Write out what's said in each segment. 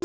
「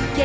「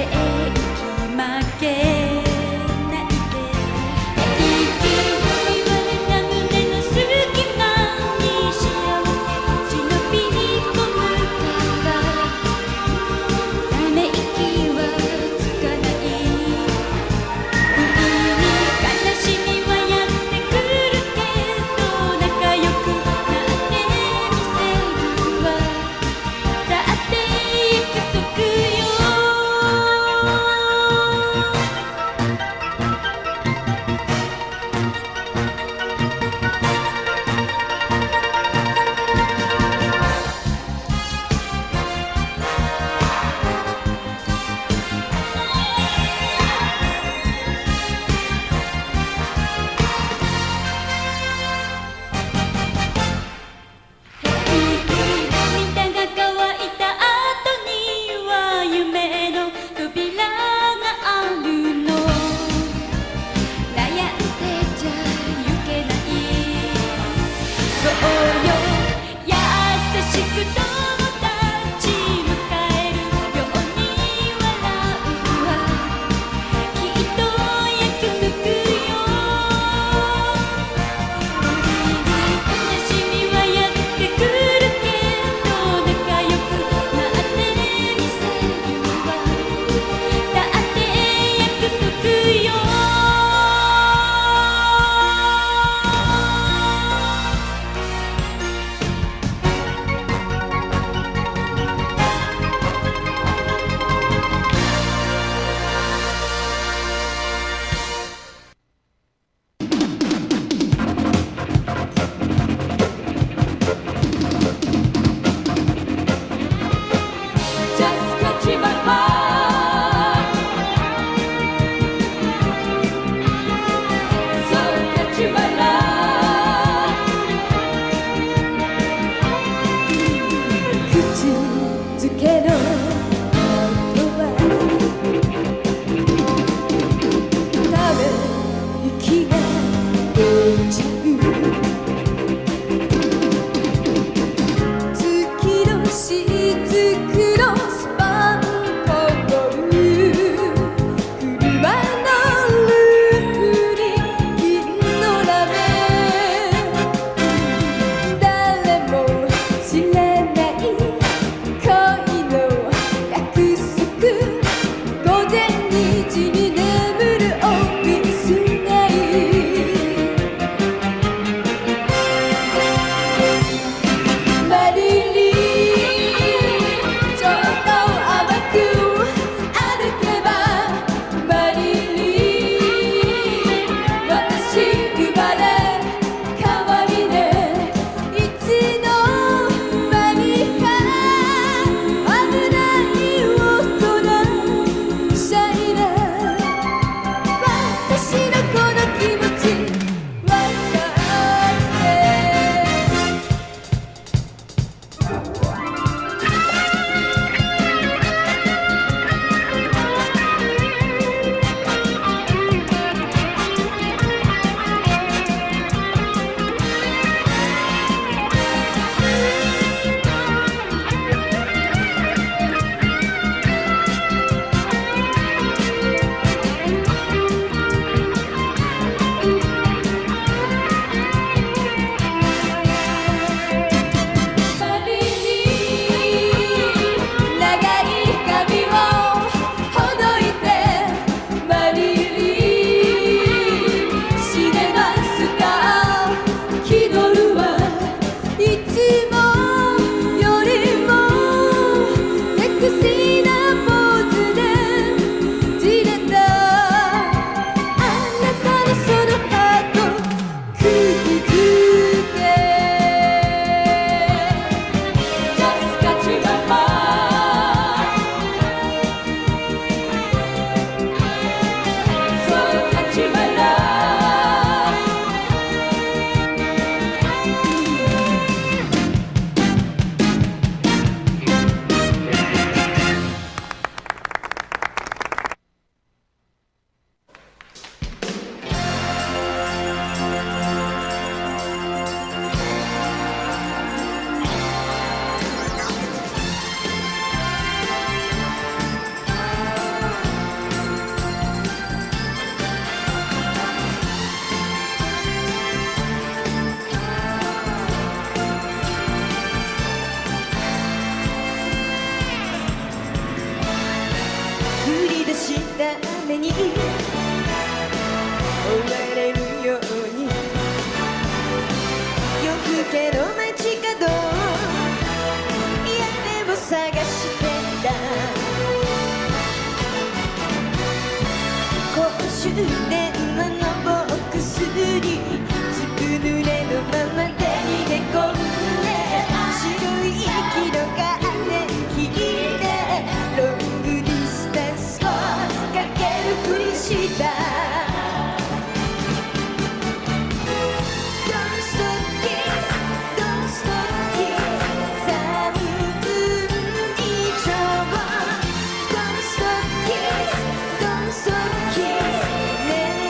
終われるように夜更けの街角屋根を探してた公衆電話のボックスにずぶ濡れのままで逃げ込んで白い息のカーテン引いてロングディスタンスをかけるふりした Don't stop kiss Don't stop kiss 3分以上 Don't stop kiss Don't stop kiss ねえ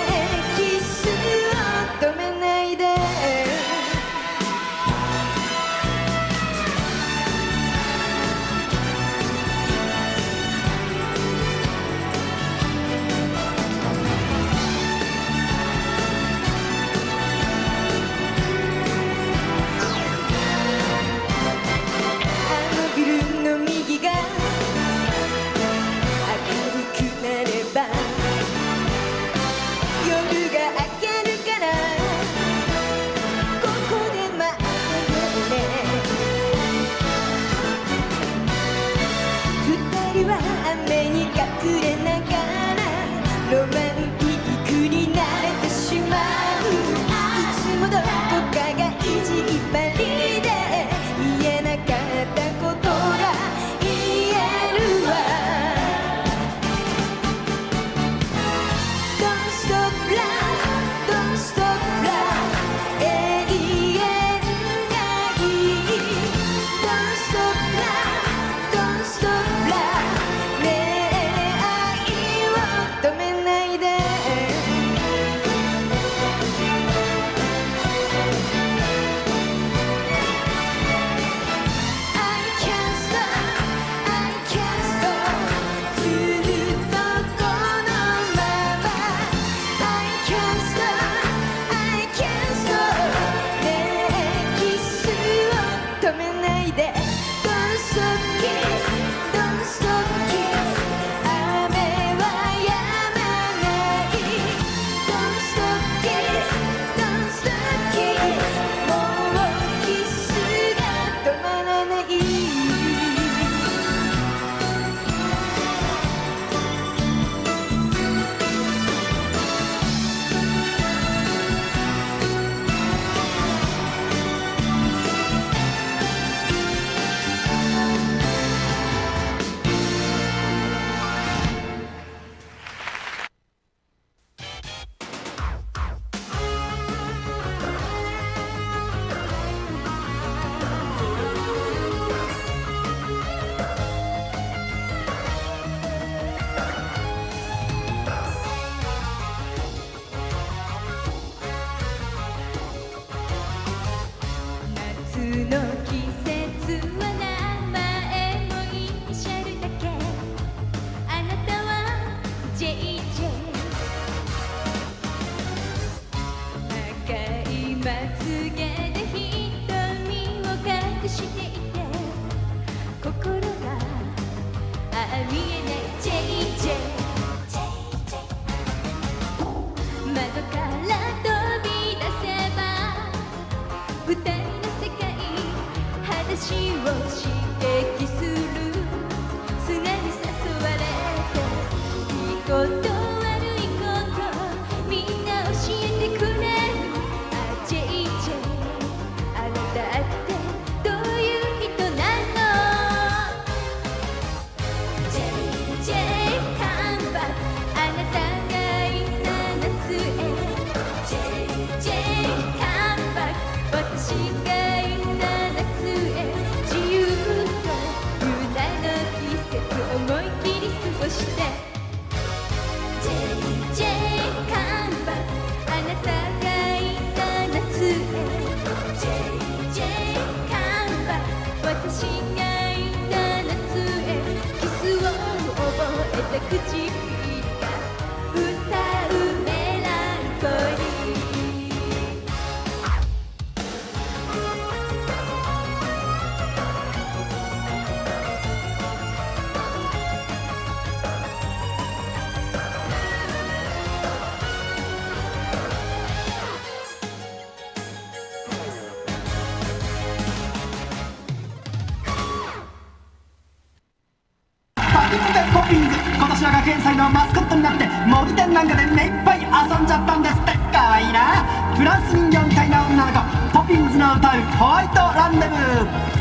ら学園祭のマスコットになって模擬店なんかで目いっぱい遊んじゃったんですって。かわいいな。フランス人形みたいな女の子、ポピンズの歌うホワイトランデブー。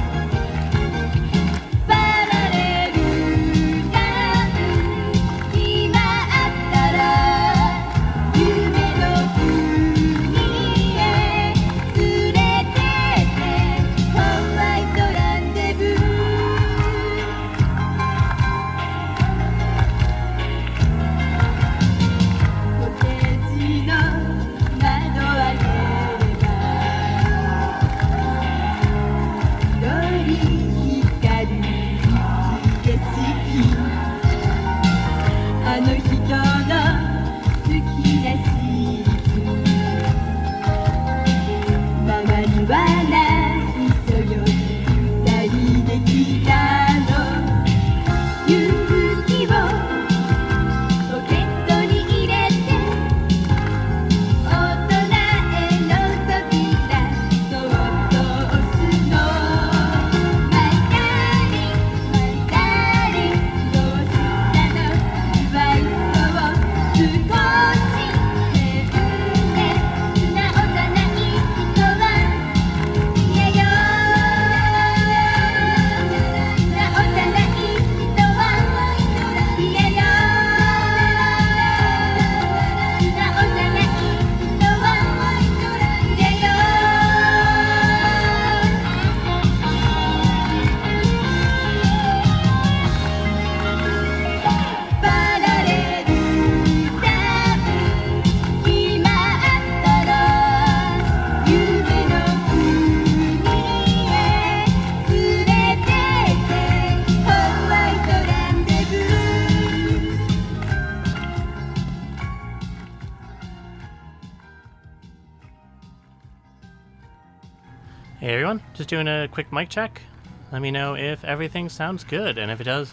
Hey everyone, just doing a quick mic check. Let me know if everything sounds good, and if it does,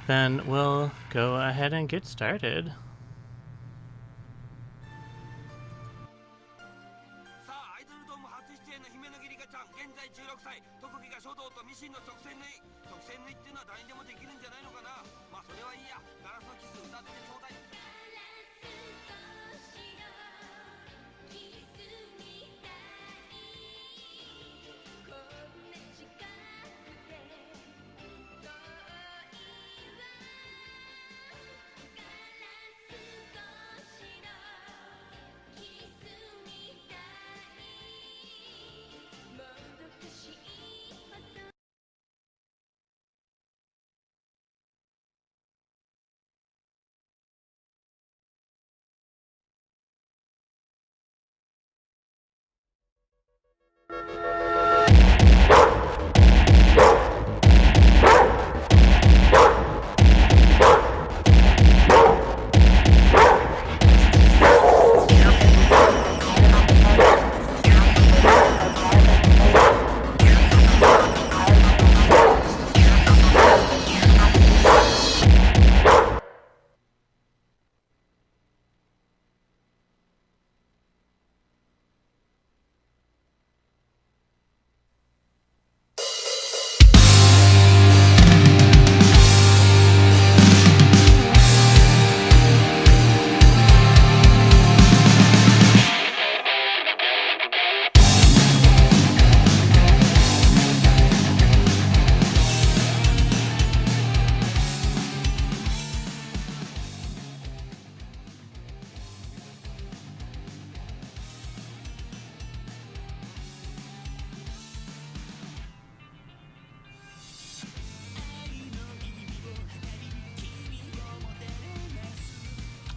then we'll go ahead and get started.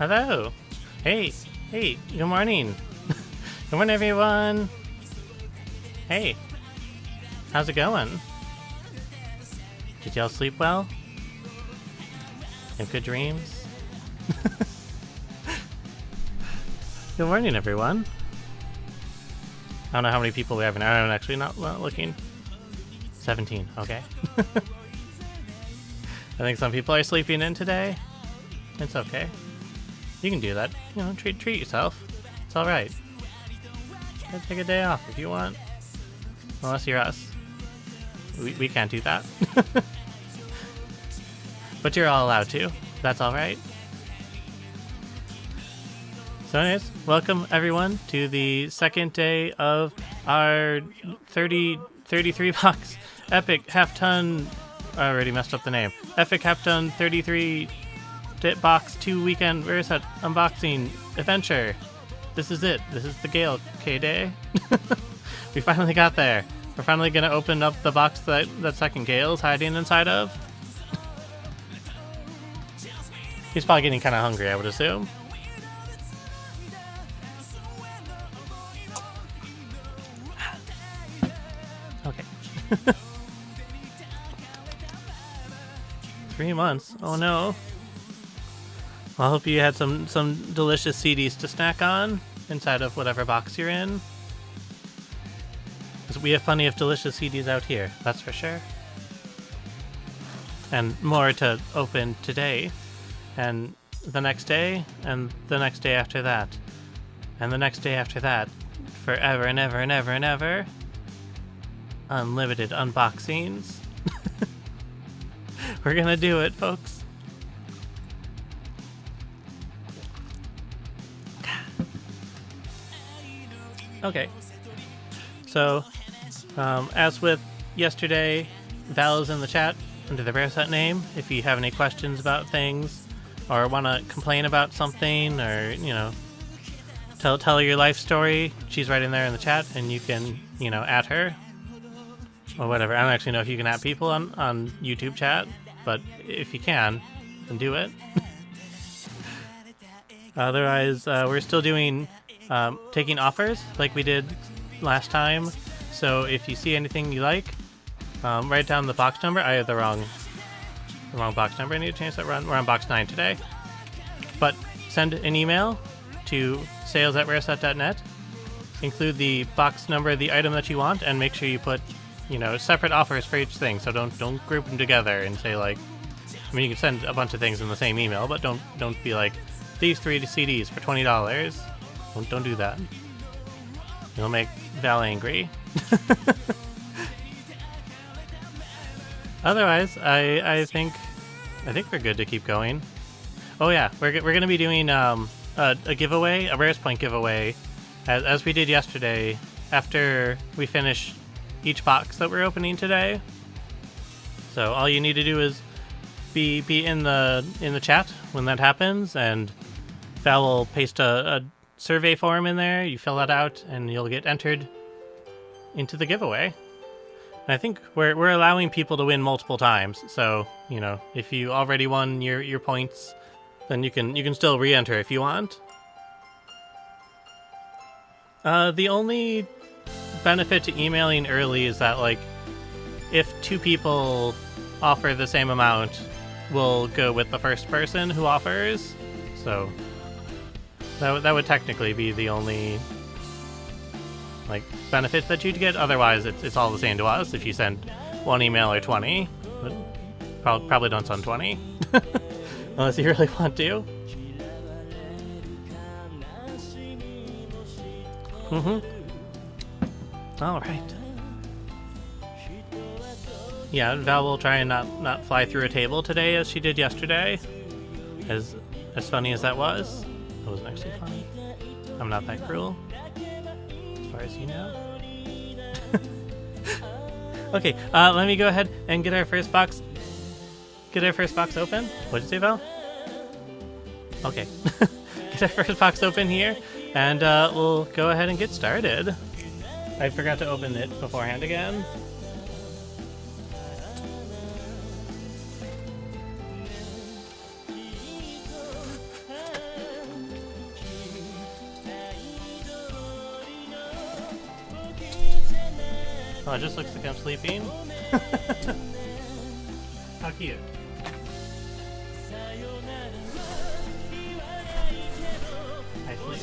Hello. Hey, good morning. Good morning, everyone. Hey, how's it going? Did y'all sleep well? Have good dreams? Good morning, everyone. I don't know how many people we have in. I'm actually not looking. 17, okay. I think some people are sleeping in today. It's okay. You can do that. You know, treat yourself. It's alright. Take a day off if you want. Unless you're us. We can't do that. But you're all allowed to. That's alright. So anyways, welcome everyone to the second day of our 33 box epic half-ton, I already messed up the name, epic half-ton 33 box 2 weekend RarezHut unboxing adventure. This is it. This is the Gale K day. We finally got there. We're finally gonna open up the box that second Gale's hiding inside of. He's probably getting kind of hungry, I would assume. Okay. 3 months. Oh no. Well, I hope you had some delicious CDs to snack on inside of whatever box you're in. 'Cause we have plenty of delicious CDs out here, that's for sure. And more to open today, and the next day, and the next day after that, and the next day after that, forever and ever and ever and ever. Unlimited unboxings. We're gonna do it, folks. Okay. So, as with yesterday, Val is in the chat under the RarezHut name. If you have any questions about things, or want to complain about something, or, you know, tell her your life story, she's right in there in the chat, and you can, you know, at her. Or whatever. I don't actually know if you can at people on YouTube chat, but if you can, then do it. Otherwise, we're still doing taking offers like we did last time. So if you see anything you like, write down the box number. I have the wrong box number. I need to change that. We're on box 9 today. But send an email to sales@rarezhut.net. Include the box number, the item that you want, and make sure you put, you know, separate offers for each thing. So don't group them together and say, like, I mean, you can send a bunch of things in the same email, but don't be like, these 3 CDs for $20. Don't do that. You'll make Val angry. Otherwise, I think we're good to keep going. Oh yeah, we're gonna be doing a giveaway, a Rarez Point giveaway, as we did yesterday. After we finish each box that we're opening today. So all you need to do is be in the chat when that happens, and Val will paste a survey form in there. You fill that out, and you'll get entered into the giveaway. And I think we're allowing people to win multiple times. So, you know, if you already won your points, then you can still re-enter if you want. The only benefit to emailing early is that, like, if 2 people offer the same amount, we'll go with the first person who offers. So that would technically be the only, like, benefit that you'd get. Otherwise, it's all the same to us. If you send 1 email or 20, but probably don't send 20 unless you really want to. Alright. Yeah, Val will try and not fly through a table today as she did yesterday. As funny as that was. It wasn't actually funny. I'm not that cruel. As far as you know. Okay, let me go ahead and get our first box. Get our first box open. What'd you say, Val? Okay. Get our first box open here, and we'll go ahead and get started. I forgot to open it beforehand again. Oh, it just looks like I'm sleeping. How cute. I sleep.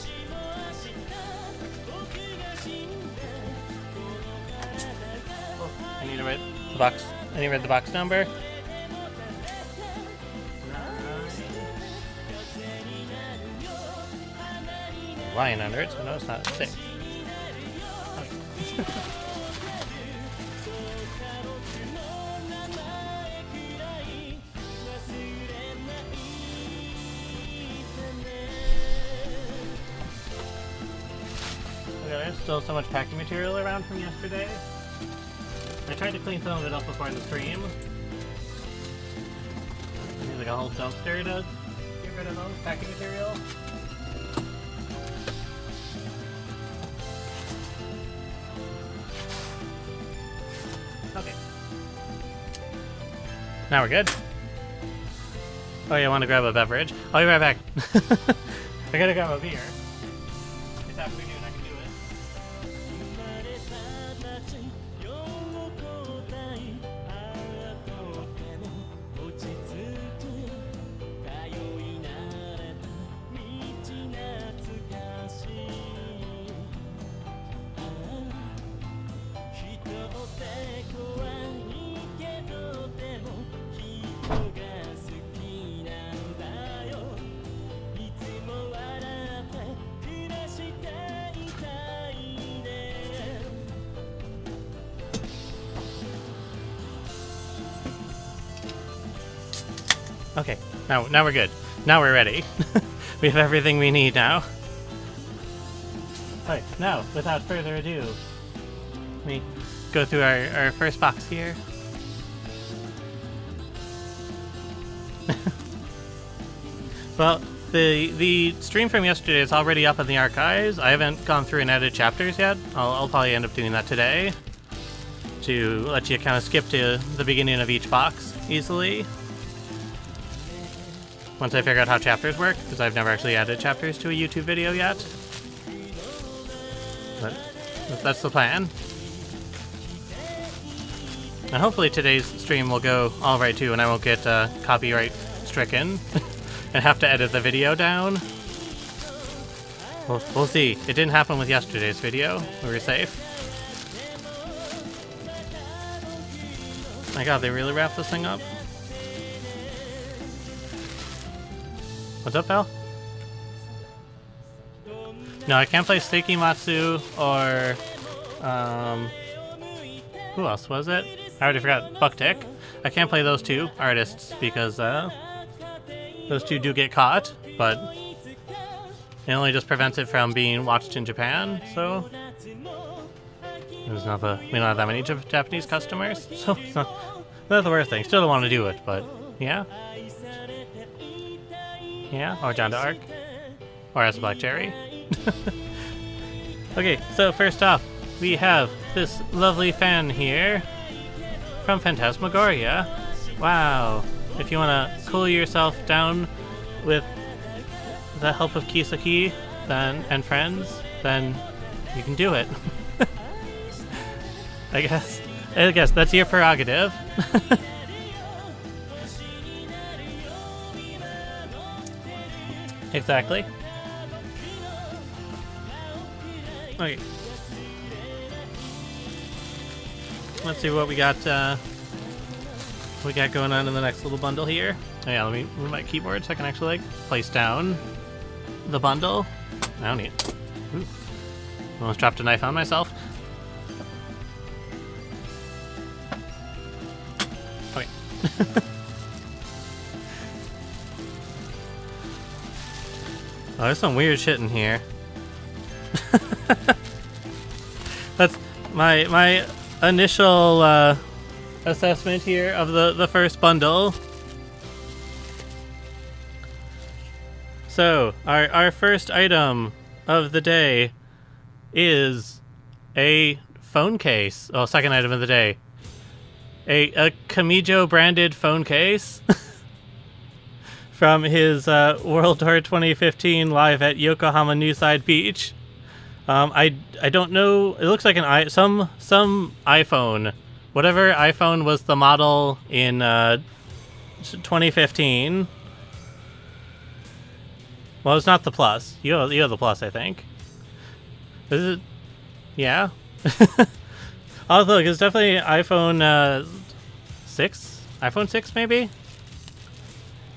I need to write the box. I need to write the box number. Lion under it, so no, it's not 6. Okay. still so much packing material around from yesterday. I tried to clean some of it up before the stream. There's like a whole dumpster to get rid of those packing material. Okay. Now we're good. Oh, you want to grab a beverage? I'll be right back. I gotta grab a beer. It's afternoon, I can do it. Okay, now we're good. Now we're ready. We have everything we need now. Alright, now, without further ado, let me go through our first box here. Well, the stream from yesterday is already up in the archives. I haven't gone through and added chapters yet. I'll probably end up doing that today to let you kind of skip to the beginning of each box easily. Once I figure out how chapters work, because I've never actually added chapters to a YouTube video yet. But that's the plan. And hopefully today's stream will go alright too, and I won't get copyright stricken and have to edit the video down. We'll see. It didn't happen with yesterday's video. We were safe. My god, they really wrapped this thing up? What's up, pal? No, I can't play Seiki Matsu or who else was it? I already forgot. Bucktick. I can't play those two artists because those two do get caught, but it only just prevents it from being watched in Japan, so we don't have that many Japanese customers, so it's not the worst thing. Still don't want to do it, but yeah. Yeah, or John to Arc. Or as a Black Cherry. Okay, so first off, we have this lovely fan here from Phantasmagoria. Wow. If you want to cool yourself down with the help of Kisaki and friends, then you can do it. I guess that's your prerogative. Exactly. Okay. Let's see what we got going on in the next little bundle here. Oh yeah, let me move my keyboard so I can actually place down the bundle. I don't need it. Ooh. Almost dropped a knife on myself. Okay. Oh, there's some weird shit in here. That's my initial assessment here of the first bundle. So, our first item of the day is a phone case. Oh, second item of the day. A Kamijo branded phone case. From his World Tour 2015 live at Yokohama Newside Beach. I don't know. It looks like some iPhone, whatever iPhone was the model in 2015. Well, it's not the Plus. You have the Plus, I think. Is it? Yeah. Oh, look, it's definitely iPhone 6. iPhone 6, maybe.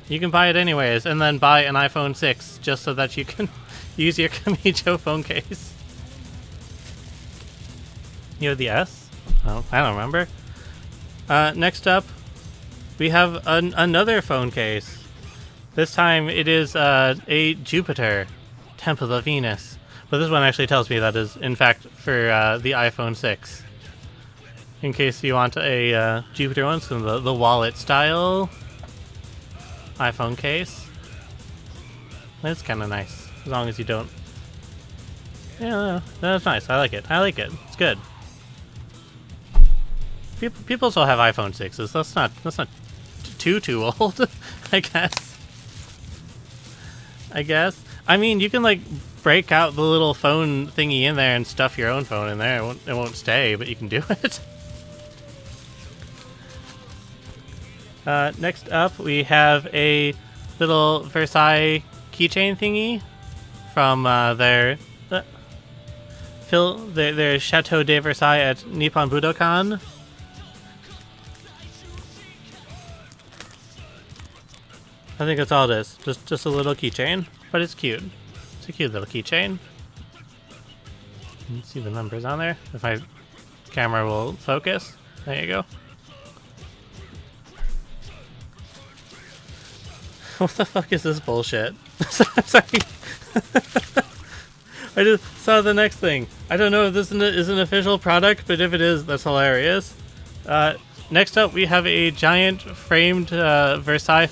You can buy it anyways, and then buy an iPhone 6 just so that you can use your Kamijo phone case. You have the S? Oh, I don't remember. Next up, we have another phone case. This time it is a Jupiter, Temple of Venus, But this one actually tells me that is, in fact, for the iPhone 6. In case you want a Jupiter one, so the wallet style iPhone case. That's kind of nice, as long as you don't. Yeah, that's nice. I like it. I like it. It's good. People still have iPhone 6s. That's not too old, I guess. I mean, you can like break out the little phone thingy in there and stuff your own phone in there. It won't stay, but you can do it. Next up, we have a little Versailles keychain thingy from their Chateau de Versailles at Nippon Budokan. I think that's all it is. Just a little keychain, but it's cute. It's a cute little keychain. You can see the numbers on there. If my camera will focus. There you go. What the fuck is this bullshit? Sorry. I just saw the next thing. I don't know if this is an official product, but if it is, that's hilarious. Next up, we have a giant framed Versailles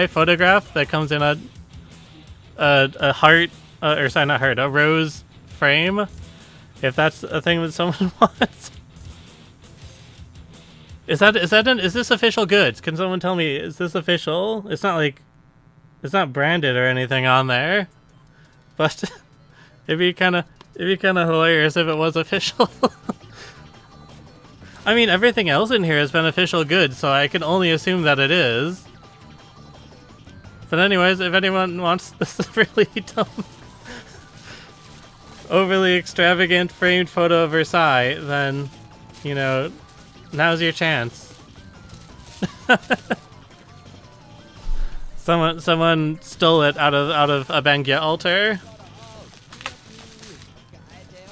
photograph that comes in a heart, or sorry, not heart, a rose frame. If that's a thing that someone wants. Is this official goods? Can someone tell me, is this official? It's not branded or anything on there. But it'd be kind of hilarious if it was official. I mean, everything else in here has been official goods, so I can only assume that it is. But anyways, if anyone wants this really dumb, overly extravagant framed photo of Versailles, then, you know, now's your chance. Someone stole it out of a Bengya altar.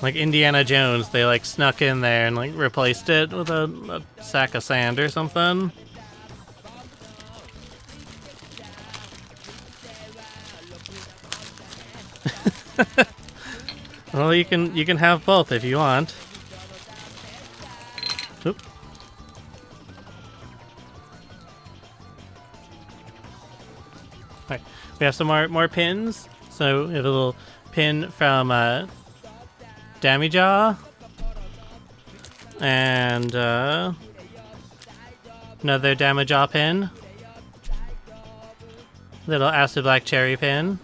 Like Indiana Jones, they like snuck in there and like replaced it with a sack of sand or something. Well, you can have both if you want. Oop. Alright, we have some more pins. So we have a little pin from Damijaw, and another Damijaw pin. Little Acid Black Cherry pin.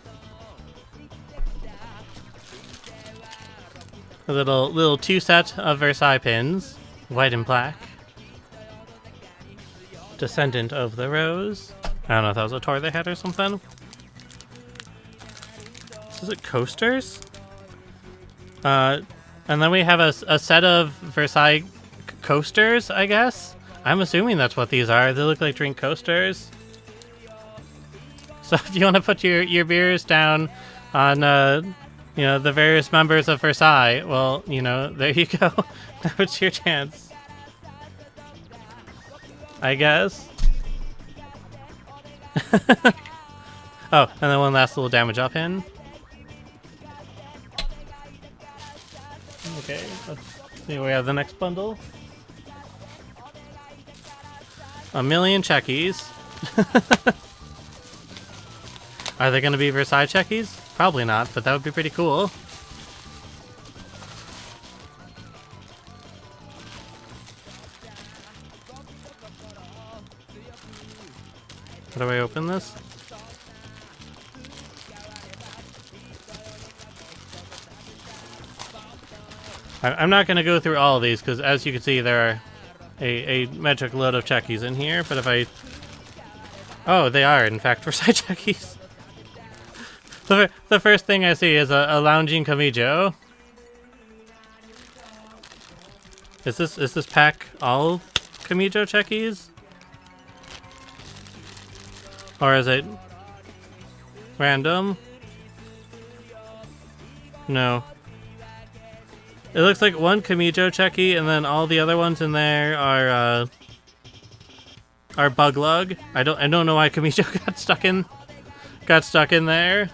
A little two set of Versailles pins, white and black. Descendant of the Rose. I don't know if that was a toy they had or something. Is it coasters? And then we have a set of Versailles coasters, I guess. I'm assuming that's what these are. They look like drink coasters. So if you want to put your beers down on you know, the various members of Versailles, well, you know, there you go. Now it's your chance, I guess. Oh, and then one last little damage up pin. Okay, let's see, we have the next bundle. A million checkies. Are they going to be Versailles checkies? Probably not, but that would be pretty cool. How do I open this? I'm not going to go through all of these, because as you can see, there are a metric load of checkies in here, but if I... Oh, they are, in fact, Versailles checkies. The first thing I see is a lounging Kamijo. Is this pack all Kamijo checkies? Or is it random? No. It looks like one Kamijo checkie, and then all the other ones in there are bug lug. I don't know why Kamijo got stuck in there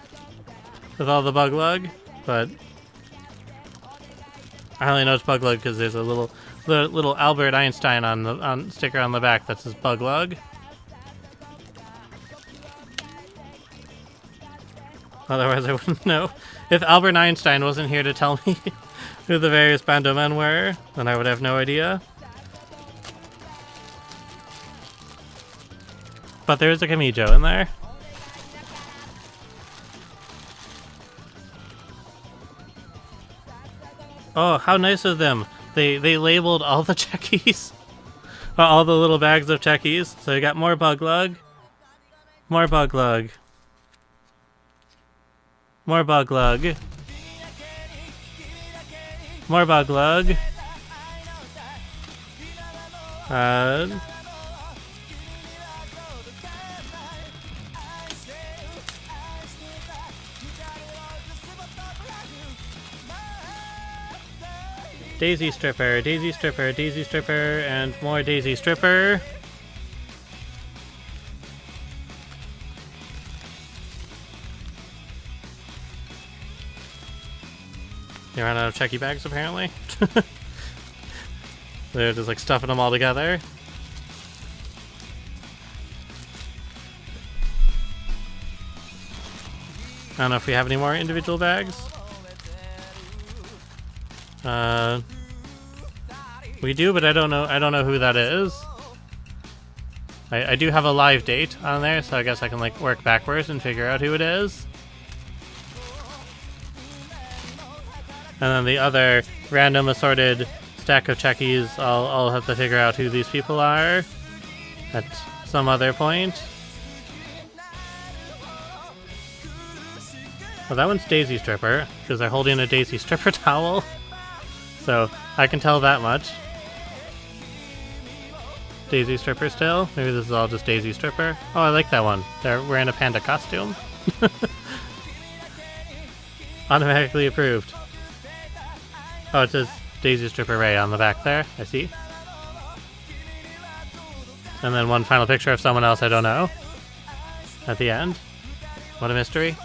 with all the bug lug. but I only know it's Bug Lug because there's a little Albert Einstein on the sticker on the back that says Bug Lug. Otherwise, I wouldn't know. If Albert Einstein wasn't here to tell me who the various bando men were, then I would have no idea. But there is a Kamijo in there. Oh, how nice of them. They labeled all the checkies. All the little bags of checkies. So you got more Bug Lug. More Bug Lug. More Bug Lug. More Bug Lug. Daisy Stripper, Daisy Stripper, Daisy Stripper, and more Daisy Stripper. They ran out of checky bags, apparently. They're just like stuffing them all together. I don't know if we have any more individual bags. We do, but I don't know who that is. I do have a live date on there, so I guess I can like work backwards and figure out who it is. And then the other random assorted stack of checkies, I'll have to figure out who these people are at some other point. Well, that one's Daisy Stripper, because they're holding a Daisy Stripper towel. So I can tell that much. Daisy Stripper still? Maybe this is all just Daisy Stripper. Oh, I like that one. They're wearing a panda costume. Automatically approved. Oh, it says Daisy Stripper Ray on the back there. I see. And then one final picture of someone else I don't know. At the end. What a mystery.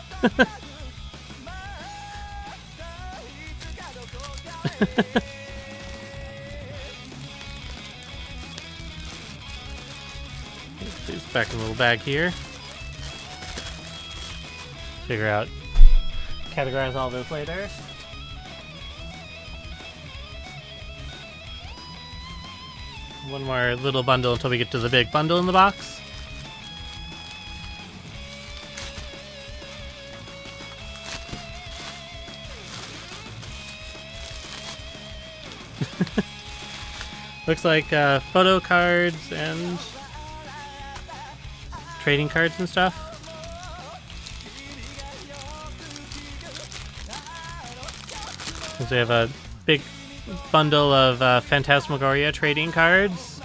These back in the little bag here. Figure out, categorize all this later. One more little bundle until we get to the big bundle in the box. Looks like photo cards and trading cards and stuff. So we have a big bundle of Phantasmagoria trading cards.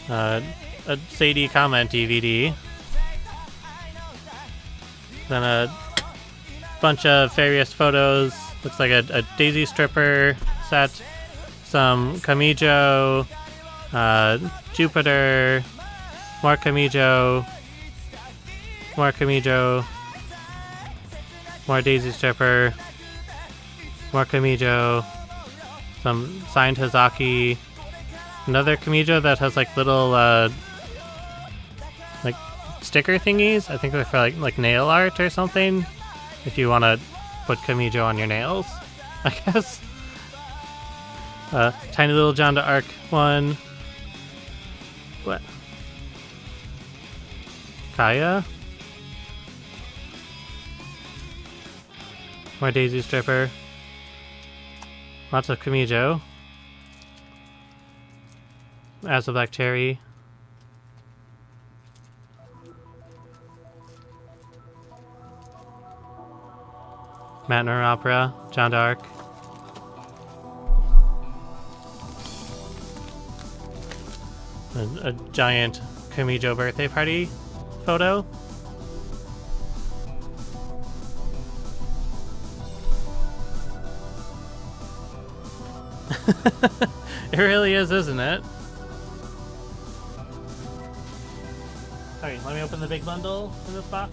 A Sadie comment DVD. Then a bunch of various photos. Looks like a Daisy Stripper set. Some Kamijo. Jupiter. More Kamijo. More Kamijo. More Daisy Stripper. More Kamijo. Some signed Hazaki. Another Kamijo that has like little like sticker thingies. I think they're for like nail art or something. If you want to put Kamijo on your nails, I guess. Tiny little John d'Arc one. What? Kaya? More Daisy Stripper. Lots of Kamijo. As a Black Cherry. Matner Opera, John d'Arc. A giant Kamijo birthday party photo. It really is, isn't it? Alright, let me open the big bundle in this box.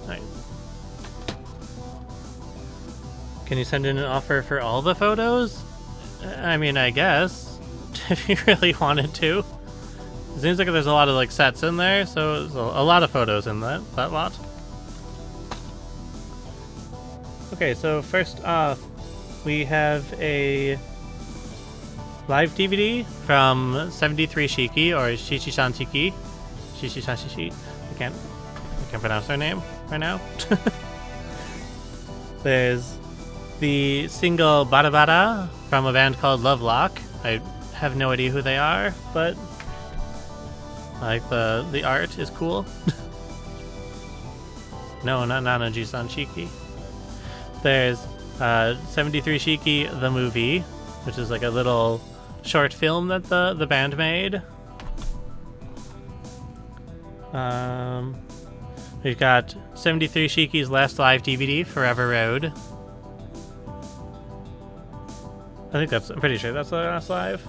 Alright. Can you send in an offer for all the photos? I mean, I guess. If you really wanted to. It seems like there's a lot of like sets in there, so there's a lot of photos in that lot. Okay, so first off, we have a live DVD from 73 Shiki, or Shishi-chan Shiki. Shishi-chan Shishi. I can't pronounce her name right now. There's the single Bada Bada from a band called Lovelock. I have no idea who they are, but like the art is cool. No, not Nanaji-san Shiki. There's 73 Shiki the movie, which is like a little short film that the band made. We've got 73 Shiki's last live DVD, Forever Road. I'm pretty sure that's the last live.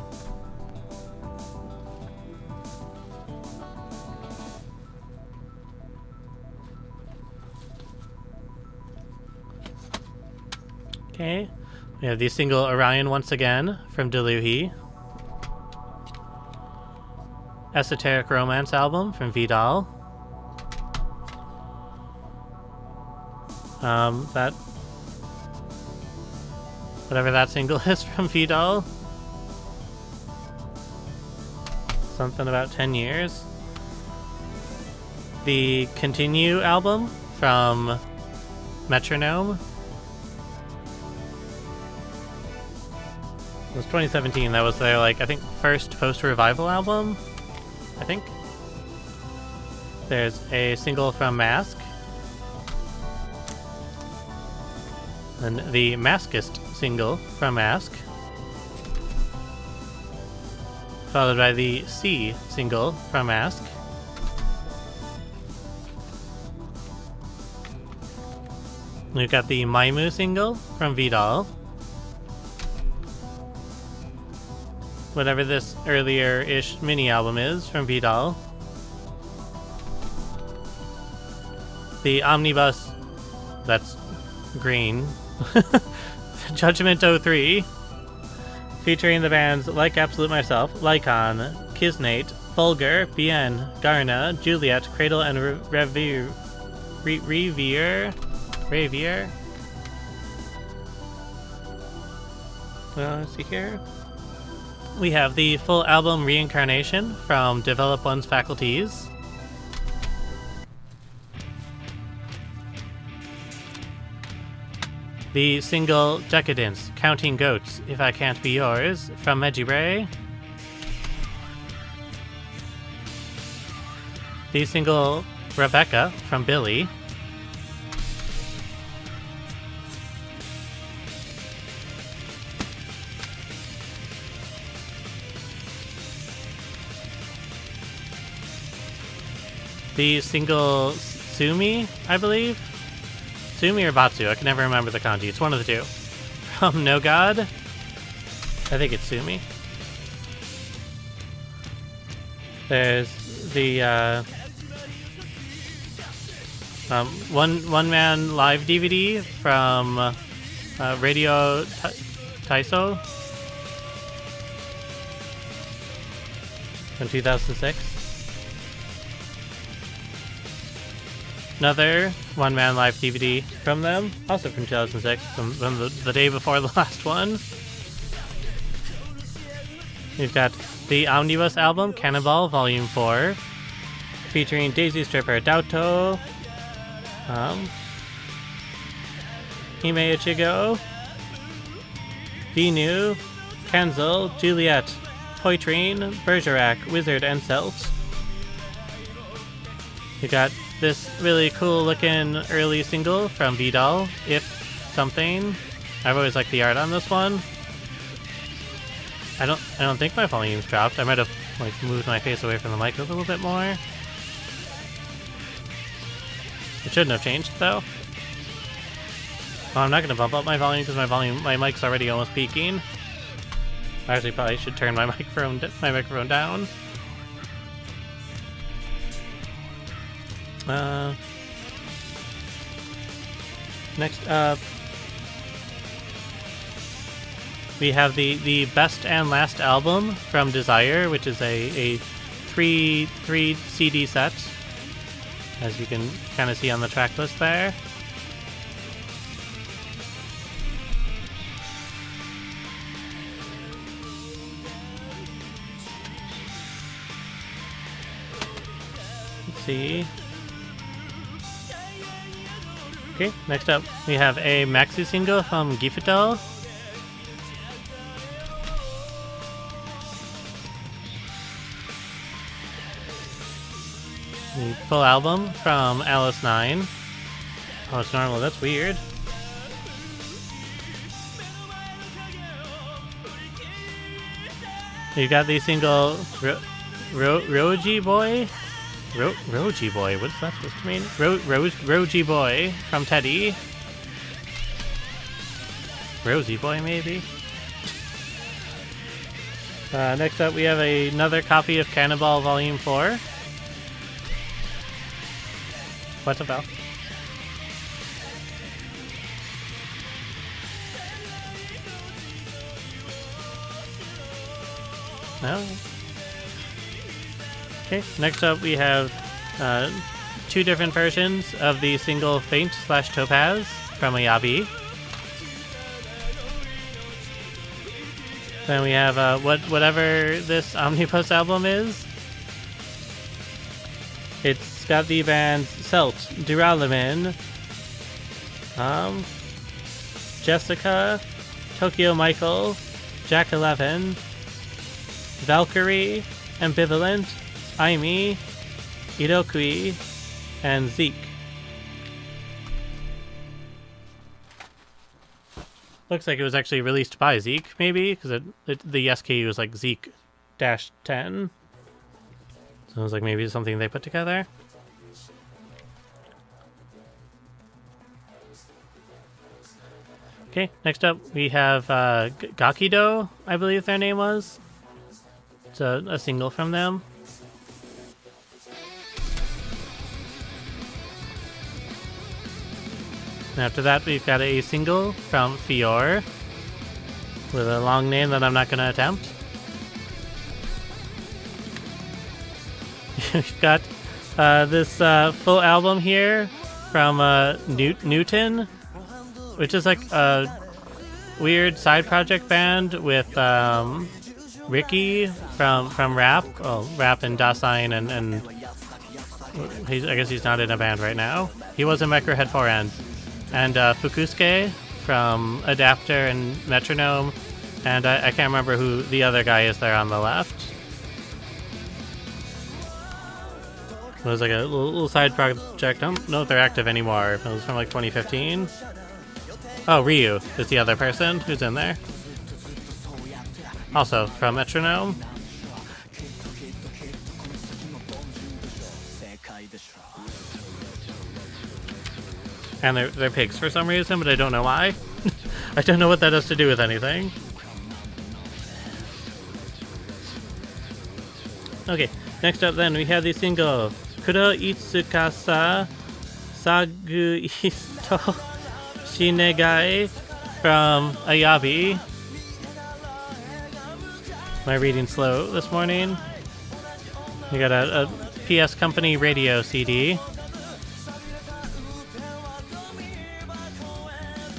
Okay, we have the single Orion once again from Deluhi. Esoteric Romance album from Vidal. That whatever that single is from Vidal. Something about 10 years. The Continue album from Metronome. It was 2017. That was their, like, I think, first post-revival album. I think. There's a single from Mask. And the Maskist single from Mask. Followed by the C single from Mask. We've got the Maimu single from Vidal. Whatever this earlier-ish mini-album is from Vidal. The Omnibus, that's green, Judgment 03, featuring the bands Like Absolute Myself, Lycon, Kisnate, Vulgar, Bien, Garna, Juliet, Cradle, and Revier. Let's see here. We have the full album Reincarnation from Develop One's Faculties. The single Decadence, Counting Goats, If I Can't Be Yours from Mejibre. The single Rebecca from Billy. The single Sumi, I believe? Sumi or Batsu, I can never remember the kanji. It's one of the two. From No God. I think it's Sumi. There's the one man live DVD from Radio Taiso from 2006. Another one-man live DVD from them, also from 2006, from the day before the last one. We've got the Omnibus album, Cannonball Volume 4, featuring Daisy Stripper, Daoto, Hime Ichigo, Binu, Kenzel, Juliet, Poitrine, Bergerac, Wizard, and Celt. We got this really cool looking early single from Vidal, If Something. I've always liked the art on this one. I don't think my volume's dropped. I might have like moved my face away from the mic a little bit more. It shouldn't have changed though. Oh, I'm not gonna bump up my volume because my mic's already almost peaking. I actually probably should turn my microphone down. Next up, we have the best and last album from Desire, which is a three CD set, as you can kind of see on the track list there. Let's see. Okay, next up we have a maxi single from Gifuto. The full album from Alice 9. Oh, it's normal, that's weird. You got the single Roji Boy? Roji Boy, what's that supposed to mean? Roji Boy from Teddy. Rosie Boy, maybe? Next up, we have another copy of Cannonball Volume 4. What's about? No. Okay, next up we have two different versions of the single Faint/Topaz from Ayabi. Then we have whatever this omnibus album is. It's got the bands Selt, Duralumin, Jessica, Tokyo Michael, Jack 11, Valkyrie, Ambivalent, Aimi, Irokui, and Zeke. Looks like it was actually released by Zeke, maybe, because the SKU was like Zeke-10. So it was like maybe something they put together. Okay, next up we have Gakido, I believe their name was. It's a single from them. And after that we've got a single from Fior with a long name that I'm not going to attempt. We've got this full album here from Newton, which is like a weird side project band with Ricky from Rap. Oh, Rap and Dasein, and I guess he's not in a band right now. He was in Microhead 4 Ends. And Fukusuke from Adapter and Metronome. And I can't remember who the other guy is there on the left. It was like a little side project. I don't know if they're active anymore. It was from like 2015. Oh, Ryu is the other person who's in there. Also from Metronome. And they're pigs for some reason, but I don't know why. I don't know what that has to do with anything. Okay, next up then we have the single Kuro Itsukasa Sagu Isto Shinegai from Ayabi. Am I reading slow this morning? We got a PS Company radio CD.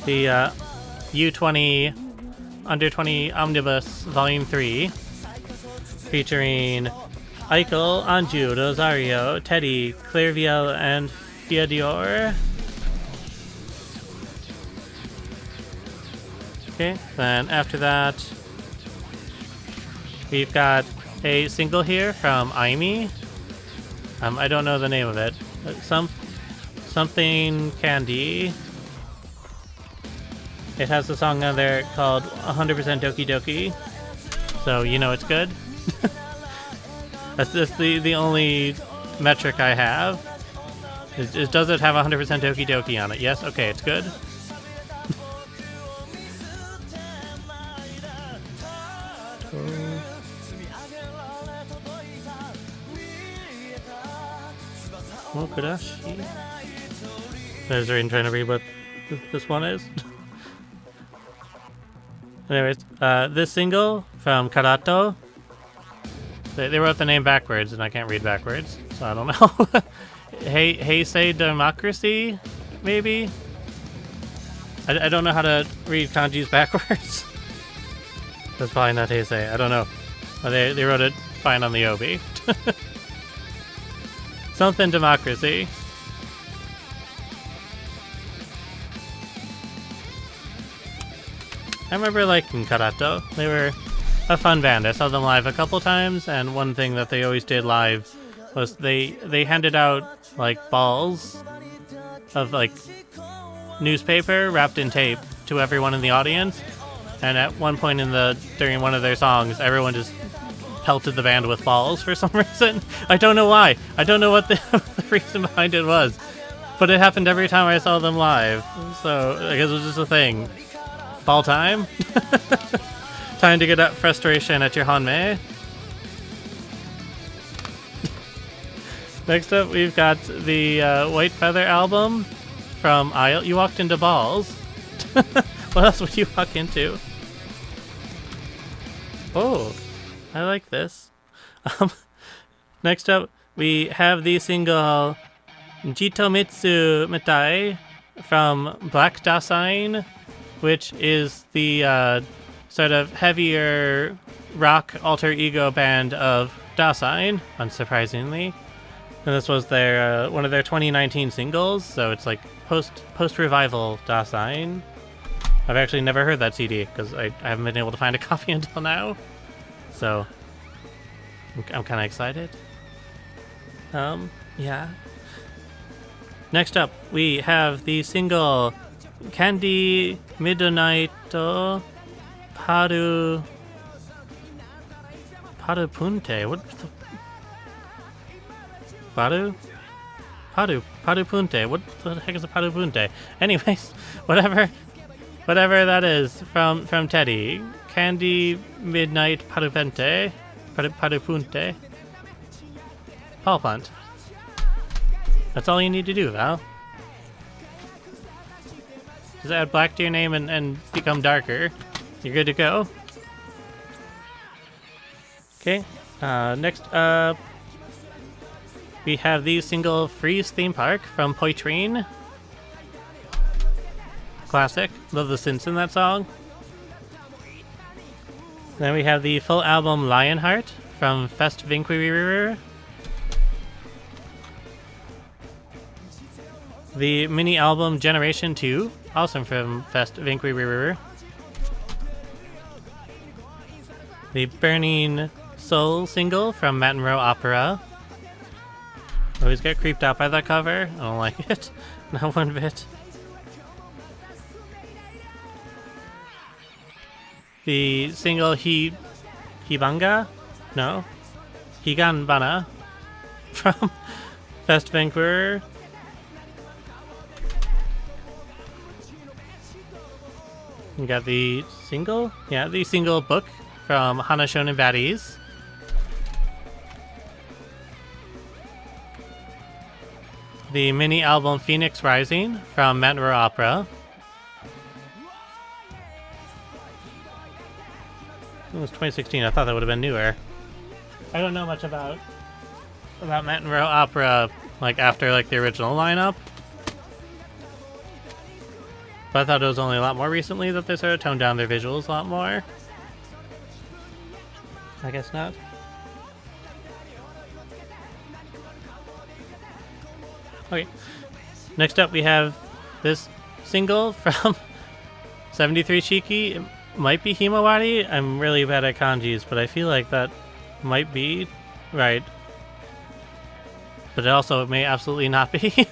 The U20 Under 20 Omnibus Volume 3, featuring Eichel, Anju, Rosario, Teddy, Clairviel, and Fiodor. Okay, then after that, we've got a single here from Aimi. I don't know the name of it. Something Candy. It has a song on there called 100% Doki Doki, so you know it's good. That's just the only metric I have. Does it have 100% Doki Doki on it? Yes? Okay, it's good. Mokurashi. There's Rain trying to read what this one is. Anyways, this single from Karato, they wrote the name backwards, and I can't read backwards, so I don't know. Hey, say democracy, maybe? I don't know how to read kanjis backwards. That's probably not Heisei, I don't know. They wrote it fine on the obi. Something democracy. I remember liking Karato. They were a fun band. I saw them live a couple times, and one thing that they always did live was they handed out like balls of like newspaper wrapped in tape to everyone in the audience. And at one point during one of their songs, everyone just pelted the band with balls for some reason. I don't know why. I don't know what the reason behind it was. But it happened every time I saw them live. So I guess it was just a thing. Ball time? Time to get that frustration at your Hanmei. Next up, we've got the White Feather album from Isle. You walked into balls. What else would you walk into? Oh, I like this. Next up, we have the single Jitomitsu Mitai from Black Dasein, which is the sort of heavier rock alter ego band of Dasein, unsurprisingly. And this was their one of their 2019 singles, so it's like post revival Dasein. I've actually never heard that CD because I haven't been able to find a copy until now, so I'm kind of excited. Yeah. Next up, we have the single Candy Midnight Paru Punte. What the Paru Punte. What the heck is a Paru Punte? Anyways, whatever that is from Teddy. Candy Midnight Paru Punte. Paul Punt. That's all you need to do, Val. Just add black to your name and become darker. You're good to go. Okay, next up, we have the single Freeze Theme Park from Poitrine. Classic. Love the synths in that song. Then we have the full album Lionheart from Fest Vinquirer. The mini album Generation 2, also from Fest Vinquirer. The Burning Soul single from Matin Row Opera. Always get creeped out by that cover. I don't like it. Not one bit. The single Hibanga? No. Higanbana from Fest Vancouver. You got the single? Yeah, the single book from Hana Shonen Baddies. The mini album Phoenix Rising from Matin Row Opera. It was 2016. I thought that would have been newer. I don't know much about Matin Row Opera, like after like the original lineup. But I thought it was only a lot more recently that they sort of toned down their visuals a lot more. I guess not. Okay. Next up we have this single from 73 Shiki. It might be Himawari. I'm really bad at kanjis, but I feel like that might be right. But it also may absolutely not be.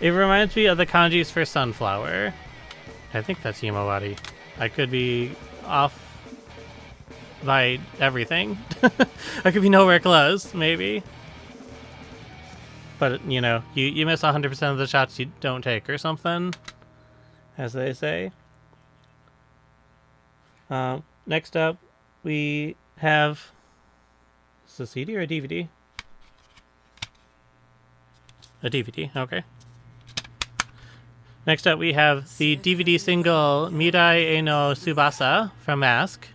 It reminds me of the kanjis for sunflower. I think that's Himawari. I could be off by everything. I could be nowhere close, maybe. But, you know, you miss 100% of the shots you don't take or something, as they say. Next up, we have... Is this a CD or a DVD? A DVD, okay. Next up, we have the DVD single Mirai e no Tsubasa from Mask.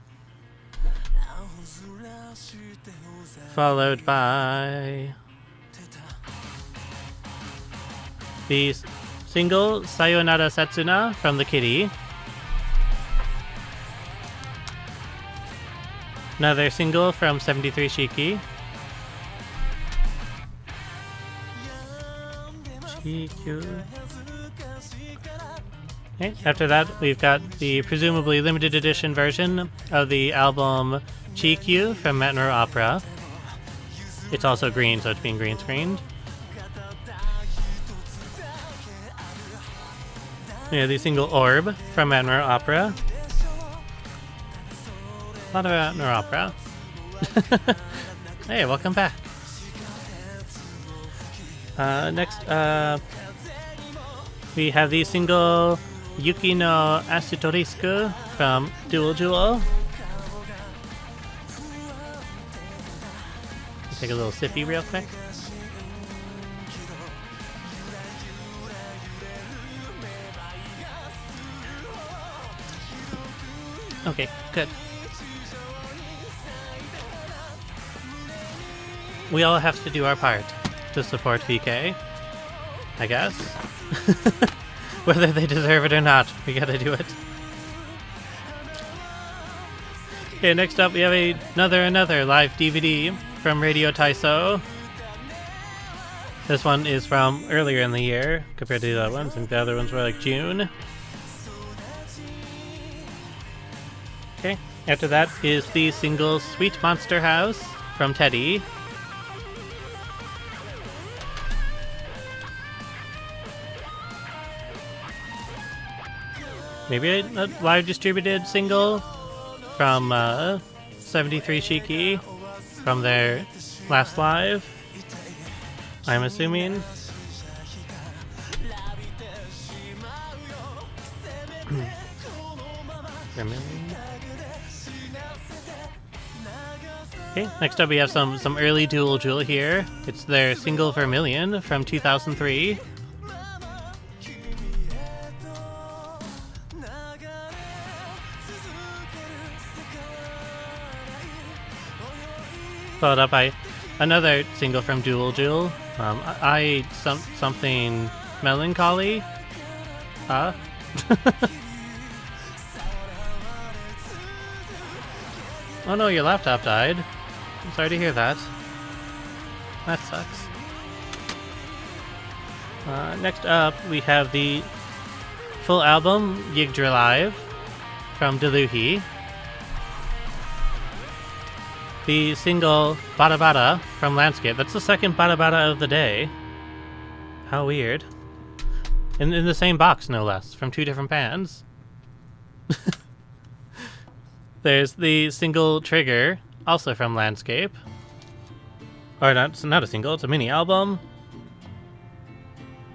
Followed by the single Sayonara Setsuna from The Kitty. Another single from 73 Shiki. Okay, after that, we've got the presumably limited edition version of the album Chikyu from Metro Opera. It's also green, so it's being green screened. Yeah, the single Orb from Metro Opera. A lot of Metro Opera. Hey, welcome back. Next, we have the single Yuki no Asitorisku from Dual Jewel. Take a little sippy real quick. Okay, good. We all have to do our part to support VK, I guess. Whether they deserve it or not, we gotta do it. Okay, next up we have another live DVD from Radio Taiso. This one is from earlier in the year compared to the other ones. I think the other ones were like June. Okay, after that is the single Sweet Monster House from Teddy. Maybe a live distributed single from 73 Shiki from their last live, I'm assuming. Okay, next up we have some early Dual Jewel here. It's their single Vermilion from 2003. Followed up by another single from Dual Jewel. Something melancholy. Huh? Oh no, your laptop died. I'm sorry to hear that. That sucks. Next up, we have the full album Yggdra Live from Deluhi. The single Bada Bada from Landscape. That's the second Bada Bada of the day. How weird. In the same box, no less, from two different bands. There's the single Trigger, also from Landscape. Or not a single, it's a mini album.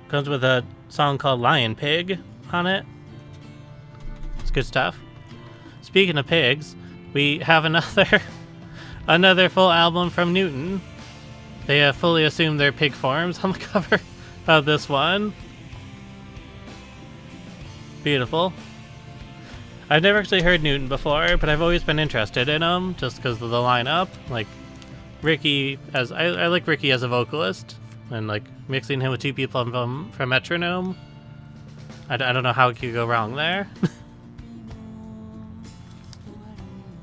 Comes with a song called Lion Pig on it. It's good stuff. Speaking of pigs, we have another full album from Newton. They have fully assumed their pig forms on the cover of this one. Beautiful. I've never actually heard Newton before, but I've always been interested in them just because of the lineup. Like Ricky, I like Ricky as a vocalist, and like mixing him with two people from Metronome. I don't know how it could go wrong there.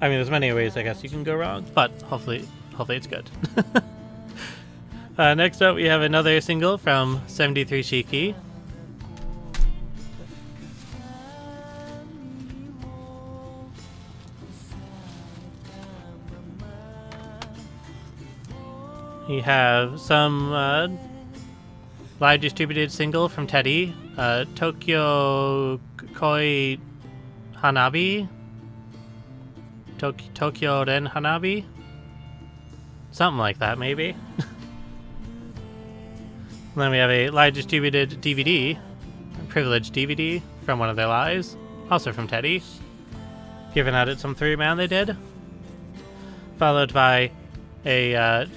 I mean, there's many ways I guess you can go wrong, but hopefully it's good. Next up, we have another single from 73 Shiki. We have some live distributed single from Teddy, Tokyo Koi Hanabi. Tokyo Ren Hanabi? Something like that, maybe. And then we have a live distributed DVD, privileged DVD from one of their lives, also from Teddy, given out at some 3-man they did. Followed by a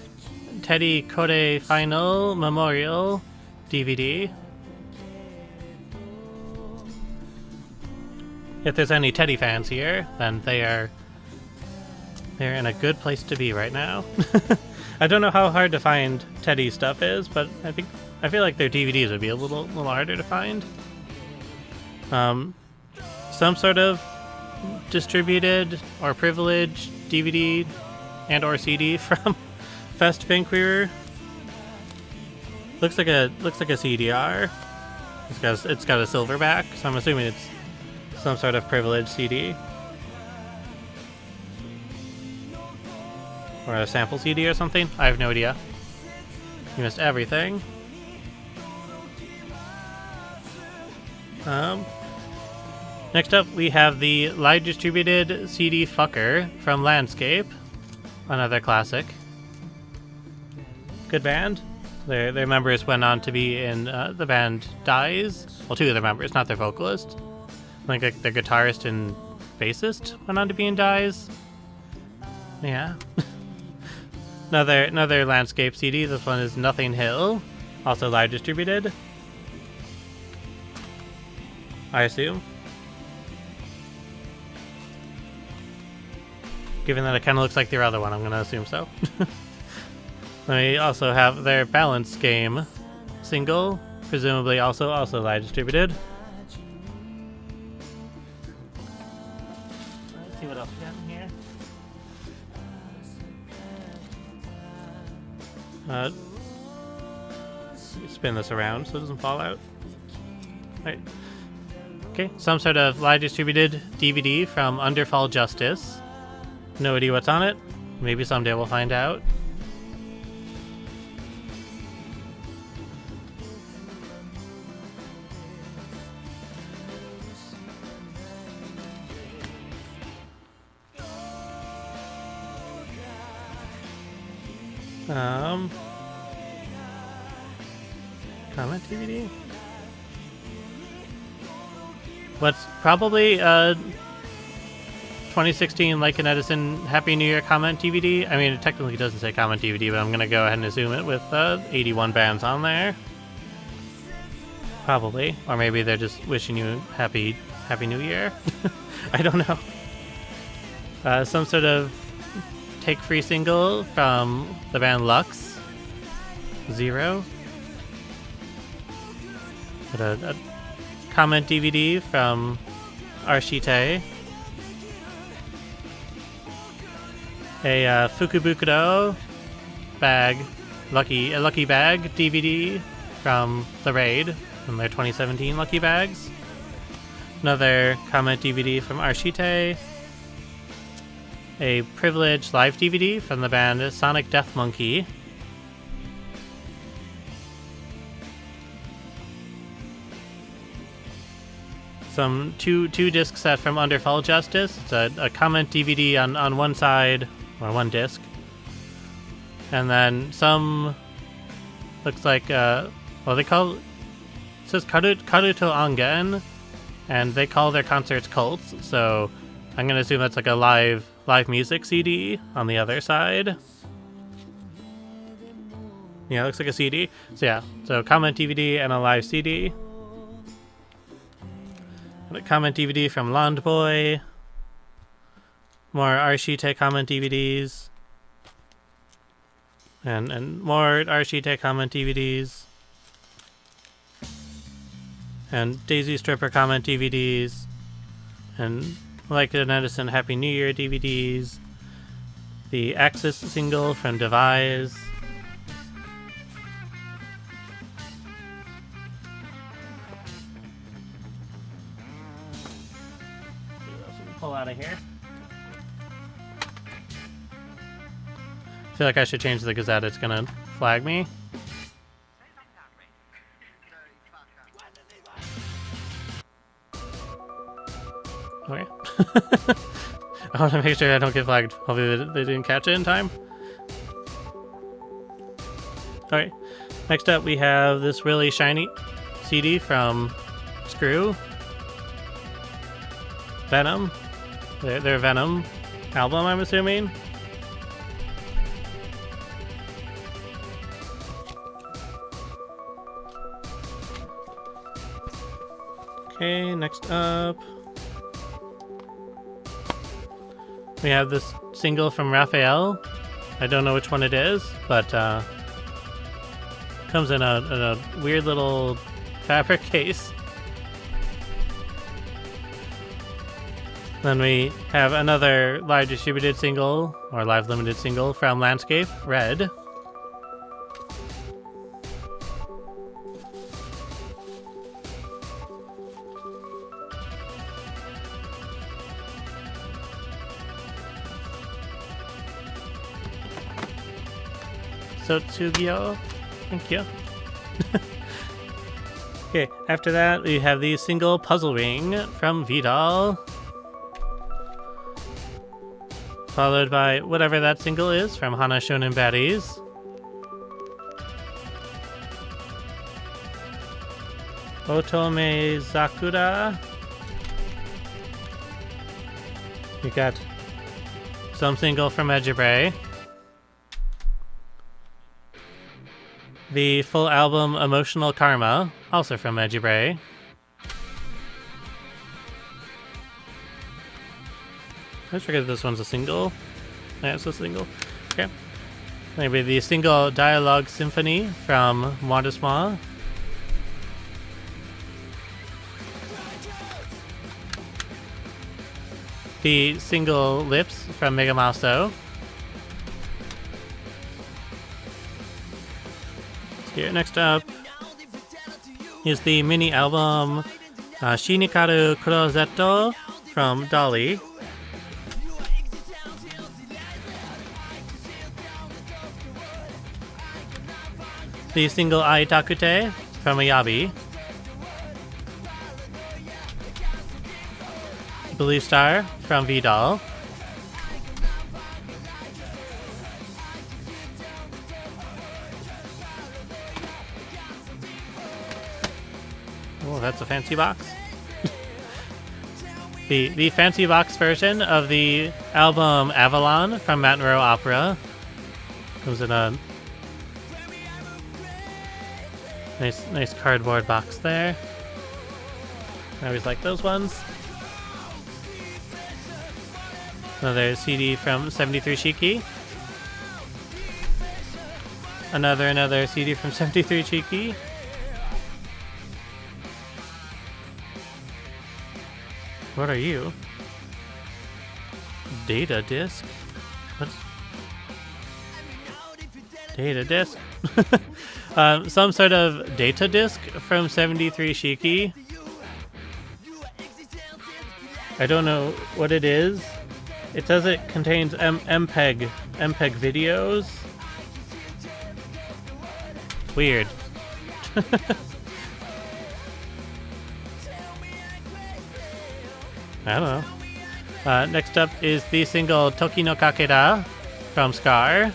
Teddy Code Final Memorial DVD. If there's any Teddy fans here, then they're in a good place to be right now. I don't know how hard to find Teddy stuff is, but I feel like their DVDs would be a little harder to find. Some sort of distributed or privileged DVD and or CD from Fest Vancouver. Looks like a CDR. It's got a silverback, so I'm assuming it's some sort of privileged CD. Or a sample CD or something? I have no idea. You missed everything. Next up, we have the live distributed CD Fucker from Landscape. Another classic. Good band. Their members went on to be in the band Dies. Well, 2 of their members, not their vocalist. I think their guitarist and bassist went on to be in Dies. Yeah. Another Landscape CD. This one is Nothing Hill, also live distributed, I assume. Given that it kind of looks like their other one, I'm going to assume so. They also have their Balance Game single, presumably also live distributed. Let's see what else we got in here. Spin this around so it doesn't fall out. Right. Okay, some sort of live distributed DVD from Underfall Justice. No idea what's on it. Maybe someday we'll find out. Comment DVD? What's probably 2016 Like an Edison Happy New Year comment DVD. I mean, it technically doesn't say comment DVD, but I'm gonna go ahead and assume it with 81 bands on there. Probably, or maybe they're just wishing you happy New Year. I don't know. Some sort of take-free single from the band Lux. Zero. A comment DVD from Arshite. A Fukubukuro bag, a lucky bag DVD from The Raid, from their 2017 lucky bags. Another comment DVD from Arshite. A privileged live DVD from the band Sonic Death Monkey. Some two disc set from Underfall Justice. It's a comment DVD on one side, or one disc. And then some, looks like, well, they call, it says Karuto Angen, and they call their concerts cults, so I'm going to assume that's like a live music CD on the other side. Yeah, it looks like a CD. So yeah, so comment DVD and a live CD. A comment DVD from Landboy. More Arshite comment DVDs. And more Arshite comment DVDs. And Daisy Stripper comment DVDs. And Like an Edison Happy New Year DVDs. The Axis single from Devise. Pull out of here. I feel like I should change the Gazette. It's gonna flag me. Okay. I want to make sure I don't get flagged. Hopefully they didn't catch it in time. Alright. Next up, we have this really shiny CD from Screw. Venom. Their Venom album, I'm assuming. Okay, next up, we have this single from Raphael. I don't know which one it is, but comes in a weird little fabric case. Then we have another live distributed single, or live limited single from Landscape, Red. Sotsugyo, thank you. Okay, after that we have the single Puzzle Ring from Vidal. Followed by whatever that single is from Hana Shonen Baddies. Otome Zakura. We got some single from Ejibre. The full album Emotional Karma, also from Ejibre. I forget this one's a single. Yeah, it's a single. Okay. Maybe the single Dialogue Symphony from Moindesma. The single Lips from Mega Mouso. Here, next up is the mini album Shinikaru Kurozetto from Dolly. The single Aitakute from Ayabi. Blue Star from Vidal. Oh, that's a fancy box. the fancy box version of the album Avalon from Mountain Row Opera. Comes in a nice cardboard box there. I always like those ones. Another CD from 73 Shiki. Another CD from 73 Shiki. What are you? Data disc? What's data disc? Some sort of data disc from 73 Shiki. I don't know what it is. It says it contains MPEG videos. Weird. I don't know. Next up is the single Toki no Kakera from Scar.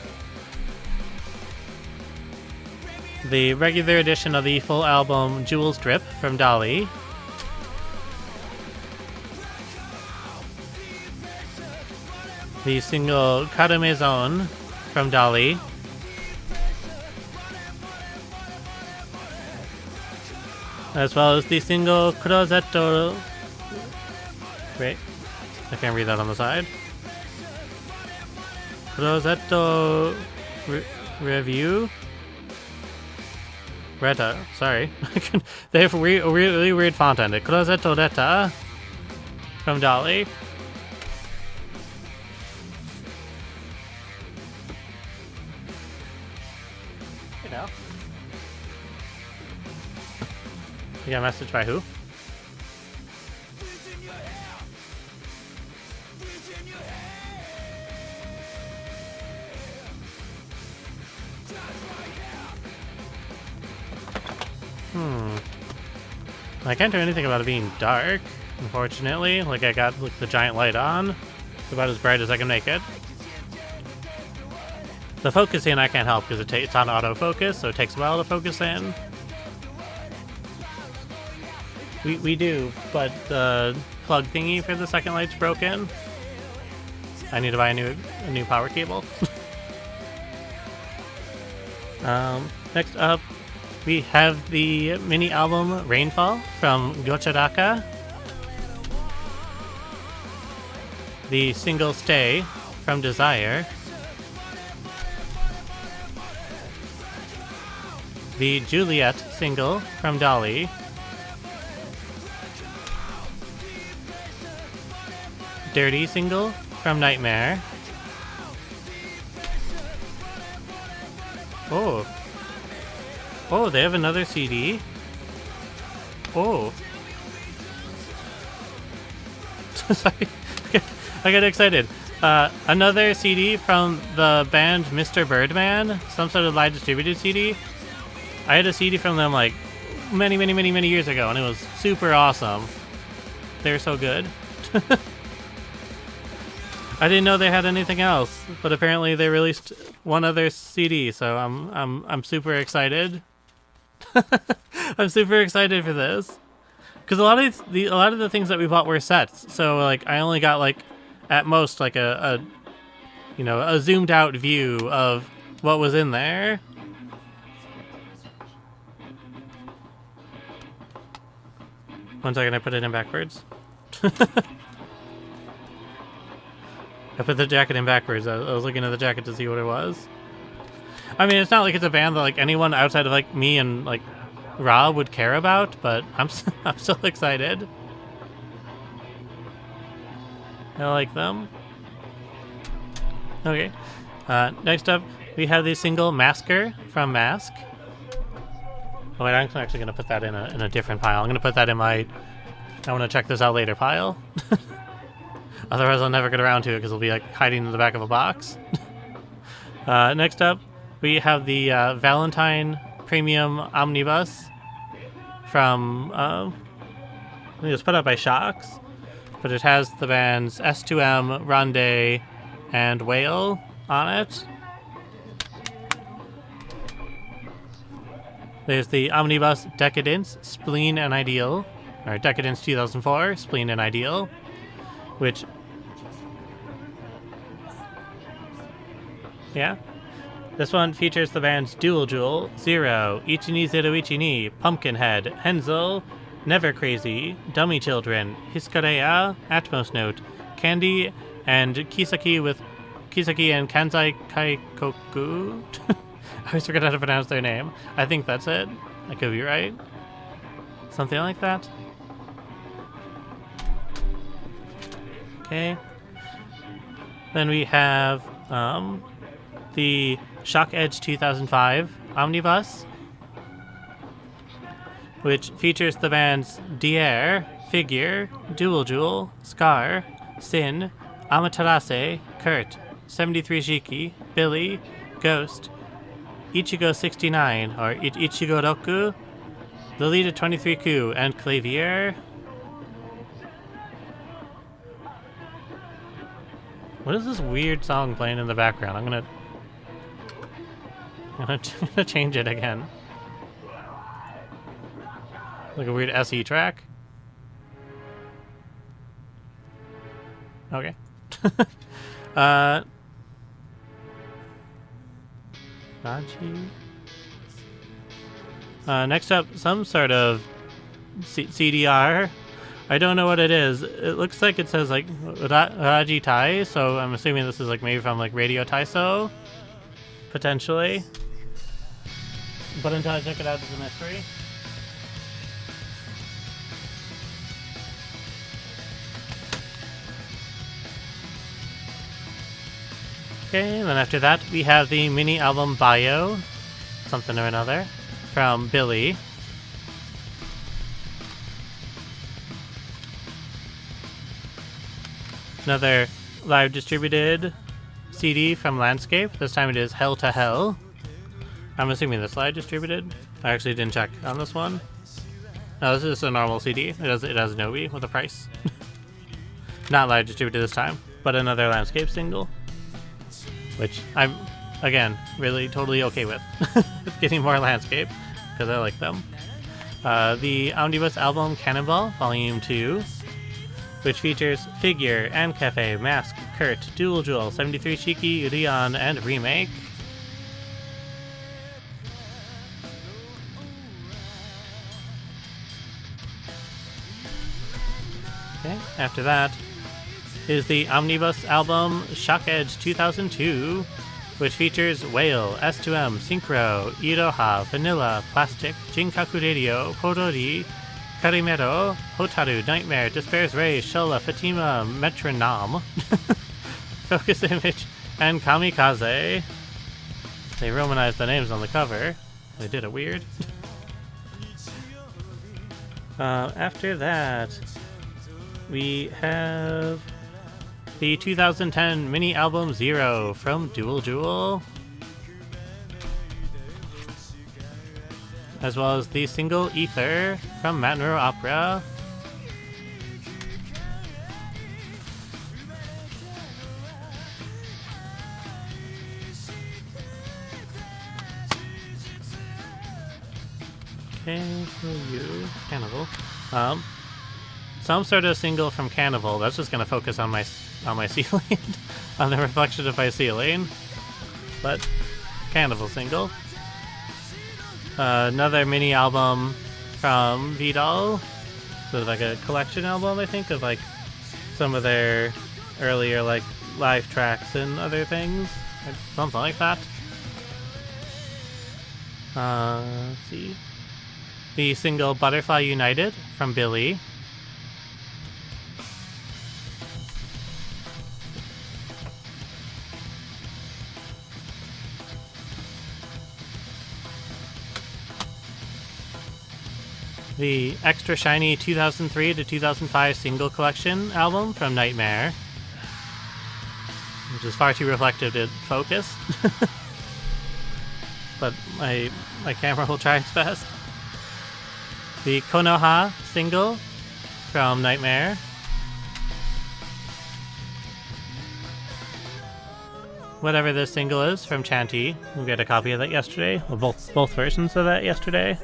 The regular edition of the full album Jewels Drip from Dolly. The single Karume Zone from Dolly. As well as the single Kurozetto. Wait, I can't read that on the side. Kurozetto Review? Reta, sorry. They have really weird font on it. Kurozetto Reta from Dolly. You know. You got a message by who? I can't do anything about it being dark, unfortunately. Like, I got the giant light on. It's about as bright as I can make it. The focusing I can't help because it's on autofocus, so it takes a while to focus in. We do, but the plug thingy for the second light's broken. I need to buy a new power cable. Next up, we have the mini album Rainfall from Gochadaka. The single Stay from Desire. The Juliet single from Dolly. Dirty single from Nightmare. Oh, they have another CD. Oh. Sorry. I got excited. Another CD from the band Mr. Birdman. Some sort of live distributed CD. I had a CD from them like many years ago, and it was super awesome. They're so good. I didn't know they had anything else, but apparently they released one other CD, so I'm super excited. I'm super excited for this, because a lot of the things that we bought were sets. So like I only got like at most like a zoomed out view of what was in there. One second, I put it in backwards. I put the jacket in backwards. I was looking at the jacket to see what it was. I mean, it's not like it's a band that like anyone outside of like me and like Rob would care about, but I'm still excited. I like them. Okay. Next up, we have the single Masker from Mask. Oh wait, I'm actually gonna put that in a different pile. I'm gonna put that in my I want to check this out later pile. Otherwise, I'll never get around to it because it'll be like hiding in the back of a box. Next up, we have the Valentine Premium Omnibus from I think it was put out by Shocks, but it has the bands S2M, Ronde, and Whale on it. There's the Omnibus Decadence, Spleen and Ideal, or Decadence 2004, Spleen and Ideal, which, yeah, this one features the bands Dual Jewel, Zero, Ichini Zero Ichini, Pumpkinhead, Hensel, Never Crazy, Dummy Children, Hiskareya, Atmos Note, Candy, and Kisaki and Kanzai Kaikoku. I always forget how to pronounce their name. I think that's it. I could be right. Something like that. Okay. Then we have the Shock Edge 2005 Omnibus, which features the bands Dier, Figure, Dual Jewel, Scar, Sin, Amaterasu, Kurt, 73 Shiki, Billy, Ghost, Ichigo 69, or Ichigo Roku, Lolita 23 Ku, and Clavier. What is this weird song playing in the background? I'm gonna change it again. Like a weird SE track. Okay. Next up, some sort of CDR. I don't know what it is. It looks like it says like Raji Tai, so I'm assuming this is like maybe from like Radio Taiso, potentially. But until I check it out, it's a mystery. Okay, and then after that, we have the mini album Bio, something or another, from Billy. Another live distributed CD from Landscape. This time it is Hell to Hell. I'm assuming this live distributed. I actually didn't check on this one. No, this is a normal CD. It has Nobi with a price. Not live distributed this time, but another Landscape single. Which I'm again, really totally okay with getting more landscape, because I like them. The omnibus album Cannonball Volume 2, which features Figure, and Cafe, Mask, Kurt, Dual Jewel, 73 Shiki, Rion, and Remake. Okay, after that is the omnibus album Shock Edge 2002, which features Whale, S2M, Synchro, Iroha, Vanilla, Plastic, Jinkaku Radio, Porori, Karimero, Hotaru, Nightmare, Despair's Ray, Shola, Fatima, Metronome, Focus Image, and Kamikaze. They romanized the names on the cover. They did it weird. After that, we have the 2010 mini album Zero from Dual Jewel, as well as the single Ether from Matnuro Opera. Okay, for you, Cannibal. Some sort of single from Cannibal. That's just gonna focus on my ceiling, on the reflection of my ceiling. But Cannibal single. Another mini album from Vidal, sort of like a collection album, I think, of like some of their earlier like live tracks and other things, something like that. Let's see. The single Butterfly United from Billy. The Extra Shiny 2003 to 2005 single collection album from Nightmare, which is far too reflective to focus. But my camera will try its best. The Konoha single from Nightmare. Whatever this single is from Chanty. We got a copy of that yesterday. Well, both versions of that yesterday.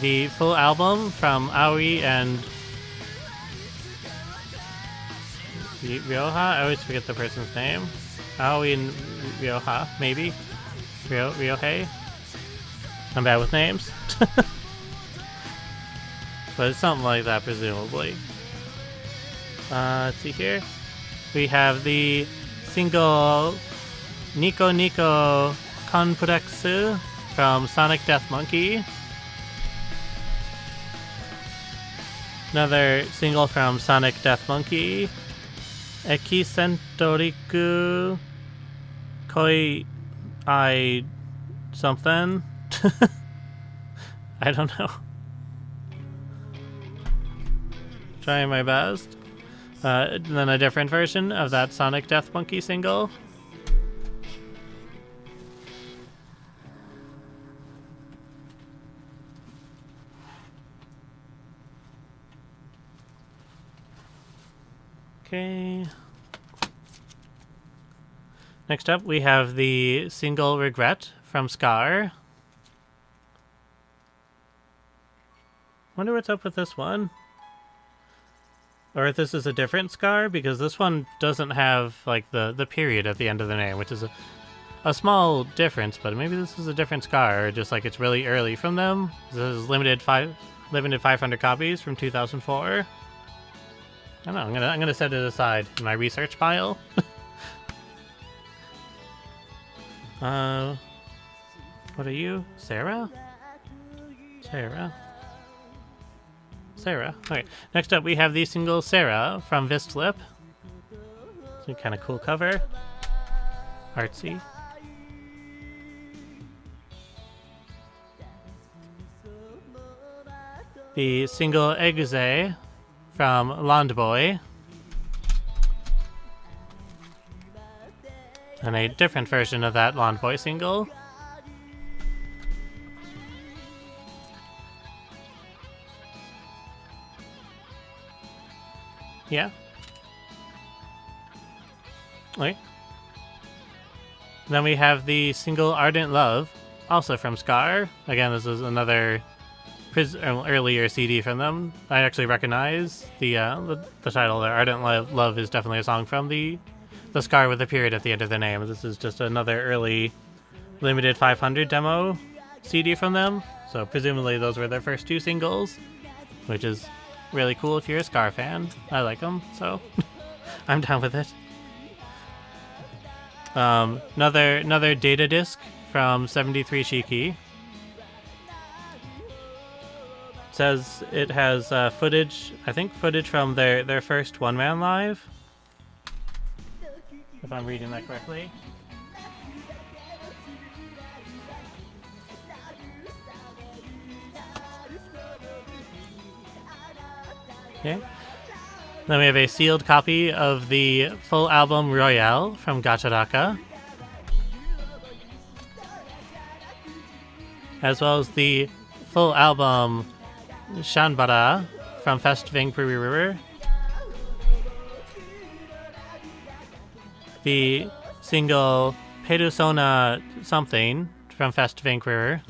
The full album from Aoi and Ryoha. I always forget the person's name. Aoi and Ryoha, maybe. Ryohei. I'm bad with names. But it's something like that, presumably. Let's see here. We have the single Nico Nico Konpuretsu from Sonic Death Monkey. Another single from Sonic Death Monkey, Ekisentoriku Koi I something. I don't know. Trying my best. And then a different version of that Sonic Death Monkey single. Okay. Next up, we have the single Regret from Scar. Wonder what's up with this one. Or if this is a different Scar, because this one doesn't have like the period at the end of the name, which is a small difference, but maybe this is a different Scar, or just like it's really early from them. This is limited 500 copies from 2004. I don't know, I'm gonna set it aside in my research pile. What are you? Sarah? Sarah. Okay, next up we have the single Sarah from Vistlip. It's a kind of cool cover. Artsy. The single Eguze from Landboy. And a different version of that Landboy single. Yeah. Okay. Then we have the single Ardent Love, also from Scar. Again, this is another earlier CD from them. I actually recognize the title there. Ardent Love is definitely a song from the Scar with a period at the end of the name. This is just another early limited 500 demo CD from them. So presumably those were their first 2 singles, which is really cool if you're a Scar fan. I like them, so I'm down with it. Another data disc from 73 Shiki. Says it has footage, I think footage from their first one-man live, if I'm reading that correctly. Okay. Then we have a sealed copy of the full album Royale from Gachadaka, as well as the full album Shanbara from Fest Vancouver, the single Perusona Something from Fest Vancouver,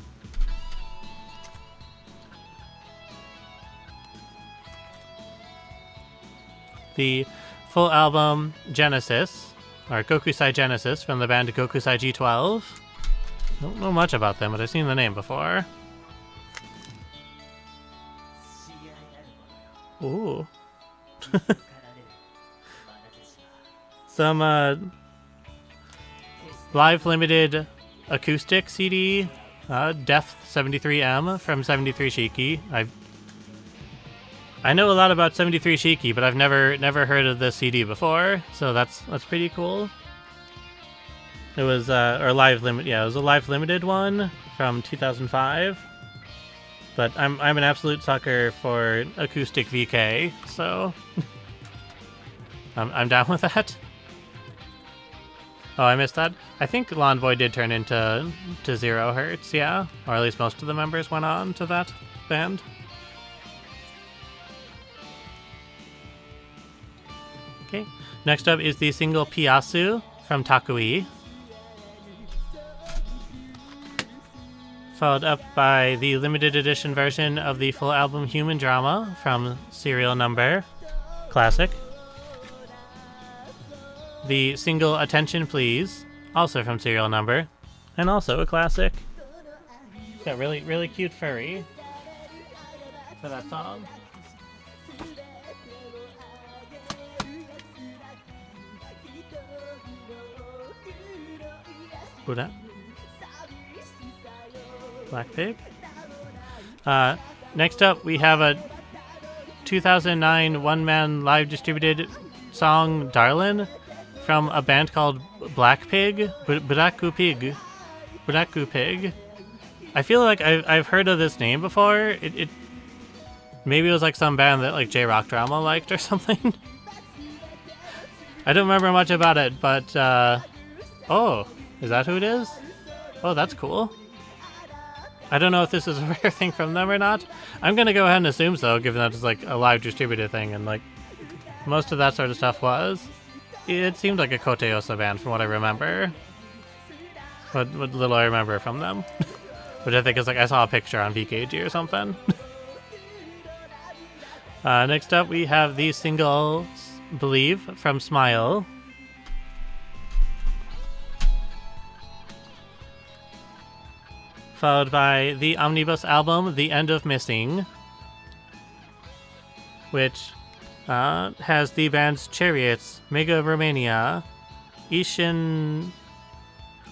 the full album Genesis, or Gokusai Genesis from the band Gokusai G12. Don't know much about them, but I've seen the name before. Ooh. Some live limited acoustic CD, Death 73M from 73 Shiki. I know a lot about 73 Shiki, but I've never heard of this CD before, so that's pretty cool. It was it was a live limited one from 2005. But I'm an absolute sucker for acoustic VK, so I'm down with that. Oh, I missed that. I think Lawnboy did turn into 0 Hertz, yeah, or at least most of the members went on to that band. Okay, next up is the single Piasu from Takui, followed up by the limited edition version of the full album Human Drama from Serial Number, classic. The single Attention Please, also from Serial Number, and also a classic. Got really cute furry for that song. Who that? Black Pig. Next up, we have a 2009 one-man live distributed song, Darlin', from a band called Black Pig, Buraku Pig. Buraku Pig. I feel like I've heard of this name before. It maybe it was like some band that like J-Rock Drama liked or something. I don't remember much about it, but oh, is that who it is? Oh, that's cool. I don't know if this is a rare thing from them or not. I'm gonna go ahead and assume so, given that it's like a live distributed thing, and like most of that sort of stuff was. It seemed like a Koteosa band from what I remember. What little I remember from them. Which I think is like I saw a picture on VKG or something. Next up we have the single Believe from Smile. Followed by the omnibus album The End of Missing, which has the bands Chariots, Mega Romania, Ishin...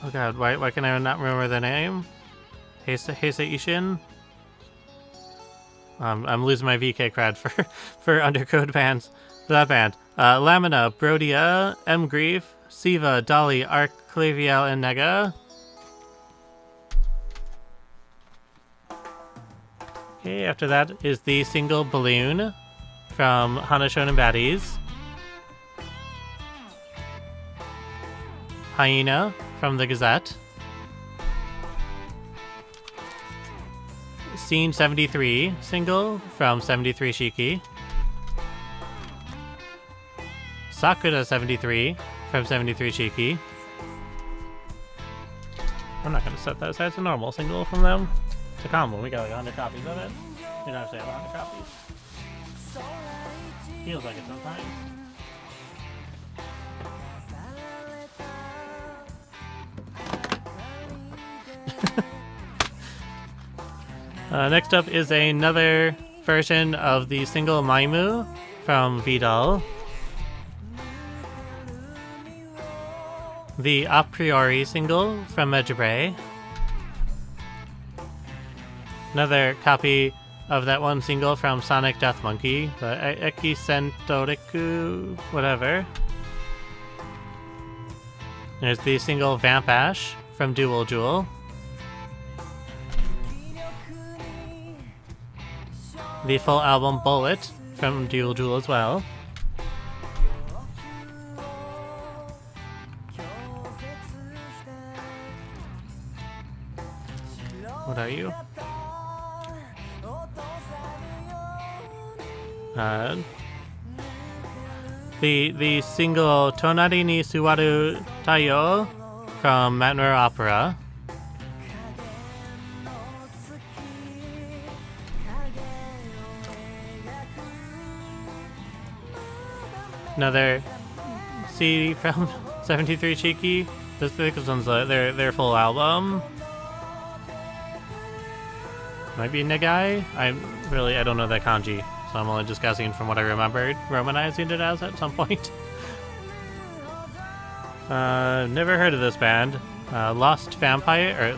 Oh god, why can I not remember the name? Heise Ishin? I'm losing my VK cred for undercode bands. That band. Lamina, Brodia, M. Grief, Siva, Dolly, Arc, Claviel, and Nega. Okay, after that is the single Balloon from Hana Shonen Baddies. Hyena from the Gazette. Scene 73 single from 73 Shiki. Sakura 73 from 73 Cheeky. I'm not gonna set that aside. It's a normal single from them. It's a combo. We got like 100 copies of it. You don't have to have 100 copies. Feels like it sometimes. Next up is another version of the single Maimu from Vidal. The A Priori single from Mejibre. Another copy of that one single from Sonic Death Monkey, the Eki Sentoriku, whatever. There's the single Vamp Ash from Dual Jewel. The full album Bullet from Dual Jewel as well. What are you? The single Tonari ni Suwaru Taiyo from Matner Opera. Another CD from 73 Cheeky. This one's their full album. Might be Nagai? I don't know that kanji, so I'm only just guessing from what I remembered romanizing it as at some point. Never heard of this band. Lust Vampire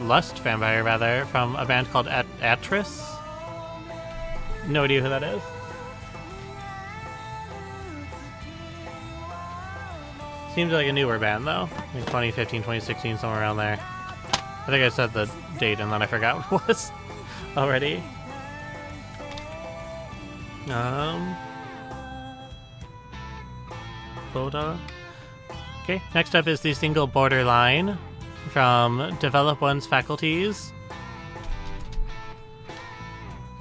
rather, from a band called Atris. No idea who that is. Seems like a newer band though. Like 2015, 2016, somewhere around there. I think I said the date and then I forgot what it was already. Boda. Okay, next up is the single Borderline from Develop One's Faculties.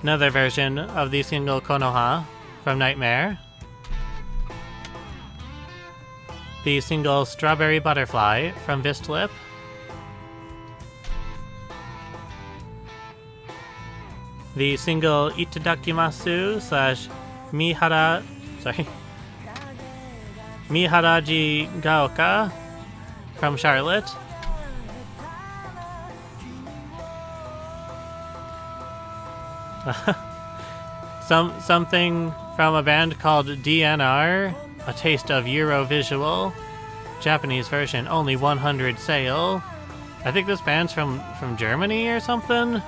Another version of the single Konoha from Nightmare. The single Strawberry Butterfly from Vistlip. The single Itadakimasu slash Miharaji Gaoka from Charlotte. Something from a band called DNR, a taste of Eurovisual, Japanese version, only 100 sale. I think this band's from Germany or something.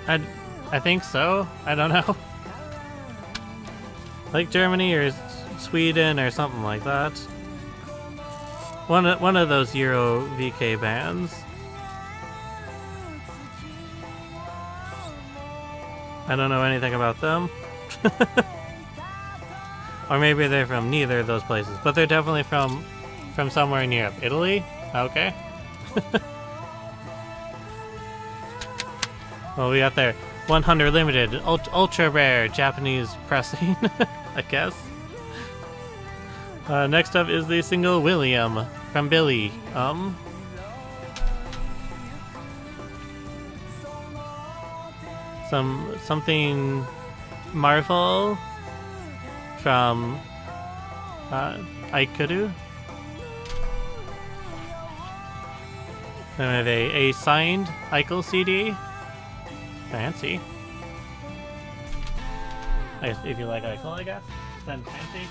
I think so. I don't know. Like Germany or Sweden or something like that. One of those Euro VK bands. I don't know anything about them. Or maybe they're from neither of those places, but they're definitely from somewhere in Europe. Italy? Okay. Well, we got their 100 limited, ultra rare Japanese pressing, I guess. Next up is the single William from Billy. Something Marvel from Aikuru. Then we have a signed Eichel CD. Fancy. I guess if you like Eichel, I guess. Then fancy.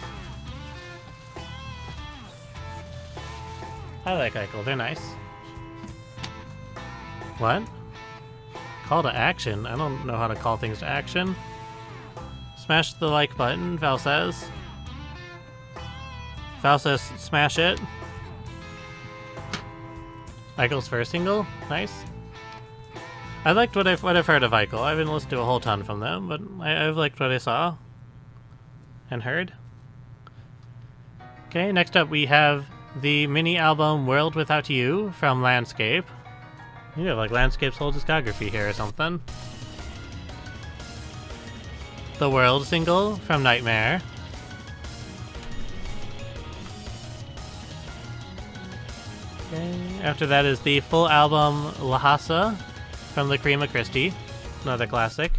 I like Eichel, they're nice. What? Call to action? I don't know how to call things to action. Smash the like button, Val says. Val says smash it. Eichel's first single? Nice. I liked what I've heard of Eichel. I haven't listened to a whole ton from them, but I've liked what I saw and heard. Okay, next up we have the mini album World Without You from Landscape. You have like Landscape's whole discography here or something. The World single from Nightmare. Okay. After that is the full album Lhasa from the Cream of Christie, another classic.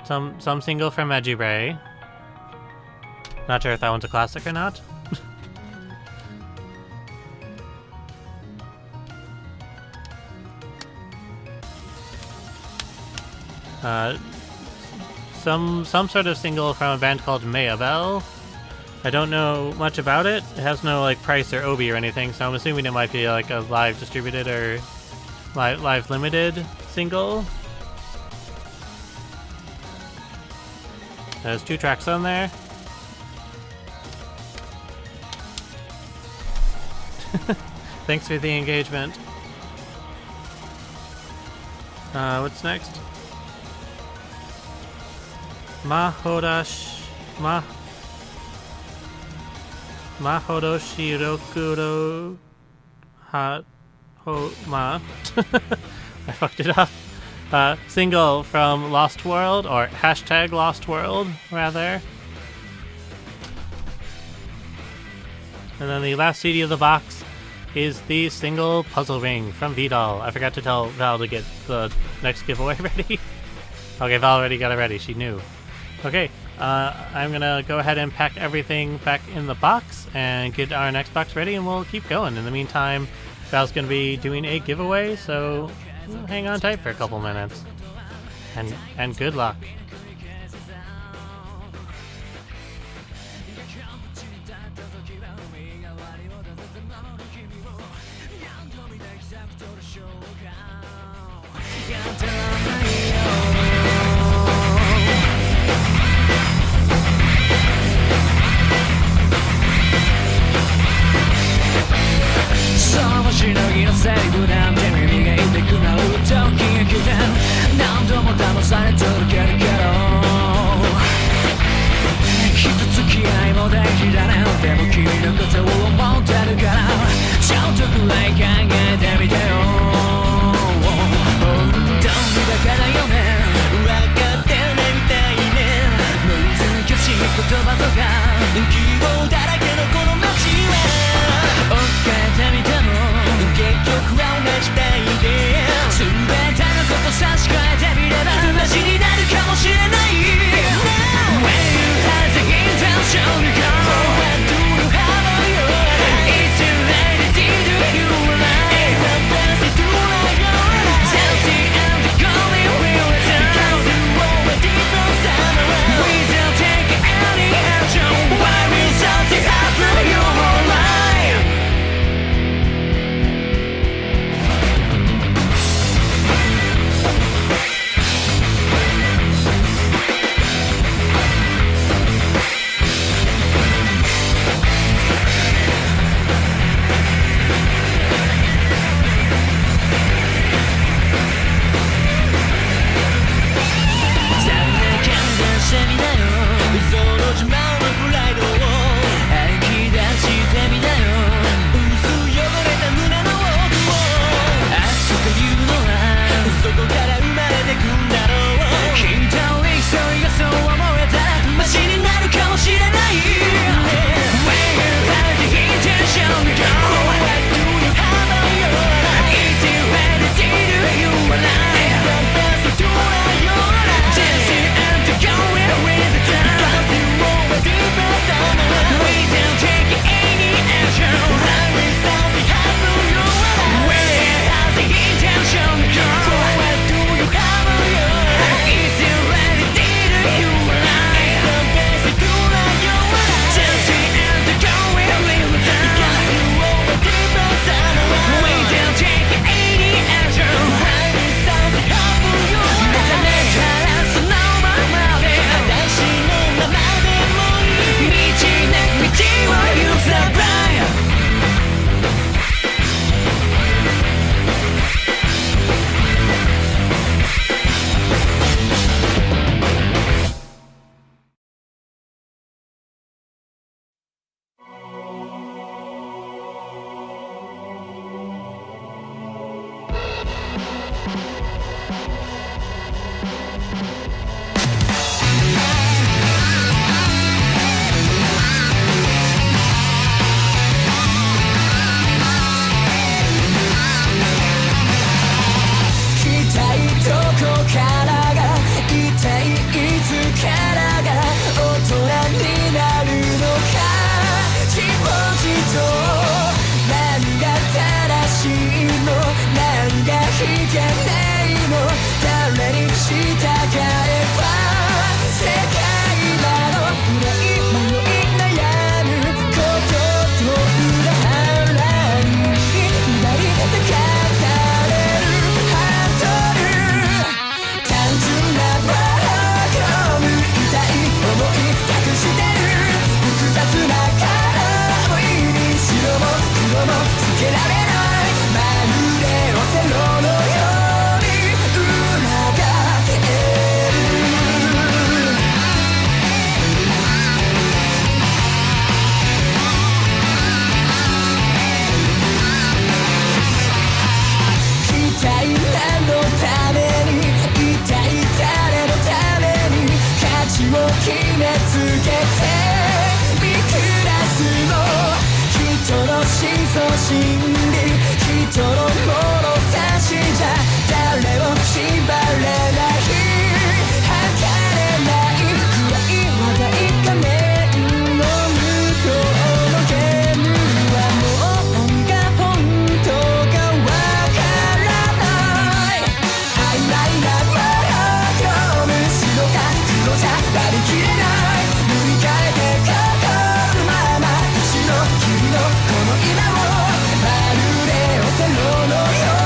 Some single from Ejibray. Not sure if that one's a classic or not. Some sort of single from a band called Mayabel. I don't know much about it. It has no like price or obi or anything, so I'm assuming it might be like a live distributed or live limited single. There's 2 tracks on there. Thanks for the engagement. What's next? Mahodoshi Rokuro Ha Ho Ma. I fucked it up. Single from Lost World, or hashtag Lost World, rather. And then the last CD of the box is the single Puzzle Ring from Vidal. I forgot to tell Val to get the next giveaway ready. Okay, Val already got it ready. She knew. Okay, I'm gonna go ahead and pack everything back in the box and get our next box ready, and we'll keep going. In the meantime, Val's gonna be doing a giveaway, so hang on tight for a couple minutes. And good luck. Why we 深層心理人の物差しじゃ誰も縛れない測れない暗い話題画面の向こうのゲームはもう何が本当かわからない曖昧なまま今日白か黒じゃ割り切れない塗り替えてかかるまま一度きりのこの今をまるでオセロのよう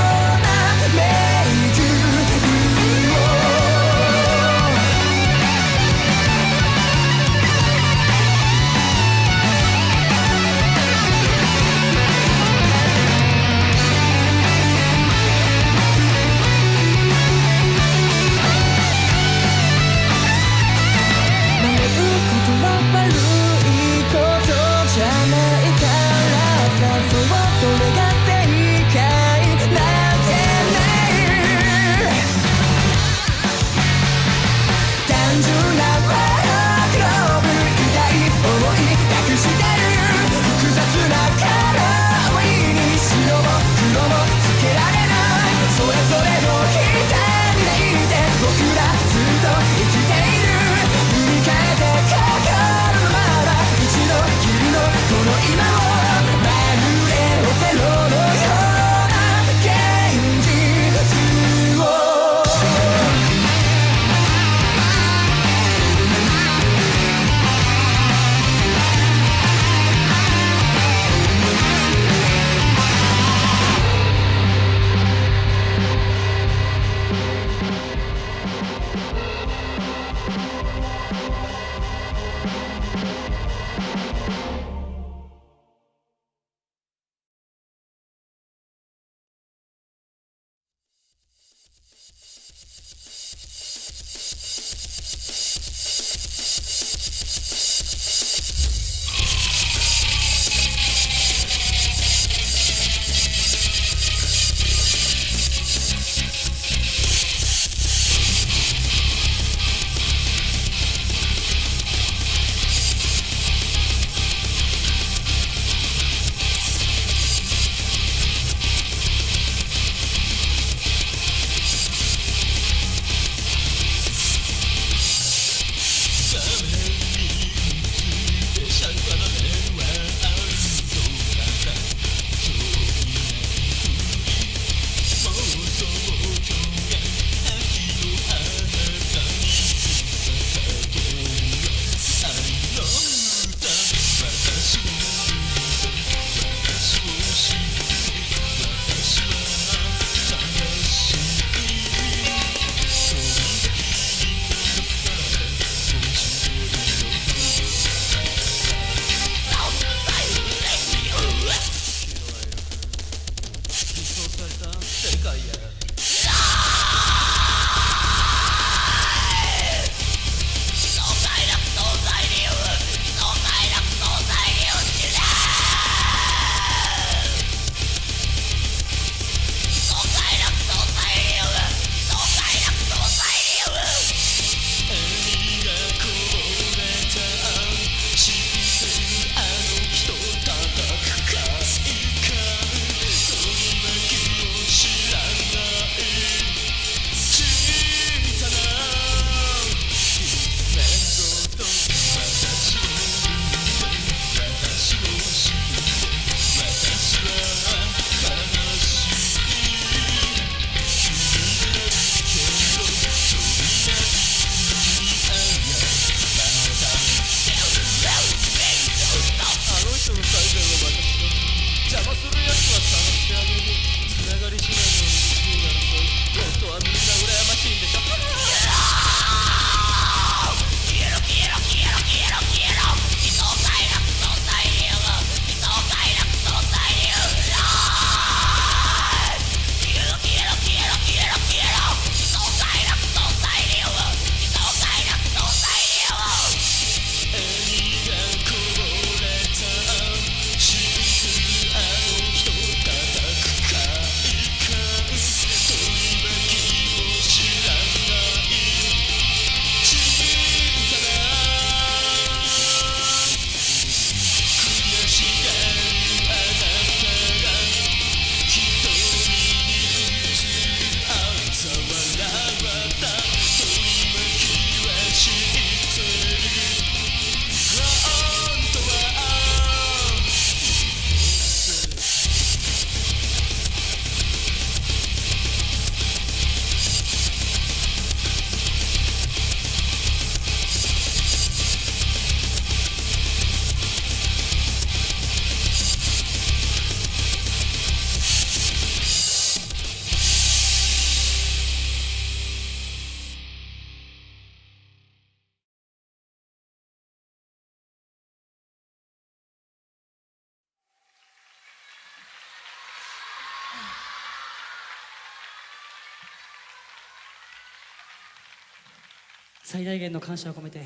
最大限の感謝を込めて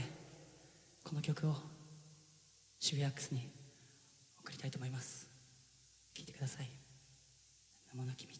この曲を渋谷アックスに送りたいと思います。聴いてください。名もなき道。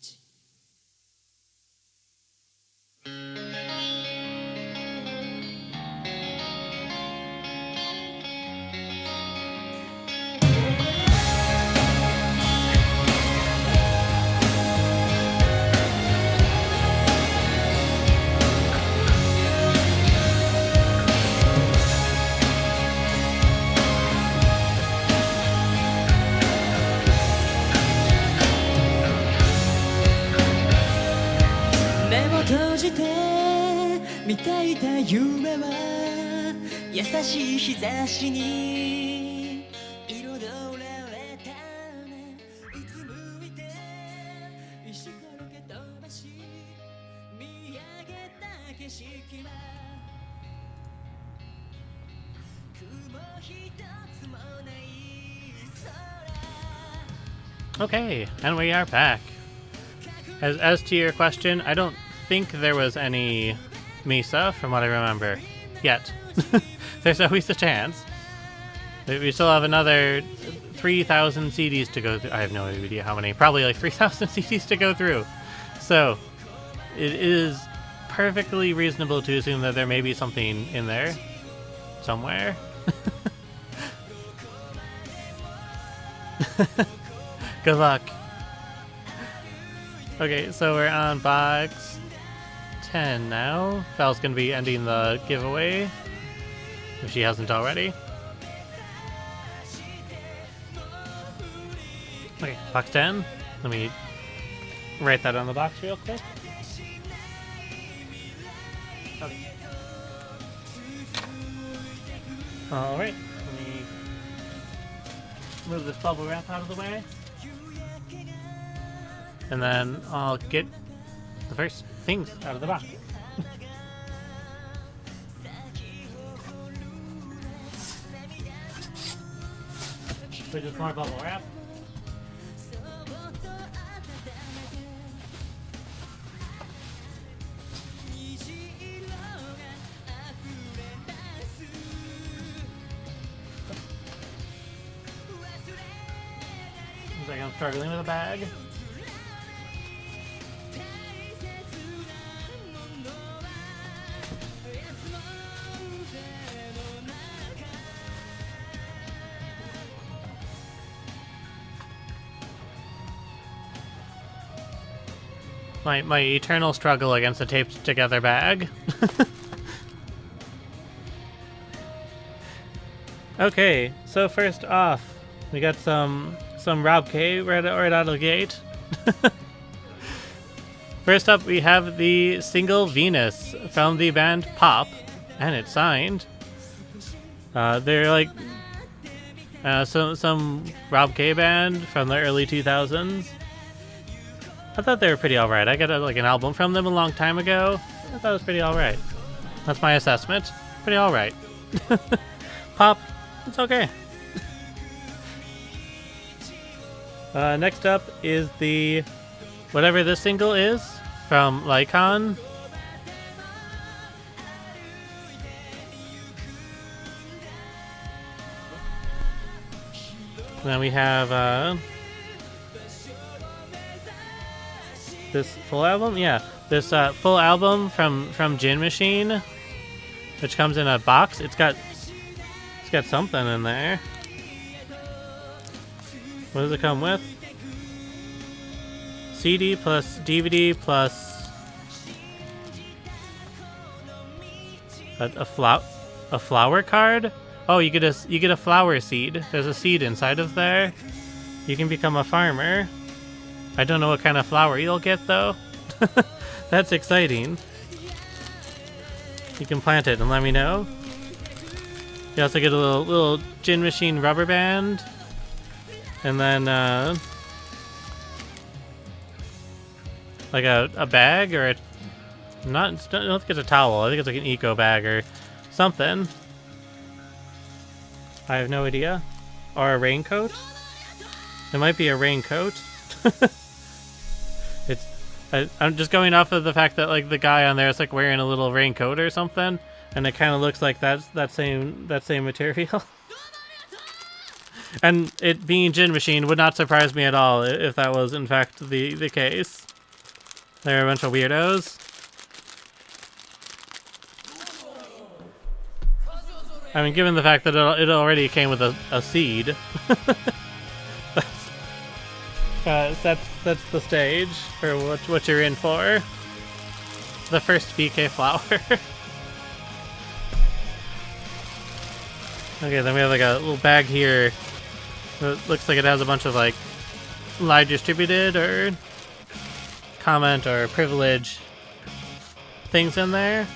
閉じて見ていた夢は優しい日差しに彩られたね。うつむいて石ころけ飛ばし見上げた景色は雲一つもない空。 Okay, and we are back. As to your question, I don't think there was any Misa from what I remember yet. There's always a chance. We still have another 3,000 CDs to go through. I have no idea how many. Probably like 3,000 CDs to go through. So it is perfectly reasonable to assume that there may be something in there somewhere. Good luck. Okay, so we're on box 10 now. Val's gonna be ending the giveaway, if she hasn't already. Okay, box 10. Let me write that on the box real quick. Okay. Alright, let me move this bubble wrap out of the way. And then I'll get the first things out of the box. So just more bubble wrap. Looks like I'm struggling with a bag. My eternal struggle against a taped together bag. Okay, so first off, we got some Rob K right out of the gate. First up, we have the single Venus from the band Pop, and it's signed. They're like some Rob K band from the early 2000s. I thought they were pretty alright. I got an album from them a long time ago. I thought it was pretty alright. That's my assessment. Pretty alright. Pop, it's okay. Next up is the whatever this single is from Lycon. Then we have this full album? Yeah, this full album from Gin Machine, which comes in a box. It's got something in there. What does it come with? CD plus DVD plus a flower card. Oh, you get a flower seed. There's a seed inside of there. You can become a farmer. I don't know what kind of flower you'll get though. That's exciting. You can plant it and let me know. You also get a little Gin Machine rubber band, and then like a bag or I don't think it's a towel. I think it's like an eco bag or something. I have no idea. Or a raincoat. It might be a raincoat. I'm just going off of the fact that like the guy on there is like wearing a little raincoat or something. and it kind of looks like that same material. And it being Gin Machine would not surprise me at all if that was in fact the case. They're a bunch of weirdos. I mean, given the fact that it already came with a seed, that's the stage for what you're in for. The first VK flower. Okay, then we have like a little bag here. It looks like it has a bunch of like live distributed or comment or privilege things in there.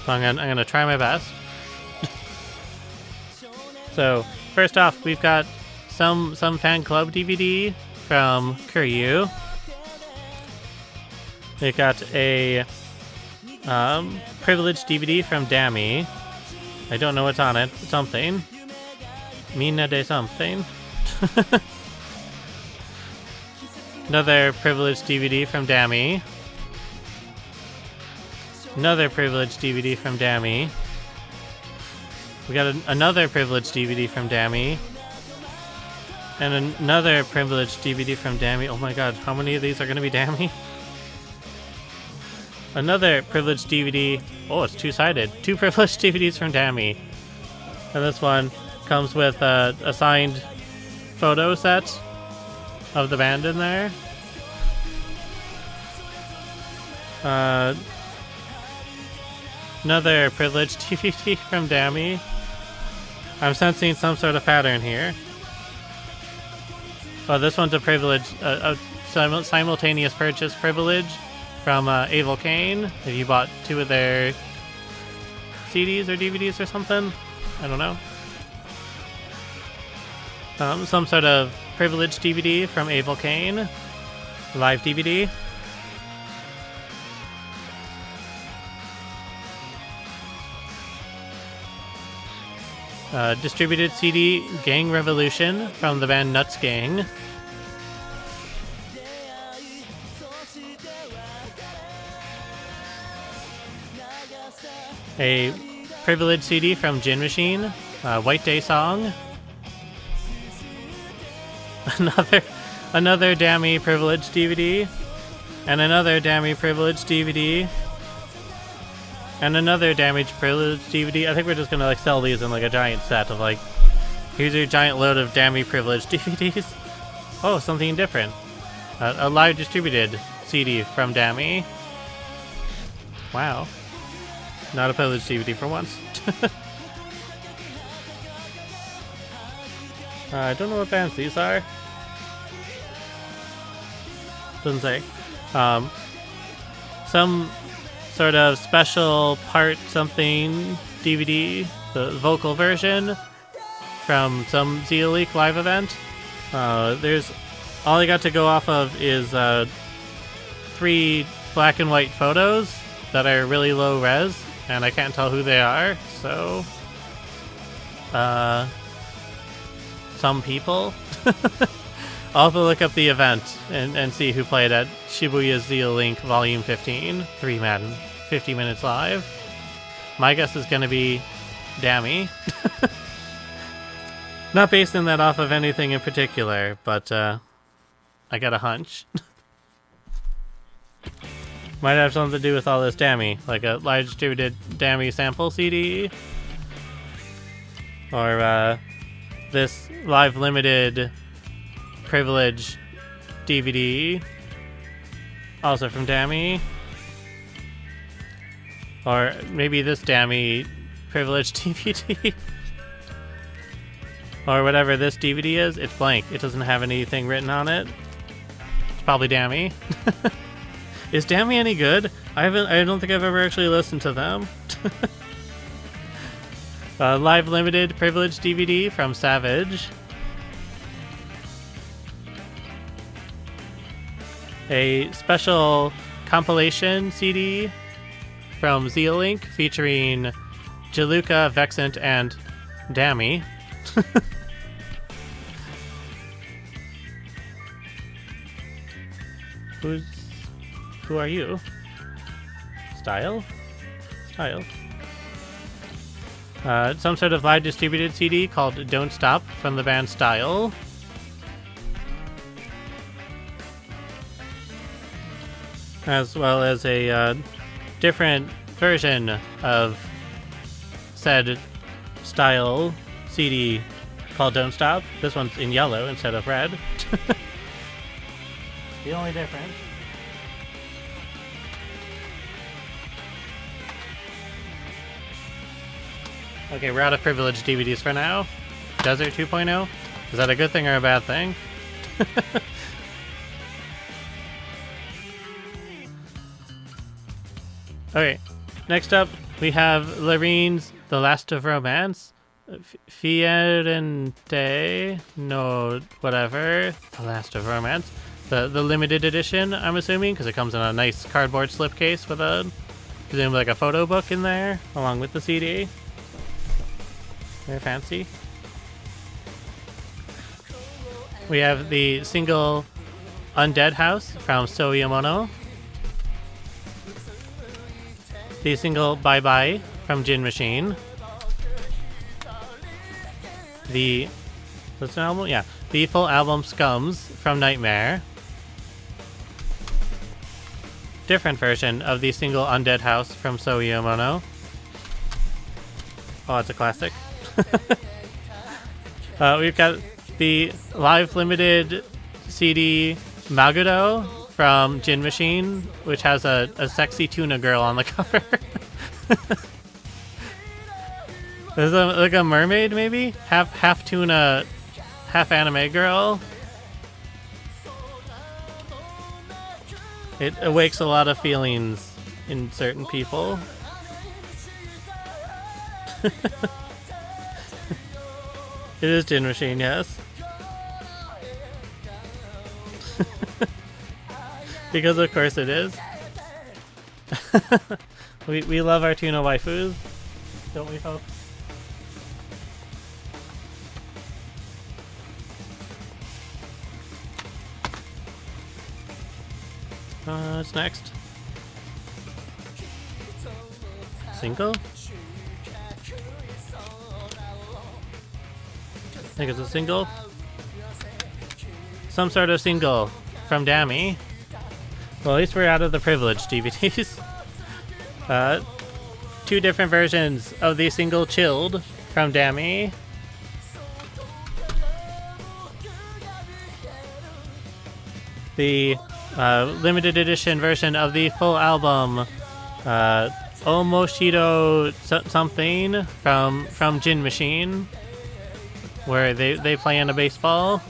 So I'm gonna try my best. So first off, we've got some fan club DVD from Kuryu. We got a privileged DVD from Dammy. I don't know what's on it. Something. Mina de something. Another privileged DVD from Dammy. Another privileged DVD from Dammy. We got another privileged DVD from Dammy. And another privileged DVD from Dammy. Oh my god, how many of these are going to be Dammy? Another privileged DVD. Oh, it's two-sided. Two privileged DVDs from Dammy. And this one comes with a signed photo set of the band in there. Another privileged DVD from Dammy. I'm sensing some sort of pattern here. Oh, this one's a privilege, a simultaneous purchase privilege from Avel Kane. If you bought 2 of their CDs or DVDs or something, I don't know. Some sort of privileged DVD from Avel Kane, live DVD. Distributed CD Gang Revolution from the band Nuts Gang. A privileged CD from Gin Machine, White Day Song. Another Dammy privileged DVD, and another Dammy privileged DVD. And another damaged privileged DVD. I think we're just gonna like sell these in like a giant set of like, here's your giant load of Dammy privileged DVDs. Oh, something different. A live distributed CD from Dammy. Wow. Not a privileged DVD for once. I don't know what bands these are. Doesn't say. Some sort of special part something DVD, the vocal version from some Zia Leak live event. There's all I got to go off of is 3 black and white photos that are really low res, and I can't tell who they are. So, some people. I'll have to look up the event and see who played at Shibuya Zia Link Volume 15, 3-man, 50 minutes live. My guess is going to be Dammy. Not basing that off of anything in particular, but I got a hunch. Might have something to do with all this Dammy, like a live distributed Dammy sample CD, or this live limited privilege DVD, also from Dammy, or maybe this Dammy privilege DVD, or whatever this DVD is. It's blank. It doesn't have anything written on it. It's probably Dammy. Is Dammy any good? I don't think I've ever actually listened to them. Live limited privilege DVD from Savage. A special compilation CD from Zia Link featuring Jaluka, Vexant, and Dammy. Who are you? Style? Style. Some sort of live distributed CD called Don't Stop from the band Style. As well as a different version of said Style CD called Don't Stop. This one's in yellow instead of red. The only difference. Okay, we're out of privileged DVDs for now. Desert 2.0? Is that a good thing or a bad thing? Okay, next up we have Lorene's The Last of Romance. Fiorente, no, whatever. The Last of Romance. The limited edition, I'm assuming, because it comes in a nice cardboard slipcase with a, presumably like a photo book in there, along with the CD. Very fancy. We have the single Undead House from Soyomono. The single Bye Bye from Gin Machine. That's an album? Yeah. The full album Scums from Nightmare. Different version of the single Undead House from Soyomono. Oh, it's a classic. We've got the live limited CD Magudo from Gin Machine, which has a sexy tuna girl on the cover. There's like a mermaid, maybe? Half tuna, half anime girl. It awakes a lot of feelings in certain people. It is Gin Machine, yes. Because of course it is. we love our tuna waifus, don't we, folks? What's next? Single? I think it's a single. Some sort of single from Dammy. Well, at least we're out of the privileged DVDs. Two different versions of the single Chilled from Dammy. The limited edition version of the full album Omoshido something from Gin Machine, where they play in a baseball.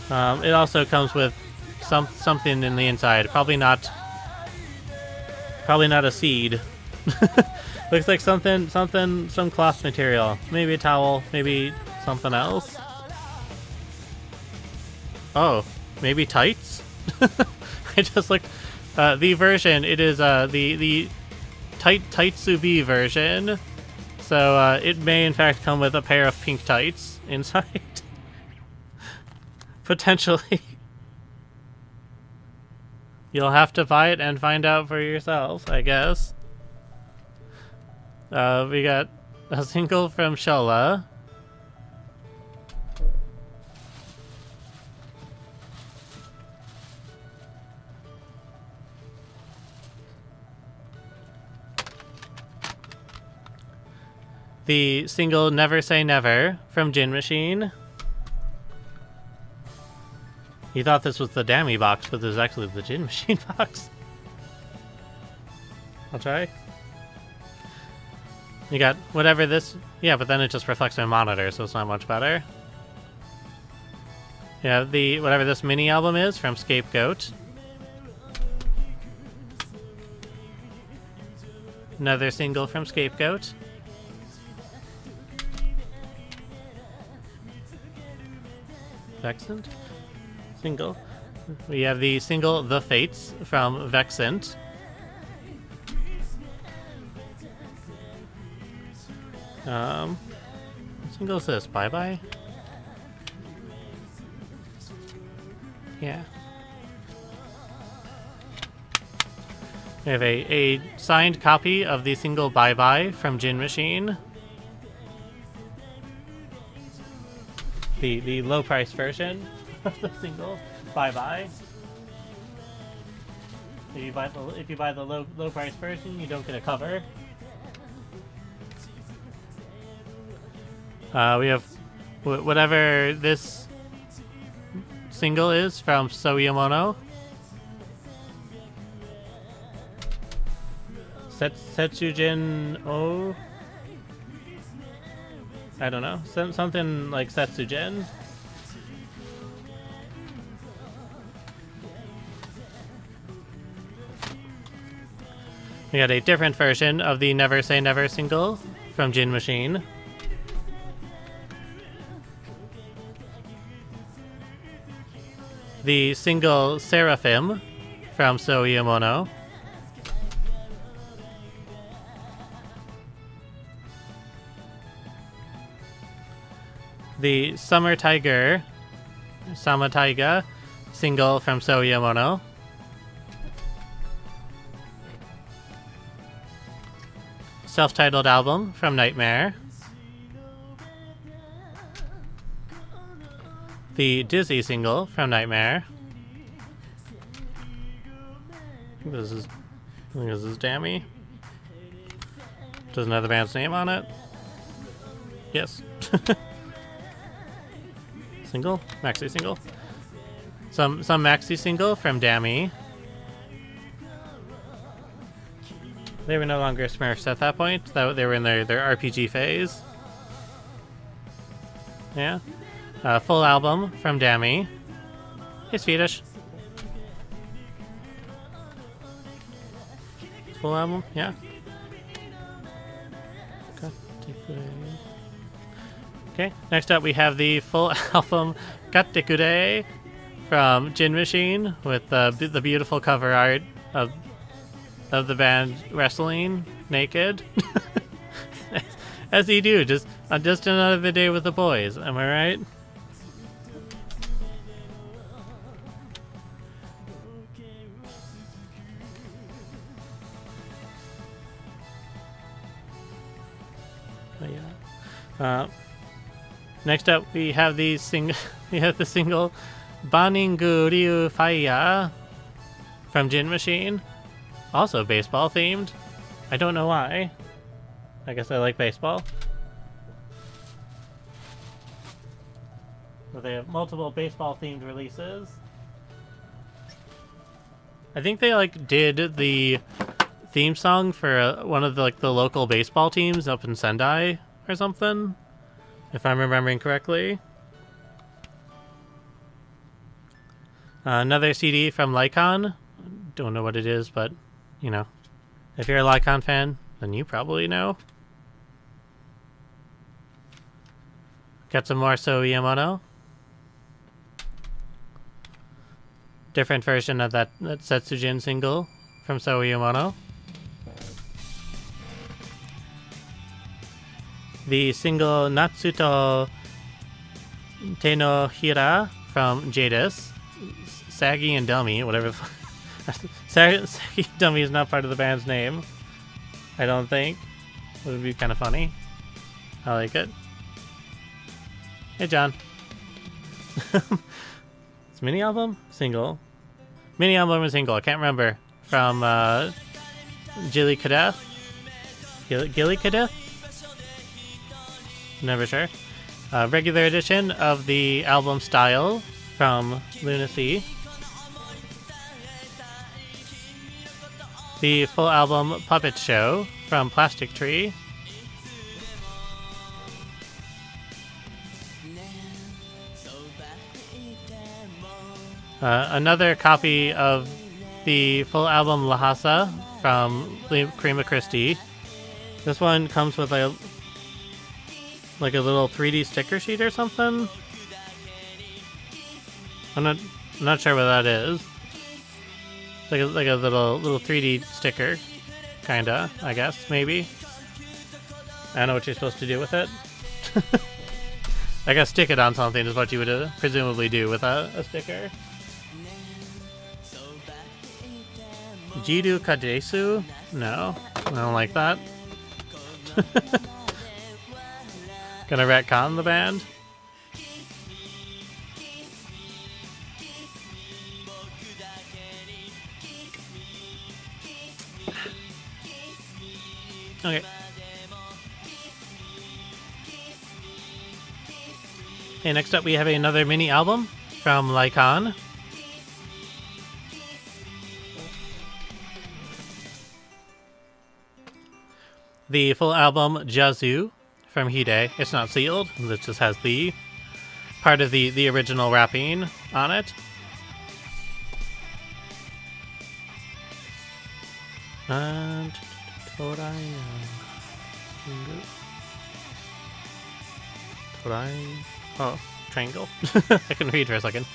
It also comes with something in the inside. Probably not a seed. Looks like some cloth material. Maybe a towel. Maybe something else. Oh, maybe tights. I just looked. The version, it is the Taitsubi version. So it may in fact come with a pair of pink tights inside. Potentially. You'll have to buy it and find out for yourself, I guess. We got a single from Shola. The single Never Say Never from Gin Machine. You thought this was the Dammy box, but this is actually the Gin Machine box. I'll try. You got whatever this... Yeah, but then it just reflects my monitor, so it's not much better. You have the... whatever this mini album is from Scapegoat. Another single from Scapegoat. Vexant? Single. We have the single The Fates from Vexant. What single is this? Bye Bye? Yeah. We have a signed copy of the single Bye Bye from Gin Machine. The low price version of the single Bye Bye. If you buy the low price version, you don't get a cover. We have whatever this single is from Soyomono. Setsujin O. I don't know. Something like Setsujin. We got a different version of the Never Say Never single from Gin Machine. The single Seraphim from Soyomono. The Summer Tiger, Sama Taiga single from Soyomono. Self-titled album from Nightmare. The Dizzy single from Nightmare. I think this is Dammy. Doesn't have the band's name on it. Yes. Single? Maxi single? Some maxi single from Dammy. They were no longer Smurfs at that point. They were in their RPG phase. Yeah. Full album from Dammy. Hey, Swedish. Full album? Yeah. Okay, next up we have the full album Kattekure from Gin Machine with the beautiful cover art of the band wrestling naked. As you do, just another day with the boys, am I right? Oh, yeah. Next up, we have the single "Baningu Ryu Fire" from Gin Machine, also baseball themed. I don't know why. I guess I like baseball. But they have multiple baseball themed releases. I think they did the theme song for one of the local baseball teams up in Sendai or something, if I'm remembering correctly. Another CD from Lycon. Don't know what it is, but, you know, if you're a Lycon fan, then you probably know. Got some more Soyomono. Different version of that Setsujin single from Soyomono. The single Natsuto Tenohira from Jadis. Saggy and Dummy, whatever. Saggy and Dummy is not part of the band's name, I don't think. It would be kind of funny. I like it. Hey, John. It's mini album? Single. Mini album or single, I can't remember. From Gilly Kadeth? Gilly Kadeth? Never sure. Regular edition of the album Style from Lunacy. The full album Puppet Show from Plastic Tree. Another copy of the full album Lhasa from Crema Christi. This one comes with a little 3D sticker sheet or something. I'm not sure what that is. Like a little 3D sticker, kinda, I guess, maybe. I don't know what you're supposed to do with it. I guess stick it on something is what you would presumably do with a sticker. Jiru Kadesu? No, I don't like that. Gonna retcon the band? Okay. Okay, next up we have another mini album from Lycon. The full album Jazu from Hide. It's not sealed. It just has the part of the original wrapping on it. And oh, triangle. I couldn't read for a second.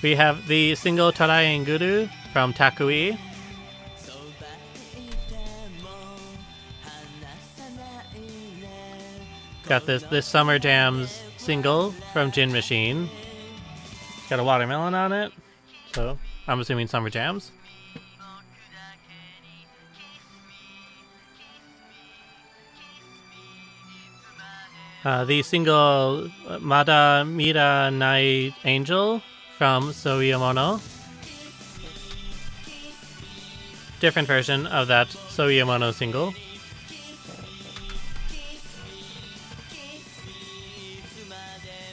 We have the single Toraenguru from Takui. Got this Summer Jams single from Gin Machine. It's got a watermelon on it, so I'm assuming Summer Jams. The single Mada Mira Nai Angel from Soiyamono. Different version of that Soiyamono single.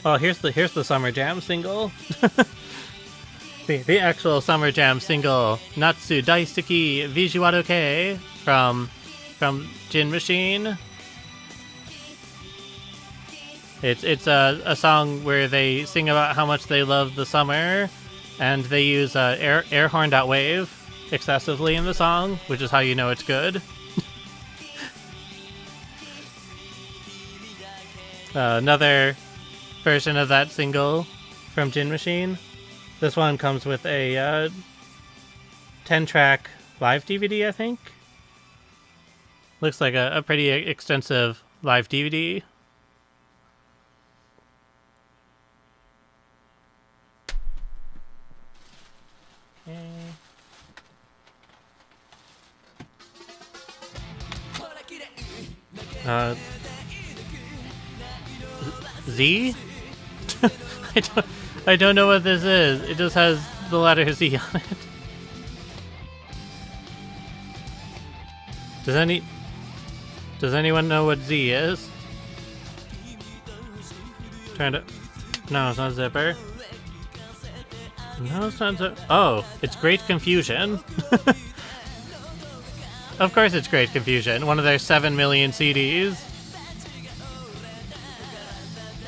Oh, here's the Summer Jam single. the actual Summer Jam single Natsu Daisuki Visual Kei from Gin Machine. It's a song where they sing about how much they love the summer, and they use air horn.wave excessively in the song, which is how you know it's good. Another version of that single from Gin Machine. This one comes with a 10-track live DVD, I think. Looks like a pretty extensive live DVD. Z? I don't know what this is. It just has the letter Z on it. Does anyone know what Z is? Trying to. No, it's not Zipper. No, it's not Zipper. Oh, it's Great Confusion. Of course it's Great Confusion. One of their 7 million CDs.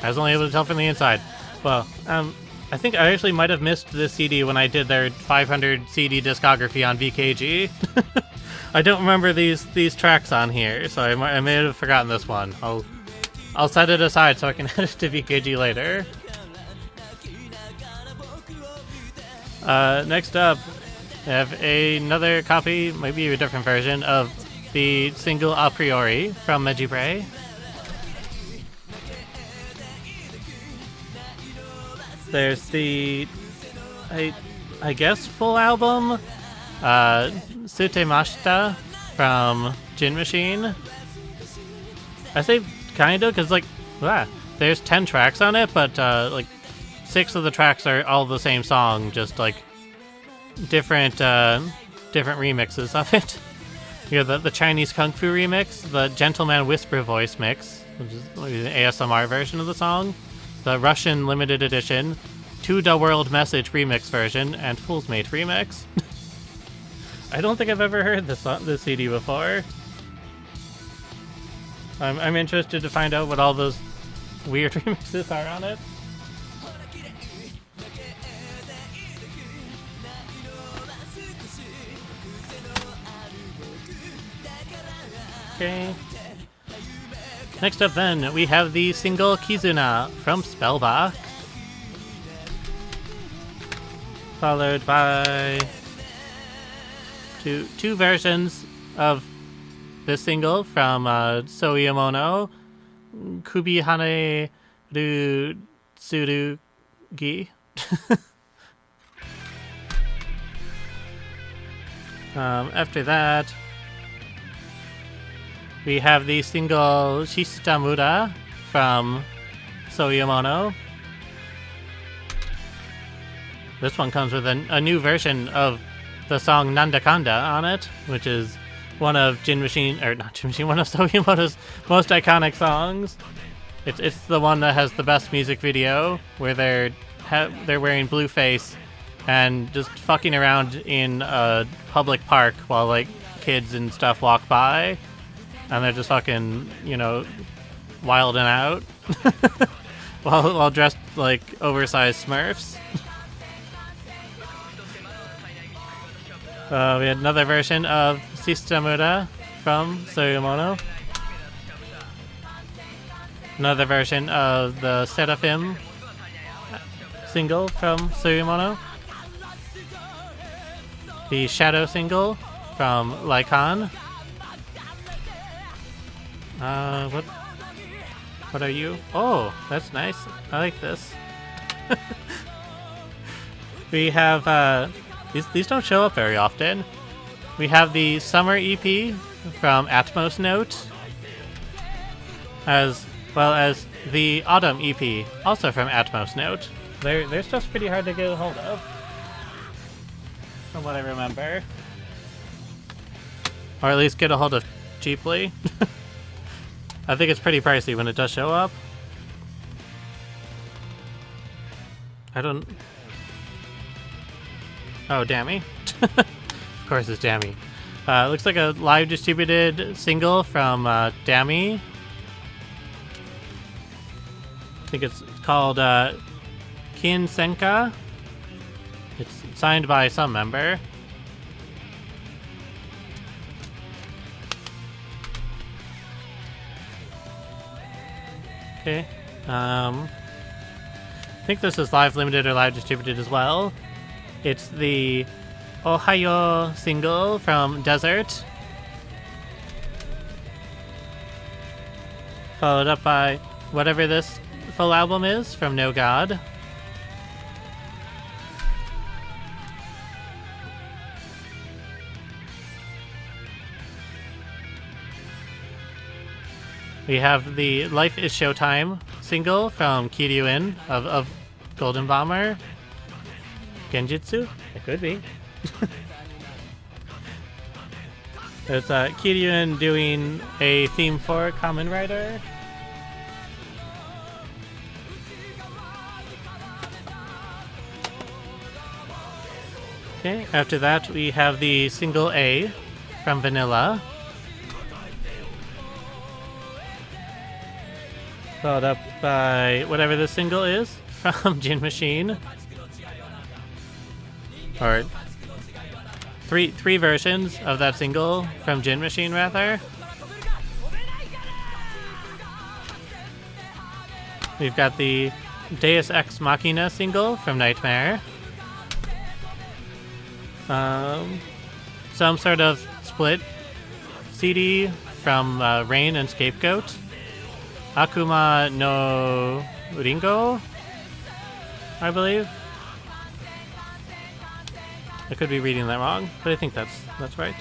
I was only able to tell from the inside. Well, I think I actually might have missed this CD when I did their 500 CD discography on VKG. I don't remember these tracks on here, so I may have forgotten this one. I'll set it aside so I can add it to VKG later. Next up, I have another copy, maybe a different version, of the single A Priori from Mejibre. There's the, I guess, full album, Sutemashita from Gin Machine. I say kinda, because, like, there's 10 tracks on it, but, like, 6 of the tracks are all the same song, just, like, different remixes of it. You know, the Chinese Kung Fu remix, the Gentleman Whisper Voice mix, which is the ASMR version of the song, the Russian limited edition, To Da World Message remix version, and Fool's Mate remix. I don't think I've ever heard this CD before. I'm interested to find out what all those weird remixes are on it. Okay. Next up then, we have the single Kizuna from Spellbox. Followed by two versions of this single from Soiyamono, Kubihane Ru Tsurugi. After that, we have the single Shitamura from Soyomono. This one comes with a new version of the song Nanda Kanda on it, which is one of one of Soyomono's most iconic songs. It's the one that has the best music video, where they're wearing blue face and just fucking around in a public park while like kids and stuff walk by, and they're just fucking, you know, wilding out while dressed like oversized Smurfs. We had another version of Sistamura from Soyomono. Another version of the Seraphim single from Soyomono. The Shadow single from Lycon. What are you? Oh, that's nice. I like this. We have these don't show up very often. We have the Summer EP from Atmos Note, as well as the Autumn EP, also from Atmos Note. They're stuff's pretty hard to get a hold of, from what I remember. Or at least get a hold of cheaply. I think it's pretty pricey when it does show up. Oh, Dammy. Of course it's Dammy. Looks like a live distributed single from Dammy. I think it's called Kin Senka. It's signed by some member. Okay. I think this is live limited or live distributed as well. It's the Ohayo single from Desert, followed up by whatever this full album is from No God. We have the Life is Showtime single from Kiryuin of Golden Bomber. Genjutsu? It could be. It's Kiryuin doing a theme for Kamen Rider. Okay, after that we have the single A from Vanilla. Followed up by whatever the single is from Gin Machine. Or three versions of that single from Gin Machine, rather. We've got the Deus Ex Machina single from Nightmare. Some sort of split CD from Rain and Scapegoat. Akuma no Ringo, I believe. I could be reading that wrong, but I think that's right.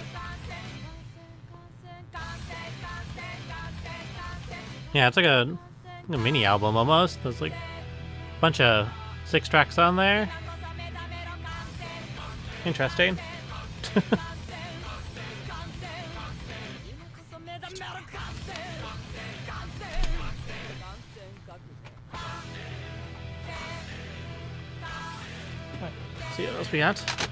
Yeah, it's like a mini album almost. There's like a bunch of 6 tracks on there. Interesting. Let's see what else we got.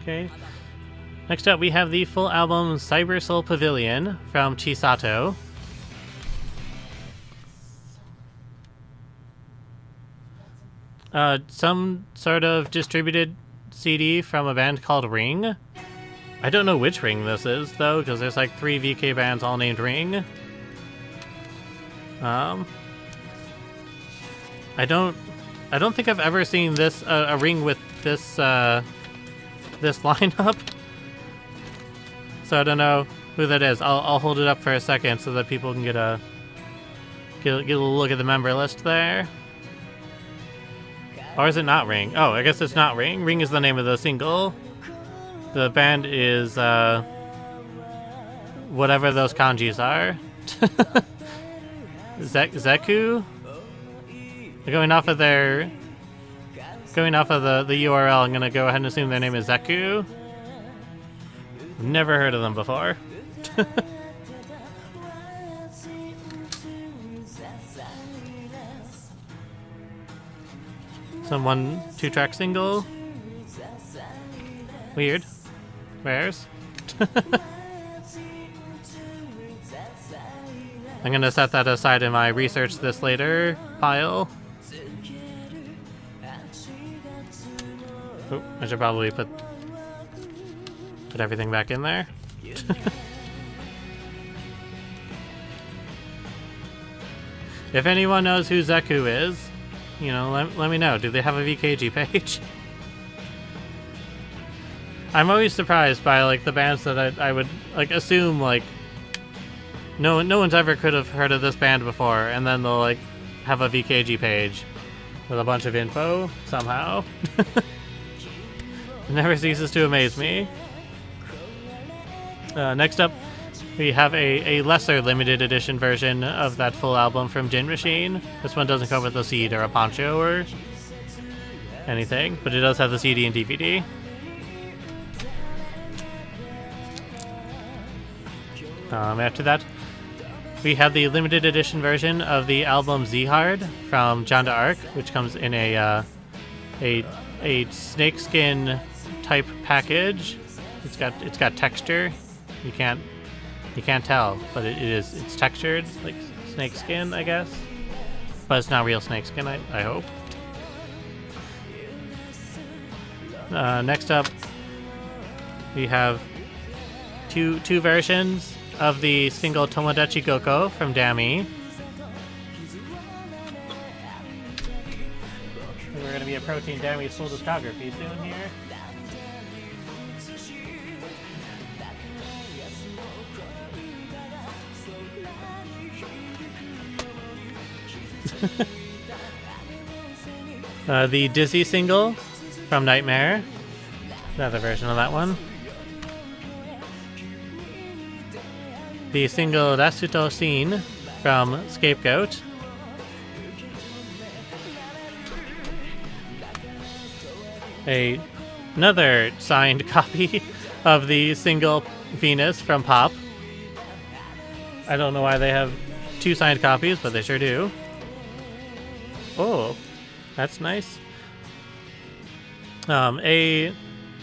Okay. Next up, we have the full album Cyber Soul Pavilion from Chisato. Some sort of distributed CD from a band called Ring. I don't know which Ring this is, though, because there's like 3 VK bands all named Ring. I don't think I've ever seen this a Ring with this this lineup. So I don't know who that is. I'll hold it up for a second so that people can get a little look at the member list there. Or is it not Ring? Oh, I guess it's not Ring. Ring is the name of the single. The band is, whatever those kanjis are. Zeku? Going off of the URL, I'm gonna go ahead and assume their name is Zeku. Never heard of them before. Some 1-2 track single. Weird. Rares. I'm gonna set that aside in my research this later pile. Oh, I should probably put everything back in there. If anyone knows who Zeku is, you know, let me know. Do they have a VKG page? I'm always surprised by like the bands that I would like assume like no one's ever could have heard of this band before, and then they'll like have a VKG page with a bunch of info somehow. It never ceases to amaze me. Next up, we have a lesser limited edition version of that full album from Gin Machine. This one doesn't come with a seed or a poncho or anything, but it does have the CD and DVD. After that, we have the limited edition version of the album Z-Hard from John d'Arc, which comes in a snakeskin type package. It's got texture. You can't tell, but it's textured like snakeskin, I guess. But it's not real snakeskin, I hope. Next up, we have two versions of the single Tomodachi Goko from Dami. We're going to be approaching Dami's full discography soon here. The Dizzy single from Nightmare. Another version of that one. The single Rasuto Scene from Scapegoat. Another signed copy of the single Venus from Pop. I don't know why they have two signed copies, but they sure do. Oh, that's nice. A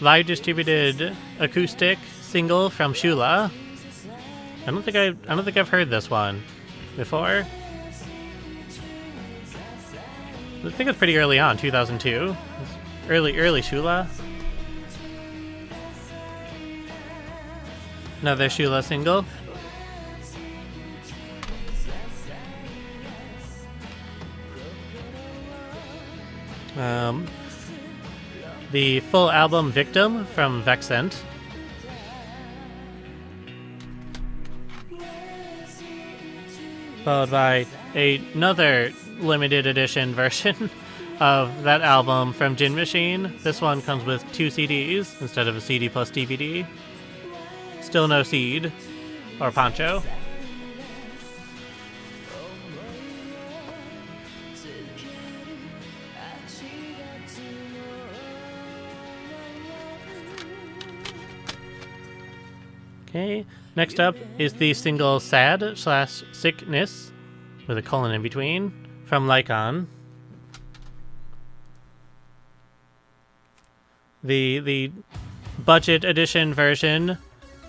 live distributed acoustic single from Shula. I don't think I've heard this one before. I think it's pretty early on, 2002. Early Shula. Another Shula single. The full album Victim from Vexent. Followed by another limited edition version of that album from Gin Machine. This one comes with 2 CDs instead of a CD plus DVD. Still no seed or poncho. Okay, next up is the single Sad/Sickness, with a colon in between, from Lycon. The budget edition version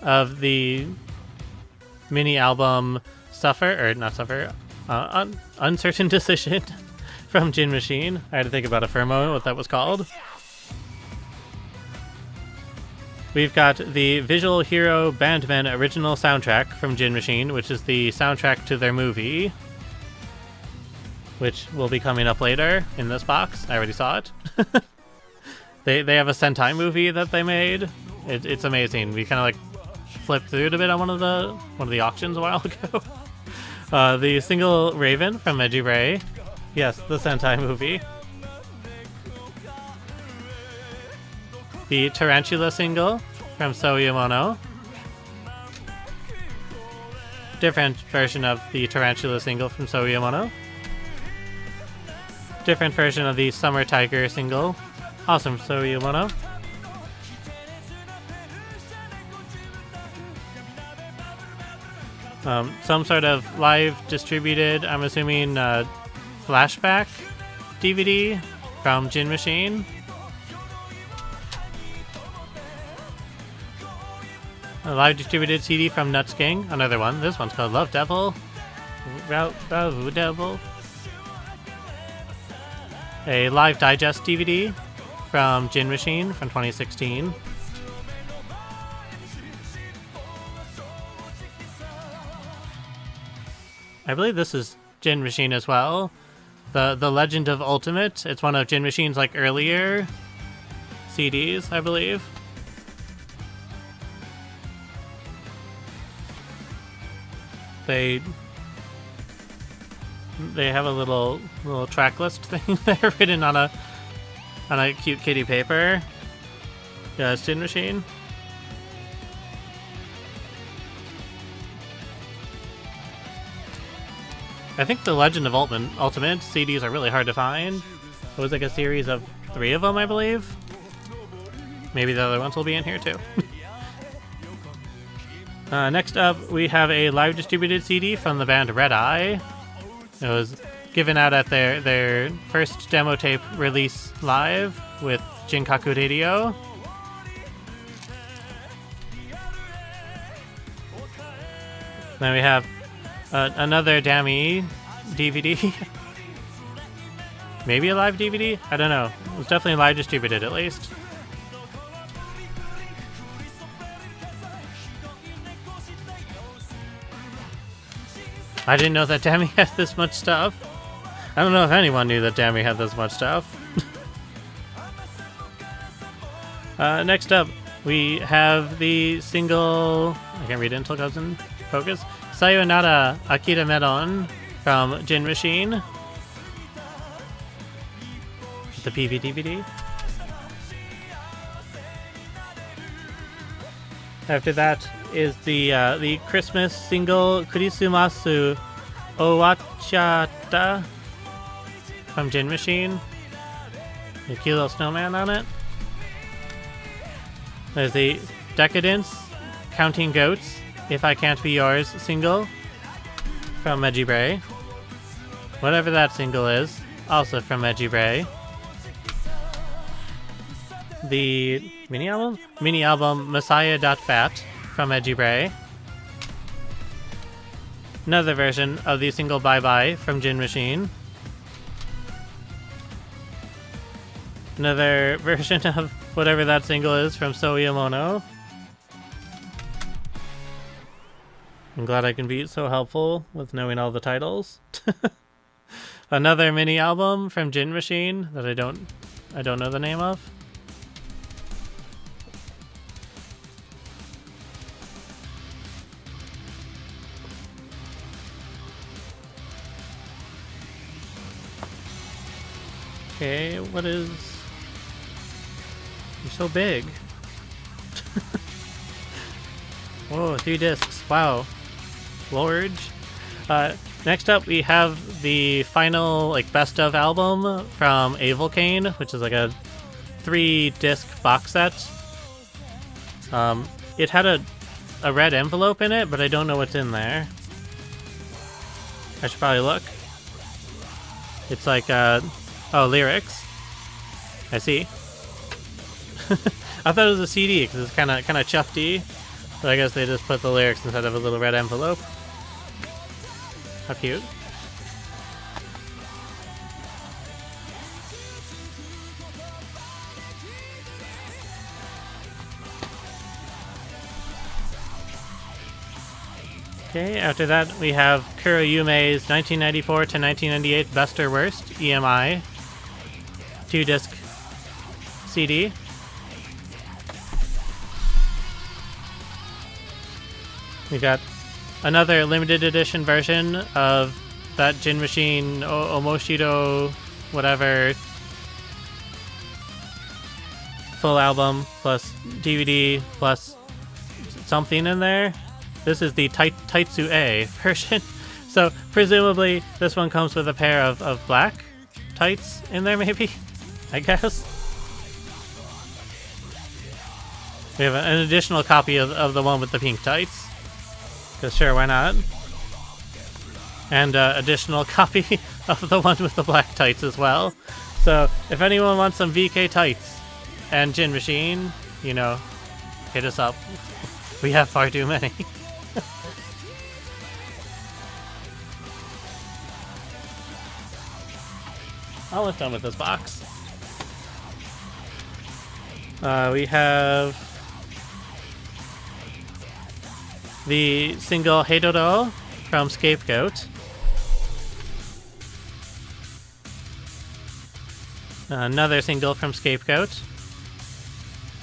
of the mini album Uncertain Decision from Gin Machine. I had to think about it for a moment what that was called. We've got the Visual Hero Bandmen original soundtrack from Gin Machine, which is the soundtrack to their movie, which will be coming up later in this box. I already saw it. They have a Sentai movie that they made. It's amazing. We kind of like flipped through it a bit on one of the auctions a while ago. The single Raven from Edgy Ray. Yes, the Sentai movie. the Tarantula single from Soyomono. Different version of the Tarantula single from Soyomono. Different version of the Summer Tiger single, also from Soyomono. Some sort of live distributed, I'm assuming, flashback DVD from Gin Machine. A live distributed CD from Nuts Gang, another one. This one's called Love Devil. Love Devil. A live digest DVD from Gin Machine from 2016. I believe this is Gin Machine as well. The Legend of Ultimate. It's one of Gin Machine's like earlier CDs, I believe. They have a little track list thing there written on a cute kitty paper. Yeah, it's Gin Machine. I think the Legend of Ultimate CDs are really hard to find. It was like a series of 3 of them, I believe. Maybe the other ones will be in here too. Next up, we have a live distributed CD from the band Red Eye. It was given out at their first demo tape release live with Jinkaku Radio. Then we have another Dammy DVD. Maybe a live DVD? I don't know. It was definitely live distributed at least. I didn't know that Dammy had this much stuff. I don't know if anyone knew that Dammy had this much stuff. Next up, we have the single... I can't read it until it goes in focus. Sayonara Akira Melon from Gin Machine. The PV DVD. After that is the Christmas single Kurisumasu Owachata from Gin Machine. The cute little snowman on it. There's the Decadence Counting Goats If I Can't Be Yours single from Megibray. Whatever that single is, also from Megibray. The mini album Messiah.Bat from Megibray. Another version of the single Bye Bye from Gin Machine. Another version of whatever that single is from Soyomono. I'm glad I can be so helpful with knowing all the titles. Another mini album from Gin Machine that I don't know the name of. Okay, what is... You're so big. Whoa, 3 discs. Wow. Large. Next up, we have the final like best of album from Avolcane, which is like a 3-disc box set. It had a red envelope in it, but I don't know what's in there. I should probably look. It's like oh, lyrics. I see. I thought it was a CD because it's kind of chufty, but I guess they just put the lyrics inside of a little red envelope. How cute. Okay, after that we have Kuroyume's 1994 to 1998 Best or Worst EMI 2-disc CD. We got another limited edition version of that Gin Machine Omoshiro whatever full album plus DVD plus something in there. This is the Taitsu A version. So presumably this one comes with a pair of black tights in there, maybe? I guess. We have an additional copy of the one with the pink tights. Because sure, why not? And additional copy of the one with the black tights as well. So if anyone wants some VK tights and Gin Machine, you know, hit us up. We have far too many. Almost done with this box. We have the single Heidoro from Scapegoat. Another single from Scapegoat.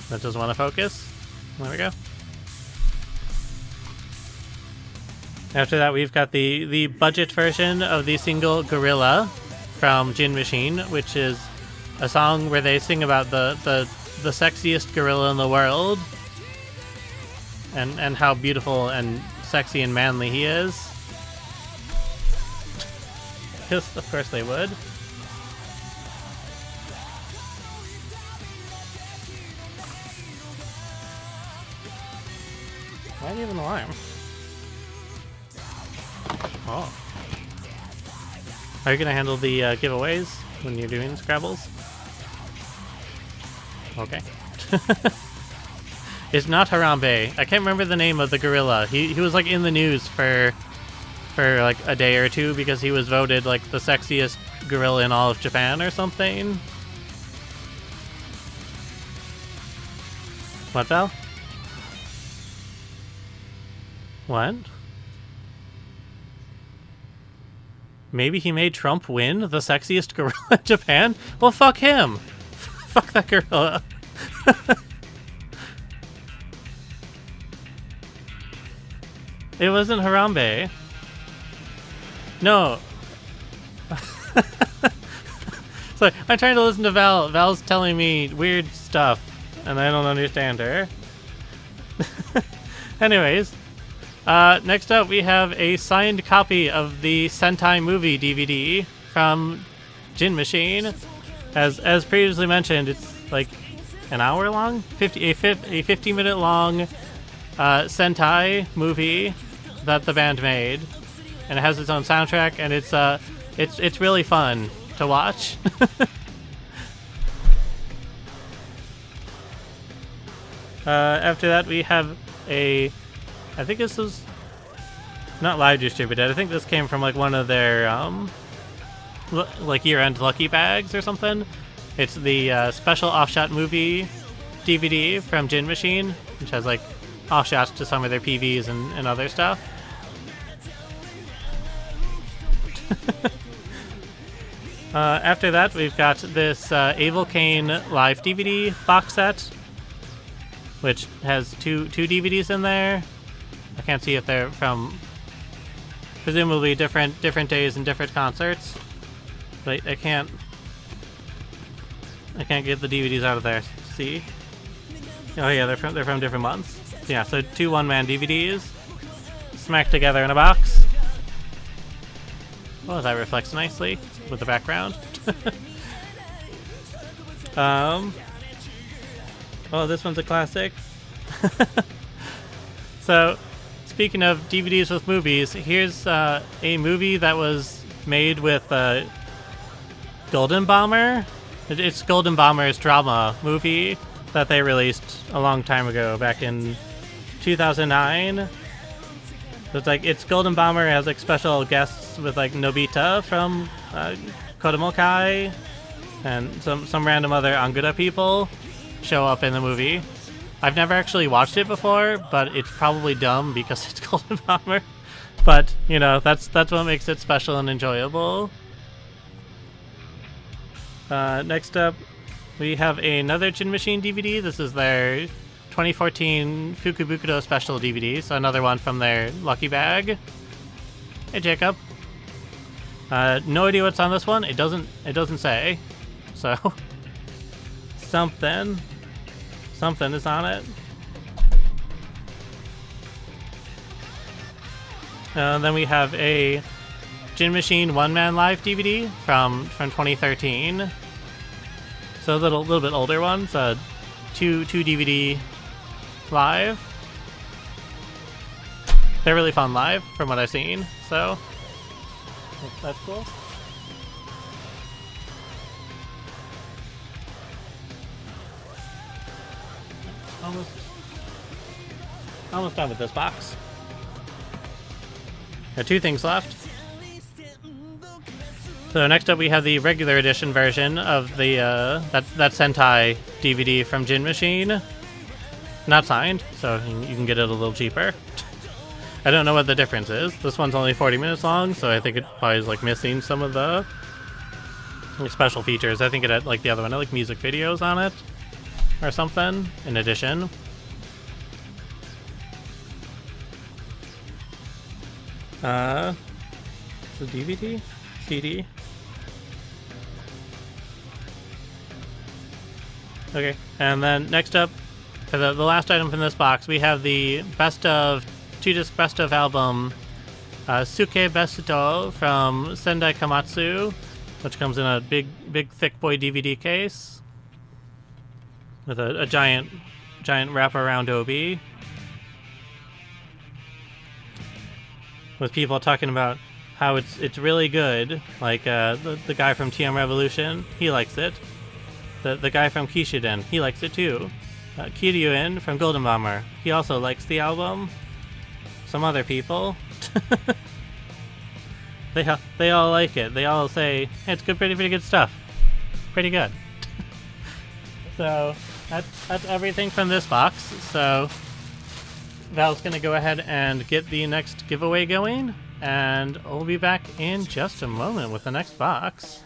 That does want to focus. There we go. After that, we've got the budget version of the single Gorilla from Gin Machine, which is a song where they sing about the sexiest gorilla in the world and how beautiful and sexy and manly he is. Because of course they would. Why do you have an alarm? Oh. Are you gonna handle the giveaways when you're doing Scrabbles? Okay. It's not Harambe. I can't remember the name of the gorilla. He was like in the news for like a day or two because he was voted like the sexiest gorilla in all of Japan or something. What, Val? What? Maybe he made Trump win the sexiest gorilla in Japan? Well, fuck him. Fuck that gorilla. It wasn't Harambe. No. Sorry, I'm trying to listen to Val. Val's telling me weird stuff, and I don't understand her. Anyways. Next up, we have a signed copy of the Sentai movie DVD from Gin Machine. As previously mentioned, it's like an hour long, a 50-minute long Sentai movie that the band made, and it has its own soundtrack, and it's really fun to watch. After that, we have I think this was not live distributed. I think this came from like one of their like year-end lucky bags or something. It's the special Offshot movie DVD from Gin Machine, which has like offshots to some of their PVs and other stuff. After that, we've got this Evil Kane live DVD box set, which has two DVDs in there. I can't see if they're from presumably different days and different concerts, but I can't get the DVDs out of there. See? Oh yeah, they're from different months. Yeah, so 2 one-man DVDs smacked together in a box. Oh, that reflects nicely with the background. Oh, this one's a classic. So, speaking of DVDs with movies, here's a movie that was made with Golden Bomber. It's Golden Bomber's drama movie that they released a long time ago, back in 2009. So it's Golden Bomber has like special guests with like Nobita from Kodomo Kai, and some random other Anguda people show up in the movie. I've never actually watched it before, but it's probably dumb because it's Golden Bomber. But, you know, that's what makes it special and enjoyable. Next up, we have another Gin Machine DVD. This is their 2014 Fukubukudo special DVD, so another one from their lucky bag. Hey, Jacob. No idea what's on this one. It doesn't say. So, something. something is on it. Then we have a Gin Machine One Man Live DVD from 2013. So a little bit older one. So two DVD live. They're really fun live from what I've seen. So that's cool. Almost done with this box. Got two things left. So next up we have the regular edition version of the that Sentai DVD from Gin Machine. Not signed, so you can get it a little cheaper. I don't know what the difference is. This one's only 40 minutes long, so I think it probably is like missing some of the special features. I think it had like the other one, like music videos on it or something in addition. The DVD? CD? Okay, and then next up, for the last item from this box, we have the best of, 2-disc best of album, Suke Besuto from Sendai Kamatsu, which comes in a big thick boy DVD case with a giant wraparound OB. With people talking about how it's really good, like the guy from TM Revolution, he likes it. The guy from Kishiden, he likes it too. Kiryuin from Golden Bomber, he also likes the album. Some other people, they all like it. They all say, hey, it's good, pretty good stuff, pretty good. So that's everything from this box. So Val's gonna go ahead and get the next giveaway going, and we'll be back in just a moment with the next box.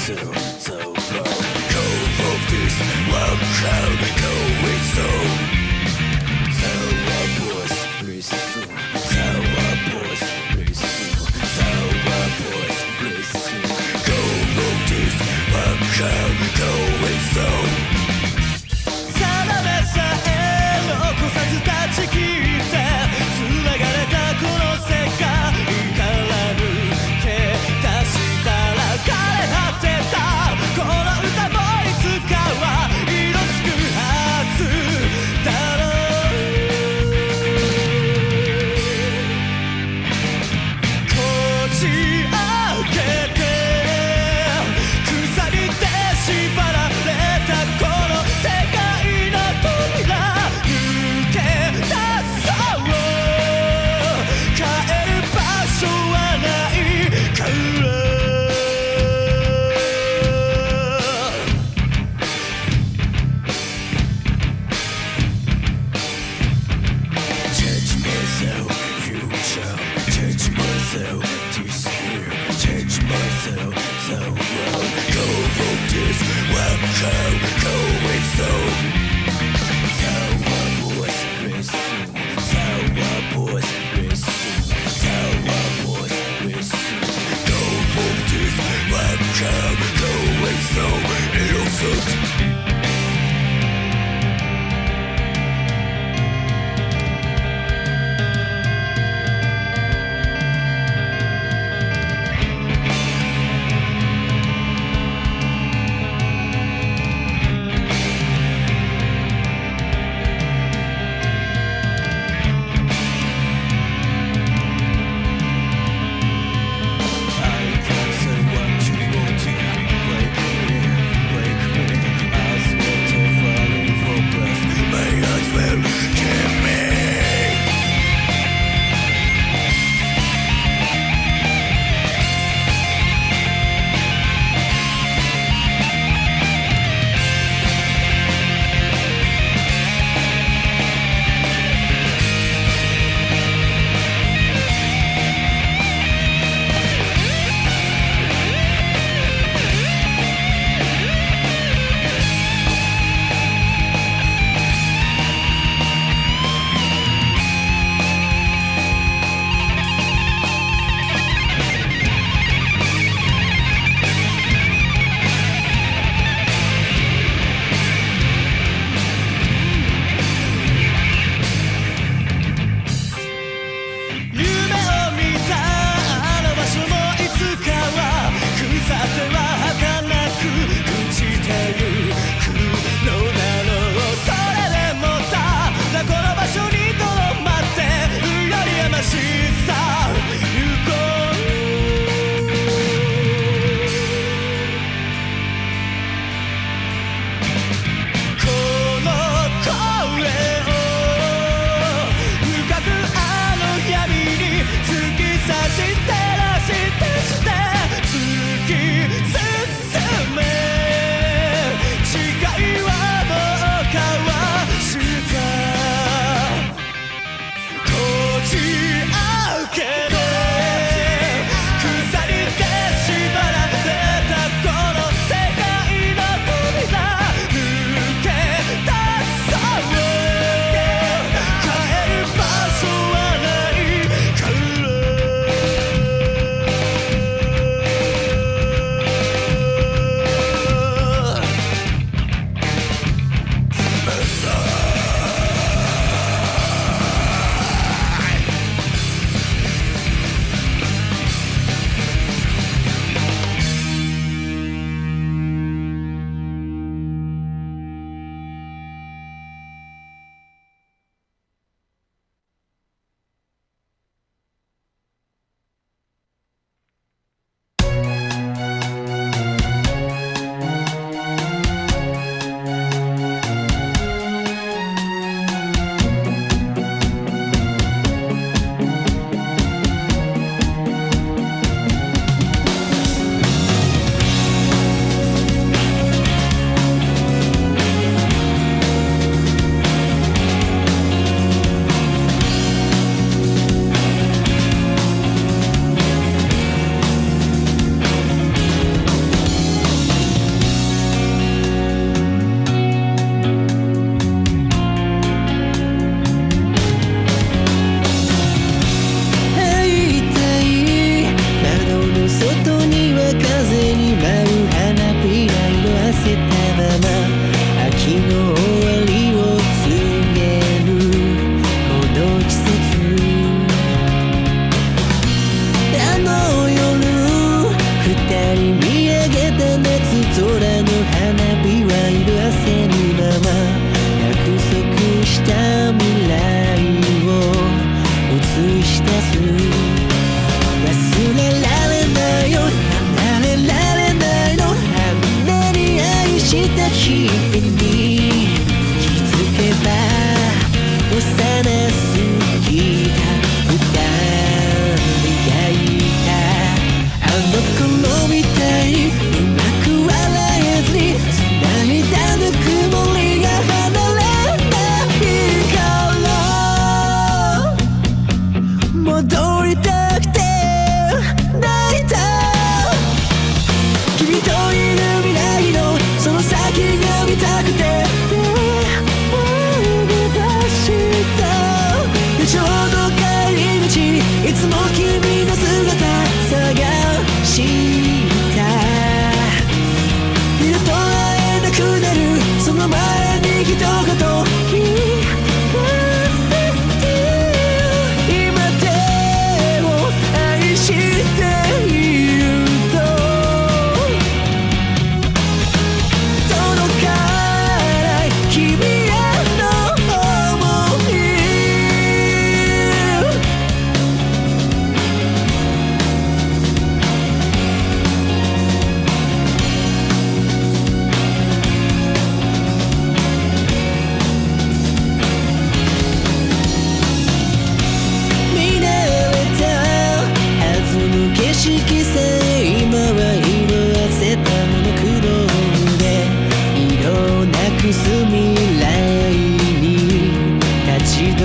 Go of this wild crowd, go with so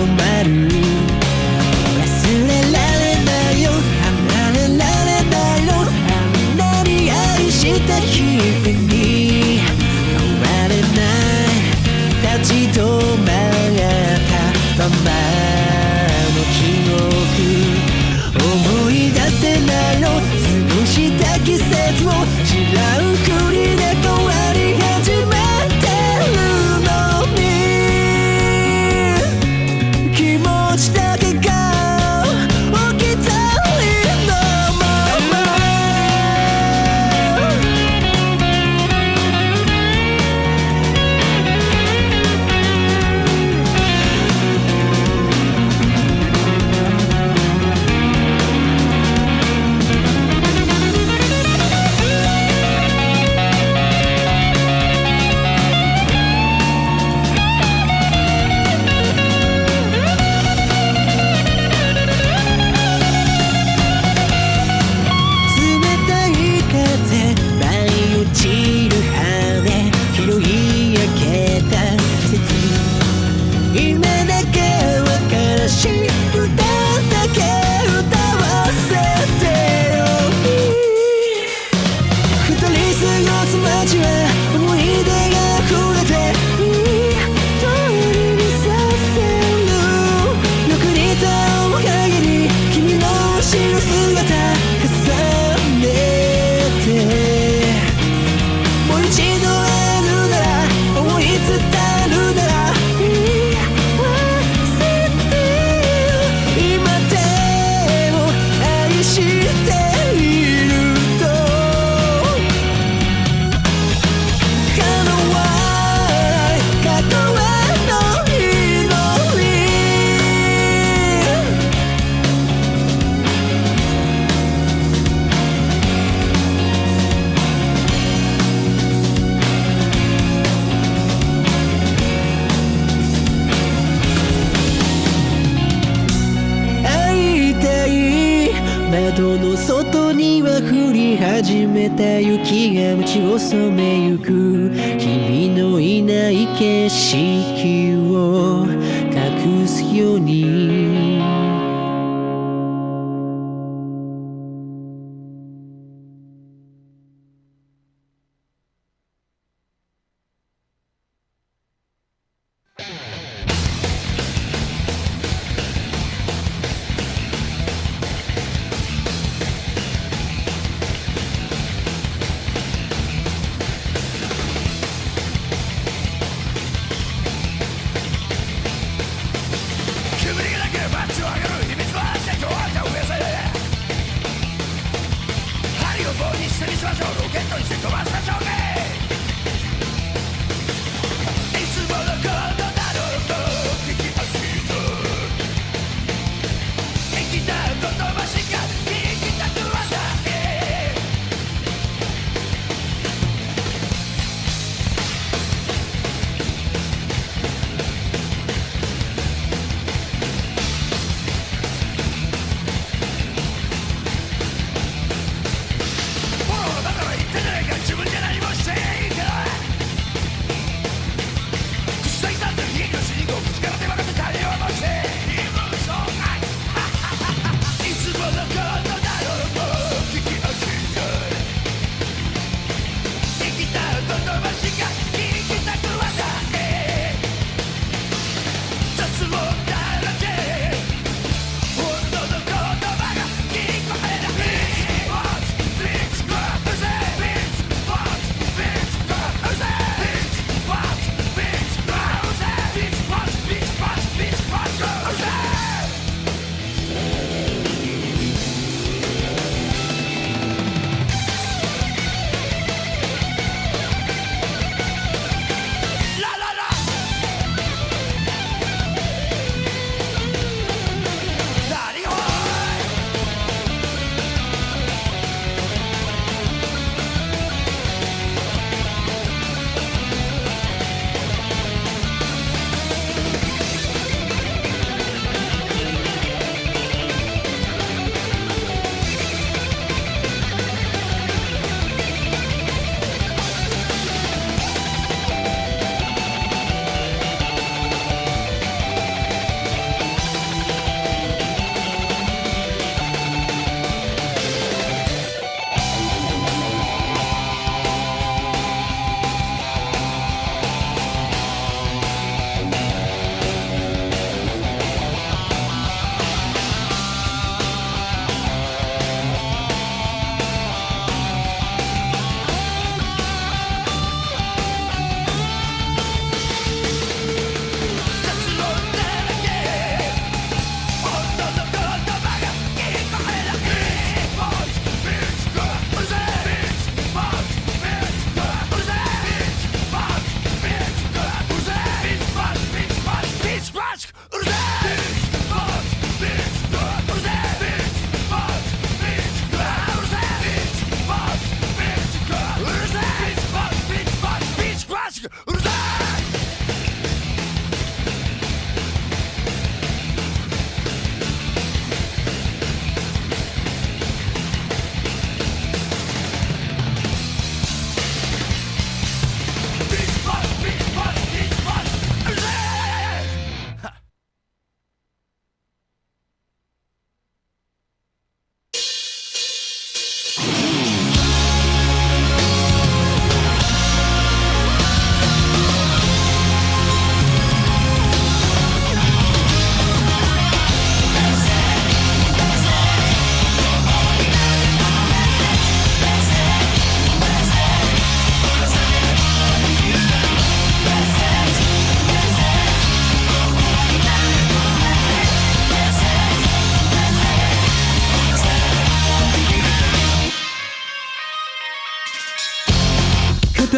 止まる忘れられないよ離れられないよあんなに愛した日々に変われない立ち止まったままの記憶思い出せないの過ごした季節を知らんふりで変わり始めてるのに気持ちだけが置き去りのまま窓の外には降り始めた雪が道を染めゆく君のいない景色を隠すように自分じゃ何もしてい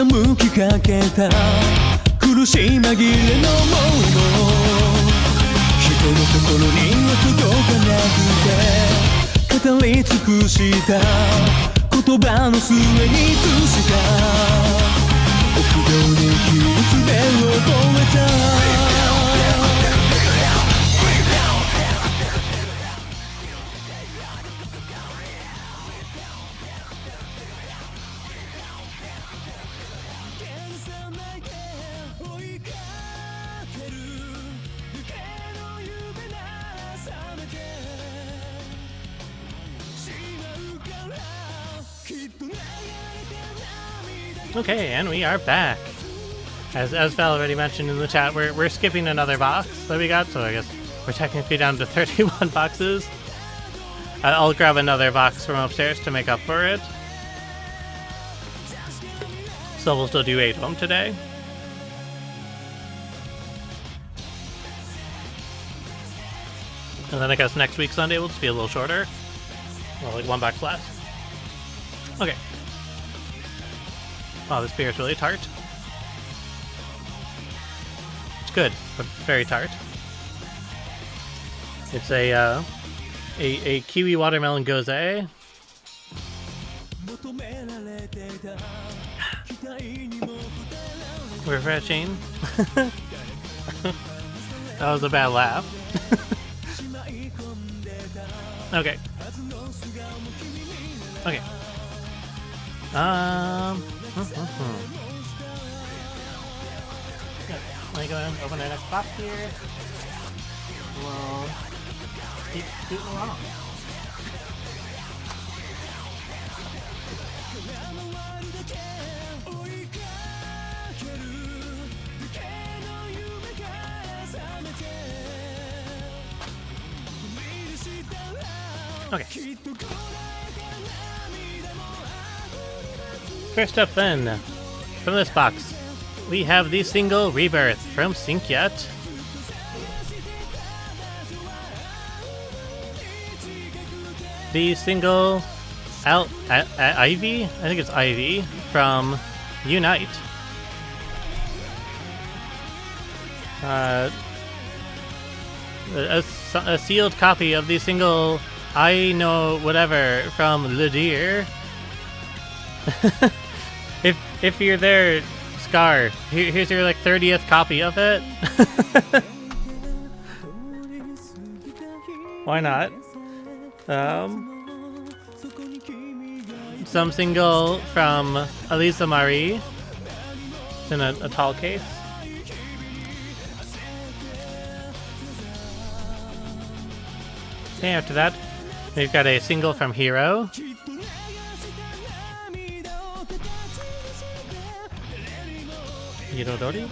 傾きかけた苦しい紛れの想いも人の心には届かなくて語り尽くした言葉の末に通した臆病で傷で覚えたOkay, and we are back. As Val already mentioned in the chat, we're skipping another box that we got, so I guess we're technically down to 31 boxes. I'll grab another box from upstairs to make up for it. So we'll still do 8 of them today. And then I guess next week Sunday will just be a little shorter. Well, like 1 box less. Okay. Oh, this beer is really tart. It's good, but very tart. It's a kiwi watermelon gose. Refreshing. That was a bad laugh. Okay. Okay. Let me go ahead and open our next box here. We'll keep shooting along. Okay. First up then, from this box, we have the single Rebirth from Sinkyet. The single Ivy? I think it's Ivy from Unite. A sealed copy of the single I Know Whatever from Le Deer. If you're there, Scar, here's your like 30th copy of it. Why not? Some single from Elisa Marie. It's in a tall case. Okay, after that, we've got a single from Hero. Irodori?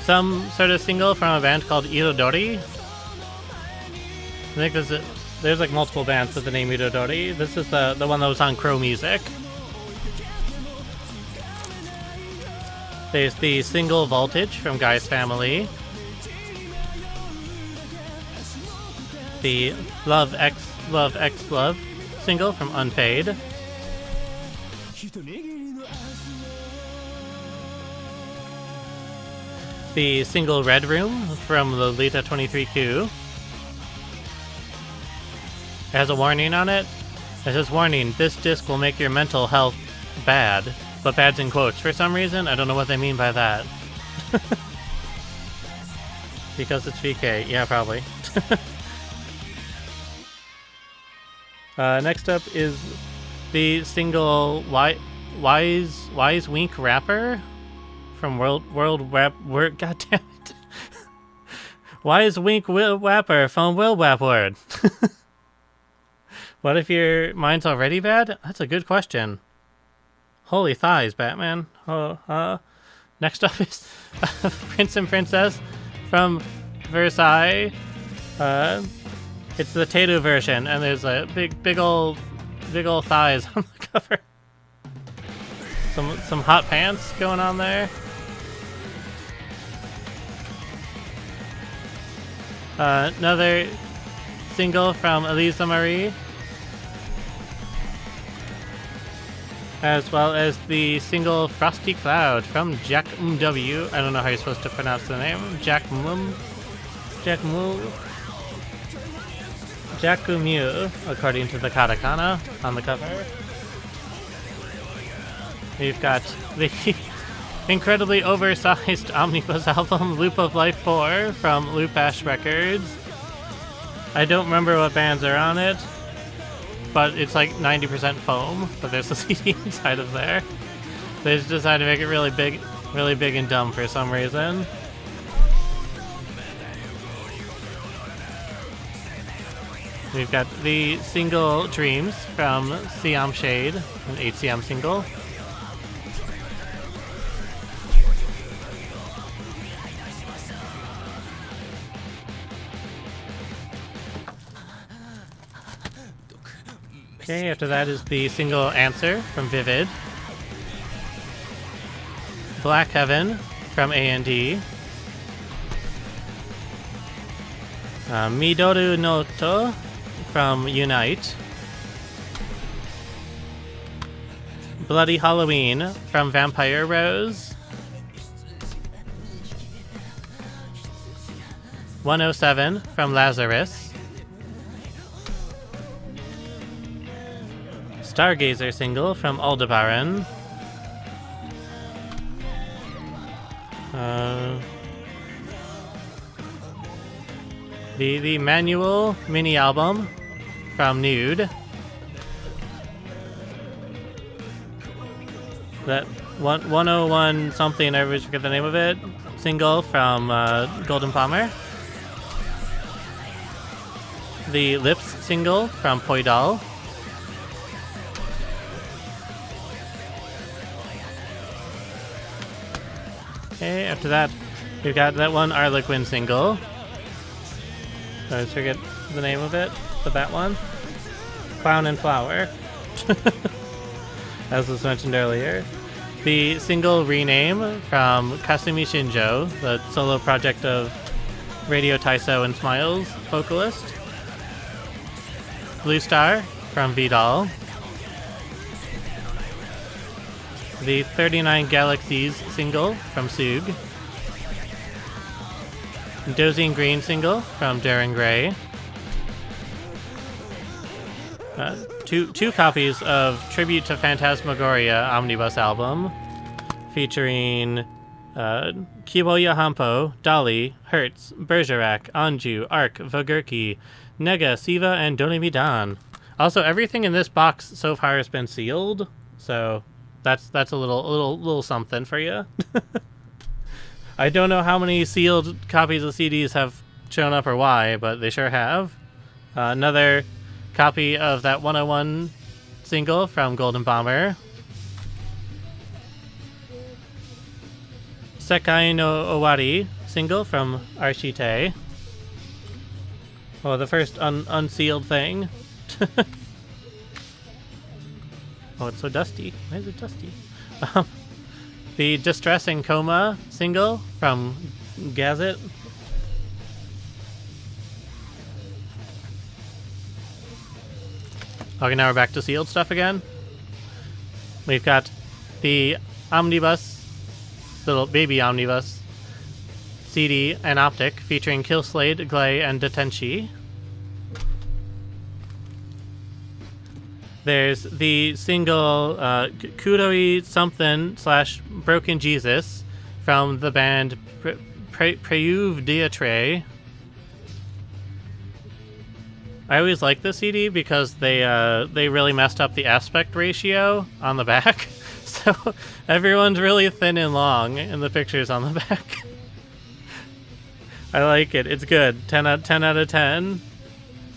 Some sort of single from a band called Irodori. I think there's like multiple bands with the name Irodori. This is the one that was on Crow Music. There's the single Voltage from Guy's Family. The Love X Love single from Unpaid. The single Red Room from Lolita 23Q. It has a warning on it. It says, warning, this disc will make your mental health bad. But bad's in quotes for some reason. I don't know what they mean by that. Because it's VK. Yeah, probably. Next up is the single Wise Wink Rapper from World Rap. God damn it! Wise Wink Wapper from World Wap Word. What if your mind's already bad? That's a good question. Holy thighs, Batman. Next up is Prince and Princess from Versailles. It's the Tattoo version, and there's a big old thighs on the cover. Some hot pants going on there. Another single from Elisa Marie. as well as the single Frosty Cloud from Jack W. I don't know how you're supposed to pronounce the name. Jackmu, according to the katakana on the cover. We've got the incredibly oversized omnibus album Loop of Life 4 from Loop Ash Records. I don't remember what bands are on it, but it's like 90% foam, but there's a CD inside of there. They just decided to make it really big and dumb for some reason. We've got the single Dreams from Siam Shade, an HCM single. Okay, after that is the single Answer from Vivid. Black Heaven from A&D. Midoru no To from Unite. Bloody Halloween from Vampire Rose. 107 from Lazarus. Stargazer single from Aldebaran. The Manual mini album from Nude. That 101 something, I always forget the name of it, single from Golden Palmer. The Lips single from Poidal. Okay, after that, we've got that one Arlequin single. I always forget the name of it, but that one. Clown and Flower. As was mentioned earlier. The single Rename from Kasumi Shinjo, the solo project of Radio Taiso and Smiles vocalist. Blue Star from Vidal. The 39 Galaxies single from Sug. Dozing Green single from Darren Gray. Two copies of Tribute to Phantasmagoria omnibus album featuring Kiboya Hampo, Dali, Hertz, Bergerac, Anju, Arc, Vagurki, Nega, Siva, and Donimidan. Also, everything in this box so far has been sealed, so that's a little something for you. I don't know how many sealed copies of CDs have shown up or why, but they sure have. Another copy of that 101 single from Golden Bomber. Sekai no Owari single from Arshite. Oh, the first unsealed thing. Oh, it's so dusty. Why is it dusty? The Distressing Coma single from Gazette. Okay, now we're back to sealed stuff again. We've got the Omnibus, little baby Omnibus CD and Optic featuring Killslade, Glay, and Detenshi. There's the single Kudoi something / Broken Jesus from the band Preuve Diatre. I always like the CD because they really messed up the aspect ratio on the back. So everyone's really thin and long in the pictures on the back. I like it. It's good. 10 out of 10.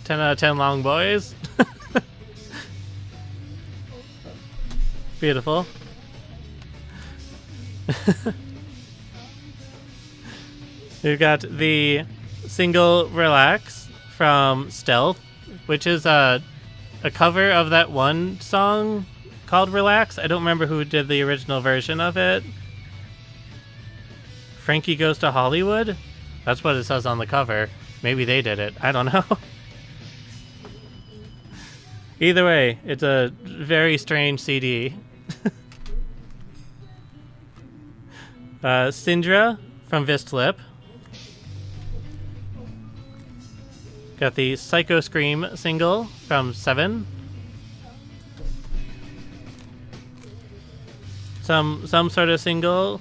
10 out of 10 long boys. Beautiful. We've got the single Relax from Stealth, which is a cover of that one song called Relax. I don't remember who did the original version of it. Frankie Goes to Hollywood? That's what it says on the cover. Maybe they did it. I don't know. Either way, it's a very strange CD. Syndra from Vistlip. Got the Psycho Scream single from 7. Some sort of single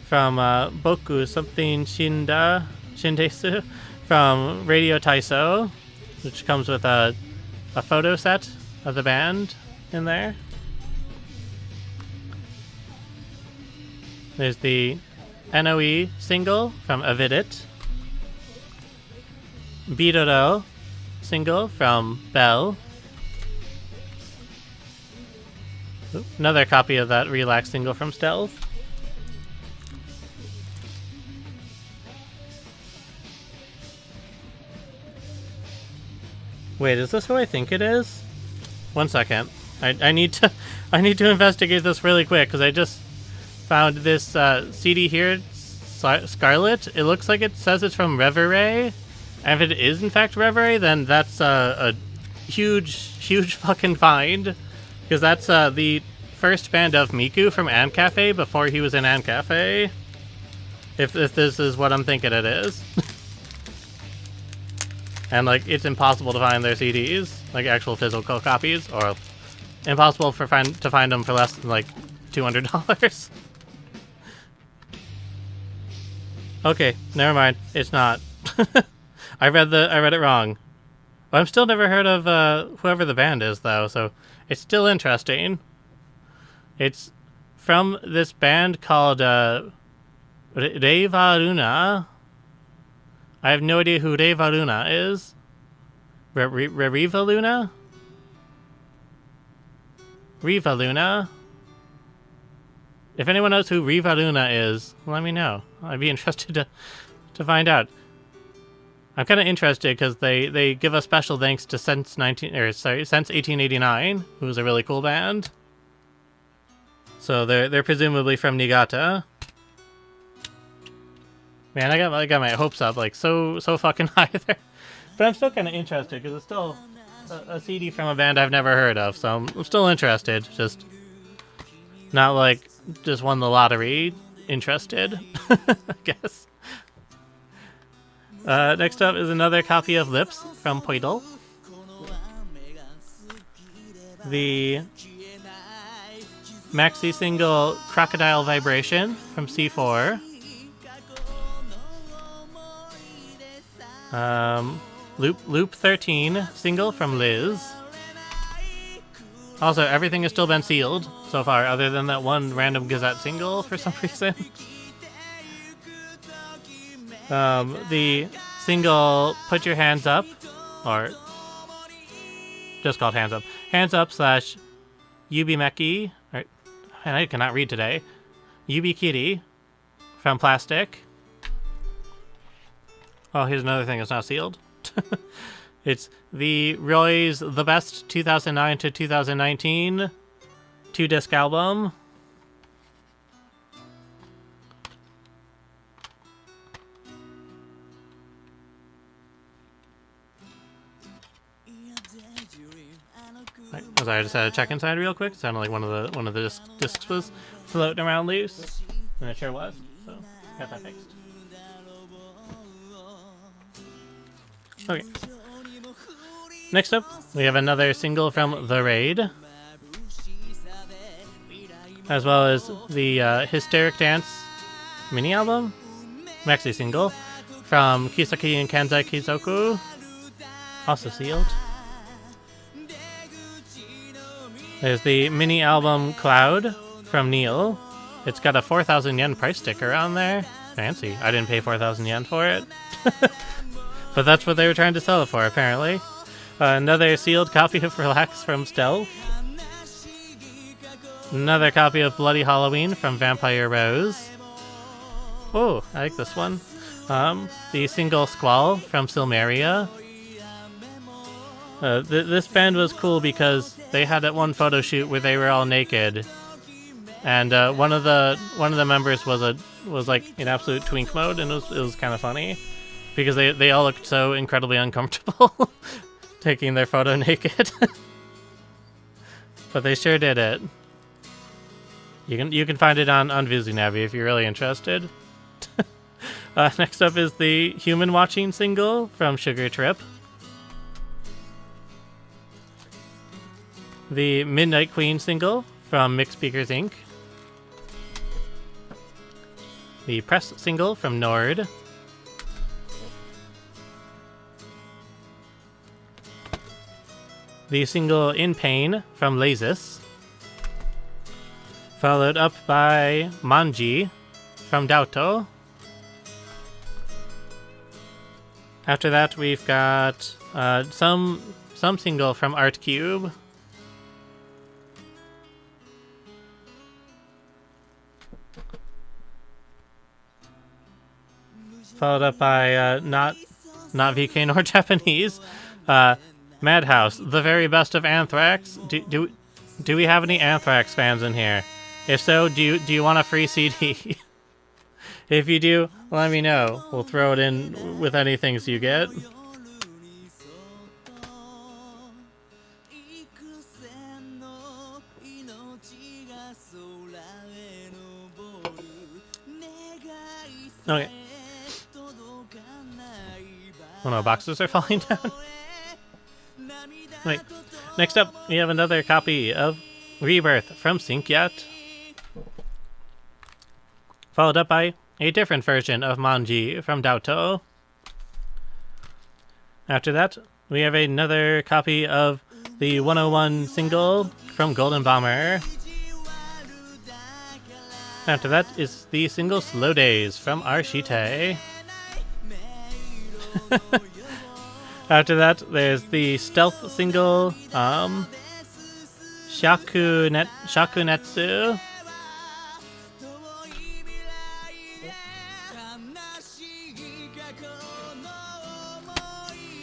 from Boku something Shindesu from Radio Taiso, which comes with a photo set of the band in there. There's the NOE single from Avidit. Bidoro single from Bell. Another copy of that Relax single from Stealth. Wait, is this who I think it is? 1 second. I need to investigate this really quick because I just found this CD here, Scarlet. It looks like it says it's from Reverie. And if it is in fact Reverie, then that's a huge fucking find. Because that's the first band of Miku from Ancafe before he was in Ancafe. If this is what I'm thinking it is. And like it's impossible to find their CDs, like actual physical copies, or impossible to find them for less than like $200. Okay, never mind. It's not. I read it wrong. But I'm still never heard of whoever the band is though, so it's still interesting. It's from this band called Reva Luna. I have no idea who Reva Luna is. Riva Luna? Riva Luna? If anyone knows who Riva Luna is, let me know. I'd be interested to find out. I'm kind of interested because they give a special thanks to Since 1889, who was a really cool band. So they're presumably from Niigata. Man, I got my hopes up like so fucking high there. But I'm still kind of interested because it's still a CD from a band I've never heard of. So I'm still interested. Just not like just won the lottery interested, I guess. Next up is another copy of Lips from Poidle. The maxi single Crocodile Vibration from C4. Loop 13 single from Liz. Also, everything has still been sealed so far, other than that one random Gazette single for some reason. The single Put Your Hands Up, or just called Hands Up. Hands Up / Yubi Meki, or man, I cannot read today. Yubi Kitty from Plastic. Oh, here's another thing that's not sealed. It's the Roy's The Best 2009 to 2019 2-disc album. Sorry, I just had to check inside real quick. It sounded like one of the discs was floating around loose, and it sure was. So got that fixed. Okay. Next up, we have another single from The Raid, as well as the Hysteric Dance mini album, maxi single from Kisaki and Kanzai Kizoku, also sealed. There's the mini album Cloud from Neil. It's got a 4,000 yen price sticker on there. Fancy. I didn't pay 4,000 yen for it. But that's what they were trying to sell it for, apparently. Another sealed copy of Relax from Stealth. Another copy of Bloody Halloween from Vampire Rose. Oh, I like this one. The single Squall from Silmeria. This band was cool because they had that one photo shoot where they were all naked, and one of the members was like in absolute twink mode, and it was kind of funny because they all looked so incredibly uncomfortable taking their photo naked. But they sure did it. You can find it on VuzuNavi if you're really interested. Next up is the Human Watching single from Sugar Trip. The Midnight Queen single from Mix Speakers Inc. The Press single from Nord. The single In Pain from Lazis. Followed up by Manji from Dauto. After that, we've got some single from Art Cube. Followed up by not VK nor Japanese, Madhouse, the very best of Anthrax. Do we have any Anthrax fans in here? If so, do you want a free CD? If you do, let me know. We'll throw it in with any things you get. Okay. Oh no, boxes are falling down. Wait. Next up, we have another copy of Rebirth from Syncyat. Followed up by a different version of Manji from Dauto. After that, we have another copy of the 101 single from Golden Bomber. After that is the single Slow Days from Arshite. After that, there's the stealth single, Shakunetsu.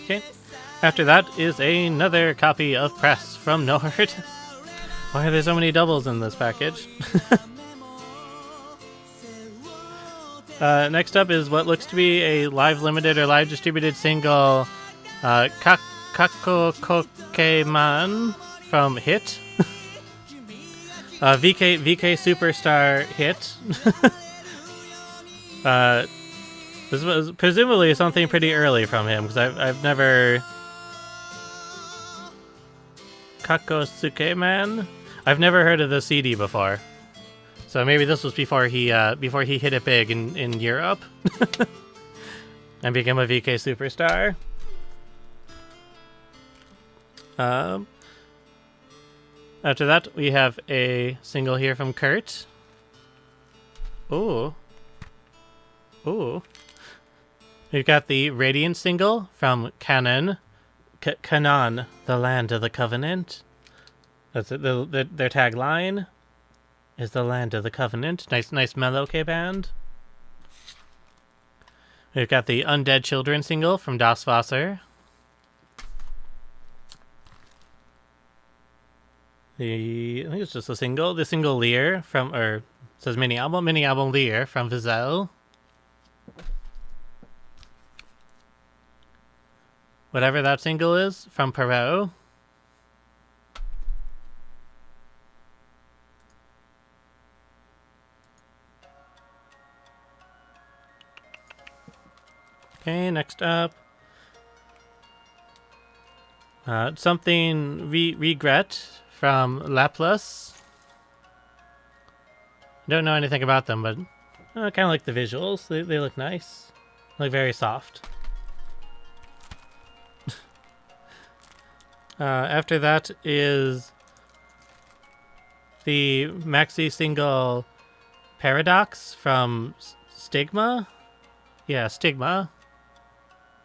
Okay. After that is another copy of Press from Nord. Why are there so many doubles in this package? Next up is what looks to be a live limited or live distributed single, Kakokokeman from Hit. VK Superstar Hit. This was presumably something pretty early from him, because I've never... Kakosukeman? I've never heard of the CD before. So maybe this was before he hit it big in Europe. And became a VK Superstar. After that, we have a single here from Kurt. Ooh. Ooh. We've got the Radiant single from Kanon. Kanon, the land of the Covenant. That's it, their tagline is the land of the Covenant. Nice mellow K-band. We've got the Undead Children single from Das Wasser. I think it's just a single. The single Lear from, or it says mini album Lear from Vizel. Whatever that single is, from Perot. Okay, next up. Something Regret from Laplace. Don't know anything about them, but I kind of like the visuals. They look nice. Look very soft. After that is the maxi single Paradox from Stigma. Yeah, Stigma.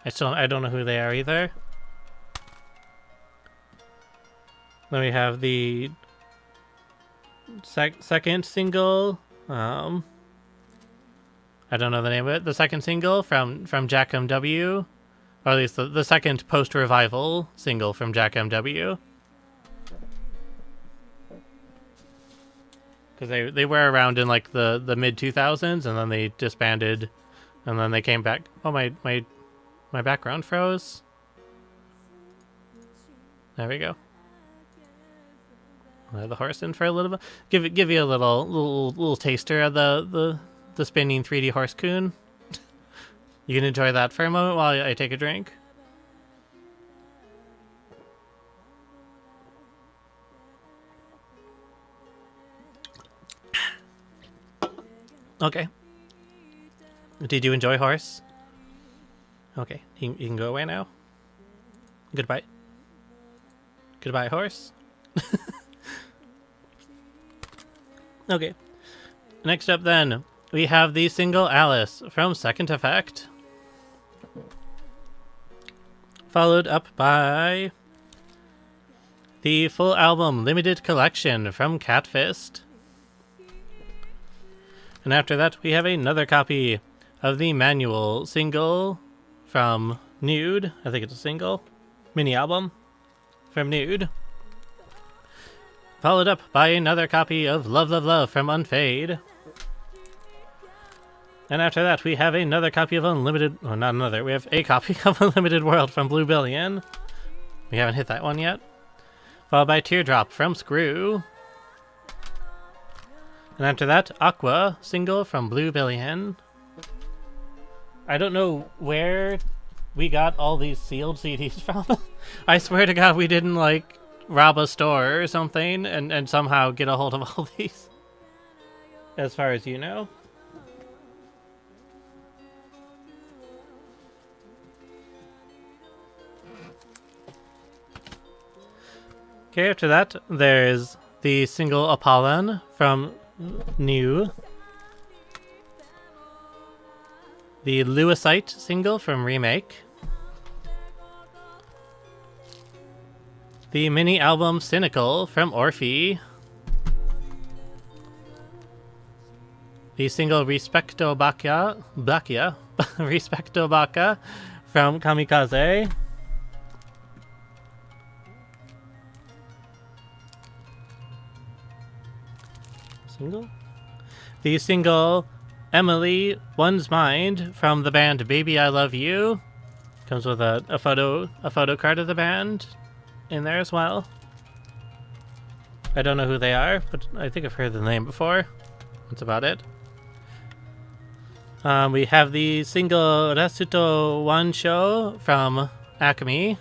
I don't know who they are either. Then we have the second single. I don't know the name of it. The second single from Jack MW. Or at least the second post-revival single from Jack MW. Because they were around in like the mid-2000s, and then they disbanded, and then they came back. Oh, my background froze. There we go. I'll have the horse in for a little bit. Give you a little taster of the spinning 3D horse coon. You can enjoy that for a moment while I take a drink. Okay. Did you enjoy horse? Okay, you can go away now. Goodbye. Goodbye, horse. Okay. Next up then, we have the single Alice from Second Effect. Followed up by the full album Limited Collection from Catfist. And after that, we have another copy of the manual single from Nude. I think it's a single. Mini album from Nude. Followed up by another copy of Love, Love, Love from Unfade. And after that, we have another copy of Unlimited... Oh, not another. We have a copy of Unlimited World from Blue Billion. We haven't hit that one yet. Followed by Teardrop from Screw. And after that, Aqua, single from Blue Billion. I don't know where we got all these sealed CDs from. I swear to God we didn't, like, rob a store or something and somehow get a hold of all these. As far as you know. Okay, after that, there's the single Apollon from New. The Lewisite single from Remake. The mini album Cynical from Orphe. The single Respecto Bacchia Respecto Bacca from Kamikaze. Single? The single Emily One's Mind from the band Baby I Love You. Comes with a photo card of the band in there as well. I don't know who they are, but I think I've heard the name before. That's about it. We have the single Rasuto One Show from Acme.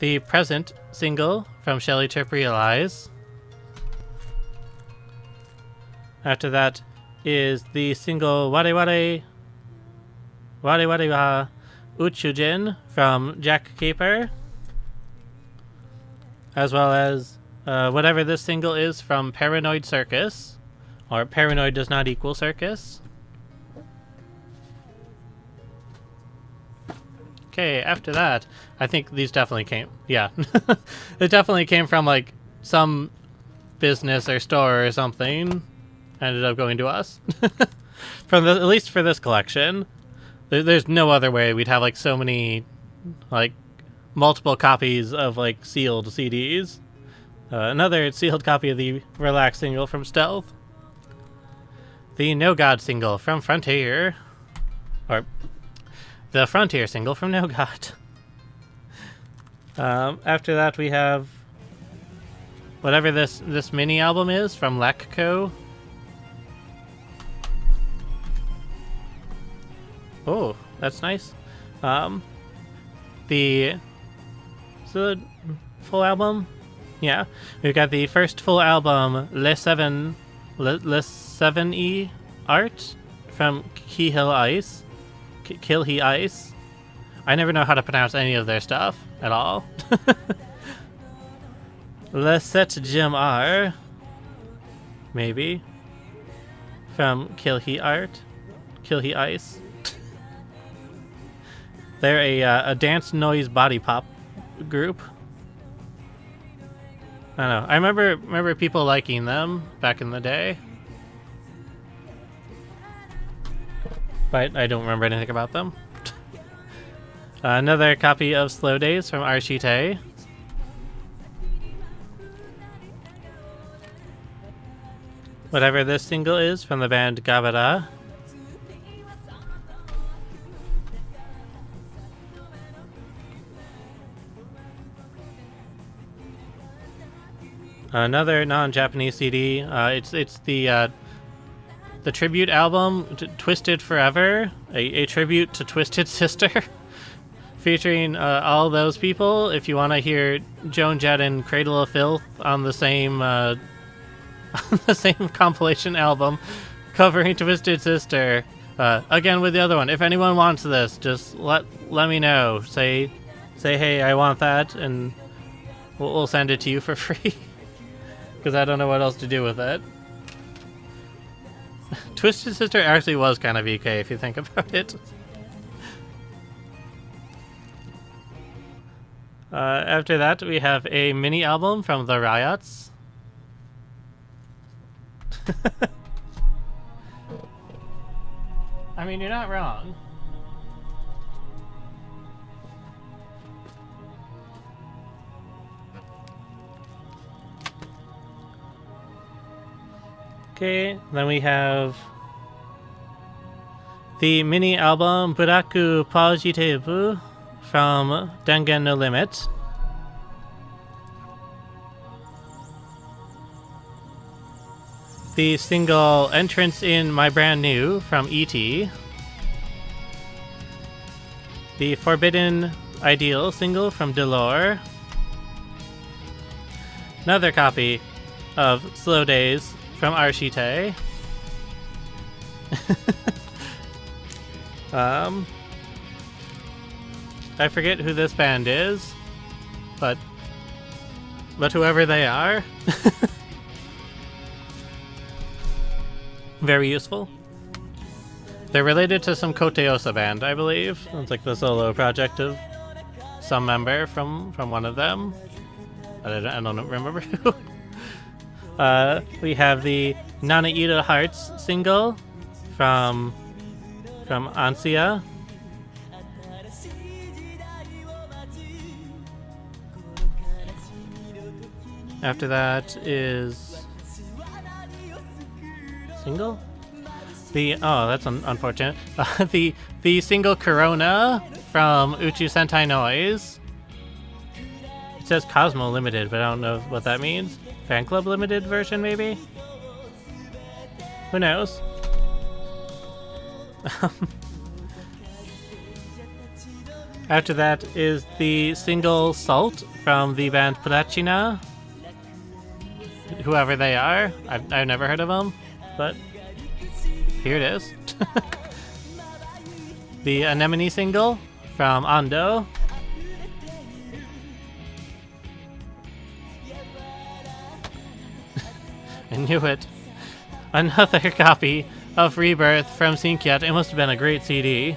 The Present single from Shelly Trip Realize. After that is the single Ware Ware wa Uchujin from Jack Caper. As well as whatever this single is from Paranoid Circus. Or Paranoid Does Not Equal Circus. Okay, after that, I think these definitely came. Yeah. It definitely came from like some business or store or something. Ended up going to us. At least for this collection. There's no other way we'd have like so many like multiple copies of like sealed CDs. Another sealed copy of the Relax single from Stealth. The No God single from Frontier. Or the Frontier single from No God. After that we have whatever this mini album is from Lekco. Oh, that's nice. The full album? Yeah. We've got the first full album, Le 7E Art from Kill He Ice. I never know how to pronounce any of their stuff at all. Le 7 Gem R, maybe, from Kill He Ice. They're a dance noise body pop group. I don't know. I remember people liking them back in the day. But I don't remember anything about them. Another copy of Slow Days from Archite. Whatever this single is from the band Gabara. Another non-Japanese CD. It's the tribute album Twisted Forever, a tribute to Twisted Sister, featuring all those people. If you want to hear Joan Jett and Cradle of Filth on the same on the same compilation album covering Twisted Sister, again with the other one. If anyone wants this, just let me know. Say hey, I want that, and we'll send it to you for free. Because I don't know what else to do with it. Twisted Sister actually was kind of EK if you think about it. After that, we have a mini album from the Riots. I mean, you're not wrong. Okay, then we have the mini album Buraku Positive from Dengen No Limit. The single Entrance in My Brand New from E.T. The Forbidden Ideal single from Delore. Another copy of Slow Days from Arshite. I forget who this band is, but whoever they are, very useful. They're related to some Koteosa band, I believe. It's like the solo project of some member from one of them. I don't remember who. We have the Nanaida Hearts single from Ansia. After that is single. That's unfortunate. The single Corona from Uchu Sentai Noise. It says Cosmo Limited, but I don't know what that means. Fan Club Limited version, maybe? Who knows? After that is the single Salt from the band Plachina. Whoever they are. I've never heard of them, but here it is. The Anemone single from Ando. I knew it. Another copy of Rebirth from Sinkiat. It must have been a great CD.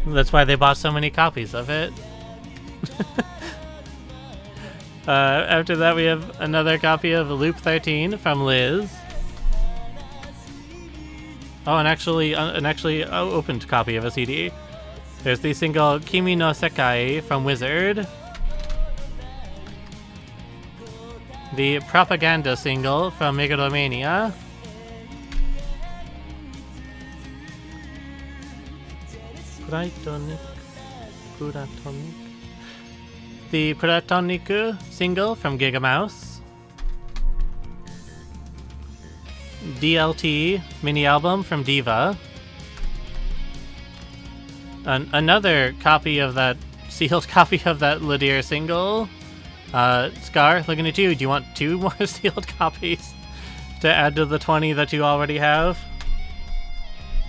That's why they bought so many copies of it. After that, we have another copy of Loop 13 from Liz. Oh, an actually opened copy of a CD. There's the single Kimi no Sekai from Wizard. The Propaganda single from Megalomania. Platonic. The Platonic single from Gigamouse. DLT mini album from Diva. Another copy of that sealed copy of that Ladir single. Scar, looking at you. Do you want 2 more sealed copies to add to the 20 that you already have?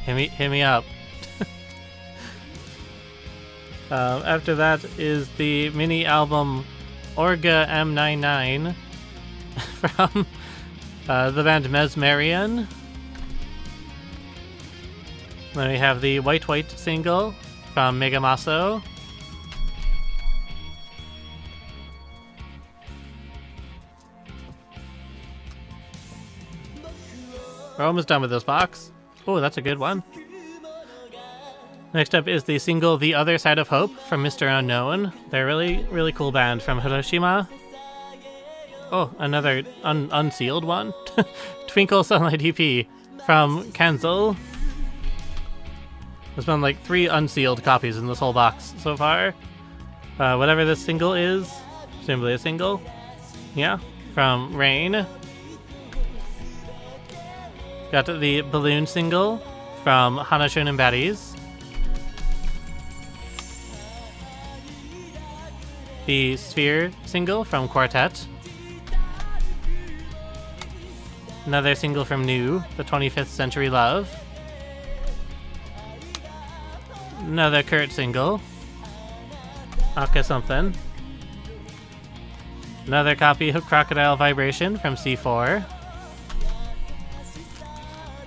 Hit me up. After that is the mini album Orga M99 from the band Mesmerian. Then we have the White single from Megamaso. We're almost done with this box. Oh, that's a good one. Next up is the single The Other Side of Hope from Mr. Unknown. They're a really cool band from Hiroshima. Oh, another unsealed one. Twinkle Sunlight EP from Cancel. There's been like 3 unsealed copies in this whole box so far. Whatever this single is, presumably a single. Yeah. from Rain. Got the Balloon single from Hana Shonen Baddies. The Sphere single from Quartet. Another single from New, the 25th Century Love. Another Kurt single, Aka something. Another copy of Crocodile Vibration from C4.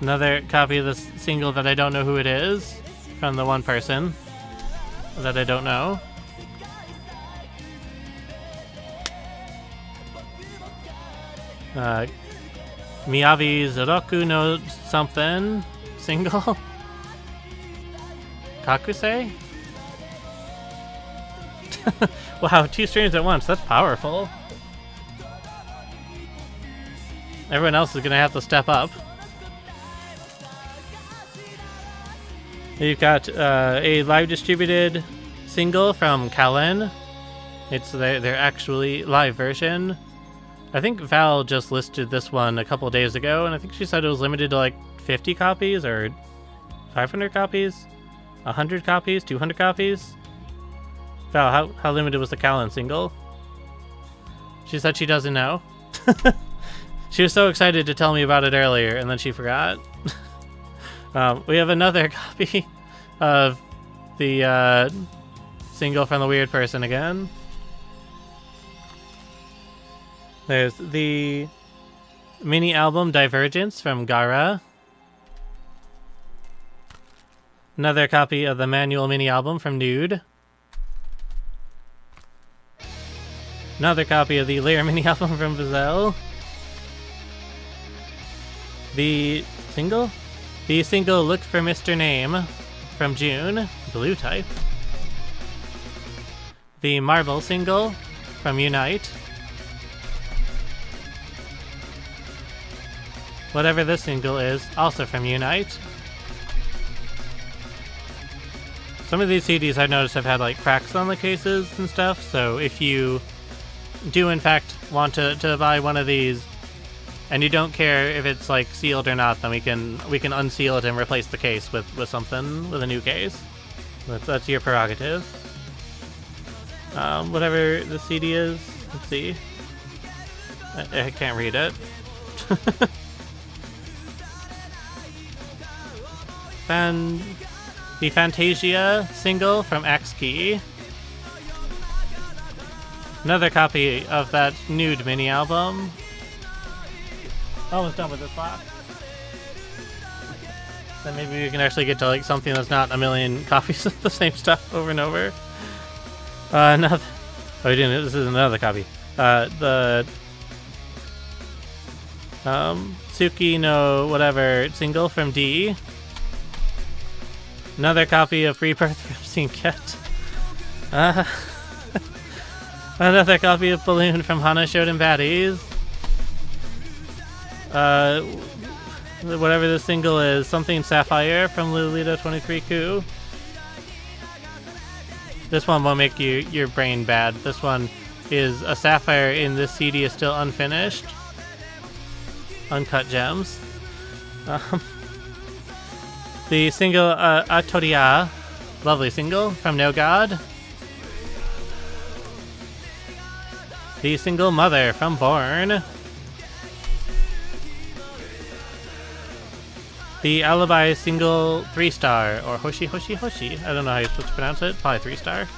Another copy of the single that I don't know who it is from the one person that I don't know. Miyavi's Roku no something single. Kakusei? Wow, 2 streams at once. That's powerful. Everyone else is gonna have to step up. You've got a live distributed single from Kallen. It's their actually live version. I think Val just listed this one a couple days ago, and I think she said it was limited to like 50 copies or 500 copies, 100 copies, 200 copies. Val, how limited was the Kallen single? She said she doesn't know. She was so excited to tell me about it earlier, and then she forgot. We have another copy of the single from the weird person again. There's the mini album Divergence from Gara. Another copy of the manual mini album from Nude. Another copy of the Layer mini album from Vizel. The single? The single Look for Mr. Name from June, blue type. The Marble single from Unite. Whatever this single is, also from Unite. Some of these CDs I've noticed have had like cracks on the cases and stuff, so if you do in fact want to buy one of these and you don't care if it's like sealed or not, then we can unseal it and replace the case with something, with a new case. That's your prerogative. Whatever the CD is, let's see. I can't read it. The Fantasia single from X-Key. Another copy of that Nude mini album. Almost done with this box. Then maybe we can actually get to like something that's not a million copies of the same stuff over and over. Another. Oh, we didn't. This is another copy. The Tsuki no whatever single from D. Another copy of Rebirth from Sinket. Another copy of Balloon from Hana Shonen Baddies. Whatever the single is, something Sapphire from Lolita 23Ku. This one won't make your brain bad. This one is a Sapphire in this CD is still unfinished. Uncut gems. The single Atoria, lovely single from No God. The single Mother from Born. The Alibi single 3-star, or Hoshi Hoshi Hoshi. I don't know how you're supposed to pronounce it. Probably 3-star.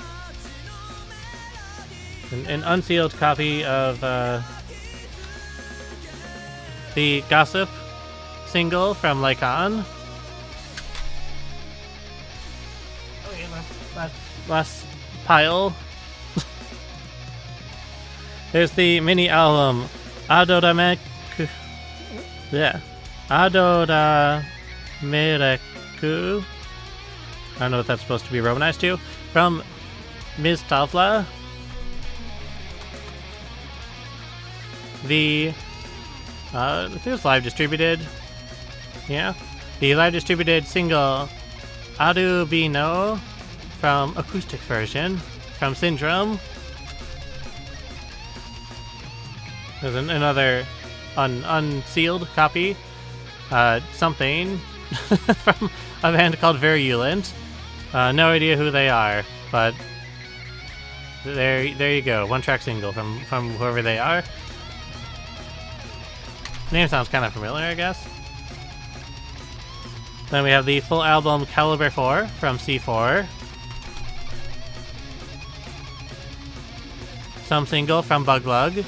An unsealed copy of the Gossip single from Lycon. Last pile. There's the mini album Adorameku. Yeah. Adorameku. I don't know what that's supposed to be romanized to. From Ms. Tavla. The I think it's live distributed. Yeah. The live distributed single Arubino from acoustic version from Syndrome. There's another unsealed copy. Something from a band called Virulent. No idea who they are, but there you go. One-track single from whoever they are. Name sounds kind of familiar, I guess. Then we have the full album Caliber 4 from C4. Some single from Buglug.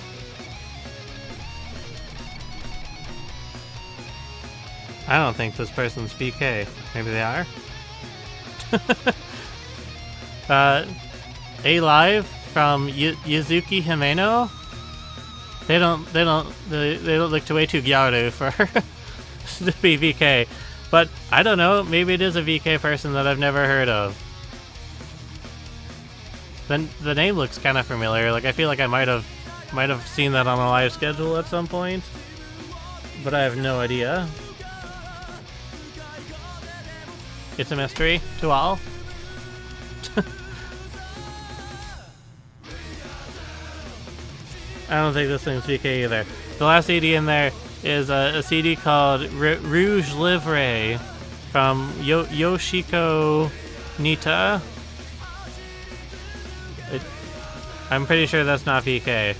I don't think this person's VK. Maybe they are. A Live from Yuzuki Himeno. They don't look way too gyaru for to be VK. But I don't know, maybe it is a VK person that I've never heard of. Then the name looks kind of familiar. Like I feel like I might have seen that on a live schedule at some point, but I have no idea. It's a mystery to all. I don't think this thing's VK either. The last CD in there is a CD called Rouge Livre from Yoshiko Nita. I'm pretty sure that's not VK.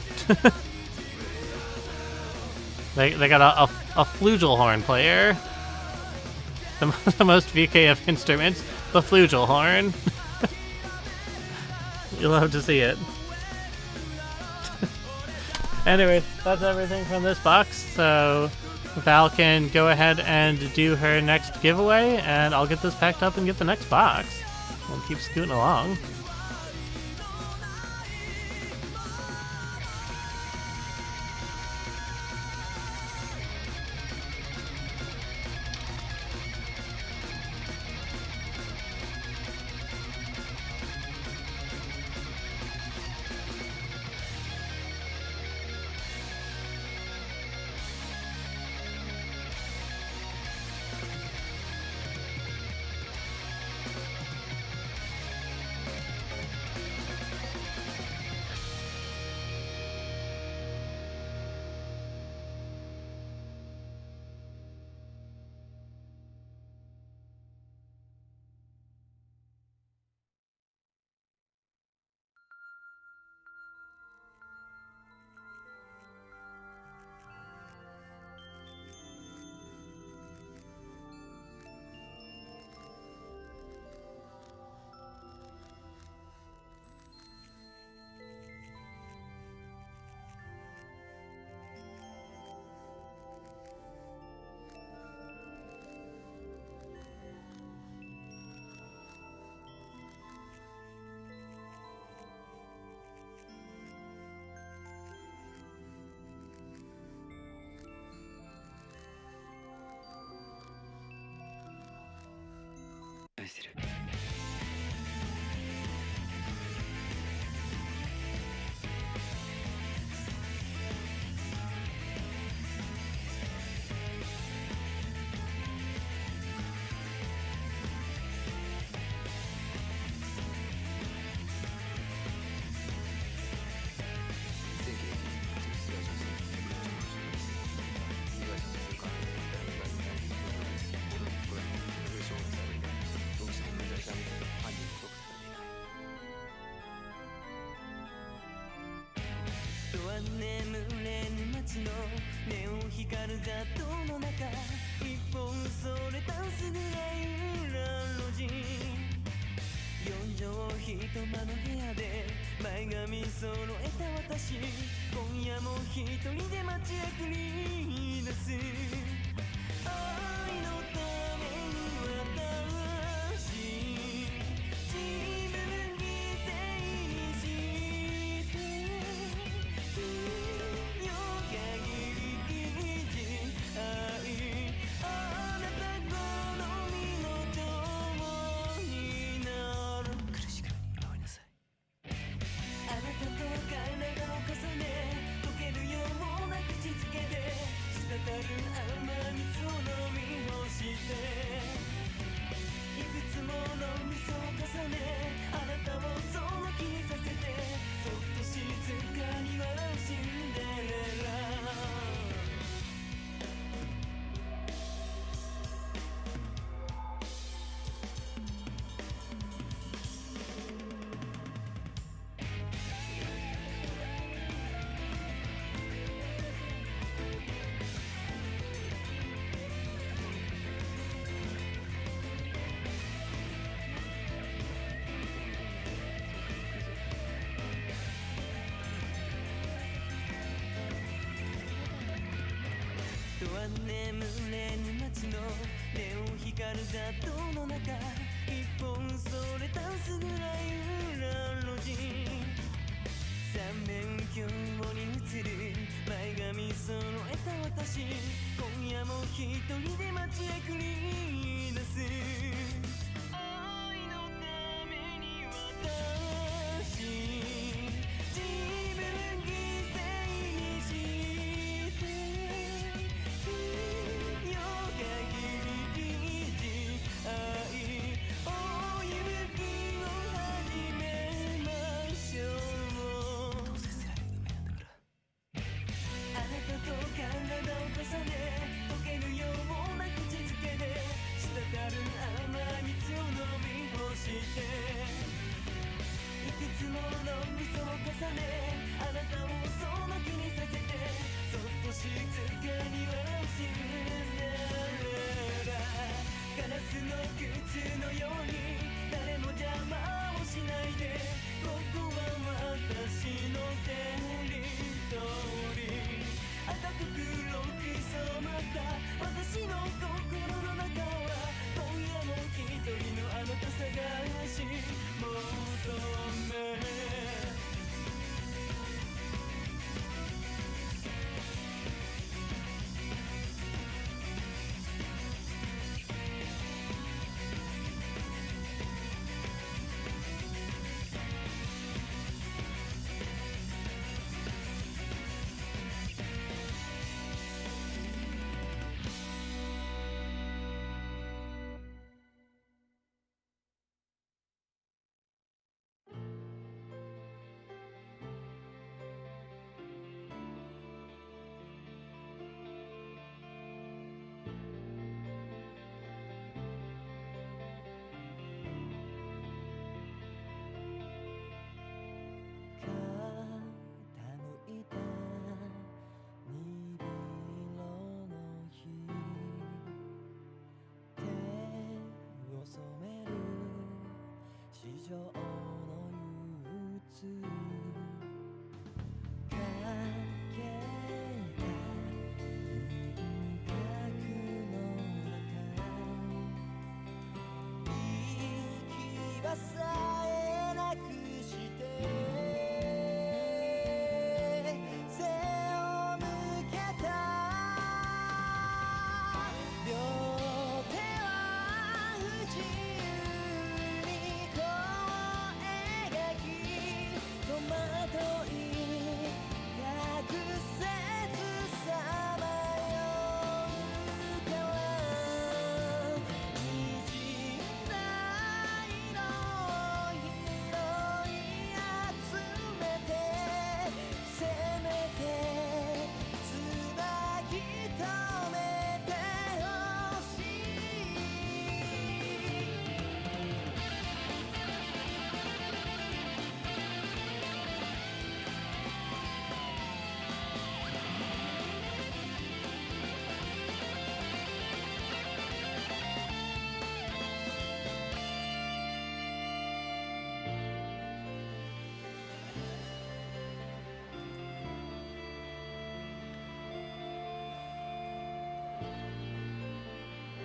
they got a flugelhorn player. The most VK of instruments, the flugelhorn. You'll love to see it. Anyway, that's everything from this box, so Val can go ahead and do her next giveaway, and I'll get this packed up and get the next box. We'll keep scooting along. 眠れぬ街のネオン光る雑踏の中一本それた薄暗い裏路地三面鏡に映る前髪揃えた私今夜も一人で街へ繰り出す愛のために私自分犠牲にして夜が響き愛を勇気を始めましょうどうせ辛い運命なんだからあなたと体を重ね溶けるような口づけで滴る甘い蜜を飲み干していくつもの嘘を重ねあなたをその気にさせてそっと静かに笑うシンデレラガラスの靴のように誰も邪魔をしないでここは私のテリトリー赤く黒く染まった私の心の中は今夜も一人のあなた探し求め市場の憂鬱かけた輪郭の中行き場さえなくして背を向けた両手は不自由にこう描き戸惑い逆説さまようから虹な色を拾い集めてせめてつなぎ止めてほしい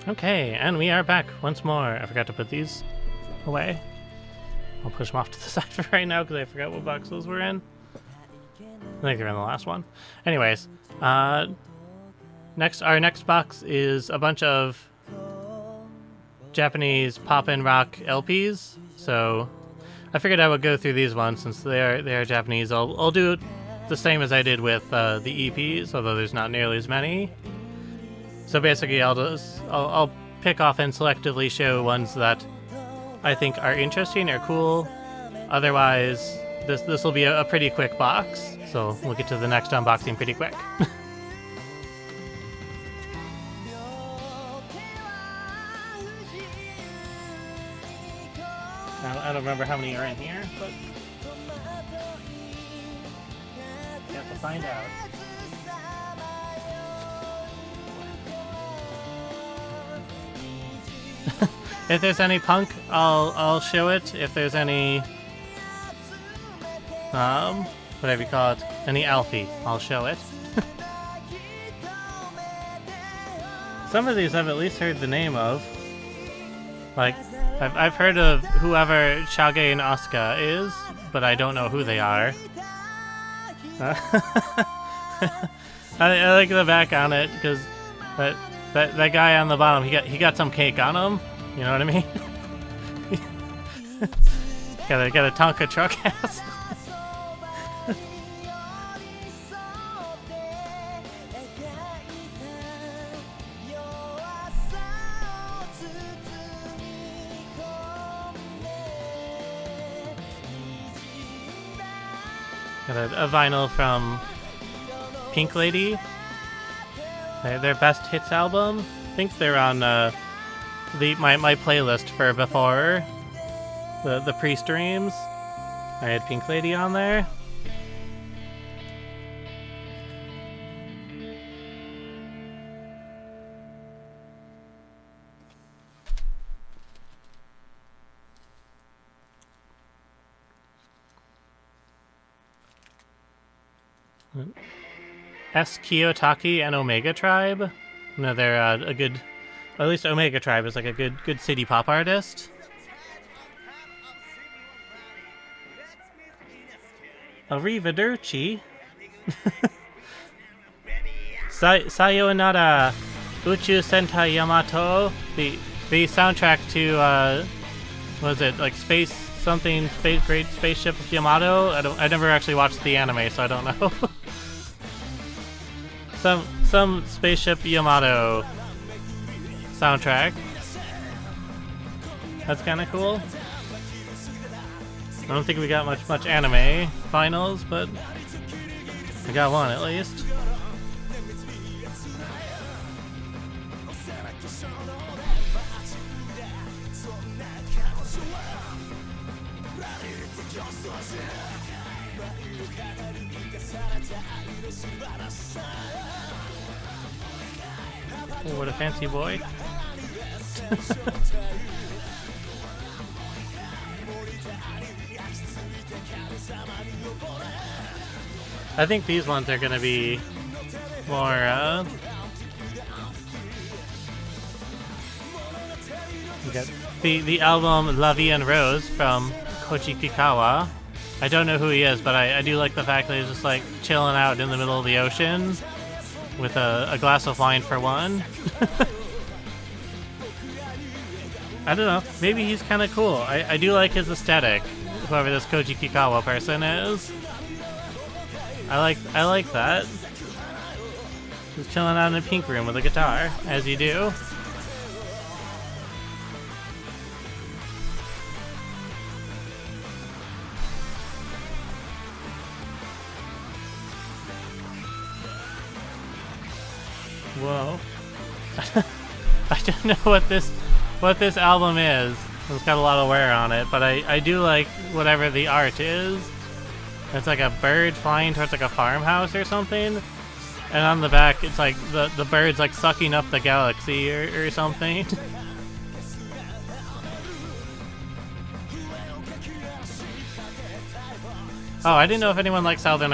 Okay, and we are back once more. I forgot to put these away. I'll push them off to the side for right now because I forgot what box those were in. I think they're in the last one. Anyways, our next box is a bunch of Japanese pop and rock LPs. So I figured I would go through these ones since they are Japanese. I'll do the same as I did with the EPs, although there's not nearly as many. So basically, I'll pick off and selectively show ones that I think are interesting or cool. Otherwise, this will be a pretty quick box. So we'll get to the next unboxing pretty quick. I don't remember how many are in here, but you have to find out. If there's any punk, I'll show it. If there's any whatever you call it, any Alfie, I'll show it. Some of these I've at least heard the name of. Like, I've heard of whoever Shage and Asuka is, but I don't know who they are. I like the back on it because that guy on the bottom, he got some cake on him. You know what I mean? got a Tonka truck ass. Got a vinyl from Pink Lady. Their best hits album. I think they're on my playlist for before the pre-streams. I had Pink Lady on there. S. Kiyotaki and Omega Tribe. No, they're a good, at least Omega Tribe is like a good city pop artist. Arrivederci. Sayonara Uchu Sentai Yamato. The soundtrack to what is it, like Space something, Great Spaceship of Yamato? I never actually watched the anime, so I don't know. Some Spaceship Yamato soundtrack. That's kind of cool. I don't think we got much anime finals, but we got one at least. Oh, what a fancy boy. I think these ones are gonna be more, we got the album La Vie en Rose from Koji Kikawa. I don't know who he is, but I do like the fact that he's just like chilling out in the middle of the ocean with a glass of wine for one. I don't know, maybe he's kind of cool. I do like his aesthetic, whoever this Koji Kikawa person is. I like that. Just chilling out in a pink room with a guitar, as you do. Whoa. I don't know what this album is. It's got a lot of wear on it, but I do like whatever the art is. It's like a bird flying towards like a farmhouse or something. And on the back, it's like the bird's like sucking up the galaxy or something. Oh, I didn't know if anyone liked Southern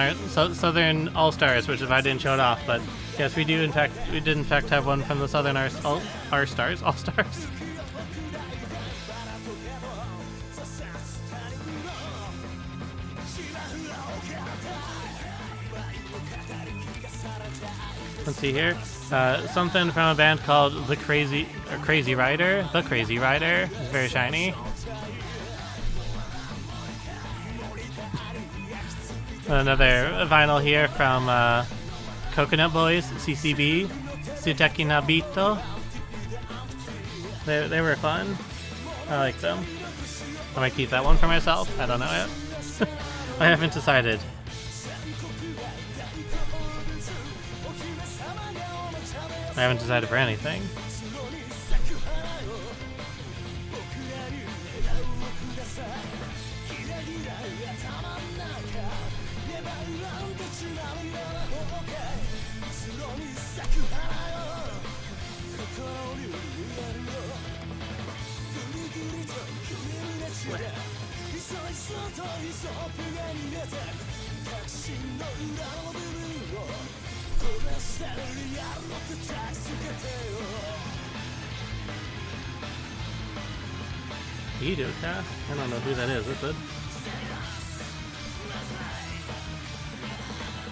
All-Stars, which is why I didn't show it off, but yes, we did in fact have one from the Southern All-Stars. Let's see here. Something from a band called The Crazy Rider. The Crazy Rider. It's very shiny. Another vinyl here from Coconut Boys, CCB, Suteki Nabito. They were fun. I like them. I might keep that one for myself. I don't know yet. I haven't decided. I haven't decided for anything. Iduka? I don't know who that is it?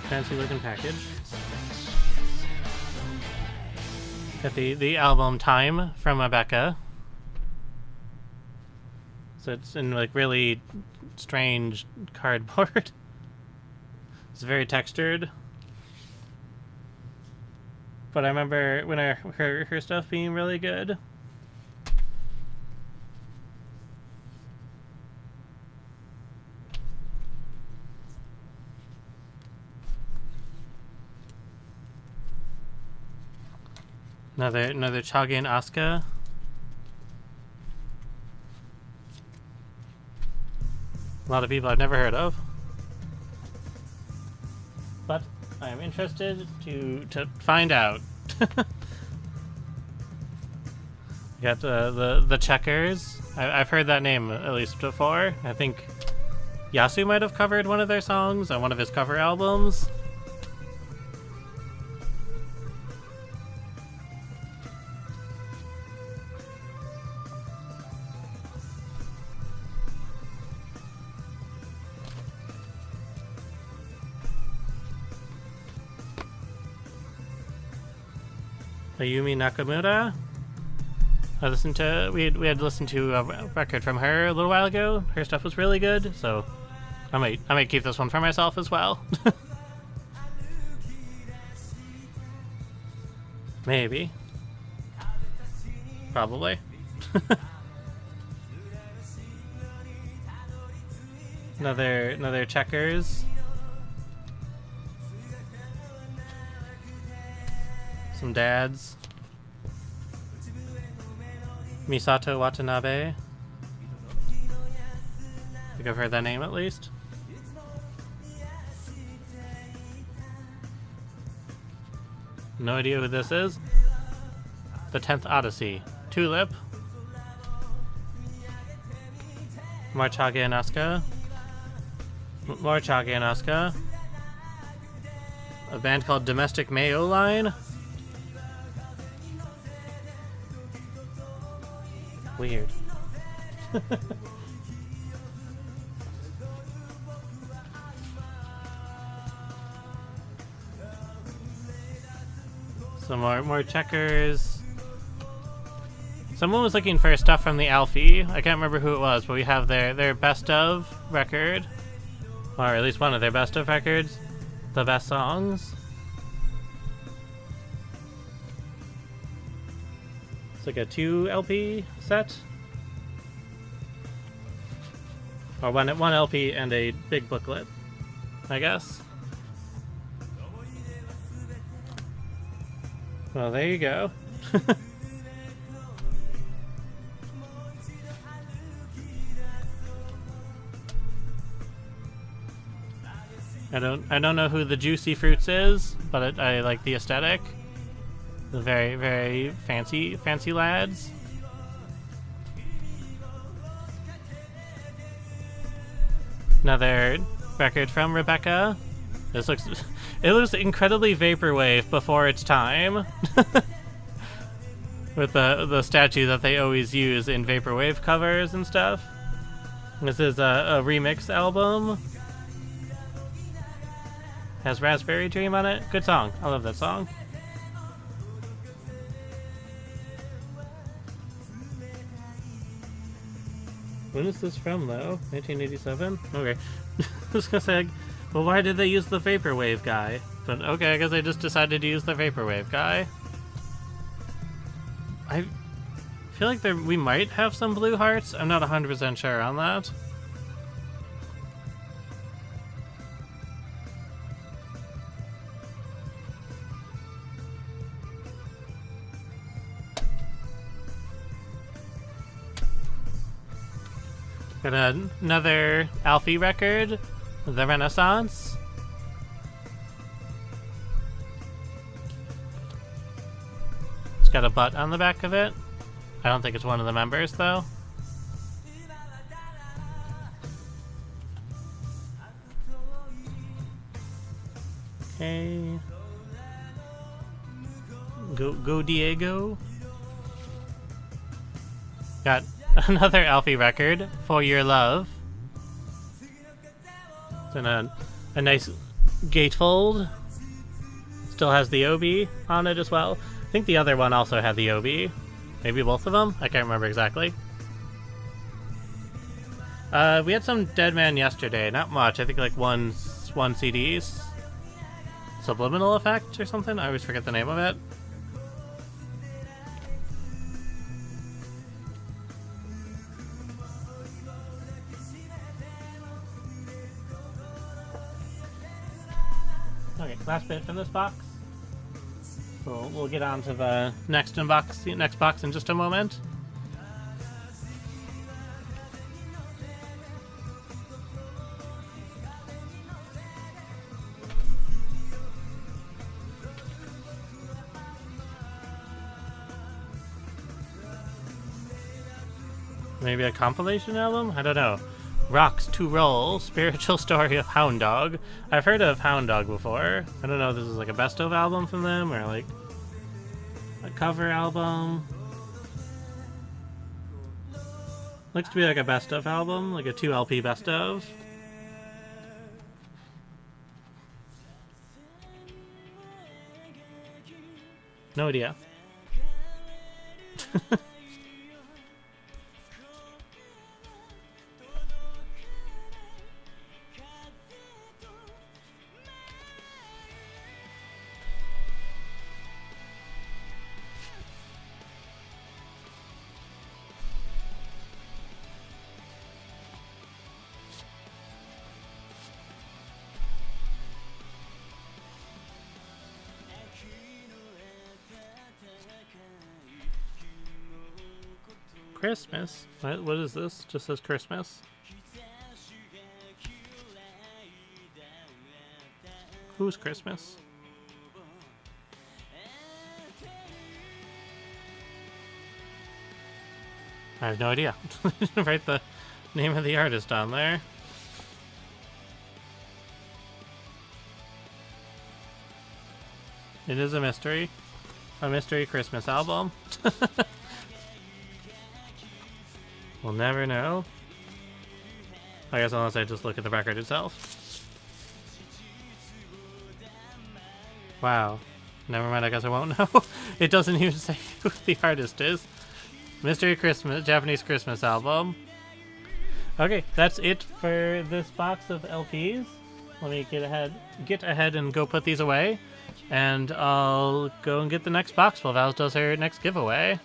Fancy looking package. Got the album Time from Rebecca. So it's in like really strange cardboard. It's very textured. But I remember when I heard her stuff being really good. Another Chage and Asuka. A lot of people I've never heard of. But I'm interested to find out. Got the Checkers. I've heard that name at least before. I think Yasu might have covered one of their songs on one of his cover albums. Ayumi Nakamura. We had listened to a record from her a little while ago. Her stuff was really good, so I might keep this one for myself as well. Maybe. Probably. another Checkers. Some dads. Misato Watanabe. I think I've heard that name at least. No idea who this is. The 10th Odyssey. Tulip. More Chage and Asuka. More Chage and Asuka. A band called Domestic Mayo Line. Weird. Some more Checkers. Someone was looking for stuff from the Alfie. I can't remember who it was, but we have their best of record, or at least one of their best of records, the best songs. It's like a 2 LP set, or one LP and a big booklet, I guess. Well, there you go. I don't know who the Juicy Fruits is, but I like the aesthetic. The very, very fancy lads. Another record from Rebecca. It looks incredibly vaporwave before its time. With the statue that they always use in vaporwave covers and stuff. This is a remix album. Has Raspberry Dream on it. Good song. I love that song. When is this from, though? 1987? Okay. I was gonna say, well, why did they use the Vaporwave guy? But okay, I guess they just decided to use the Vaporwave guy. I feel like we might have some Blue Hearts. I'm not 100% sure on that. Got another Alfie record, The Renaissance. It's got a butt on the back of it. I don't think it's one of the members, though. Okay. Go Diego. Got another Alfie record, For Your Love. It's in a nice gatefold. Still has the OB on it as well. I think the other one also had the OB. Maybe both of them? I can't remember exactly. We had some Dead Man yesterday. Not much. I think like one CD's Subliminal Effect or something. I always forget the name of it. Okay, last bit from this box. We'll get on to the next box in just a moment. Maybe a compilation album? I don't know. Rocks to Roll, Spiritual Story of Hound Dog. I've heard of Hound Dog before. I don't know if this is like a best of album from them or like a cover album. Looks to be like a best of album, like a 2 LP best of. No idea. Christmas? What is this? Just says Christmas. Who's Christmas? I have no idea. Write the name of the artist on there. It is a mystery. A mystery Christmas album. We'll never know. I guess unless I just look at the record itself. Wow. Never mind, I guess I won't know. It doesn't even say who the artist is. Mystery Christmas, Japanese Christmas album. Okay, that's it for this box of LPs. Let me get ahead and go put these away. And I'll go and get the next box while Val does her next giveaway.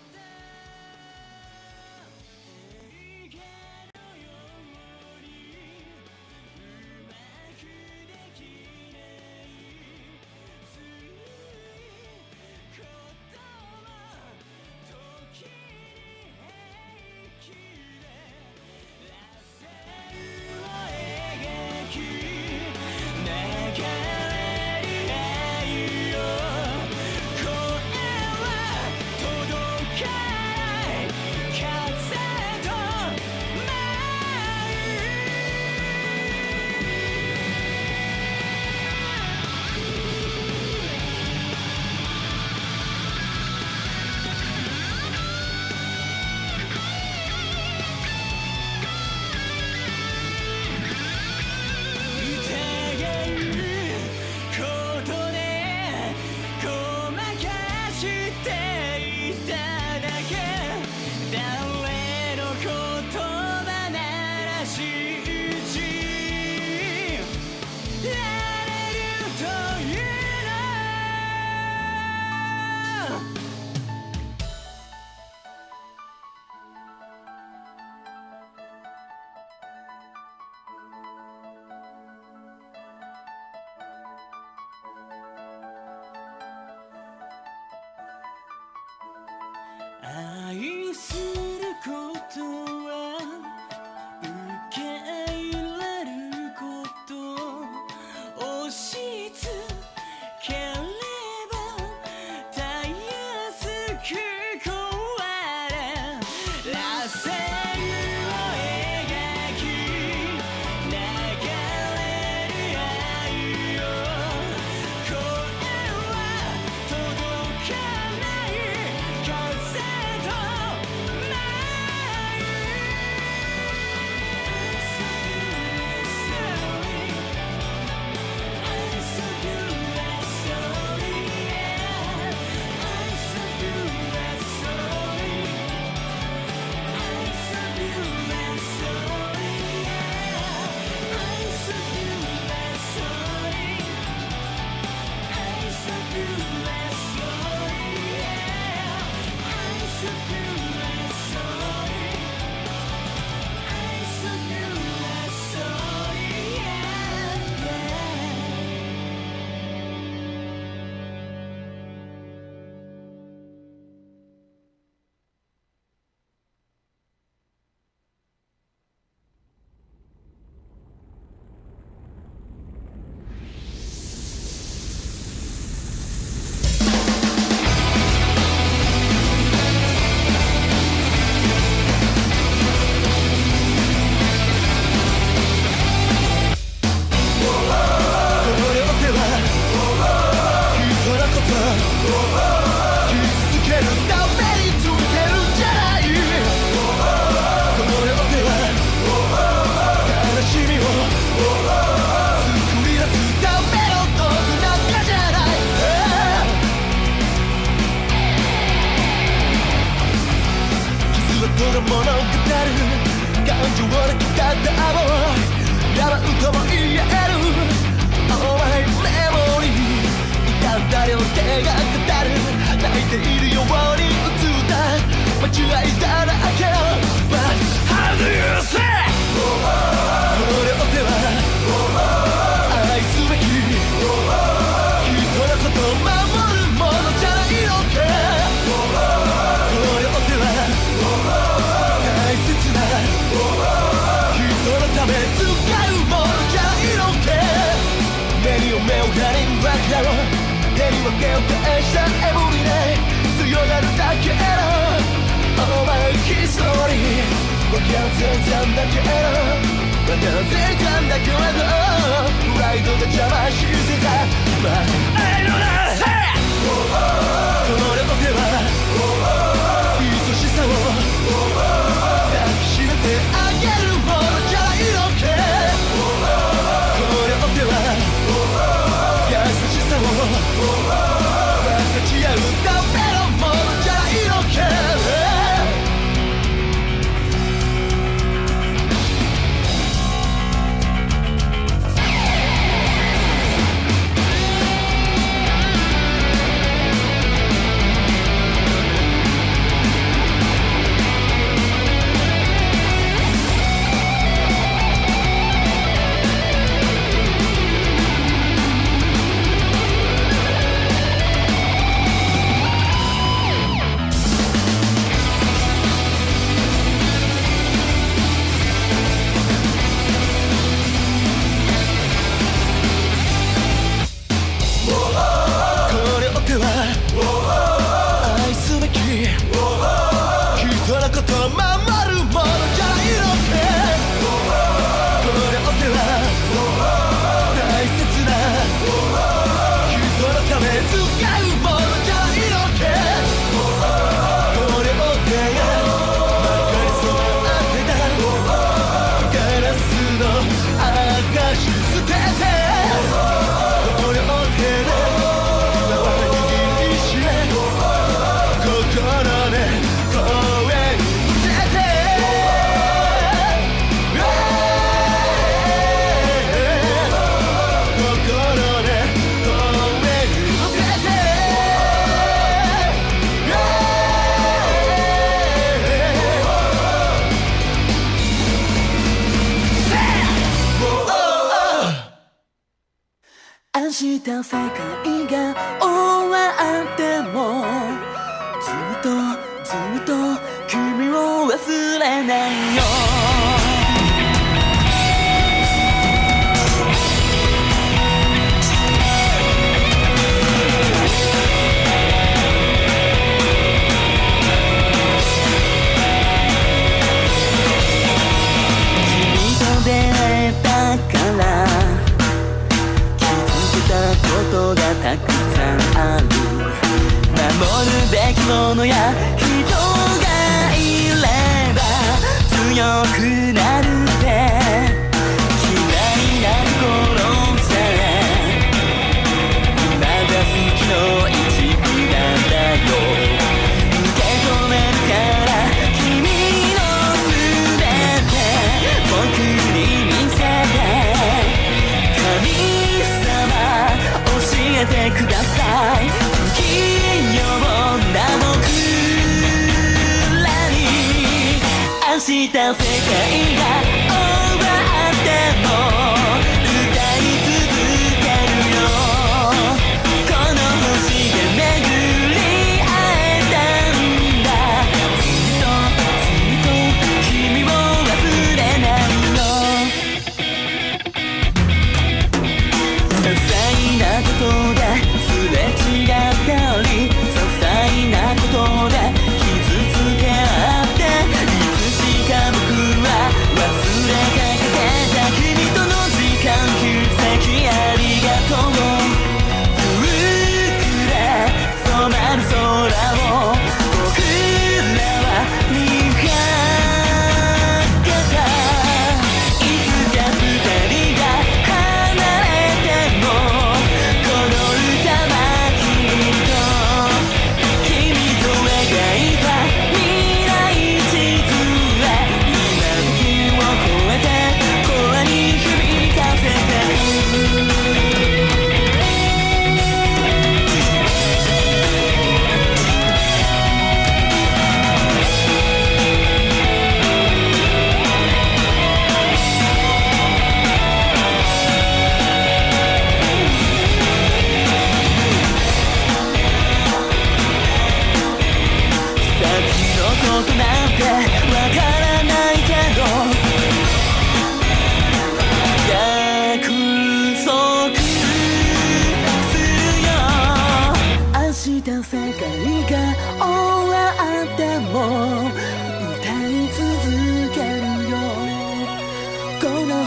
愛することは受け入れること押し付ければたやすく壊れ螺旋を描き流れる愛を声は届かないとも言える Oh my memory 歌った両手が語る泣いているように映った間違いだらけの But how do you say これを手は愛すべき人のことを守るものじゃないのかこれを手は大切な人のため使うものじゃないのか目に目を張り分けろ手に分けを返したエブリデイ強がるだけの Oh my history 分かってたんだけど分かってたんだけどプライドが邪魔してたまあ愛のなこれを手は愛しさを抱きしめてあげるものじゃないのかこれを手は優しさを分かち合うためのものじゃないのか 明日世界が終わってもずっとずっと君を忘れないよ君と出会えたからことがたくさんある守るべきものや人がいれば強くなるって嫌いなところさえまだ好きの一部なんだよ受け止めるから君の全て僕に見せて神様教えてください不器用な僕らに明日世界が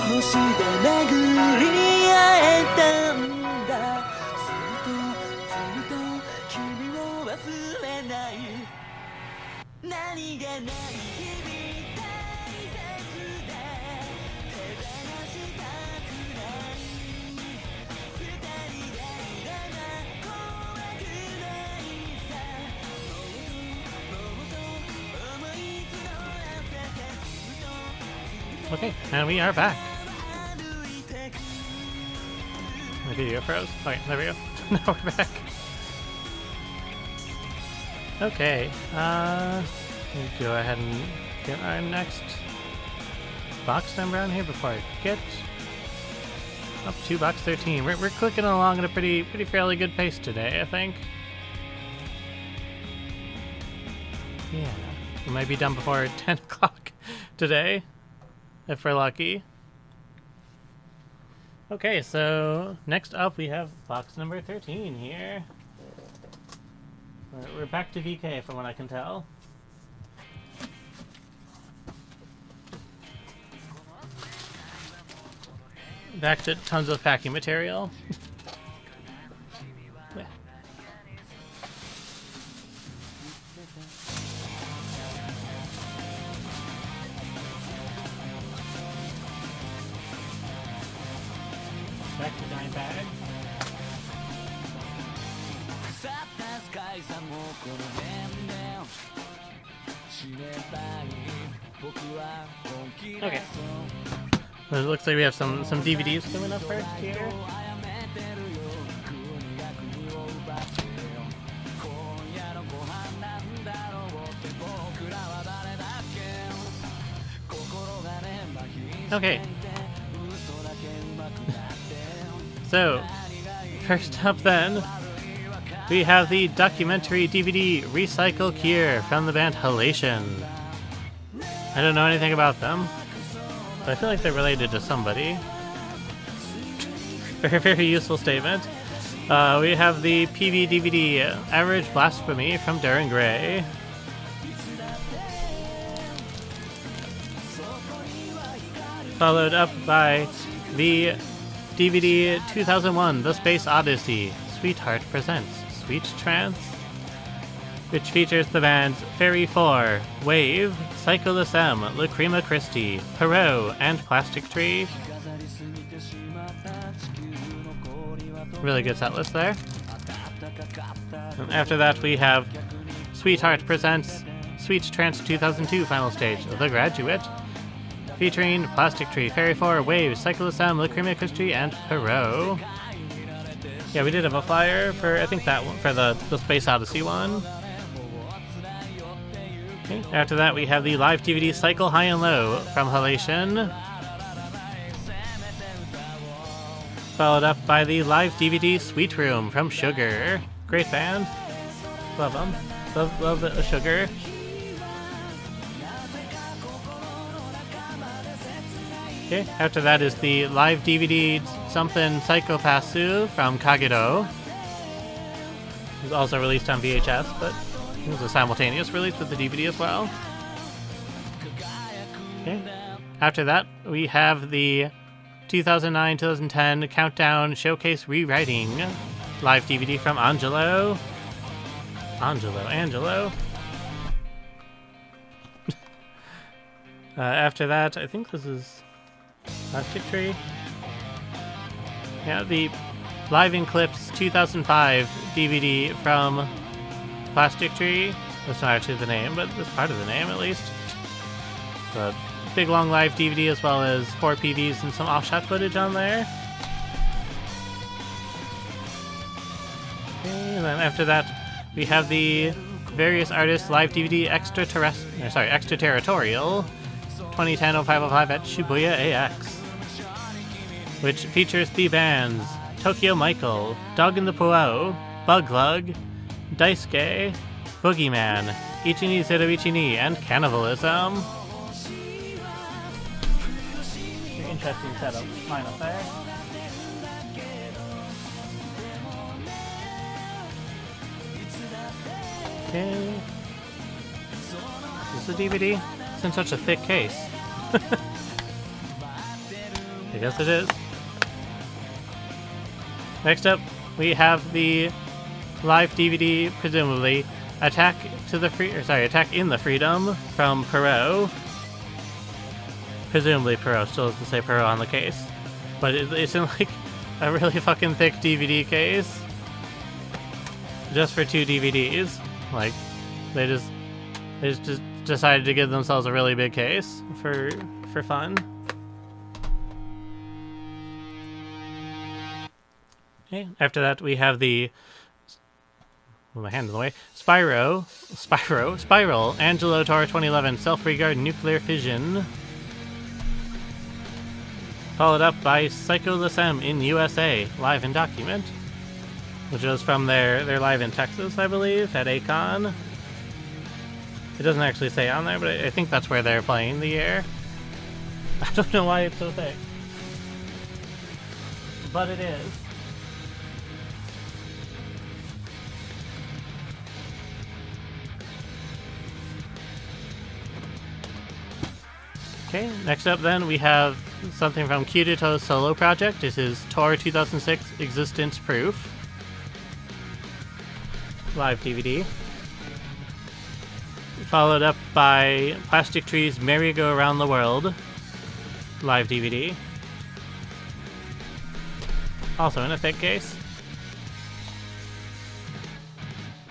星で巡り会えたんだずっと君を忘れない何気ない日々大切で手放したくない二人でいれば怖くないさもっと思い募らせてずっと Okay, and we are back. My video froze. Okay, there we go. Now we're back. Okay, let's go ahead and get our next box number on here before I forget. Up to box 13. We're clicking along at a pretty fairly good pace today, I think. Yeah, we might be done before 10 o'clock today, if we're lucky. Okay, so next up we have box number 13 here. We're back to VK from what I can tell. Back to tons of packing material. Yeah. Back to dime bag. 腐ったスカイさんもこの年々死ねばいい僕は本気で Okay. Well, it looks like we have some DVDs coming up first here. そうあやめてるよ国が国を奪って今夜のご飯なんだろうって僕らは誰だっけ心がね麻痺 Okay. していて嘘だけうまくなって So, first up then, we have the documentary DVD Recycle Cure from the band Halation. I don't know anything about them, but I feel like they're related to somebody. Very useful statement. We have the PV DVD Average Blasphemy from Darren Gray. Followed up by the DVD 2001 The Space Odyssey Sweetheart Presents Sweet Trance, which features the bands Fairy 4, Wave, Cyclus M, Lacrima Christi, Perot, and Plastic Tree. Really good set list there. And after that we have Sweetheart Presents Sweet Trance 2002 Final Stage, The Graduate, featuring Plastic Tree, Fairy 4, Wave, Cyclus M, Lacrima Christi, and Perot. Yeah, we did have a flyer for, I think that one, for the Space Odyssey one. Okay. After that, we have the live DVD Cycle High and Low from Halation. Followed up by the live DVD Sweet Room from Sugar. Great band. Love them. Love the Sugar. Okay, after that is the live DVD Something Psychopathu from Kagedo. It was also released on VHS, but it was a simultaneous release with the DVD as well. Okay. After that, we have the 2009-2010 Countdown Showcase Rewriting live DVD from Angelo. Angelo. After that, I think this is Plastic Tree. Yeah, the Live in Clips 2005 DVD from Plastic Tree. That's not actually the name, but it's part of the name at least. The big long live DVD as well as 4 PVs and some off-shot footage on there. Okay, and then after that we have the various artists live DVD Extraterritorial 2010-0505 at Shibuya AX, which features the bands Tokyo Michael, Dog in the Puao, Bug Lug, Daisuke, Boogeyman, Ichini Zero Ichini, and Cannibalism. Very interesting setup lineup there. Okay. Is this a DVD? It's in such a thick case. I guess it is. Next up, we have the live DVD, presumably, Attack in the Freedom from Perot. Presumably Perot, still doesn't say Perot on the case. But it's in like a really fucking thick DVD case. Just for 2 DVDs. Like, they just decided to give themselves a really big case for fun. Okay, after that we have the my hand in the way. Spiral, Angelo Tor 2011, Self-Regard Nuclear Fission. Followed up by Psycho Lissem in USA, Live in Document. Which was from their live in Texas, I believe, at Akon. It doesn't actually say on there, but I think that's where they're playing the year. I don't know why it's so thick. But it is. Okay, next up then we have something from Kirito's solo project. This is Tor 2006 Existence Proof. Live DVD. Followed up by Plastic Tree's Merry-Go-Around the World. Live DVD. Also in a thick case.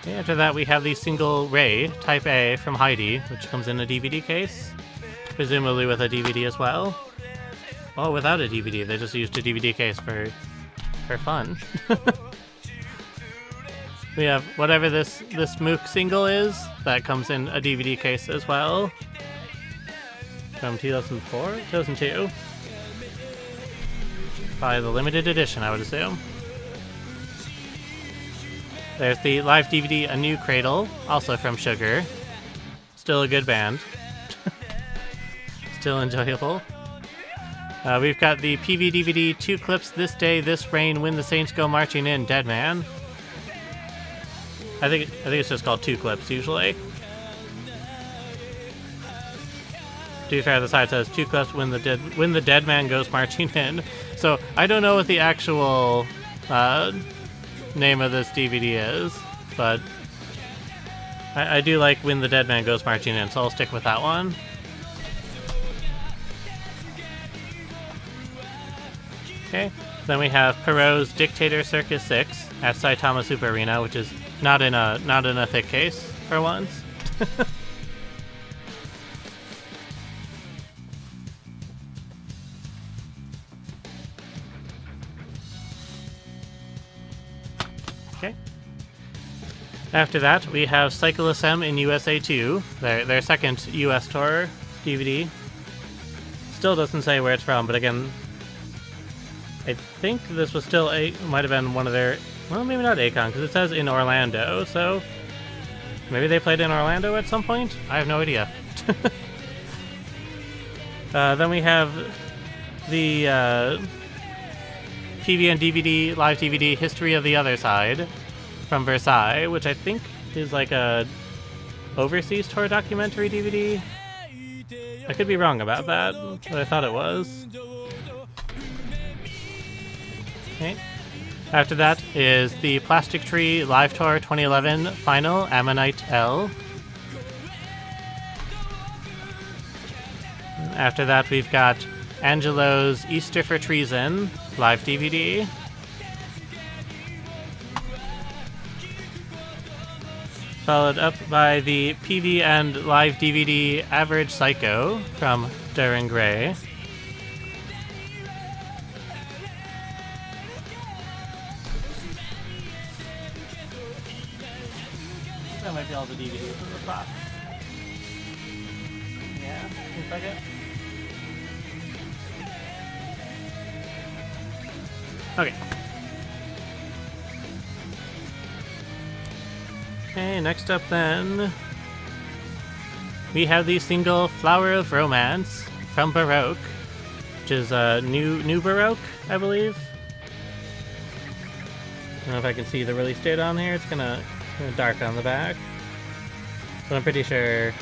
Okay, after that we have the single Ray, Type A from Heidi, which comes in a DVD case. Presumably with a DVD as well. Well, without a DVD, they just used a DVD case for fun. We have whatever this Mook single is, that comes in a DVD case as well. From 2004? 2002? Probably the limited edition, I would assume. There's the live DVD A New Cradle, also from Sugar. Still a good band. Still enjoyable. We've got the PV DVD 2 clips This Day, This Rain, When the Saints Go Marching In, Dead Man. I think it's just called 2 clips usually. To be fair, the side says 2 clips when the dead man goes marching in. So I don't know what the actual name of this DVD is, but I do like When the Dead Man Goes Marching In, so I'll stick with that one. Okay, then we have Perot's Dictator Circus 6 at Saitama Super Arena, which is not in a thick case for once. Okay. After that, we have Cyclist M in USA 2, their second US tour DVD. Still doesn't say where it's from, but again, I think this was still might have been one of their, well, maybe not Akon, because it says in Orlando, so maybe they played in Orlando at some point? I have no idea. Then we have the PVN DVD, live DVD, History of the Other Side from Versailles, which I think is like a overseas tour documentary DVD. I could be wrong about that, but I thought it was. Okay. After that is the Plastic Tree Live Tour 2011 Final Ammonite L. After that we've got Angelo's Easter for Treason live DVD. Followed up by the PV and live DVD Average Psycho from Darren Gray. That might be all the DVDs in the spot. Yeah, seems like it. Okay. Okay, next up then, we have the single Flower of Romance from Baroque, which is new Baroque, I believe. I don't know if I can see the release date on here. It's kind of dark on the back, but I'm pretty sure,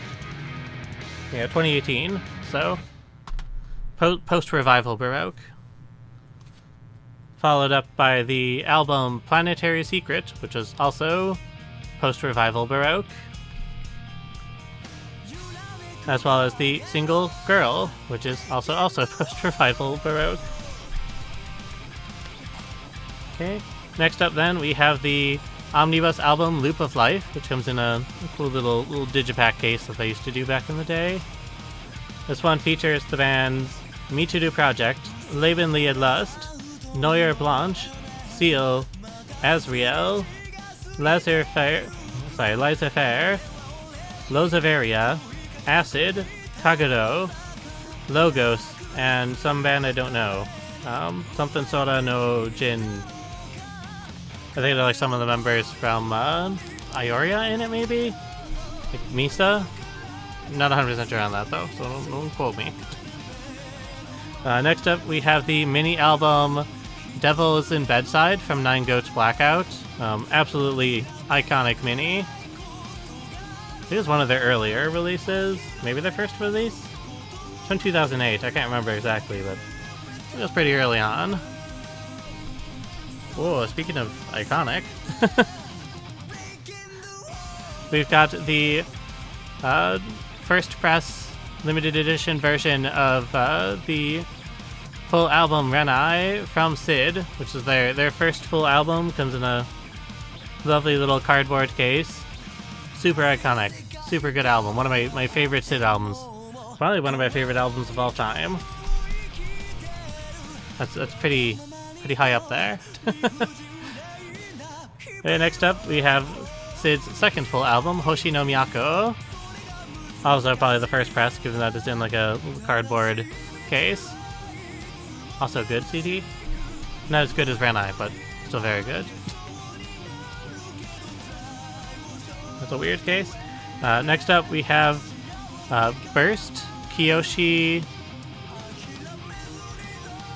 yeah, 2018. So post-revival Baroque. Followed up by the album Planetary Secret, which is also post-revival Baroque. As well as the single Girl, which is also post-revival Baroque. Okay, next up then we have the omnibus album Loop of Life, which comes in a cool little digipack case that they used to do back in the day. This one features the bands Me To Do Project, Leben Lied Lust, Neuer Blanche, Seal, Azriel, Laissez-Faire, Lozaveria, Acid, Kagado, Logos, and some band I don't know. Something sorta no Jin. I think they're like some of the members from Ioria in it, maybe? Like Misa? Not 100% sure on that though, so don't quote me. Next up, we have the mini album Devil is in Bedside from Nine Goats Blackout. Absolutely iconic mini. I think it was one of their earlier releases. Maybe their first release? It's from 2008. I can't remember exactly, but it was pretty early on. Whoa, speaking of iconic. We've got the first press limited edition version of the full album Renai from Sid, which is their first full album. Comes in a lovely little cardboard case. Super iconic, super good album. One of my favorite Sid albums. Probably one of my favorite albums of all time. That's pretty high up there. Okay, next up we have Sid's second full album, Hoshi no Miyako. Also probably the first press, given that it's in like a cardboard case. Also a good CD. Not as good as Renai, but still very good. That's a weird case. Next up we have Burst, Kiyoshi...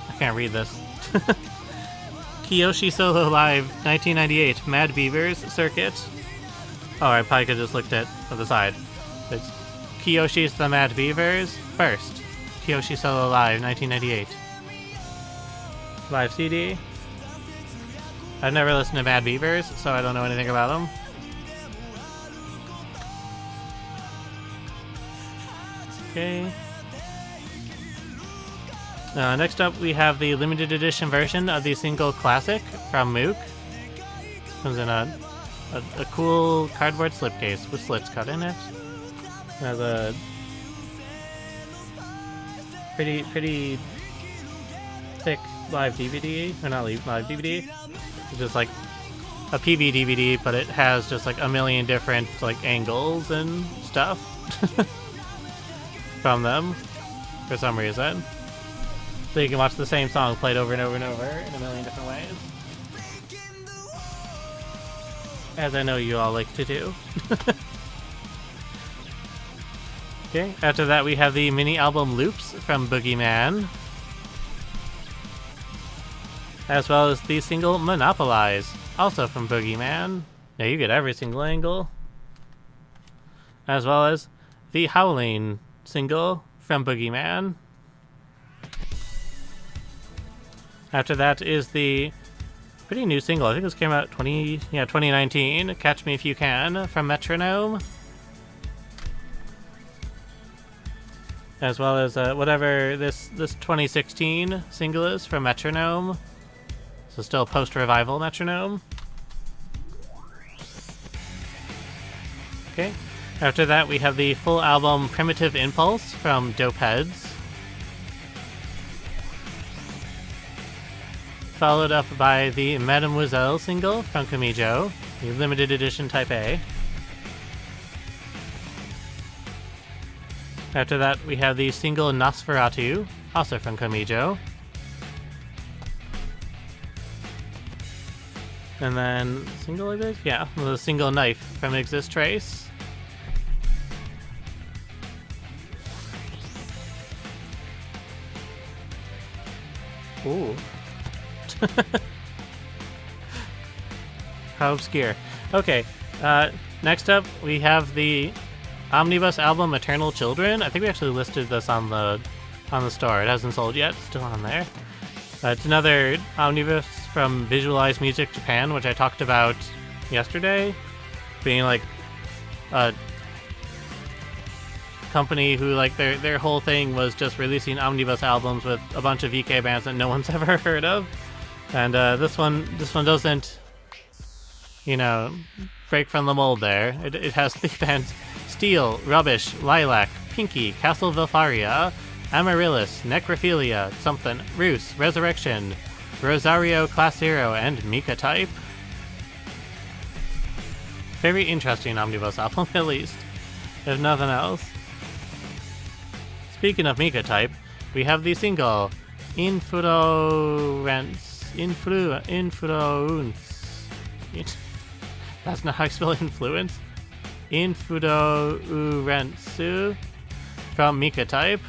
I can't read this. Kiyoshi Solo Live 1998 Mad Beavers Circuit. Oh, I probably could have just looked at the side. It's Kiyoshi's The Mad Beavers First. Kiyoshi Solo Live 1998. Live CD. I've never listened to Mad Beavers, so I don't know anything about them. Okay. Next up, we have the limited edition version of the single Classic from Mook. Comes in a cool cardboard slipcase with slits cut in it. It has a pretty thick live DVD, or not live DVD. It's just like a PV DVD, but it has just like a million different like angles and stuff from them for some reason. So you can watch the same song played over and over and over in a million different ways. As I know you all like to do. Okay, after that we have the mini album Loops from Boogeyman. As well as the single Monopolize, also from Boogeyman. Now you get every single angle. As well as the Howling single from Boogeyman. After that is the pretty new single. I think this came out 2019. Catch Me If You Can from Metronome. As well as whatever this 2016 single is from Metronome. So still post-revival Metronome. Okay. After that we have the full album Primitive Impulse from Dopeheads. Followed up by the Mademoiselle single from Kamijo, the limited edition Type A. After that, we have the single Nosferatu, also from Kamijo. And then, single I believe? Yeah, the single Knife from Exist Trace. Ooh. How obscure. Okay, next up we have the omnibus album Eternal Children. I think we actually listed this on the store. It hasn't sold yet. It's still on there. It's another omnibus from Visualize Music Japan, which I talked about yesterday, being like a company who like their whole thing was just releasing omnibus albums with a bunch of VK bands that no one's ever heard of, and this one doesn't, you know, break from the mold there. It has the bands Steel, Rubbish, Lilac, Pinky, Castle Vilfaria, Amaryllis, Necrophilia, something, Roos, Resurrection, Rosario Class Hero, and Mika Type. Very interesting omnibus album, at least, if nothing else. Speaking of Mika Type, we have the single Influence. That's not how you spell influence. Influensu from Mika Type.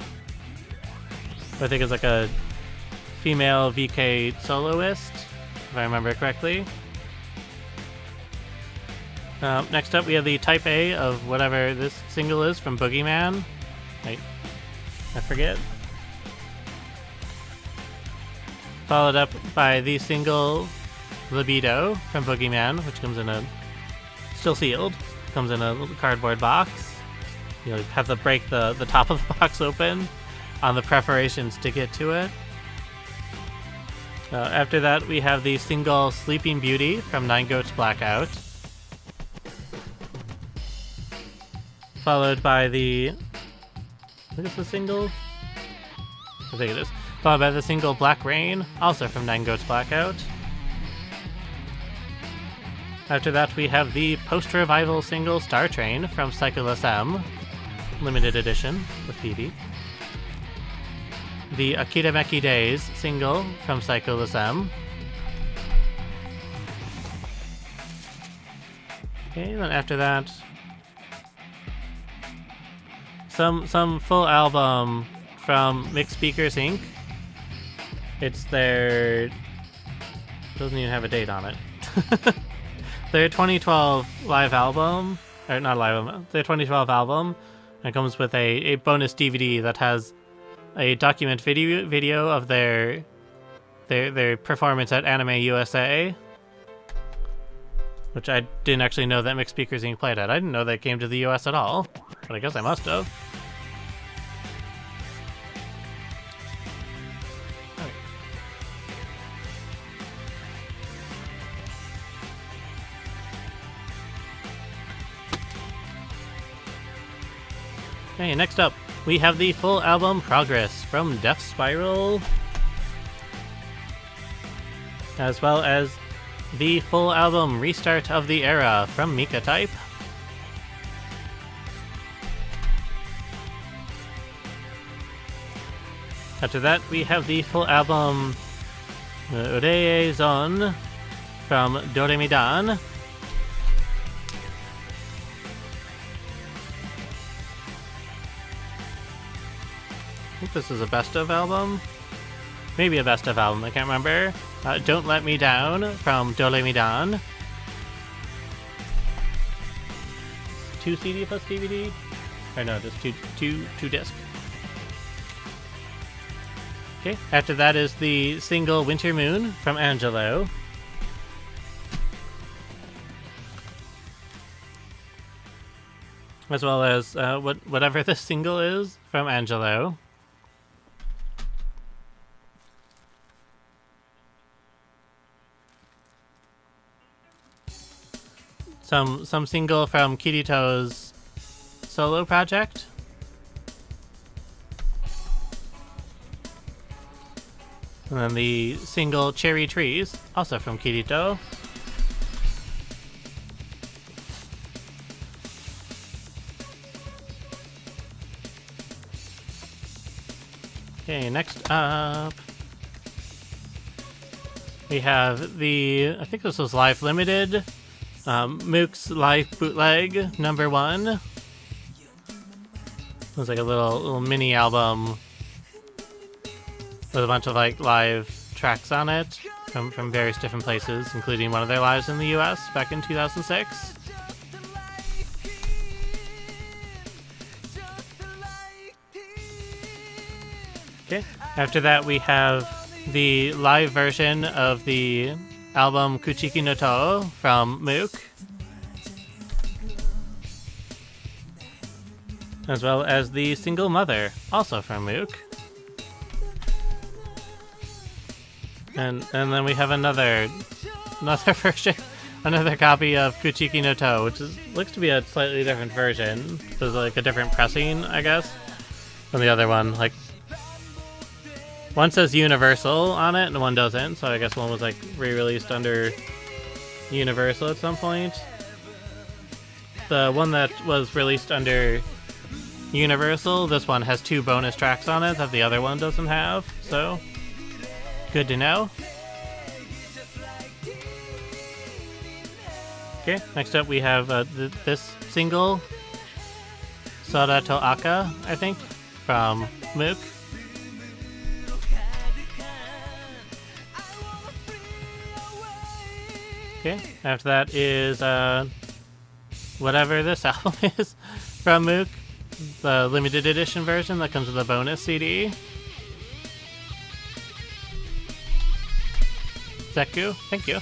I think it's like a female VK soloist, if I remember correctly. Next up, we have the Type A of whatever this single is from Boogeyman. I forget. Followed up by the single Libido from Boogeyman, which comes in a still sealed. Comes in a little cardboard box. You have to break the top of the box open on the preparations to get to it. After that, we have the single Sleeping Beauty from Nine Goats Blackout. Followed by the... I think it's the single? I think it is. Followed by the single Black Rain, also from Nine Goats Blackout. After that, we have the post-revival single Star Train from Cycleless M, limited edition with Phoebe. The Akitameki Days single from Cycleless M. Okay, then after that, some full album from Mixed Speakers Inc. It's their... doesn't even have a date on it. Their 2012 live album, or not live album, their 2012 album, and comes with a bonus DVD that has a document video of their performance at Anime USA, which I didn't actually know that Mixed Speakers Inc. played at. I didn't know they came to the US at all, but I guess I must have. Okay, next up, we have the full album Progress from Death Spiral, as well as the full album Restart of the Era from Mika Type. After that, we have the full album Liaison from Doremidan. I think this is a best of album. Maybe a best of album, I can't remember. Don't Let Me Down from Doremidan. 2 CD plus DVD? Or no, just two disc. Okay, after that is the single Winter Moon from Angelo. As well as whatever the single is from Angelo. Some single from Kirito's solo project. And then the single Cherry Trees, also from Kirito. Okay, next up, we have the, I think this was Live Limited, Mook's Live Bootleg #1. It was like a little mini album with a bunch of like live tracks on it from various different places, including one of their lives in the US back in 2006. Okay, after that we have the live version of the album Kuchiki no To from Mook, as well as the single Mother, also from Mook. And then we have another version, another copy of Kuchiki no To, which looks to be a slightly different version. There's like a different pressing, I guess, than the other one. Like, one says Universal on it and one doesn't, so I guess one was like re-released under Universal at some point. The one that was released under Universal, this one has 2 bonus tracks on it that the other one doesn't have, so good to know. Okay, next up we have this single, Sora to Aka, I think, from Mook. Okay, after that is whatever this album is from Mook, the limited edition version that comes with a bonus CD. Zeku, thank you.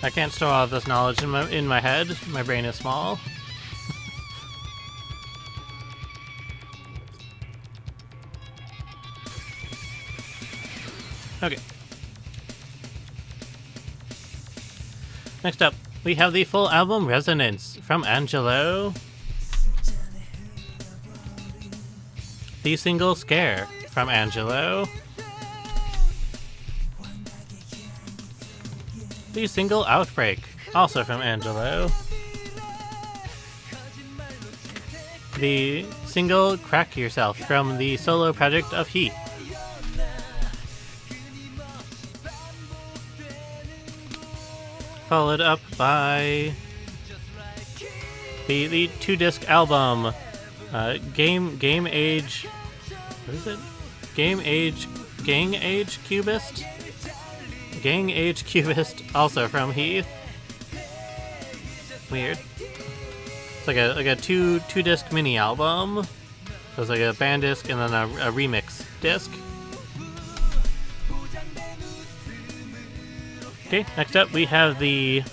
I can't store all of this knowledge in my head. My brain is small. Okay. Next up, we have the full album Resonance from Angelo. The single Scare from Angelo. The single Outbreak, also from Angelo. The single Crack Yourself from the solo project of Heath. Followed up by the 2-disc album, Gang Age Cubist? Gang Age Cubist, also from Heath. Weird. It's like a two-disc mini album. There's like a band disc and then a remix disc. Okay, next up we have the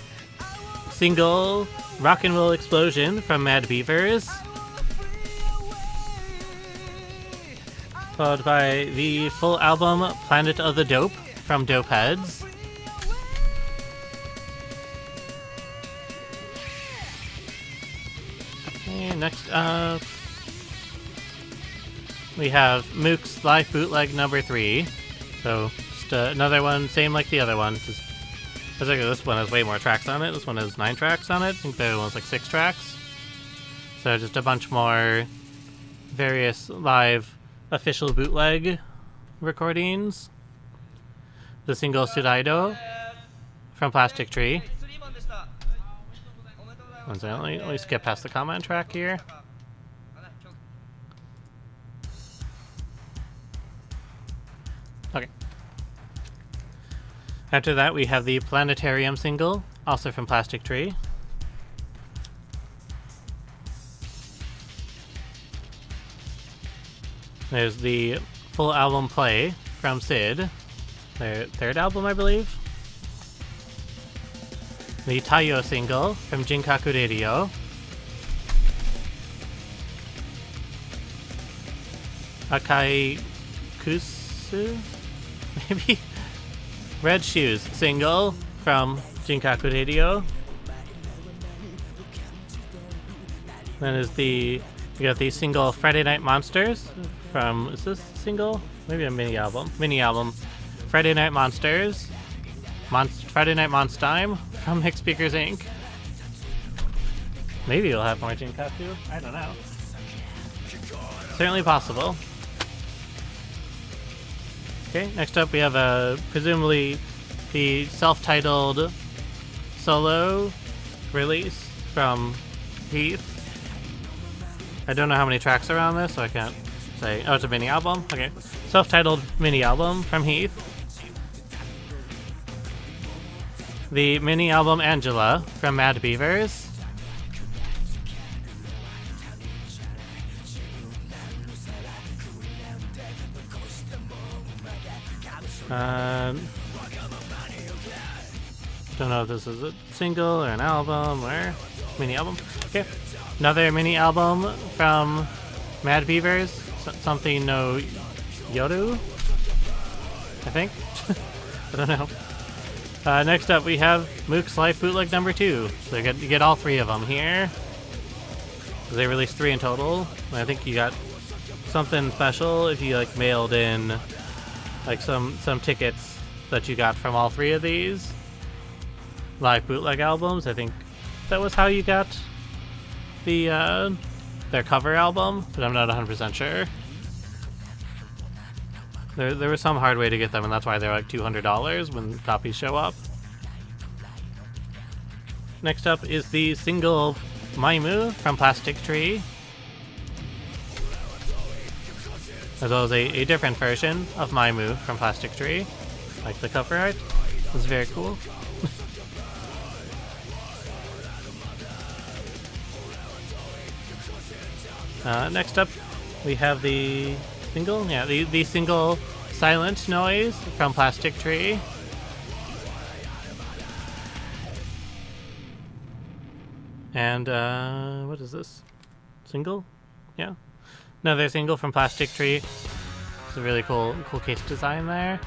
single Rock and Roll Explosion from Mad Beavers. Followed by the full album Planet of the Dope from Dope Heads. And next up we have Mook's Live Bootleg number 3. So just another one, same like the other one. Just, this one has way more tracks on it. This one has 9 tracks on it. I think the other one was like 6 tracks. So just a bunch more various live official bootleg recordings. The single Sudaido from Plastic Tree. One second, let me skip past the comment track here. Okay. After that, we have the Planetarium single, also from Plastic Tree. There's the full album Play from Sid, their 3rd album, I believe. The Taiyo single from Jinkaku Radio. Akai Kusu, maybe? Red Shoes single from Jinkaku Radio. Then we got the single Friday Night Monsters from, is this single? Maybe a mini album. Friday Night Monsters. Friday Night Monstime from Mixed Speakers Inc. Maybe we'll have more Jinkaku. I don't know. Certainly possible. Okay, next up we have presumably the self-titled solo release from Heath. I don't know how many tracks are on this, so I can't say. Oh, it's a mini album? Okay. Self-titled mini album from Heath. The mini album Angela from Mad Beavers. Don't know if this is a single or an album or mini album. Okay, another mini album from Mad Beavers. Something no Yoru, I think. I don't know. Next up, we have Mook's Life Bootleg number 2. So you get all 3 of them here. They released 3 in total. And I think you got something special if you like mailed in like some tickets that you got from all 3 of these live bootleg albums. I think that was how you got the their cover album, but I'm not 100% sure. There was some hard way to get them, and that's why they're like $200 when copies show up. Next up is the single Maimu from Plastic Tree, as well as a different version of Maimu from Plastic Tree. Like the cover art, it's very cool. Next up, we have the single, the single Silent Noise from Plastic Tree. And, what is this? Single? Yeah. Another single from Plastic Tree. It's a really cool case design there.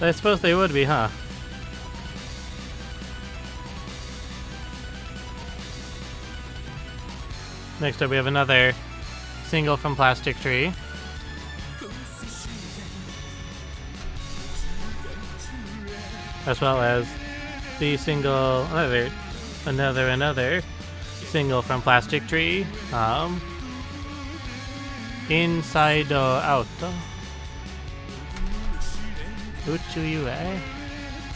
I suppose they would be, huh? Next up we have another single from Plastic Tree. As well as the single, another single from Plastic Tree. Inside Out. Uchuyue.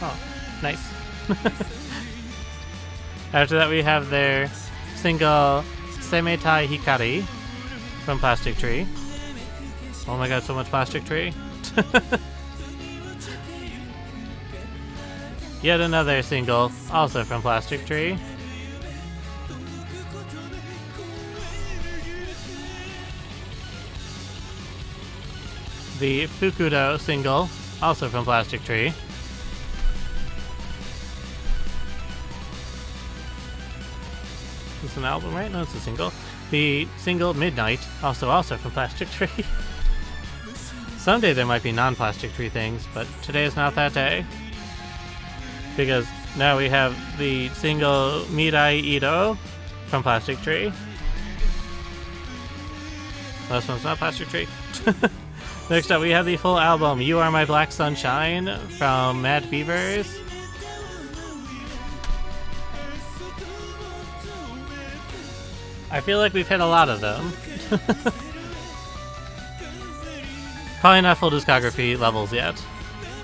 Oh, nice. After that we have their single Semetai Hikari from Plastic Tree. Oh my god, so much Plastic Tree. Yet another single, also from Plastic Tree. The Fukudo single, also from Plastic Tree. Is this an album, right? No, it's a single. The single Midnight, also from Plastic Tree. Someday there might be non-Plastic Tree things, but today is not that day. Because now we have the single Mirai Ito from Plastic Tree. Last one's not Plastic Tree. Next up we have the full album You Are My Black Sunshine from Mad Beavers. I feel like we've hit a lot of them. Probably not full discography levels yet,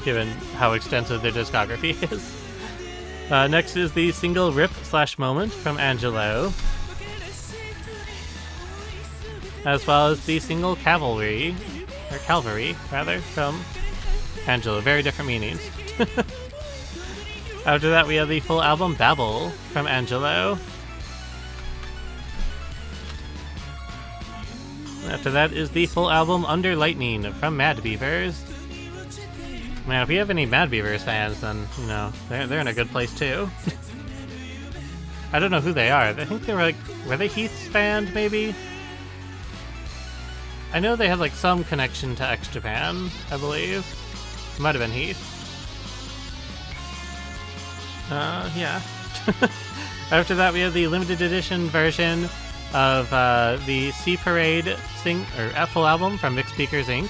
given how extensive their discography is. Next is the single Rip/Moment from Angelo, as well as the single Calvary, from Angelo. Very different meanings. After that we have the full album Babel from Angelo. After that is the full album Under Lightning from Mad Beavers. Man, if we have any Mad Beavers fans, then, you know, they're in a good place too. I don't know who they are. I think they were they Heath's band, maybe? I know they had like some connection to X Japan, I believe. It might have been Heath. Yeah. After that we have the limited edition version of the Sea Parade full album from Mixed Speakers Inc.,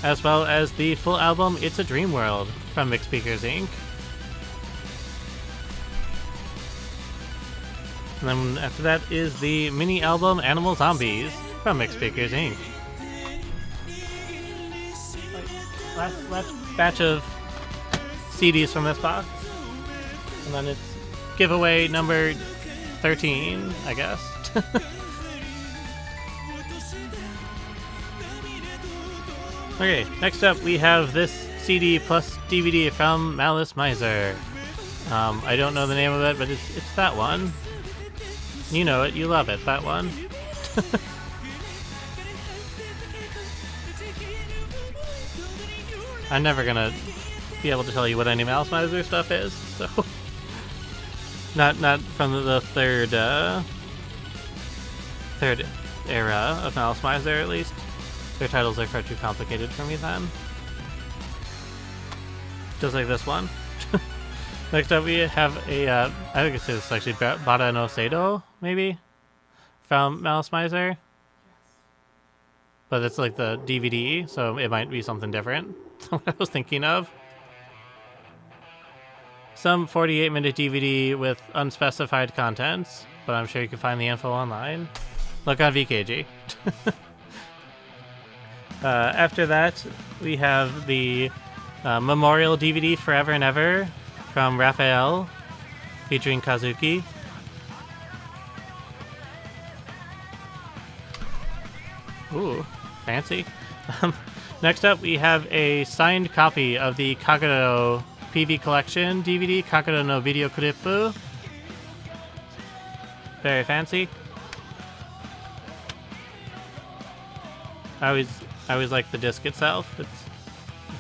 as well as the full album It's a Dream World from Mixed Speakers Inc. And then after that is the mini album Animal Zombies from Mixed Speakers Inc. Last batch of CDs from this box. And then it's giveaway number 13, I guess. Okay, next up we have this CD plus DVD from Malice Miser. I don't know the name of it, but it's that one. You know it, you love it, that one. I'm never gonna be able to tell you what any Malice Miser stuff is, so not from the third era of Malice Miser, at least. Their titles are far too complicated for me then. Just like this one. Next up we have a, I think it's actually Bada no Seido, maybe? From Malice Miser. But it's like the DVD, so it might be something different than what I was thinking of. Some 48-minute DVD with unspecified contents, but I'm sure you can find the info online. Look on VKG. After that, we have the Memorial DVD Forever and Ever from Raphael, featuring Kazuki. Ooh, fancy. Next up, we have a signed copy of the Kagero PV Collection DVD, Kagero no Video Clippu. Very fancy. I always like the disc itself. It's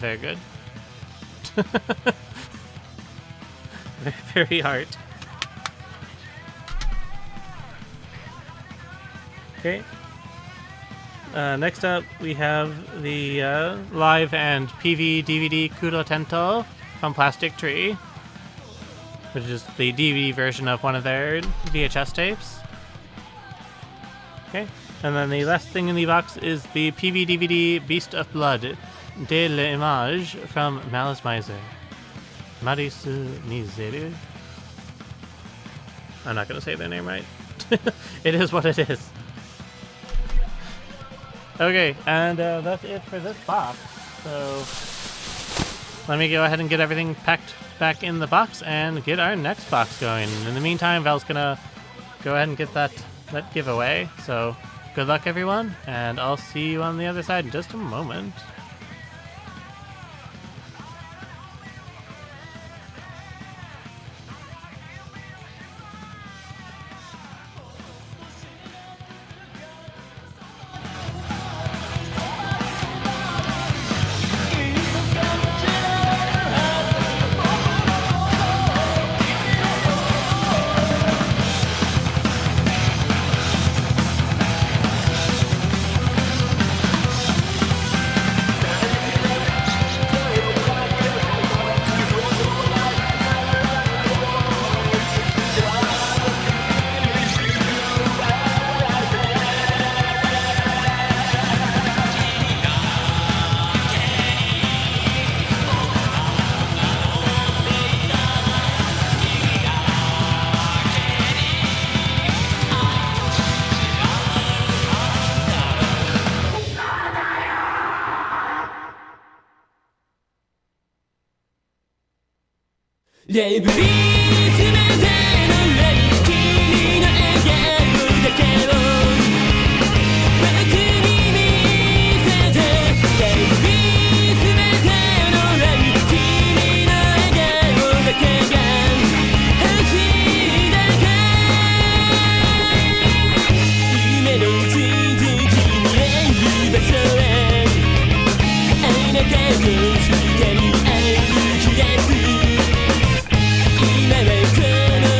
very good. Very art. Okay. Next up, we have the live and PV DVD Kuro Tento from Plastic Tree, which is the DVD version of one of their VHS tapes. Okay. And then the last thing in the box is the PV DVD Beast of Blood de l'Image from Malice Miser. Marisu Mizeru. I'm not going to say their name right. It is what it is. Okay, and that's it for this box. So let me go ahead and get everything packed back in the box and get our next box going. In the meantime, Val's going to go ahead and get that giveaway. So good luck, everyone, and I'll see you on the other side in just a moment.レブリーすべてのライフ君の笑顔だけを僕に見せてレブリーすべてのライフ君の笑顔だけが欲しいだけ夢の続き見える場所へあなたと光歩き出す今はこの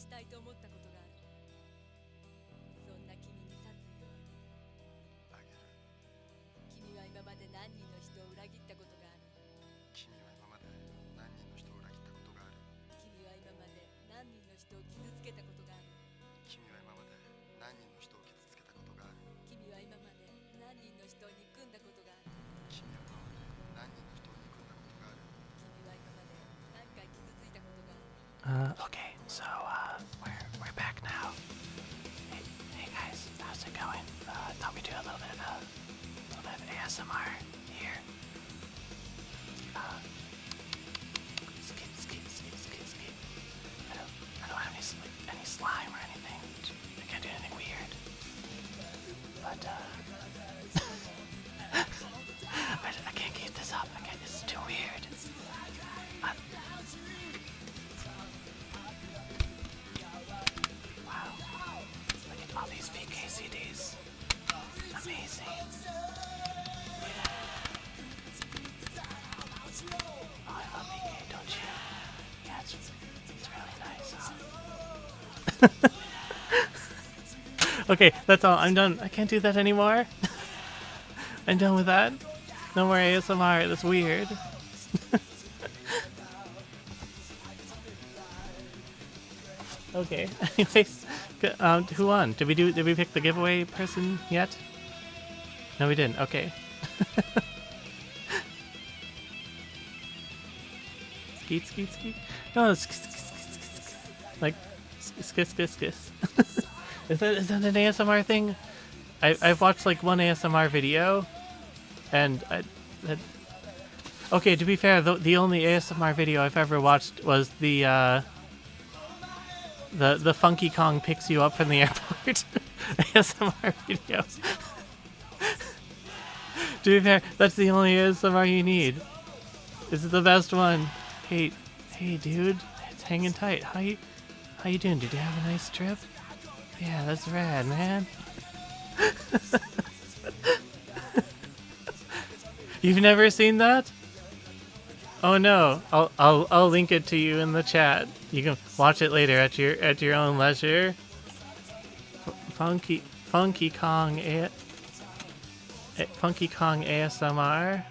したいと思ったことがある。そんな君に殺意をあげる。君は今まで何人の人を裏切ったことがある。君は今まで何人の人を裏切ったことがある。Okay, so we're back now. Hey guys, how's it going? I thought we'd do a little bit of ASMR here. Skit. I don't have any slime or anything. I can't do anything weird. But I can't keep this up. It's too weird. Wow. Look at all these VK CDs. Amazing. Oh, I love VK, don't you? Yeah, it's really nice, huh? Okay, that's all. I'm done. I can't do that anymore. I'm done with that. No more ASMR. That's weird. Okay. Anyways, who won? Did we pick the giveaway person yet? No, we didn't. Okay. Skeet. No, like skis. Is that an ASMR thing? I've watched like one ASMR video, and okay. To be fair, the only ASMR video I've ever watched was the Funky Kong picks you up from the airport ASMR video. To be fair, that's the only ASMR you need. This is the best one. Hey, dude, it's hanging tight. How you doing? Did you have a nice trip? Yeah, that's rad, man. You've never seen that? Oh no, I'll link it to you in the chat. You can watch it later at your own leisure. Funky Kong ASMR.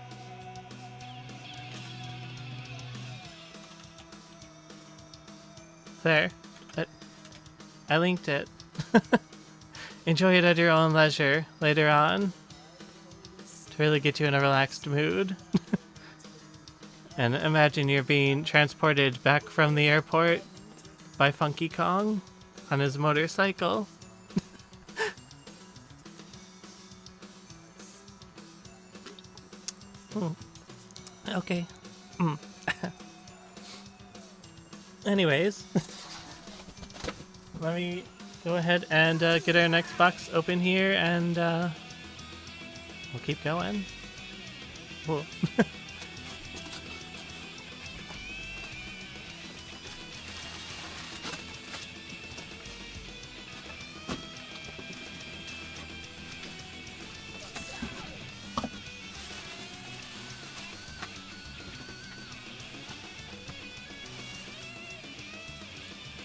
There, I linked it. Enjoy it at your own leisure later on to really get you in a relaxed mood. And imagine you're being transported back from the airport by Funky Kong on his motorcycle. Okay. Anyways, let me go ahead and get our next box open here, and we'll keep going. Whoa.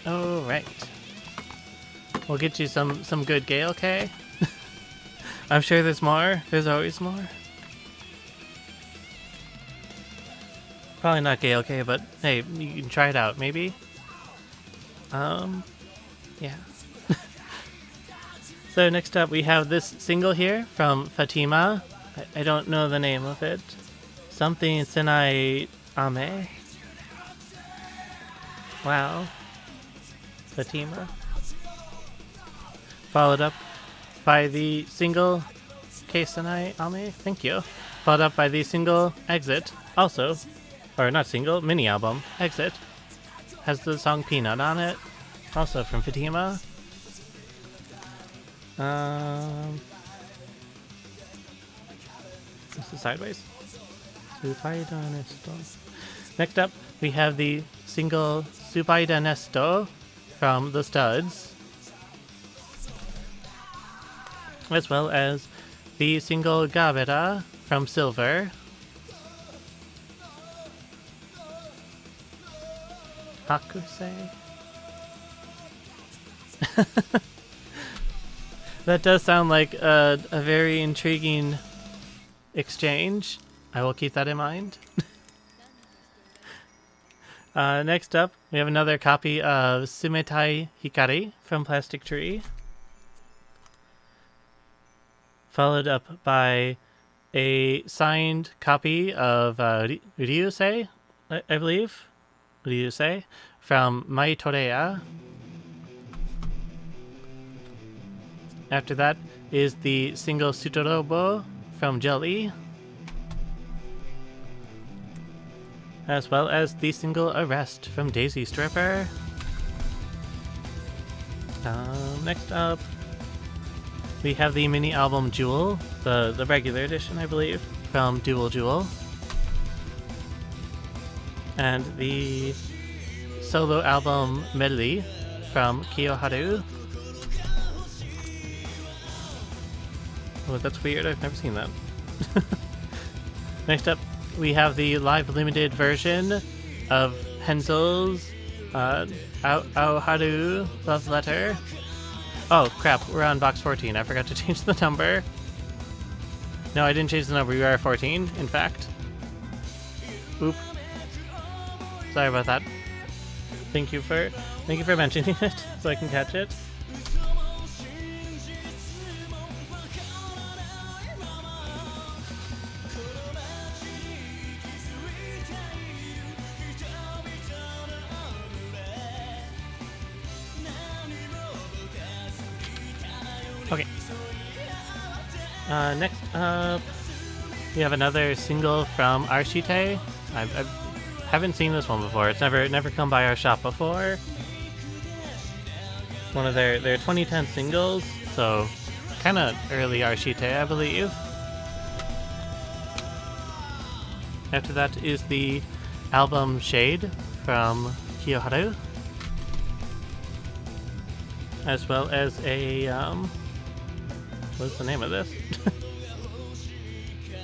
All right. We'll get you some good Gale K. I'm sure there's more. There's always more. Probably not Gale K, but hey, you can try it out, maybe. Yeah. So next up we have this single here from Fatima. I don't know the name of it. Something Senai Ame. Wow. Fatima. Followed up by the single Senai Ame. Thank you. Followed up by the single Exit. Also, or not single, mini album Exit. Has the song Peanut on it. Also from Fatima. This is sideways. Next up, we have the single Supaida Nesto from the Studs, as well as the single Gavera from Silver. Hakusei. That does sound like a very intriguing exchange. I will keep that in mind. Next up, we have another copy of Sumetai Hikari from Plastic Tree, followed up by a signed copy of Ryusei, I believe. Ryusei from Mai Torea. After that is the single Sutorobo from Jelly, as well as the single Arrest from Daisy Stripper. Next up, we have the mini album Jewel, the regular edition, I believe, from Dual Jewel, and the solo album Medley from Kiyoharu. Oh, that's weird. I've never seen that. Next up, we have the live limited version of Hensel's Aoharu Love Letter. Oh, crap. We're on box 14. I forgot to change the number. No, I didn't change the number. We are 14, in fact. Oop. Sorry about that. Thank you for mentioning it so I can catch it. Okay. Next up, we have another single from Arshite. I haven't seen this one before. It's never come by our shop before. One of their 2010 singles, so kind of early Arshite, I believe. After that is the album Shade from Kiyoharu, as well as a what's the name of this?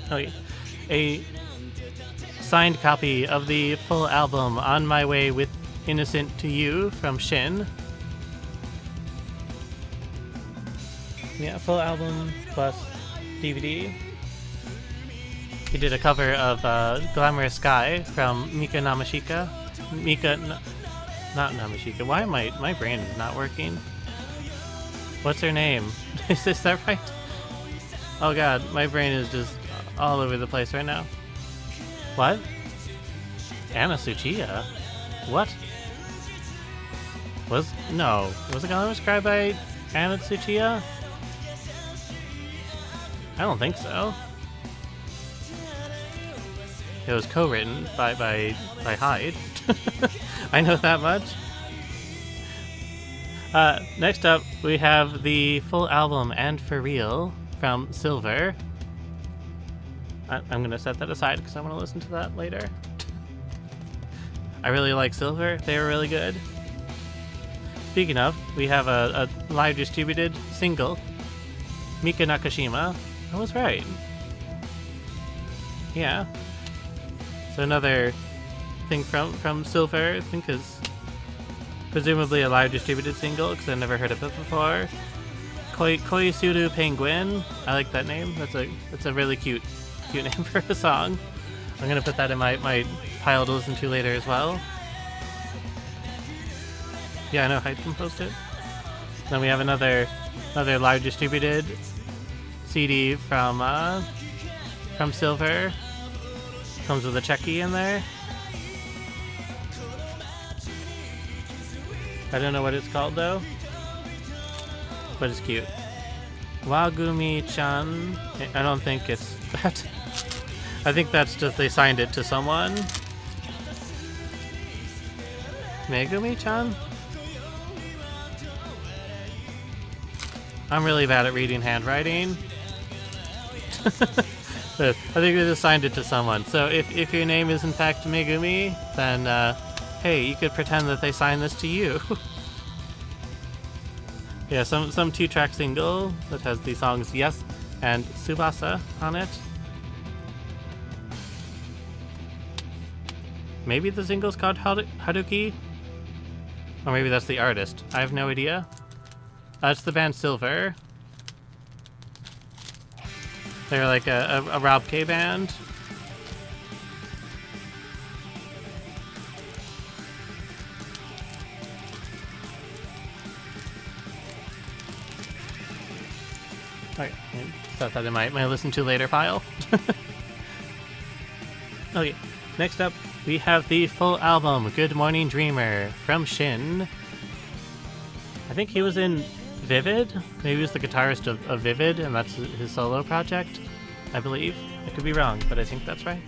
Oh, yeah. A signed copy of the full album On My Way with Innocent to You from Shin. Yeah, full album plus DVD. He did a cover of Glamorous Sky from Mika Namashika. Not Namashika. Why am my brain is not working? What's her name? Is that right? Oh god, my brain is just all over the place right now. What? Anna Tsuchiya? What? Was it Glamorous Sky by Anna Tsuchiya? I don't think so. It was co-written by Hyde. I know that much. Next up, we have the full album And For Real from Silver. I'm going to set that aside because I want to listen to that later. I really like Silver. They were really good. Speaking of, we have a live distributed single, Mika Nakashima. I was right. Yeah. So another thing from Silver, I think, is presumably a live distributed single because I've never heard of it before. Koisuru Penguin. I like that name. That's a really cute name for a song. I'm gonna put that in my pile to listen to later as well. Yeah, I know Hyde composed it. Then we have another live distributed CD from Silver. Comes with a Checky in there. I don't know what it's called though, but it's cute. Wagumi-chan. I don't think it's that. I think that's just they signed it to someone. Megumi-chan? I'm really bad at reading handwriting. I think they just signed it to someone. So if your name is in fact Megumi, then hey, you could pretend that they signed this to you. Yeah, some 2-track single that has the songs Yes and Tsubasa on it. Maybe the single's called Haruki? Or maybe that's the artist. I have no idea. That's the band Silver. They're like a Rob K band. Alright, set that in my listen to later file. Okay, next up we have the full album, Good Morning Dreamer, from Shin. I think he was in Vivid. Maybe he was the guitarist of Vivid, and that's his solo project, I believe. I could be wrong, but I think that's right.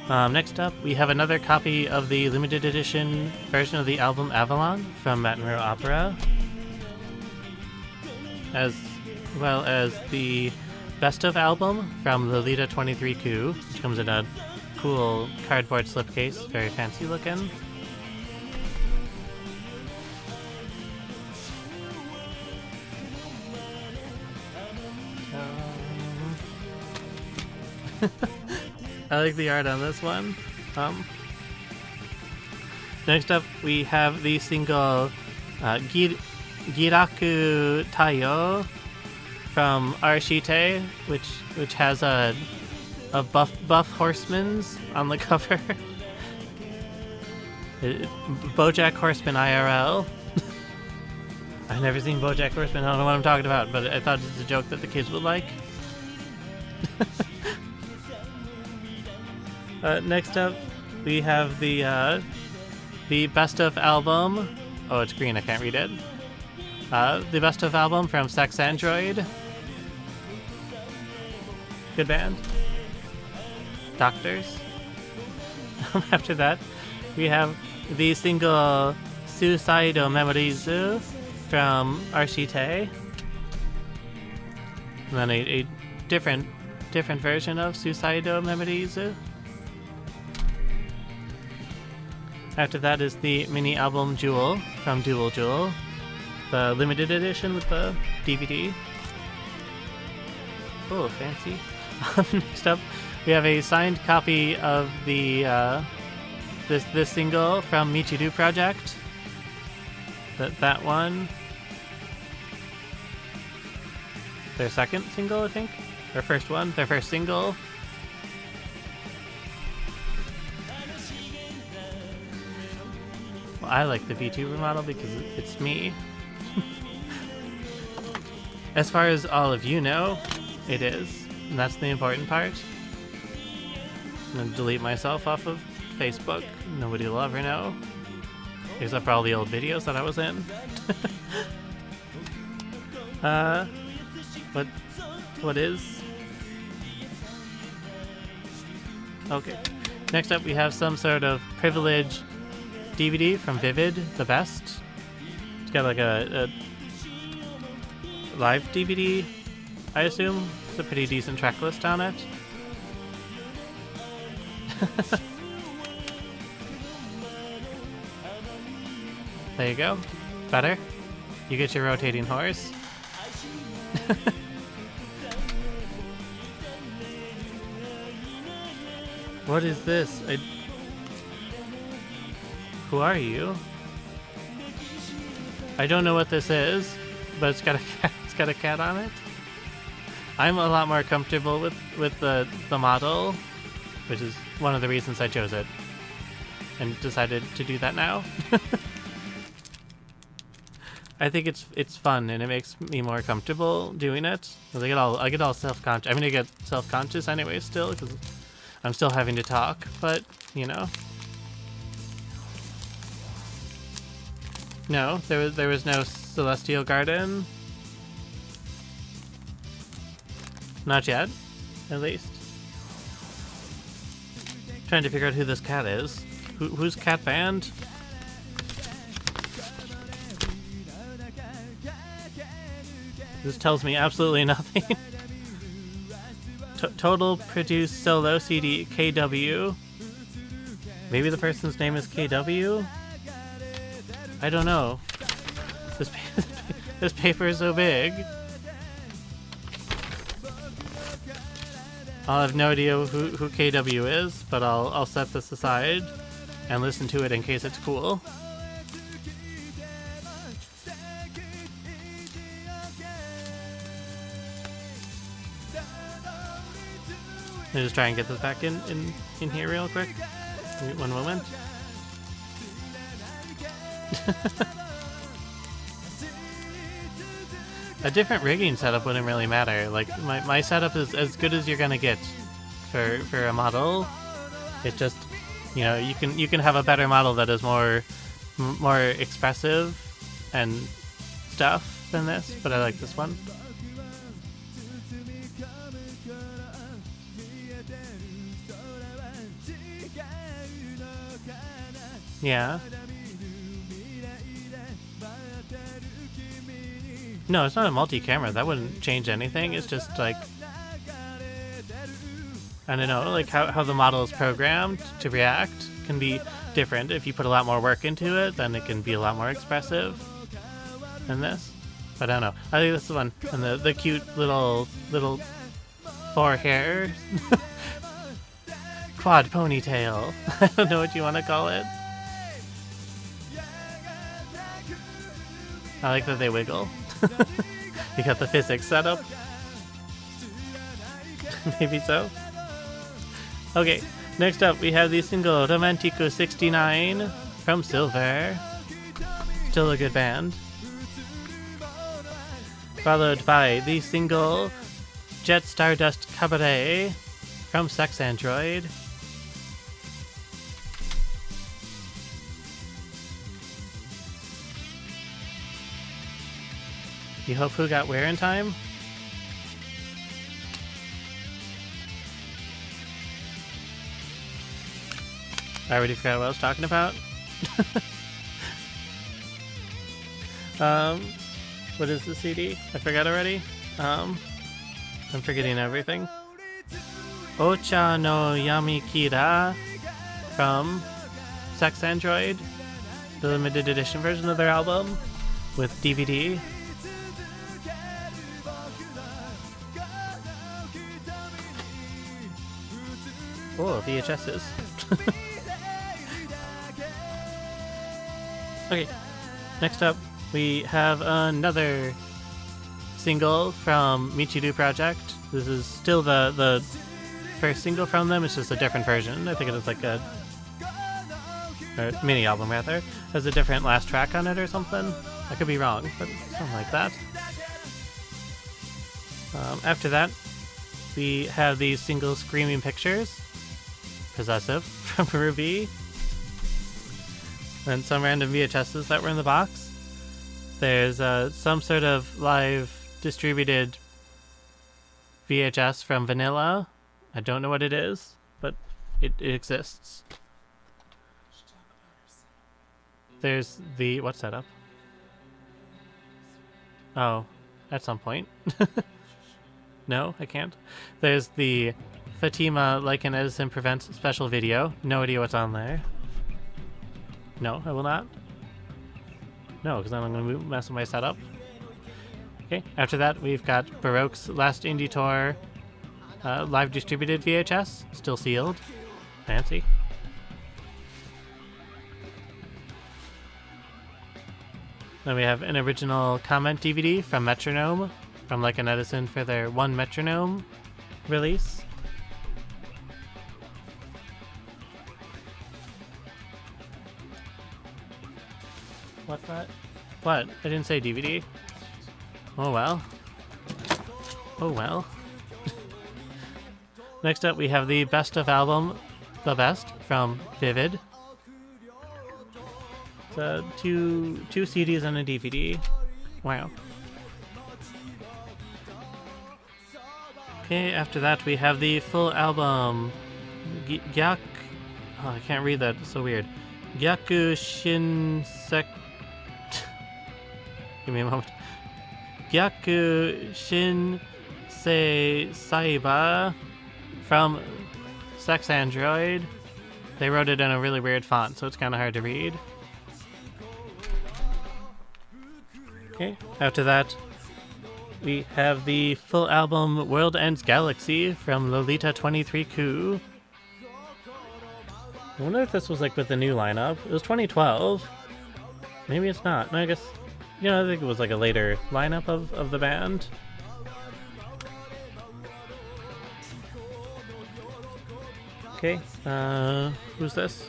Next up, we have another copy of the limited edition version of the album Avalon from Matin Row Opera, as well as the Best of album from Lolita 23 Coup, which comes in a cool cardboard slipcase, very fancy looking. I like the art on this one. Next up, we have the single Giraku Taiyo from Arashite, which has a buff horseman's on the cover. BoJack Horseman IRL. I've never seen BoJack Horseman. I don't know what I'm talking about, but I thought it was a joke that the kids would like. Next up, we have the Best of album. Oh, it's green. I can't read it. The Best of album from Sex Android. Good band. Doctors. After that, we have the single Suicidal Memories from Arashite. And then a different version of Suicidal Memories. After that is the mini album Jewel from Dual Jewel, the limited edition with the DVD. Oh, fancy. Next up, we have a signed copy of the this single from Michiru Project. That one. Their second single, I think. Their first one. Their first single. Well, I like the VTuber model because it's me. As far as all of you know, it is. And that's the important part. I'm gonna delete myself off of Facebook. Nobody will ever know. Except for all the old videos that I was in. What is? Okay. Next up we have some sort of privilege DVD from Vivid, the best. It's got like a live DVD, I assume. It's a pretty decent track list on it. There you go. Better. You get your rotating horse. What is this? Who are you? I don't know what this is, but it's got a cat. It's got a cat on it. I'm a lot more comfortable with the model, which is one of the reasons I chose it, and decided to do that now. I think it's fun and it makes me more comfortable doing it. I get all self-conscious. I mean, I get self-conscious anyway still because I'm still having to talk, but you know. No, there was no Celestial Garden. Not yet, at least. Trying to figure out who this cat is. Who's Cat Band? This tells me absolutely nothing. Total produced solo CD KW. Maybe the person's name is KW? I don't know. This paper is so big. I'll have no idea who KW is, but I'll set this aside and listen to it in case it's cool. Let me just try and get this back in here real quick. Wait 1 moment. a different rigging setup wouldn't really matter. Like my setup is as good as you're gonna get for a model. It's just, you know, you can have a better model that is more expressive and stuff than this, but I like this one. Yeah. No, it's not a multi-camera. That wouldn't change anything. It's just like, I don't know, like how the model is programmed to react can be different. If you put a lot more work into it, then it can be a lot more expressive than this. But I don't know. I think this is the one. And the cute little four hair quad ponytail. I don't know what you want to call it. I like that they wiggle. You got the physics set up. Maybe so. Okay, next up we have the single Romantico 69 from Silver. Still a good band. Followed by the single Jet Stardust Cabaret from Sex Android. You hope who got where in time? I already forgot what I was talking about. What is the CD? I forgot already. I'm forgetting everything. Ocha no Yamikira from Sex Android, the limited edition version of their album with DVD. Oh, VHSs. Okay, next up we have another single from Michiru Project. This is still the first single from them, it's just a different version. I think it is like a mini album rather. Has a different last track on it or something. I could be wrong, but something like that. After that, we have the single Screaming Pictures, Possessive, from Ruby. And some random VHSs that were in the box. There's some sort of live distributed VHS from Vanilla. I don't know what it is, but it exists. There's the... What setup? Oh, at some point. No, I can't. There's the Fatima Like an Edison Prevents special video. No idea what's on there. No, I will not. No, because I'm going to mess with my setup. Okay, after that we've got Baroque's Last Indie Tour live distributed VHS, still sealed. Fancy. Then we have an original comment DVD from Metronome, from Like an Edison for their One Metronome release. What's that? What? I didn't say DVD. Oh well. Oh well. Next up we have the Best of album, The Best, from Vivid. It's two CDs and a DVD. Wow. Okay, after that we have the full album. Gyak... Oh, I can't read that, it's so weird. Gyaku Shinsek... Give me a moment. Gyaku Shinsei Saiba from Sex Android. They wrote it in a really weird font, so it's kind of hard to read. Okay, after that, we have the full album World Ends Galaxy from Lolita 23 Coup. I wonder if this was like with the new lineup. It was 2012. Maybe it's not. No, I guess, you know, I think it was like a later lineup of the band. Okay, who's this?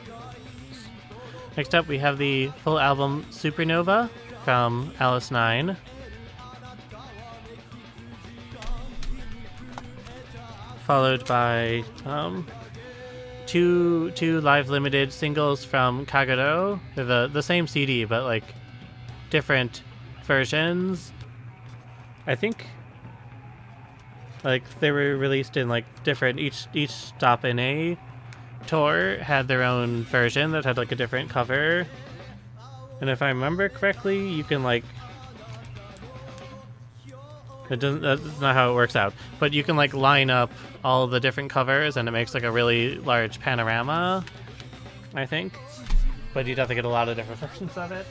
Next up we have the full album Supernova from Alice 9. followed by two live limited singles from Kagero. They're the same CD, but like different versions. I think like they were released in like different, each stop in a tour had their own version that had like a different cover. And if I remember correctly, you can like, that's not how it works out, but you can like line up all the different covers and it makes like a really large panorama, I think. But you'd have to get a lot of different versions of it.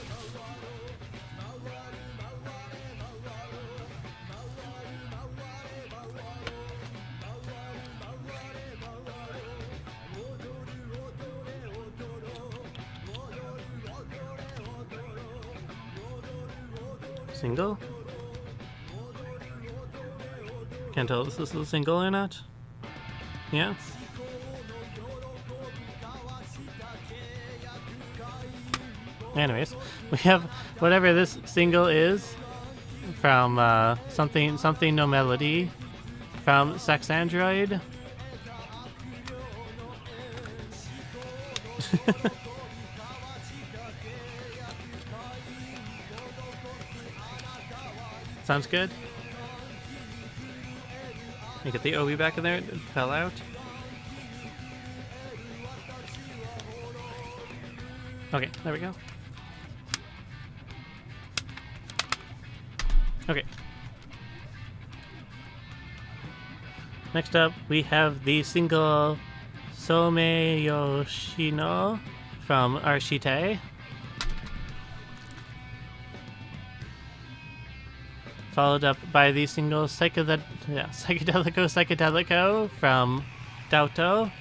Single? Can't tell if this is a single or not. Yeah? Anyways, we have whatever this single is from something no melody from Sex Android. Sounds good. Let me get the OB back in there. It fell out. Okay, there we go. Okay. Next up, we have the single Some Yoshino from Arshite. Followed up by the single Psychedelico from Dauto.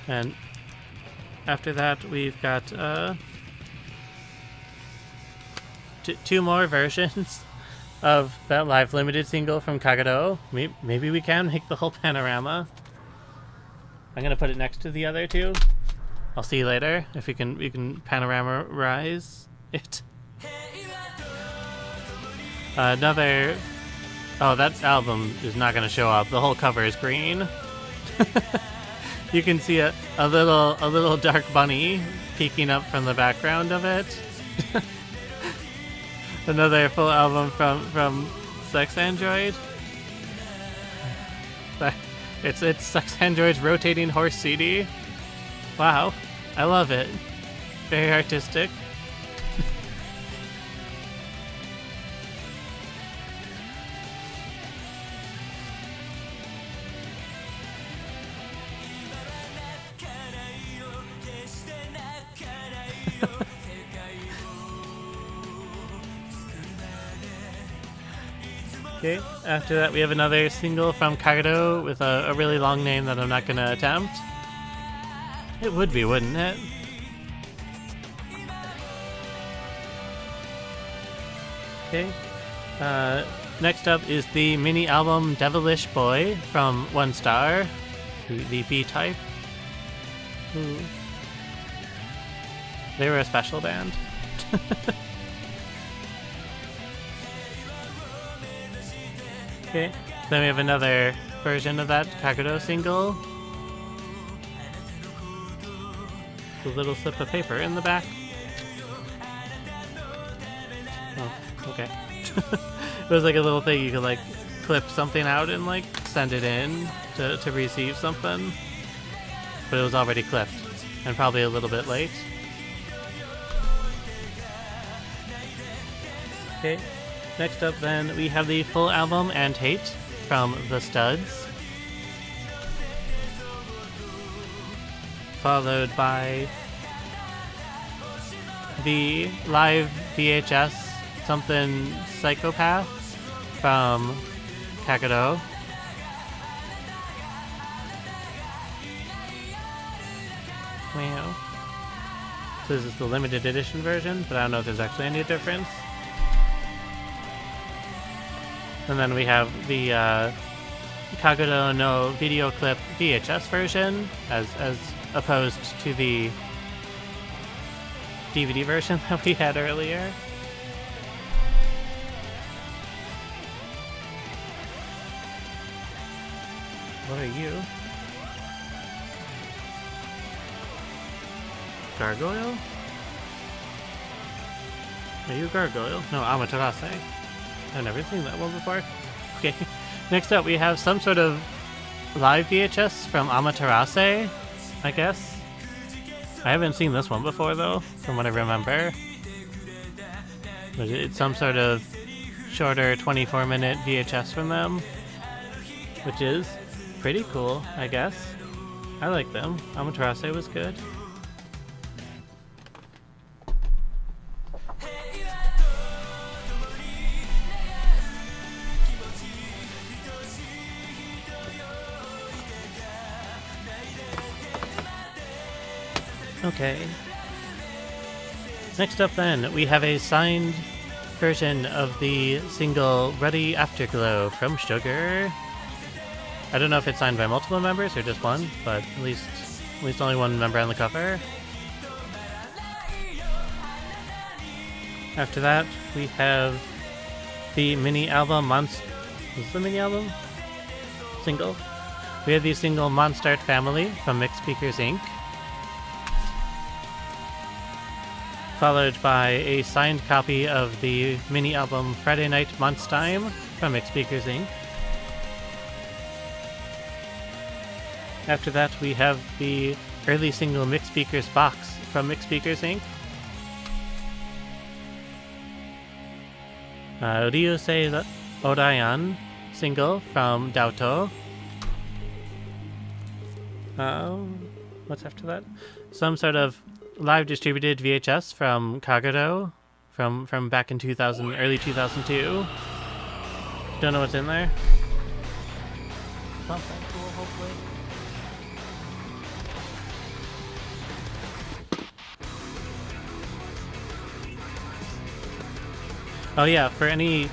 And after that, we've got two more versions of that live limited single from Kagero. Maybe we can make the whole panorama. I'm gonna put it next to the other two. I'll see you later if we can panorama-rize it. Another. Oh, that album is not going to show up. The whole cover is green. You can see a little dark bunny peeking up from the background of it. Another full album from Sex Android. It's Sex Android's rotating horse CD. Wow, I love it. Very artistic. Okay, after that we have another single from Kagero with a really long name that I'm not going to attempt. It would be, wouldn't it? Okay, next up is the mini album Devilish Boy from One Star, the B-Type. Ooh. They were a special band. Okay, then we have another version of that Kagero single. A little slip of paper in the back. Oh, okay. It was like a little thing you could like clip something out and like send it in to receive something. But it was already clipped and probably a little bit late. Okay. Next up then, we have the full album And Hate from The Studs. Followed by the live VHS Something Psychopath from Kagero. Wow. So this is the limited edition version, but I don't know if there's actually any difference. And then we have the Kagero no video clip VHS version, as opposed to the DVD version that we had earlier. What are you? Gargoyle? Are you a gargoyle? No, Amaterasu. I've never seen that one before. Okay, next up we have some sort of live VHS from Amaterasu, I guess. I haven't seen this one before though, from what I remember. But it's some sort of shorter 24-minute VHS from them, which is pretty cool, I guess. I like them. Amaterasu was good. Okay. Next up then, we have a signed version of the single Ruddy Afterglow from Sugar. I don't know if it's signed by multiple members or just one, but at least only one member on the cover. After that, we have the mini album Is this the mini album? Single? We have the single Monstart Family from Mixed Speakers Inc., followed by a signed copy of the mini album Friday Night Monstime from Mixed Speakers Inc. After that, we have the early single Mixed Speakers box from Mixed Speakers Inc. Ryusei Orayan single from Daoto. What's after that? Some sort of live distributed VHS from Kagero from back in early 2002. Don't know what's in there. Something cool, hopefully. Oh yeah, for any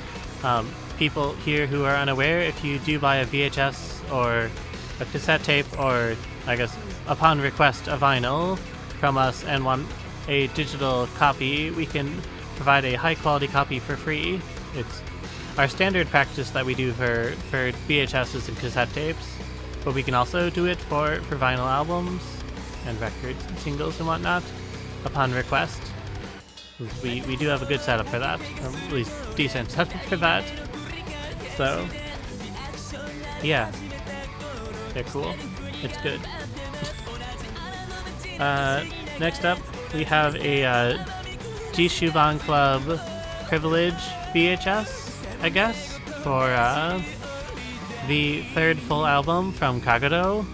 people here who are unaware, if you do buy a VHS or a cassette tape, or I guess upon request a vinyl from us and want a digital copy, we can provide a high quality copy for free. It's our standard practice that we do for VHSs and cassette tapes, but we can also do it for vinyl albums and records and singles and whatnot upon request. We do have a good setup for that, or at least decent setup for that. So yeah, they're cool. It's good. Next up, we have a Jishuban Club Privilege VHS, I guess, for the third full album from Kagero.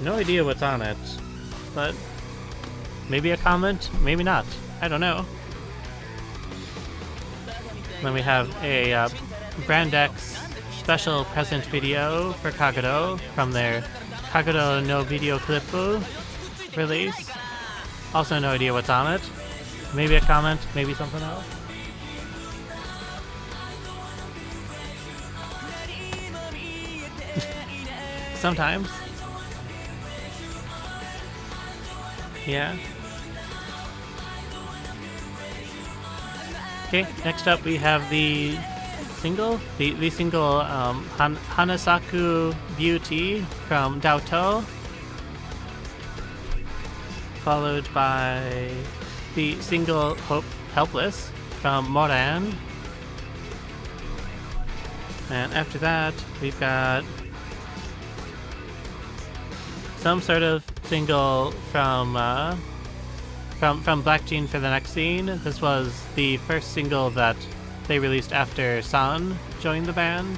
No idea what's on it, but maybe a comment, maybe not. I don't know. Then we have a Brand X special present video for Kagero from their Kagero no Video Clip release. Also no idea what's on it. Maybe a comment, maybe something else. Sometimes. Yeah. Okay, next up we have the single, the single Hanasaku Beauty from Daoto, followed by the single Helpless from Moran. And after that, we've got some sort of single from Black Jean for the Next Scene. This was the first single that they released after San joined the band.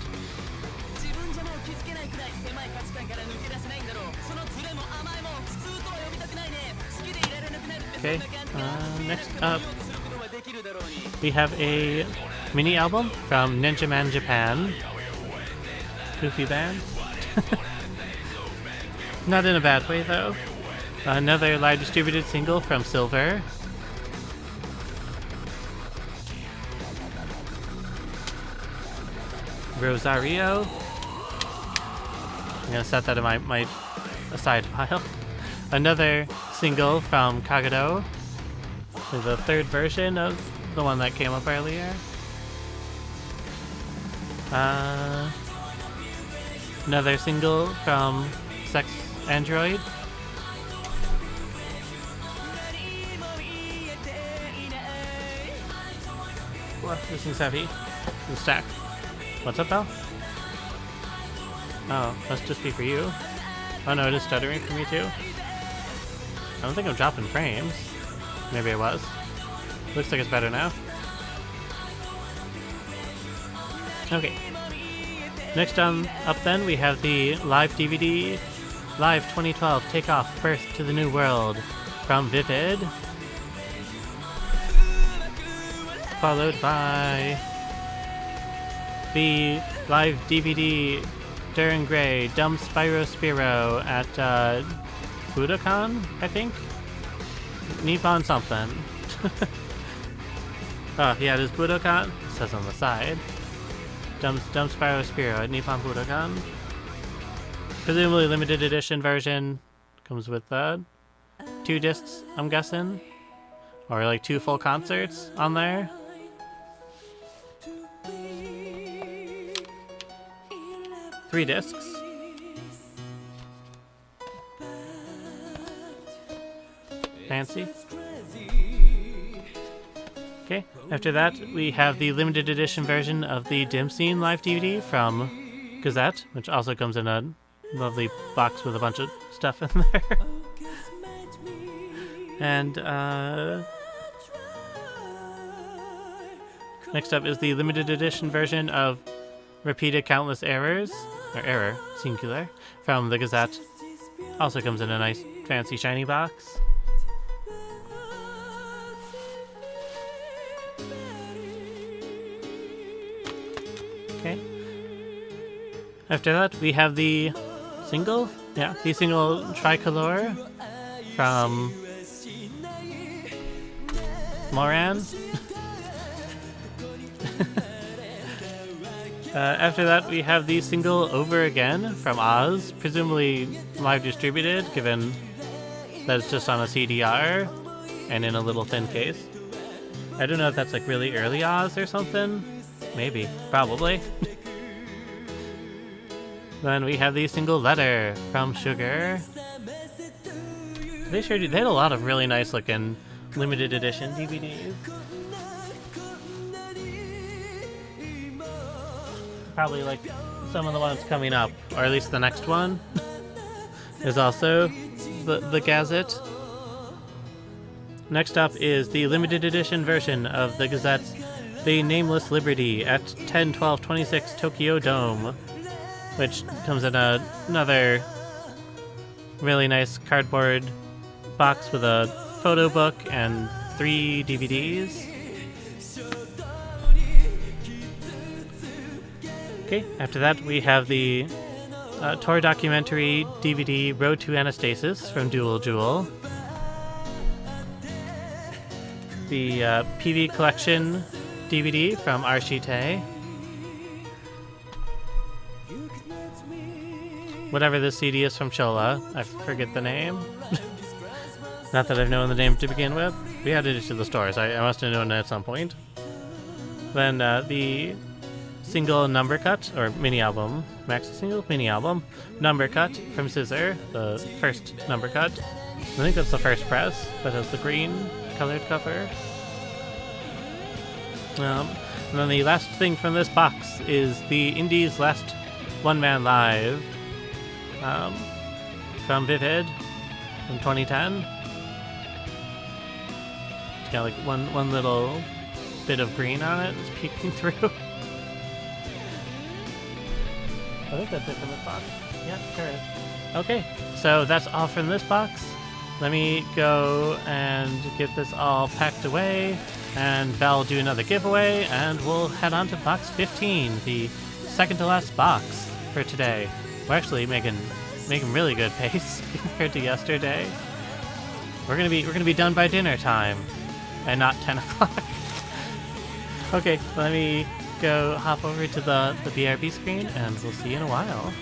Okay, next up, we have a mini album from Ninja Man Japan. Goofy band. Not in a bad way, though. Another live distributed single from Silver. Rosario. I'm gonna set that in my aside pile. Another single from Kagero. The third version of the one that came up earlier. another single from Sex Android. Whoa, this thing's heavy. The stack. What's up, Belle? Oh, must just be for you. Oh no, it is stuttering for me too. I don't think I'm dropping frames. Maybe I was. Looks like it's better now. Okay. Next up then, we have the live DVD, Live 2012 Takeoff Birth to the New World from Vivid. Followed by the live DVD Duran Gray Dumb Spyro Spiro at Budokan, I think? Nippon something. Oh, yeah, it is Budokan. It says on the side. Dumb Spyro Spiro at Nippon Budokan. Presumably limited edition version. Comes with 2 discs, I'm guessing. Or like 2 full concerts on there. Three discs. Fancy. Okay, after that we have the limited edition version of the Dim Scene live DVD from Gazette, which also comes in a lovely box with a bunch of stuff in there. And next up is the limited edition version of Repeated Countless Errors, or Error, singular, from the Gazette. Also comes in a nice fancy shiny box. Okay. After that, we have the single? Yeah, the single Tricolor from Moran. After that, we have the single Over Again from Oz, presumably live distributed, given that it's just on a CDR and in a little thin case. I don't know if that's like really early Oz or something. Maybe. Probably. Then we have the single Letter from Sugar. They sure do. They had a lot of really nice looking limited edition DVDs. Probably like some of the ones coming up, or at least the next one, is also the Gazette. Next up is the limited edition version of the Gazette's The Nameless Liberty at 10/12/26 Tokyo Dome, which comes in another really nice cardboard box with a photo book and 3 DVDs. Okay, after that we have the tour documentary DVD Road to Anastasis from Dual Jewel. The PV Collection DVD from Arshite. Whatever this CD is from Chola, I forget the name. Not that I've known the name to begin with. We added it to the stores, I must have known it at some point. Then the single number cut, or mini album, maxi single, mini album, number cut from Scissor, the first number cut. I think that's the first press, that has the green colored cover. And then the last thing from this box is the Indies Last One Man Live from Vivid from 2010. It's got like one little bit of green on it, it's peeking through. I think that's it from this box. Yeah, sure is. Okay, so that's all from this box. Let me go and get this all packed away, and Val will do another giveaway, and we'll head on to box 15, the second to last box for today. We're actually making really good pace compared to yesterday. We're gonna be done by dinner time, and not 10 o'clock. Okay, let me go hop over to the BRB screen, and we'll see you in a while.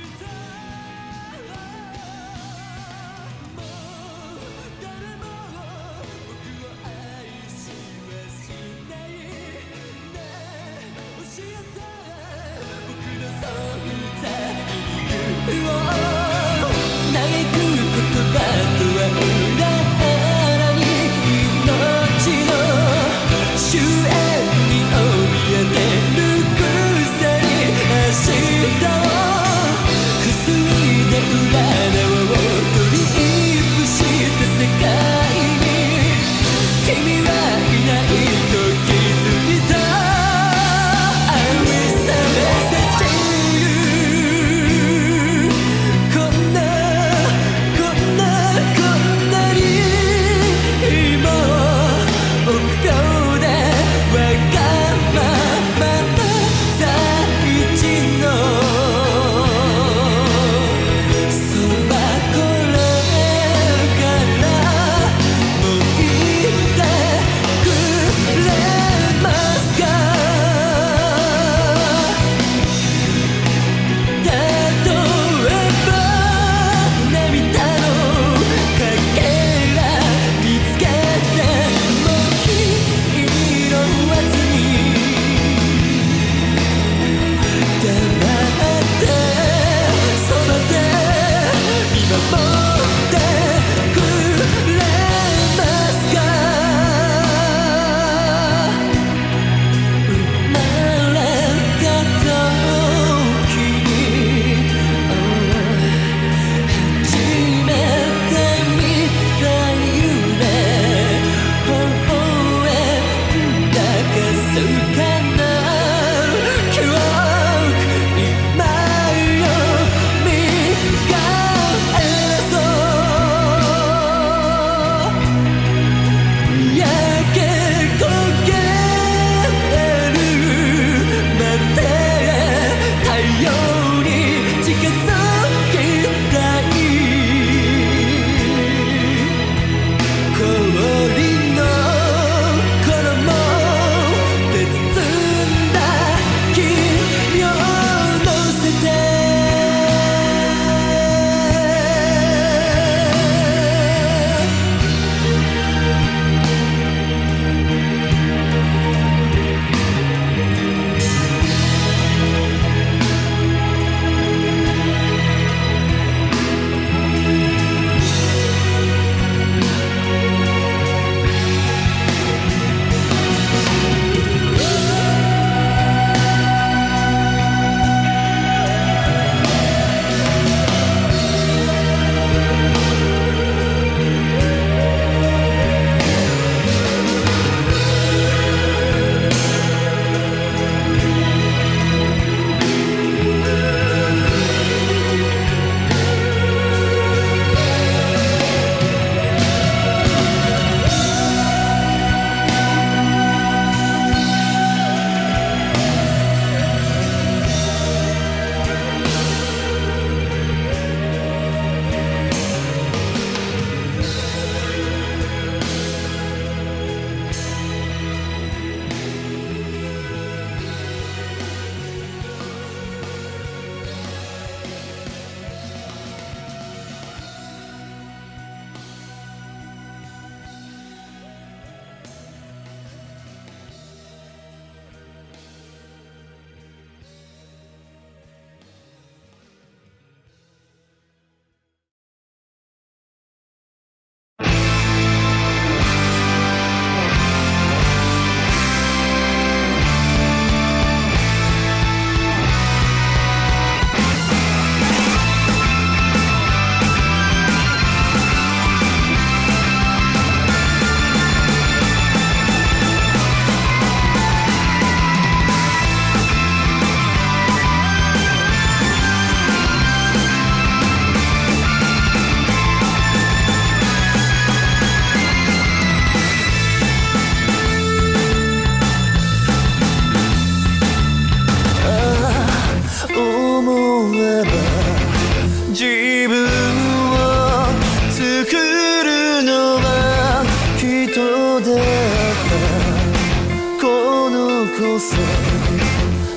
こそ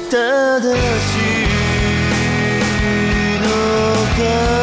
正しいのか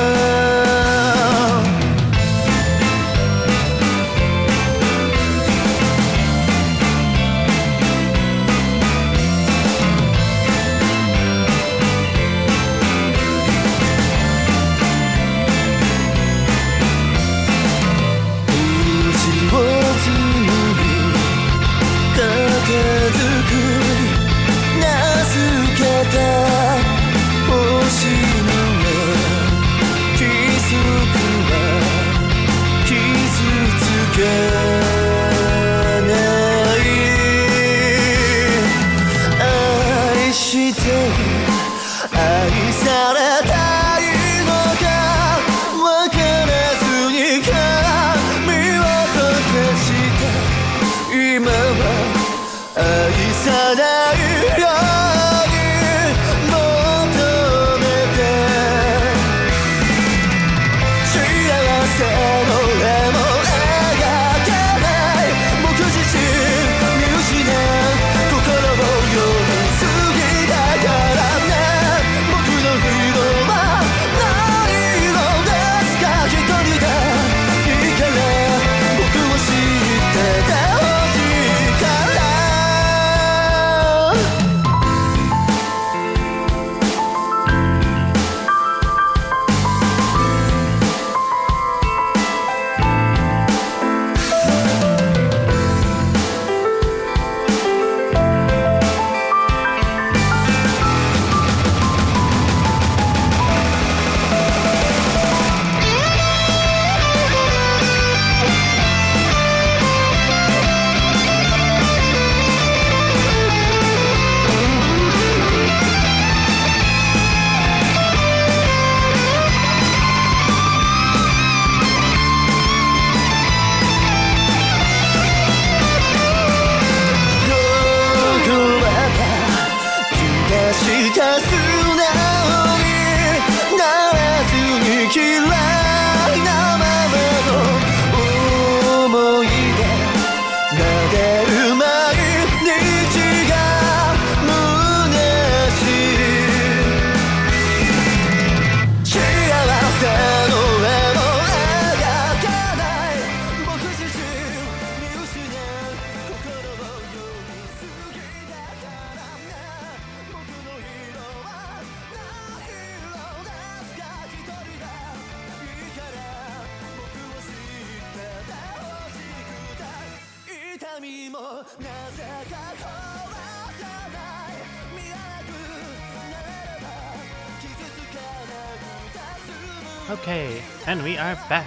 Okay, and we are back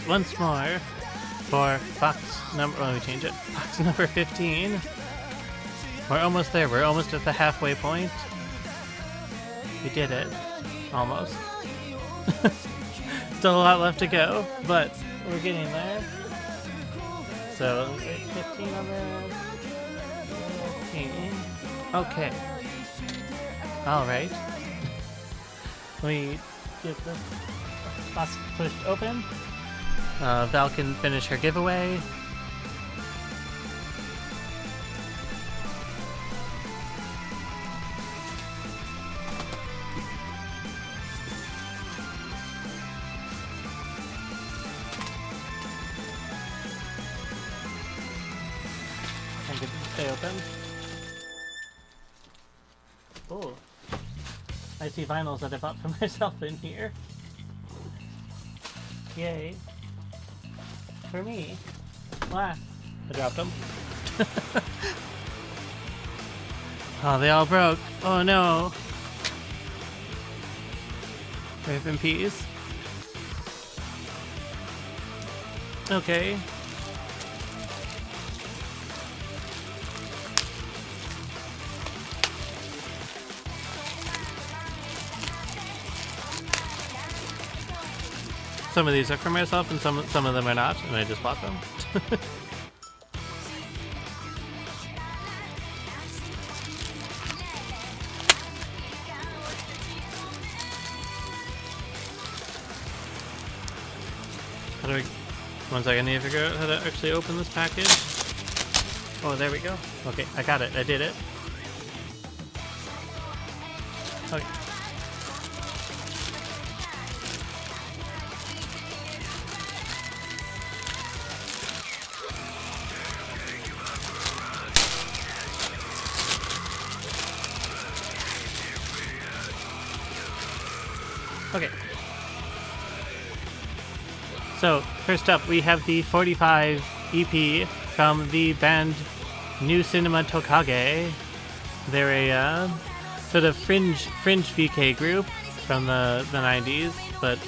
once more for box number. Let me change it. Box number 15. We're almost there. We're almost at the halfway point. We did it, almost. Still a lot left to go, but we're getting there. So 15 on there. 15. Okay. All right. We get this box pushed open. Val can finish her giveaway. And get this stay open. Oh. I see vinyls that I bought for myself in here. Yay. For me. Wow. I dropped them. Oh, they all broke. Oh no. Rip in peace. Okay. Some of these are for myself and some of them are not, and I just bought them. How do we... One second, I need to figure out how to actually open this package. Oh, there we go. Okay, I got it. I did it. Okay. Okay. So, first up, we have the 45 EP from the band New Cinema Tokage. They're a sort of fringe VK group from the 90s, but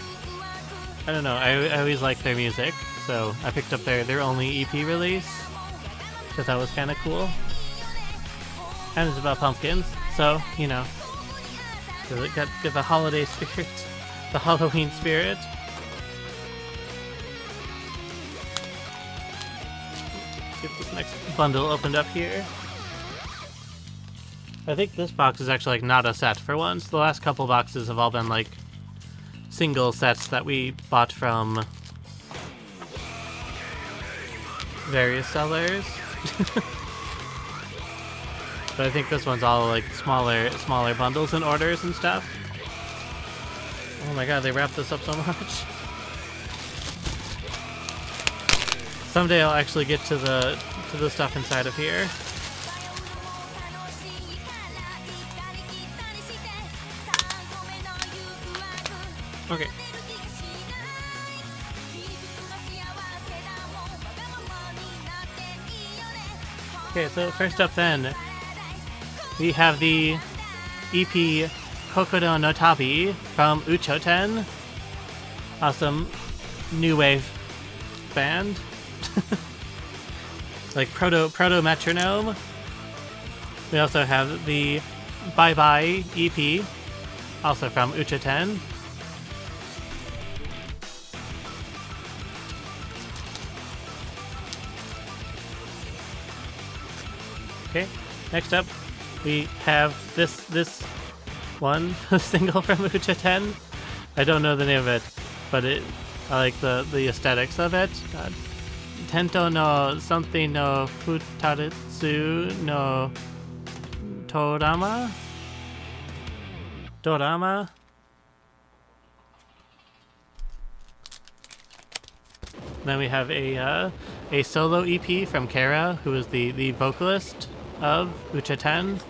I don't know, I always liked their music, so I picked up their only EP release, which I thought was kind of cool. And it's about pumpkins, so, you know, give the holiday spirit, the Halloween spirit. Get this next bundle opened up here. I think this box is actually like not a set for once. The last couple boxes have all been like single sets that we bought from various sellers. But I think this one's all like smaller bundles and orders and stuff. Oh my god, they wrapped this up so much. Someday I'll actually get to the stuff inside of here. Okay. Okay, so first up then, we have the EP Kokoro no Tabi from Uchoten. Awesome new wave band. Like proto metronome. We also have the Bye Bye EP, also from Uchoten. Okay, next up we have this one single from Uchoten. I don't know the name of it, but I like the aesthetics of it. Tento no something no futaritsu no Dorama. Then we have a solo EP from Kara, who is the vocalist of Uchoten.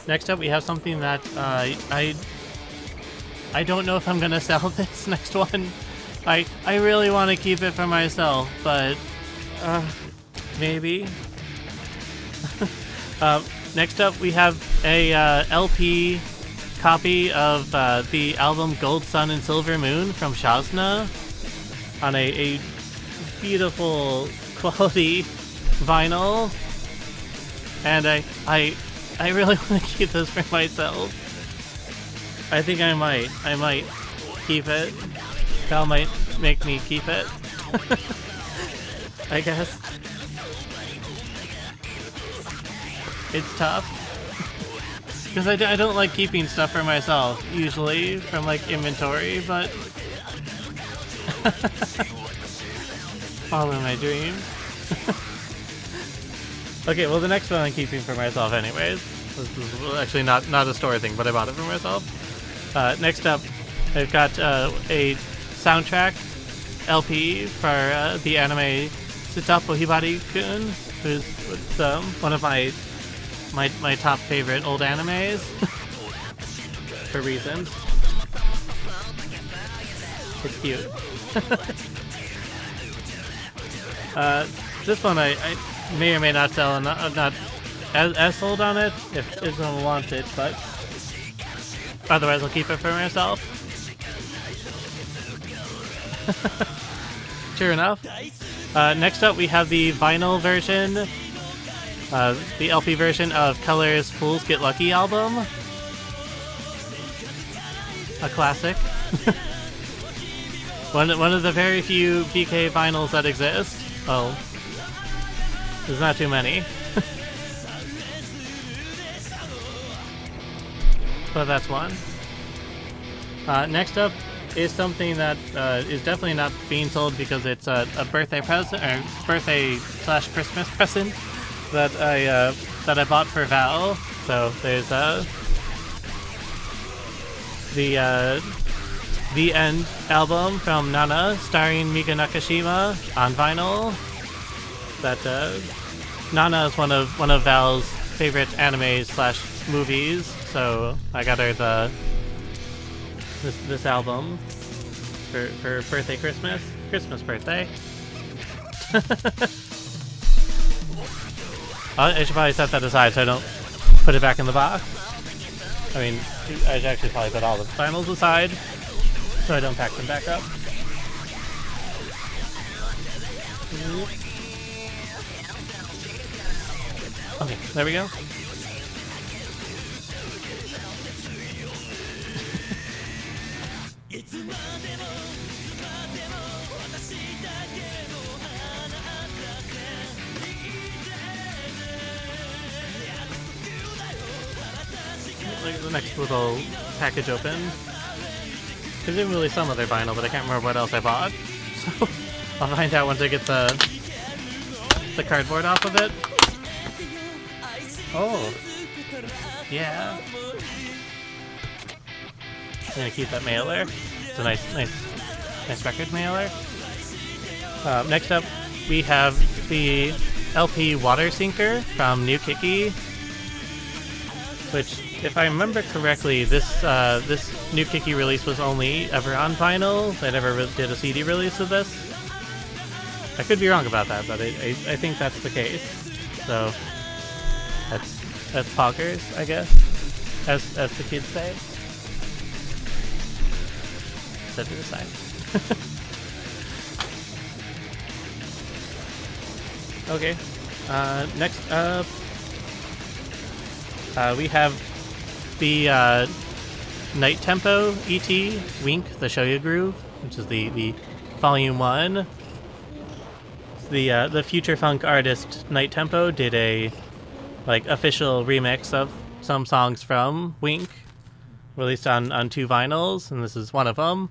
Next up, we have something that I don't know if I'm gonna sell this next one. I really want to keep it for myself, but maybe. Next up, we have a LP copy of the album Gold Sun and Silver Moon from Shazna on a beautiful quality vinyl, and I really want to keep this for myself. I think I might keep it. Val might make me keep it. I guess. It's tough. Because I don't like keeping stuff for myself, usually, from like inventory, but follow my dreams. Okay, well the next one I'm keeping for myself anyways. This is actually not a store thing, but I bought it for myself. Next up, I've got a soundtrack LP for the anime Tsutapo Hibari-kun, who's one of my top favorite old animes for reasons. It's cute. This one I may or may not sell. I'm not as sold on it if someone wants it, but otherwise I'll keep it for myself. Sure enough. Next up we have the vinyl version, the LP version of Color's Fools Get Lucky album. A classic. One of the very few BK vinyls that exist. Well, there's not too many. But that's one. Next up is something that is definitely not being sold because it's a birthday present, or birthday/Christmas present that I bought for Val. So there's the End album from Nana, starring Mika Nakashima on vinyl. That Nana is one of Val's favorite animes / movies, so I got her this album for birthday, Christmas birthday. I should probably set that aside so I don't put it back in the box. I mean, I should actually probably put all the vinyls aside so I don't pack them back up. Okay, there we go. Look at the next little package open. Presumably some other vinyl, but I can't remember what else I bought. So I'll find out once I get the cardboard off of it. Oh, yeah. I'm gonna keep that mailer. It's a nice record mailer. Next up, we have the LP Water Sinker from New Kiki, which, if I remember correctly, this New Kiki release was only ever on vinyl. They never did a CD release of this. I could be wrong about that, but I think that's the case. So that's poggers, I guess, as the kids say. Set it aside. Okay. Next up, we have the Night Tempo ET Wink, the Shoyu Groove, which is the Volume 1. The future funk artist Night Tempo did a official remix of some songs from Wink, released on 2 vinyls, and this is one of them.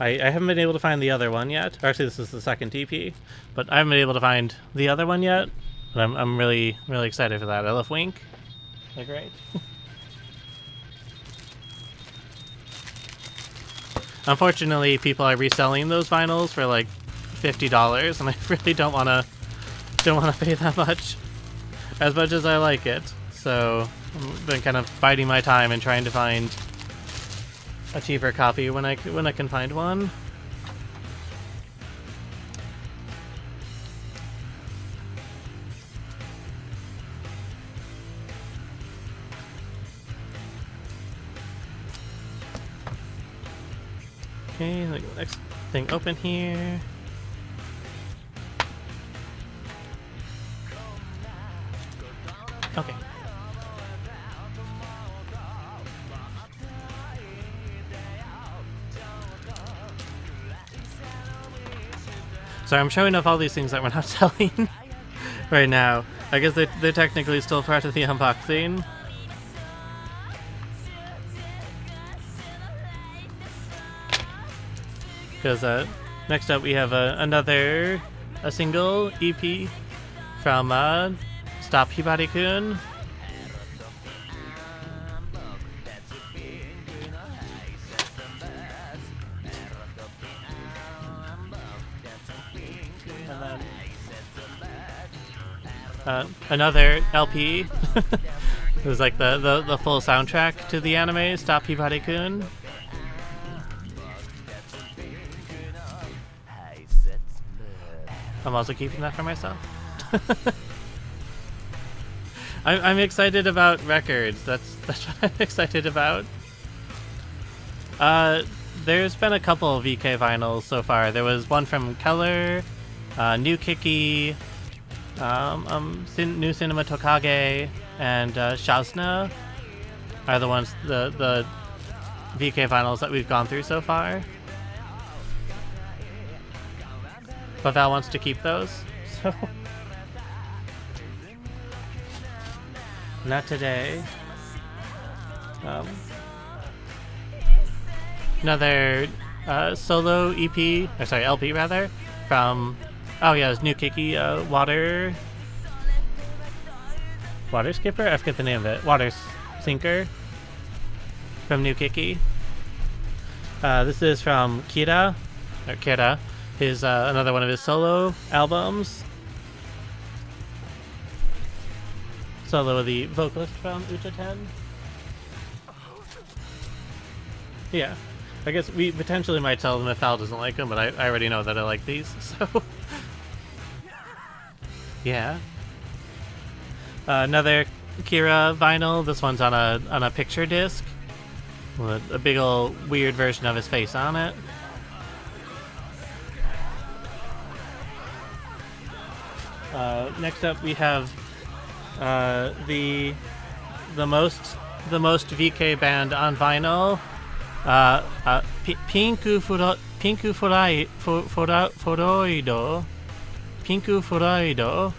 I haven't been able to find the other one yet. Or actually, this is the second EP, but I haven't been able to find the other one yet. But I'm really excited for that. I love Wink. They're great. Unfortunately, people are reselling those vinyls for like $50, and I really don't wanna pay that much as I like it. So I've been kind of biding my time and trying to find a cheaper copy when I can find one. Okay, let me get the next thing open here. Okay. So I'm showing off all these things that we're not selling right now. I guess they're technically still part of the unboxing. Because next up we have another single EP from Stop Hibari-kun. Another LP. It was like the full soundtrack to the anime Stop Hibari-kun. I'm also keeping that for myself. I'm excited about records. That's what I'm excited about. There's been a couple of VK vinyls so far. There was one from Keller, New Kiki, New Cinema Tokage, and Shasna are the ones, the VK vinyls that we've gone through so far. But Val wants to keep those, so not today. Another solo EP, or sorry, LP rather, from, oh yeah, it's New Kiki, Water Skipper? I forget the name of it. Water Sinker. from New Kiki. This is from Kira, his another one of his solo albums. Solo of the vocalist from Ucha 10. Yeah, I guess we potentially might tell them if Al doesn't like them, but I already know that I like these, so... yeah. Another Kira vinyl. This one's on a picture disc with a big old weird version of his face on it. Next up we have the most VK band on vinyl. Pinku Foroido.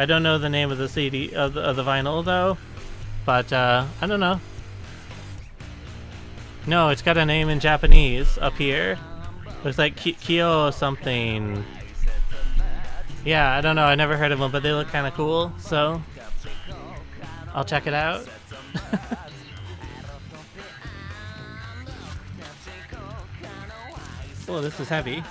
I don't know the name of the CD of the vinyl though, but I don't know. No, it's got a name in Japanese up here. Looks like Kyo something. Yeah, I don't know. I never heard of them, but they look kind of cool, so I'll check it out. Oh, this is heavy.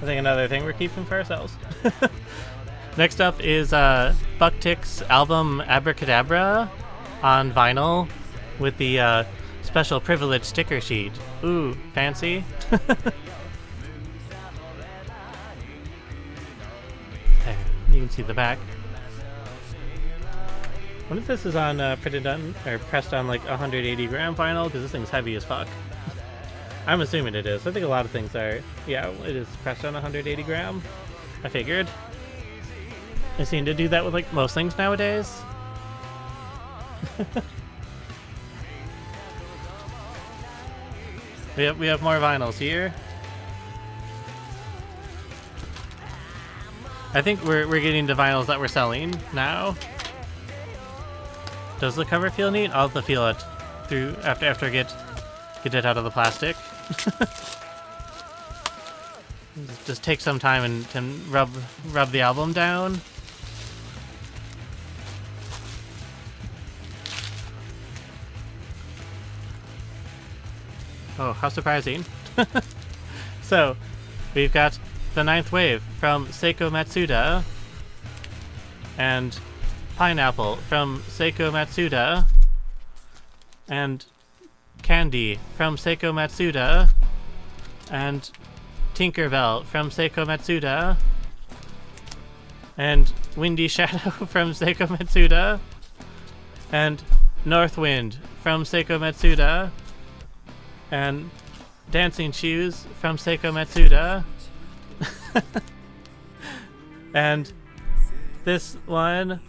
I think another thing we're keeping for ourselves. Next up is Bucktick's album Abracadabra on vinyl with the special privilege sticker sheet. Ooh, fancy. There, you can see the back. I wonder if this is on printed on or pressed on like 180 gram vinyl, because this thing's heavy as fuck. I'm assuming it is. I think a lot of things are. Yeah, it is pressed on 180 gram. I figured. I seem to do that with like most things nowadays. we have more vinyls here. I think we're getting to vinyls that we're selling now. Does the cover feel neat? I'll have to feel it through after I get it out of the plastic. Just take some time and rub the album down. Oh, how surprising. So, we've got the Ninth Wave from Seiko Matsuda and Pineapple from Seiko Matsuda and Candy from Seiko Matsuda and Tinkerbell from Seiko Matsuda and Windy Shadow from Seiko Matsuda and Northwind from Seiko Matsuda and Dancing Shoes from Seiko Matsuda and this one,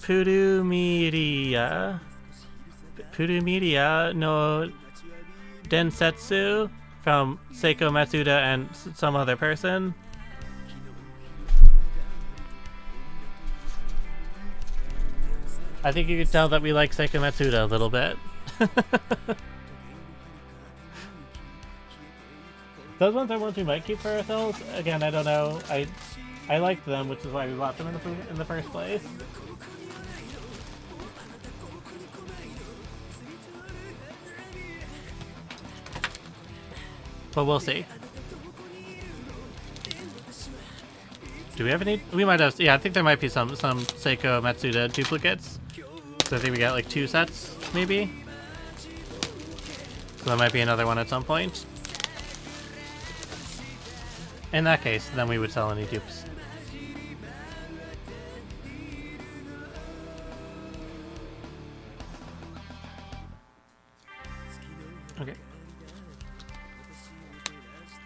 Purumiria no Densetsu from Seiko Matsuda and some other person. I think you could tell that we like Seiko Matsuda a little bit. Those ones are ones we might keep for ourselves. Again, I don't know. I liked them, which is why we bought them in the first place. But we'll see. Do we have any? We might have. Yeah, I think there might be some Seiko Matsuda duplicates. So I think we got like 2 sets, maybe. So that might be another one at some point. In that case, then we would sell any dupes. Okay.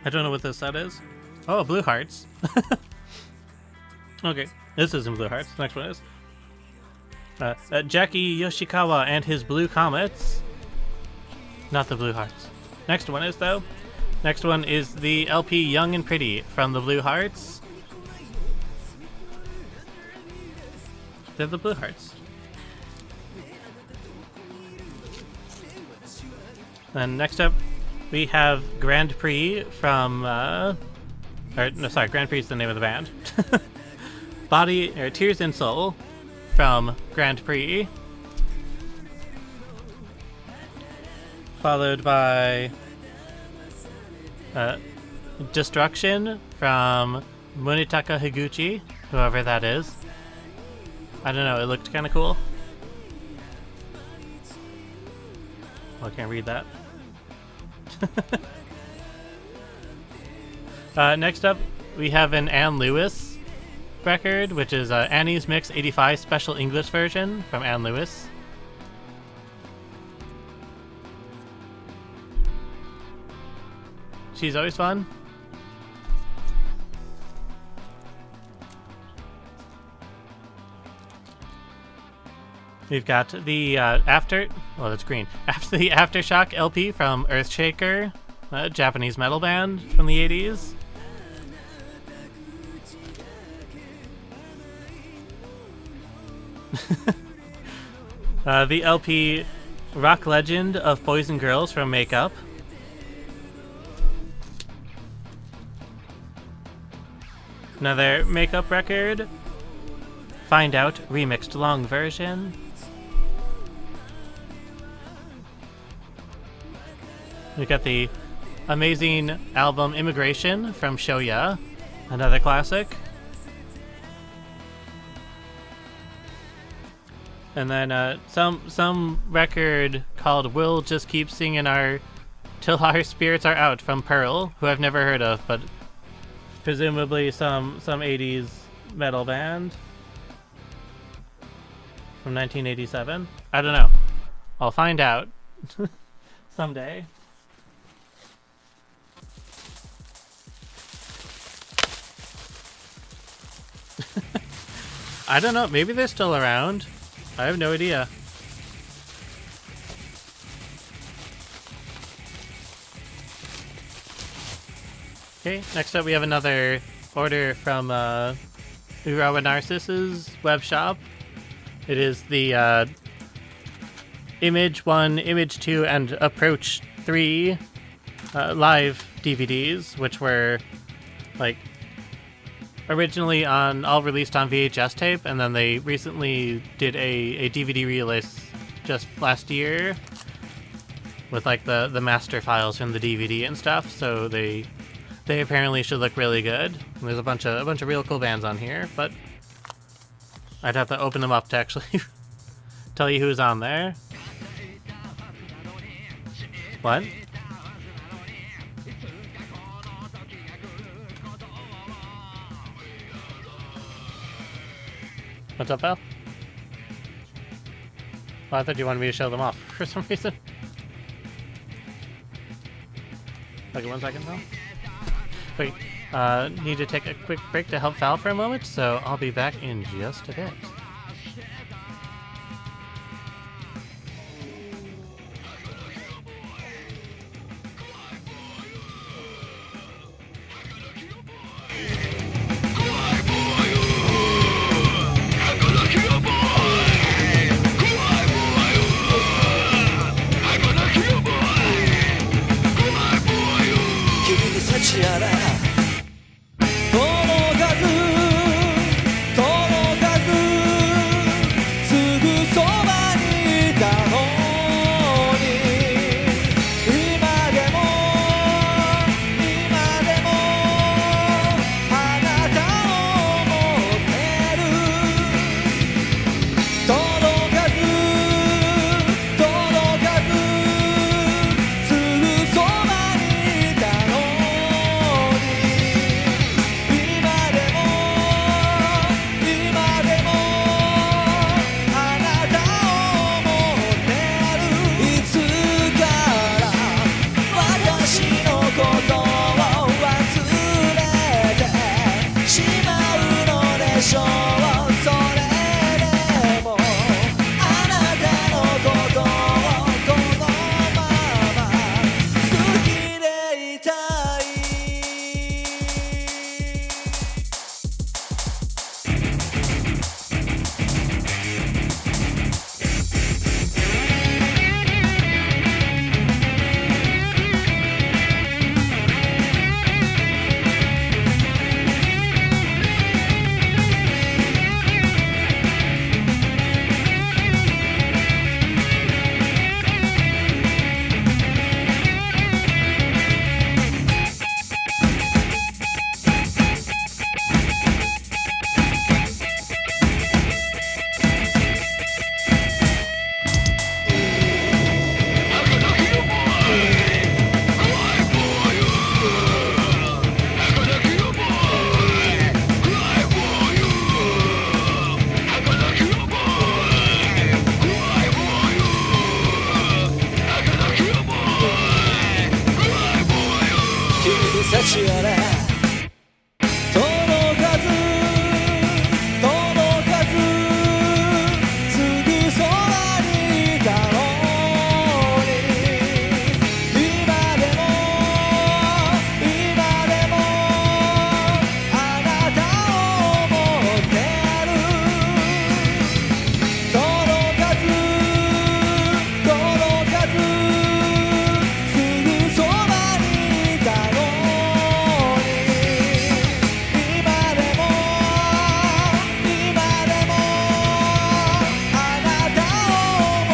I don't know what this set is. Oh, Blue Hearts. Okay, this isn't Blue Hearts. Next one is Jackie Yoshikawa and his Blue Comets. Not the Blue Hearts. Next one is, though. Next one is the LP Young and Pretty from the Blue Hearts. They're the blue hearts. Then next up, we have Grand Prix from, Grand Prix is the name of the band. Tears in Soul from Grand Prix. Followed by Destruction from Munetaka Higuchi, whoever that is. I don't know, it looked kind of cool. Well, I can't read that. Next up, we have an Ann Lewis record, which is Annie's Mix 85 Special English version from Ann Lewis. She's always fun. We've got the that's green. After the Aftershock LP from Earthshaker, a Japanese metal band from the 80s. The LP Rock Legend of Boys and Girls from Makeup. Another Makeup record, Find Out Remixed Long Version. We got the amazing album Immigration from Shoya, another classic. And then some record called We'll Just Keep Singing Till Our Spirits Are Out from Pearl, who I've never heard of, but presumably some 80s metal band from 1987. I don't know. I'll find out someday. I don't know. Maybe they're still around. I have no idea. Okay, next up we have another order from Urawa Narcissus web shop. It is the Image 1, Image 2, and Approach 3 live DVDs, which were like originally all released on VHS tape, and then they recently did a DVD release just last year with like the master files from the DVD and stuff. So they apparently should look really good. And there's a bunch of real cool bands on here, but I'd have to open them up to actually tell you who's on there. What? What's up, Al? Oh, I thought you wanted me to show them off for some reason. Okay, 1 second, Val. Wait, need to take a quick break to help Val for a moment, so I'll be back in just a bit. 幸あれ届かず届かずすぐそばにいたのに今でも今でもあなたを思ってる届かず届かずすぐそばにいたのに今でも今でもあなたを思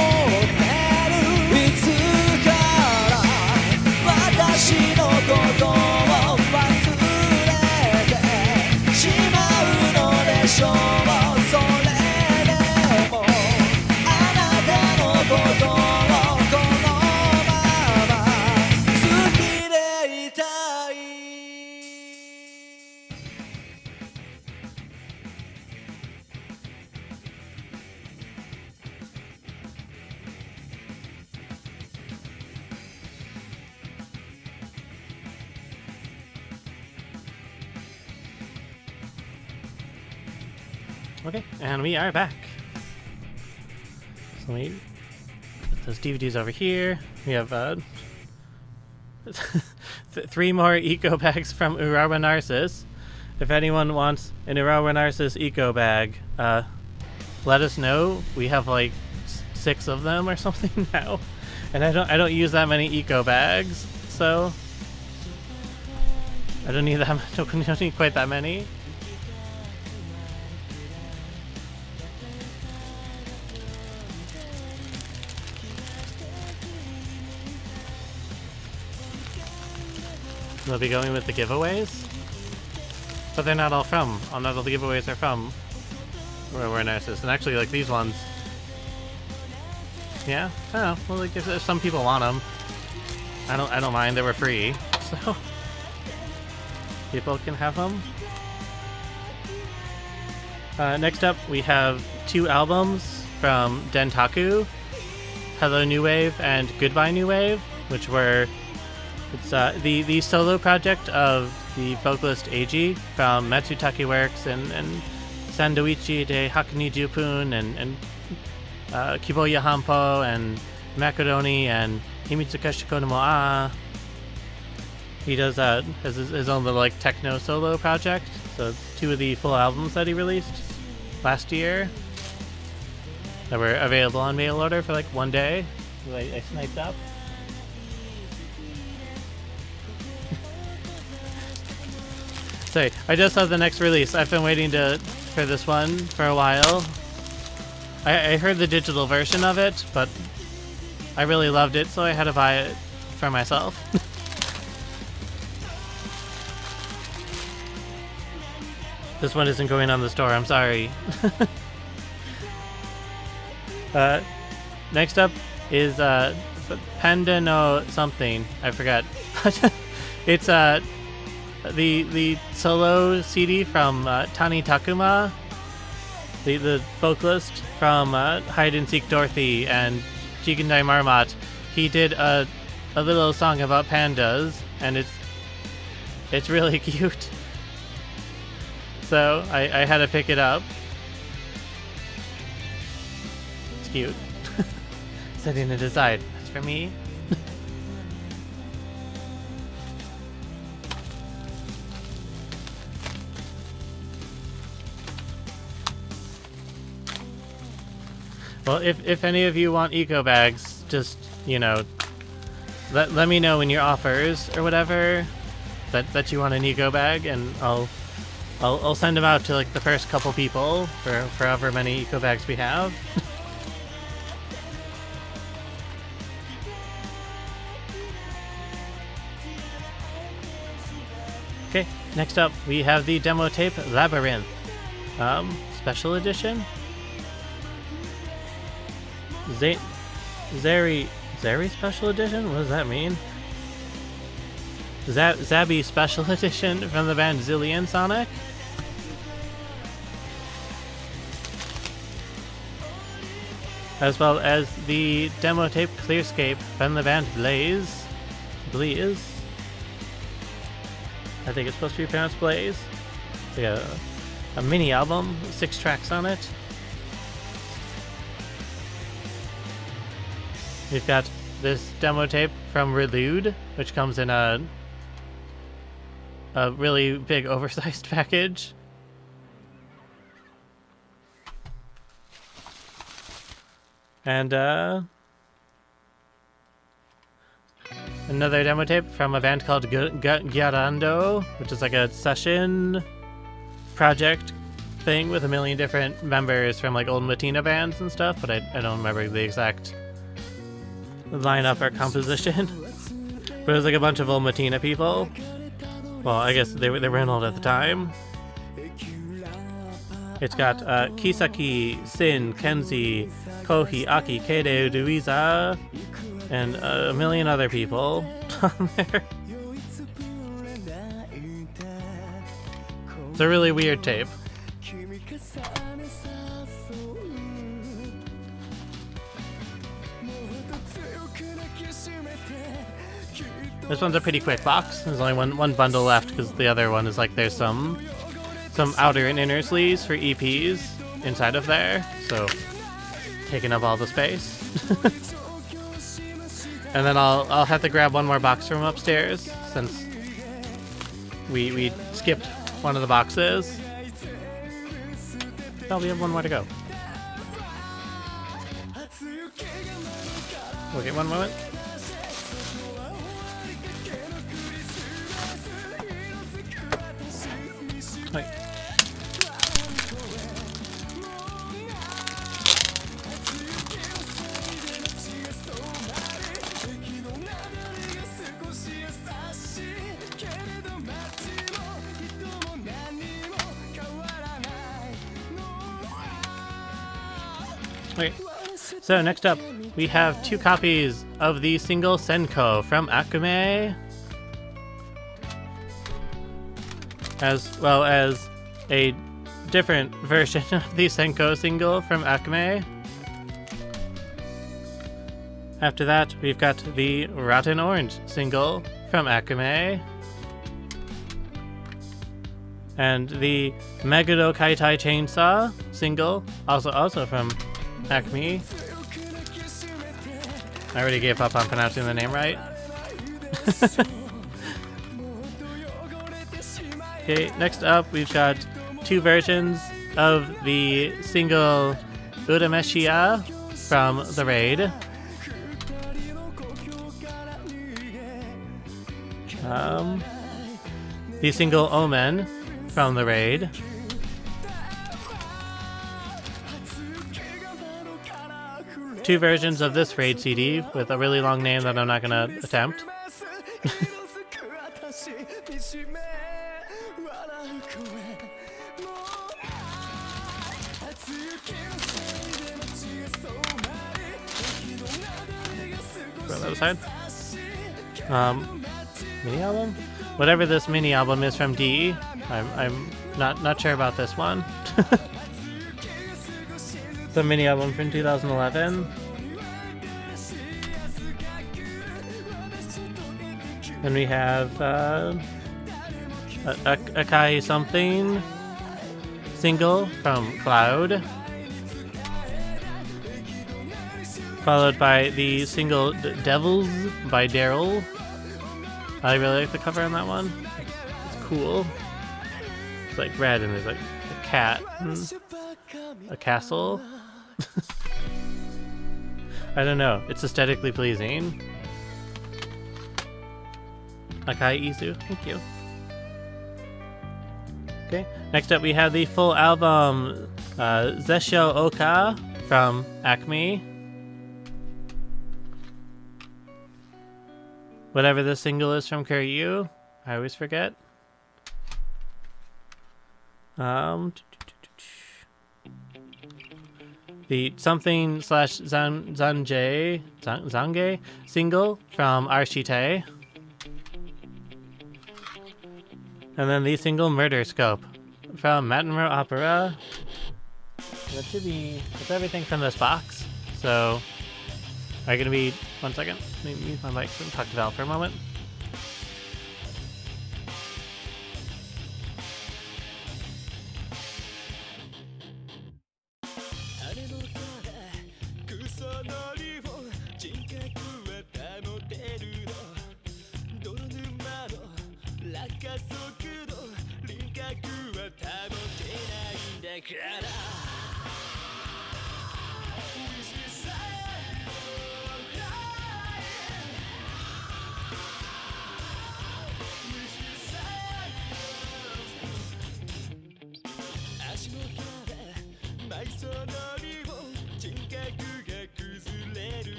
ってるいつから私のことを忘れてしまうのでしょうそれでもあなたのことをこのまま好きでいたいOkay, and we are back. So we put those DVDs over here. We have 3 more eco bags from Urawa Narcissus. If anyone wants an Urawa Narcissus eco bag, let us know. We have like 6 of them or something now, and I don't use that many eco bags, so I don't need that. Don't need quite that many. They'll be going with the giveaways, but they're not all from. Not all the giveaways are from Urawa Narcissus, and actually, like these ones. Yeah, I don't know. Well, like if some people want them, I don't mind. They were free, so people can have them. Next up, we have 2 albums from Dentaku, Hello New Wave and Goodbye New Wave, which were the solo project of the vocalist Eiji from Matsutake Works and Sandoichi de Hakuni Jupun and Kiboya Hampo and Macaroni and Himitsu Kashiko no Moa. He does has his own little like techno solo project. So 2 of the full albums that he released last year that were available on mail order for like 1 day. So I sniped up. Sorry, I just saw the next release. I've been waiting for this one for a while. I heard the digital version of it, but I really loved it, so I had to buy it for myself. This one isn't going on the store, I'm sorry. Next up is Panda no something. I forgot. It's the solo CD from Tani Takuma, the vocalist from Hide and Seek Dorothy and Jigandai Marmot. He did a little song about pandas, and it's really cute. So I had to pick it up. It's cute. Setting it aside. That's for me. Well, if any of you want eco bags, just, you know, let me know in your offers or whatever that you want an eco bag, and I'll send them out to like the first couple people for however many eco bags we have. Okay, next up we have the demo tape Labyrinth, special edition. Zeri special edition? What does that mean? Zabi special edition from the band Zillion Sonic. As well as the demo tape Clearscape from the band Blaze. I think it's supposed to be pronounced Blaze. Yeah, a mini album, 6 tracks on it. We've got this demo tape from Relude, which comes in a really big oversized package. And another demo tape from a band called Gyarando, which is like a session project thing with a million different members from like old Latina bands and stuff, but I don't remember the exact lineup or composition. But it was like a bunch of old Latina people. Well, I guess they were old at the time. It's got Kisaki, Sin, Kenzie, Kohi, Aki, Kede, Duiza, and a million other people on there. It's a really weird tape. This one's a pretty quick box. There's only one bundle left because the other one is like there's some outer and inner sleeves for EPs inside of there, so taking up all the space. And then I'll have to grab one more box from upstairs since we skipped one of the boxes. Oh, we have one more to go. Okay, one moment. Wait. Okay. So next up, we have 2 copies of the single Senko from Akume, as well as a different version of the Senko single from Akume. After that, we've got the Rotten Orange single from Akume, and the Meguro Kaitai Chainsaw single, also from Acme. I already gave up on pronouncing the name right. Okay, next up we've got 2 versions of the single Urameshia from The Raid. The single Omen from The Raid. Two versions of this Raid CD with a really long name that I'm not going to attempt. Throw that aside. Mini album? Whatever this mini album is from D, I'm not sure about this one. The mini album from 2011. Then we have Akai something single from Cloud, followed by the single Devils by Daryl. I really like the cover on that one. It's cool. It's like red and there's like a cat and a castle. I don't know. It's aesthetically pleasing. Akai Izu, thank you. Okay, next up we have the full album Zesho Oka from Acme. Whatever the single is from Kuryu, I always forget. The something / Zange single from Arshite. And then the single Murder Scope from Matinmer Opera. That should be, that's everything from this box. So, are you going to be, 1 second, let me mute my mic and talk to Val for a moment.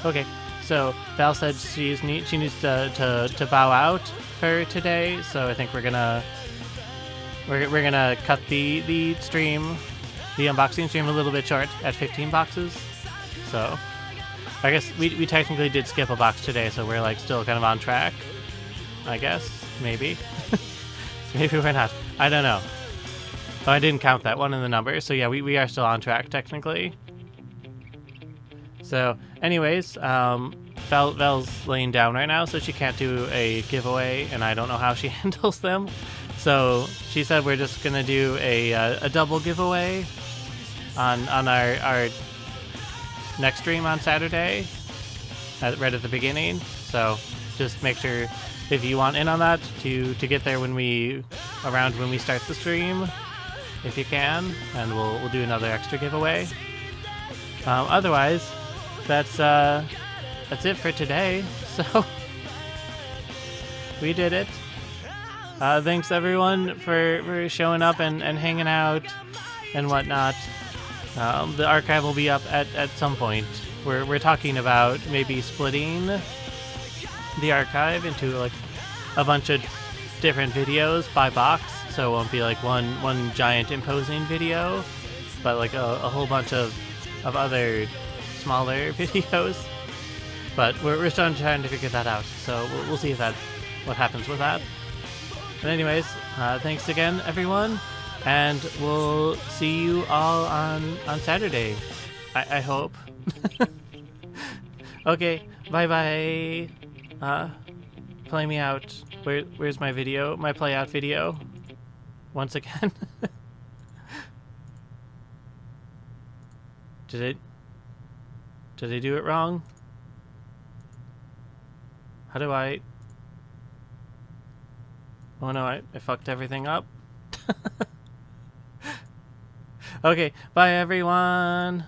Okay, so Val said she needs to bow out for today, so I think we're gonna cut the stream, the unboxing stream, a little bit short at 15 boxes. So I guess we technically did skip a box today, so we're like still kind of on track. I guess maybe maybe we're not. I don't know. Oh, I didn't count that one in the number, so yeah, we are still on track technically. So, anyways, Val's laying down right now, so she can't do a giveaway, and I don't know how she handles them. So she said we're just gonna do a double giveaway on our next stream on Saturday, right at the beginning. So just make sure if you want in on that to get there when we start the stream, if you can, and we'll do another extra giveaway. Otherwise, that's it for today. So we did it. Thanks everyone for showing up and hanging out and whatnot. The archive will be up at some point. We're talking about maybe splitting the archive into like a bunch of different videos by box, so it won't be like one giant imposing video, but like a whole bunch of other smaller videos. But we're still trying to figure that out, so we'll see what happens with that. But anyways, thanks again everyone, and we'll see you all on Saturday, I hope. Okay, bye bye. Play me out. Where's my video? My play out video? Once again. Did I do it wrong? How do I... Oh no, I fucked everything up. Okay, bye everyone.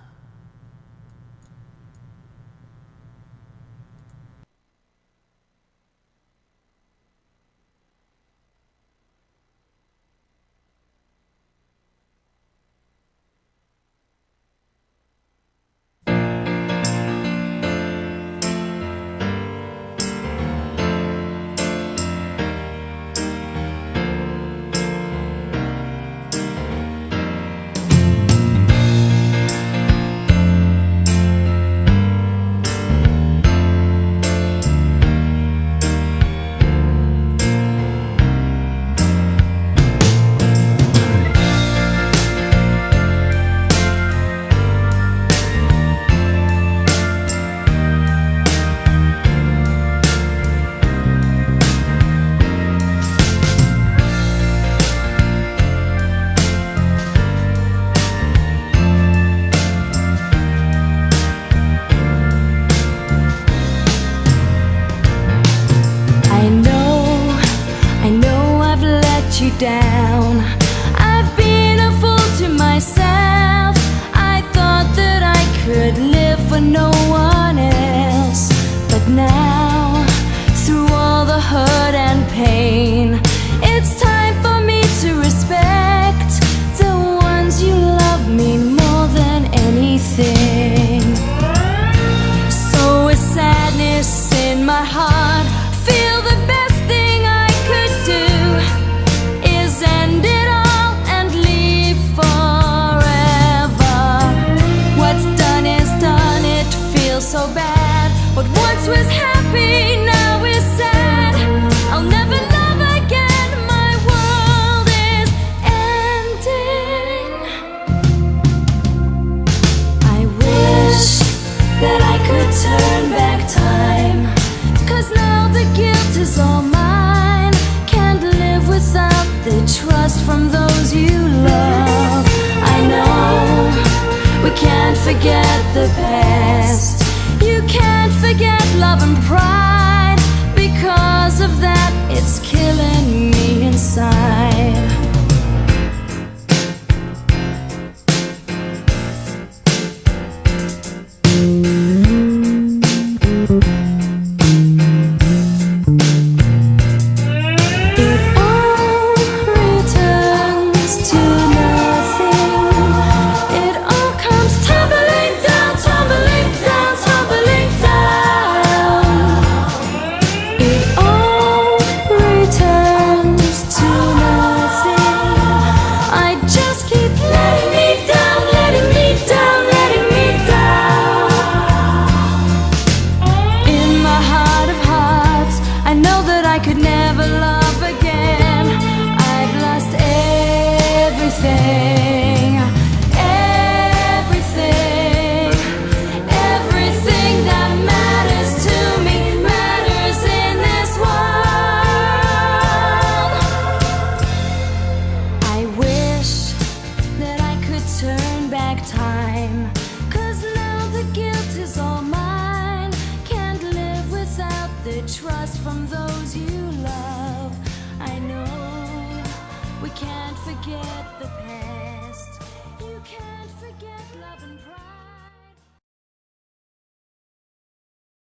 Down. I've been a fool to myself. I thought that I could live for no one else. But now, through all the hurt and pain, it's time for me to respect the ones you love me more than anything. So with sadness in my heart, feel the best thing I could do end it all and leave forever. What's done is done, it feels so bad. What once was happy now is sad. I'll never love again. and pride. Because of that, it's killing me inside. It all returns to nothing. It all comes tumbling down, tumbling down, tumbling down. It all returns to nothing. I just keep letting me down, letting me down, letting me down. In my heart of hearts, I know that I could never love again. I've lost everything, everything, everything that matters to me matters in this world. I wish that I could turn back time, 'cause now the guilt is all mine. Can't live without the trust from those you love. I know we can't forget the past.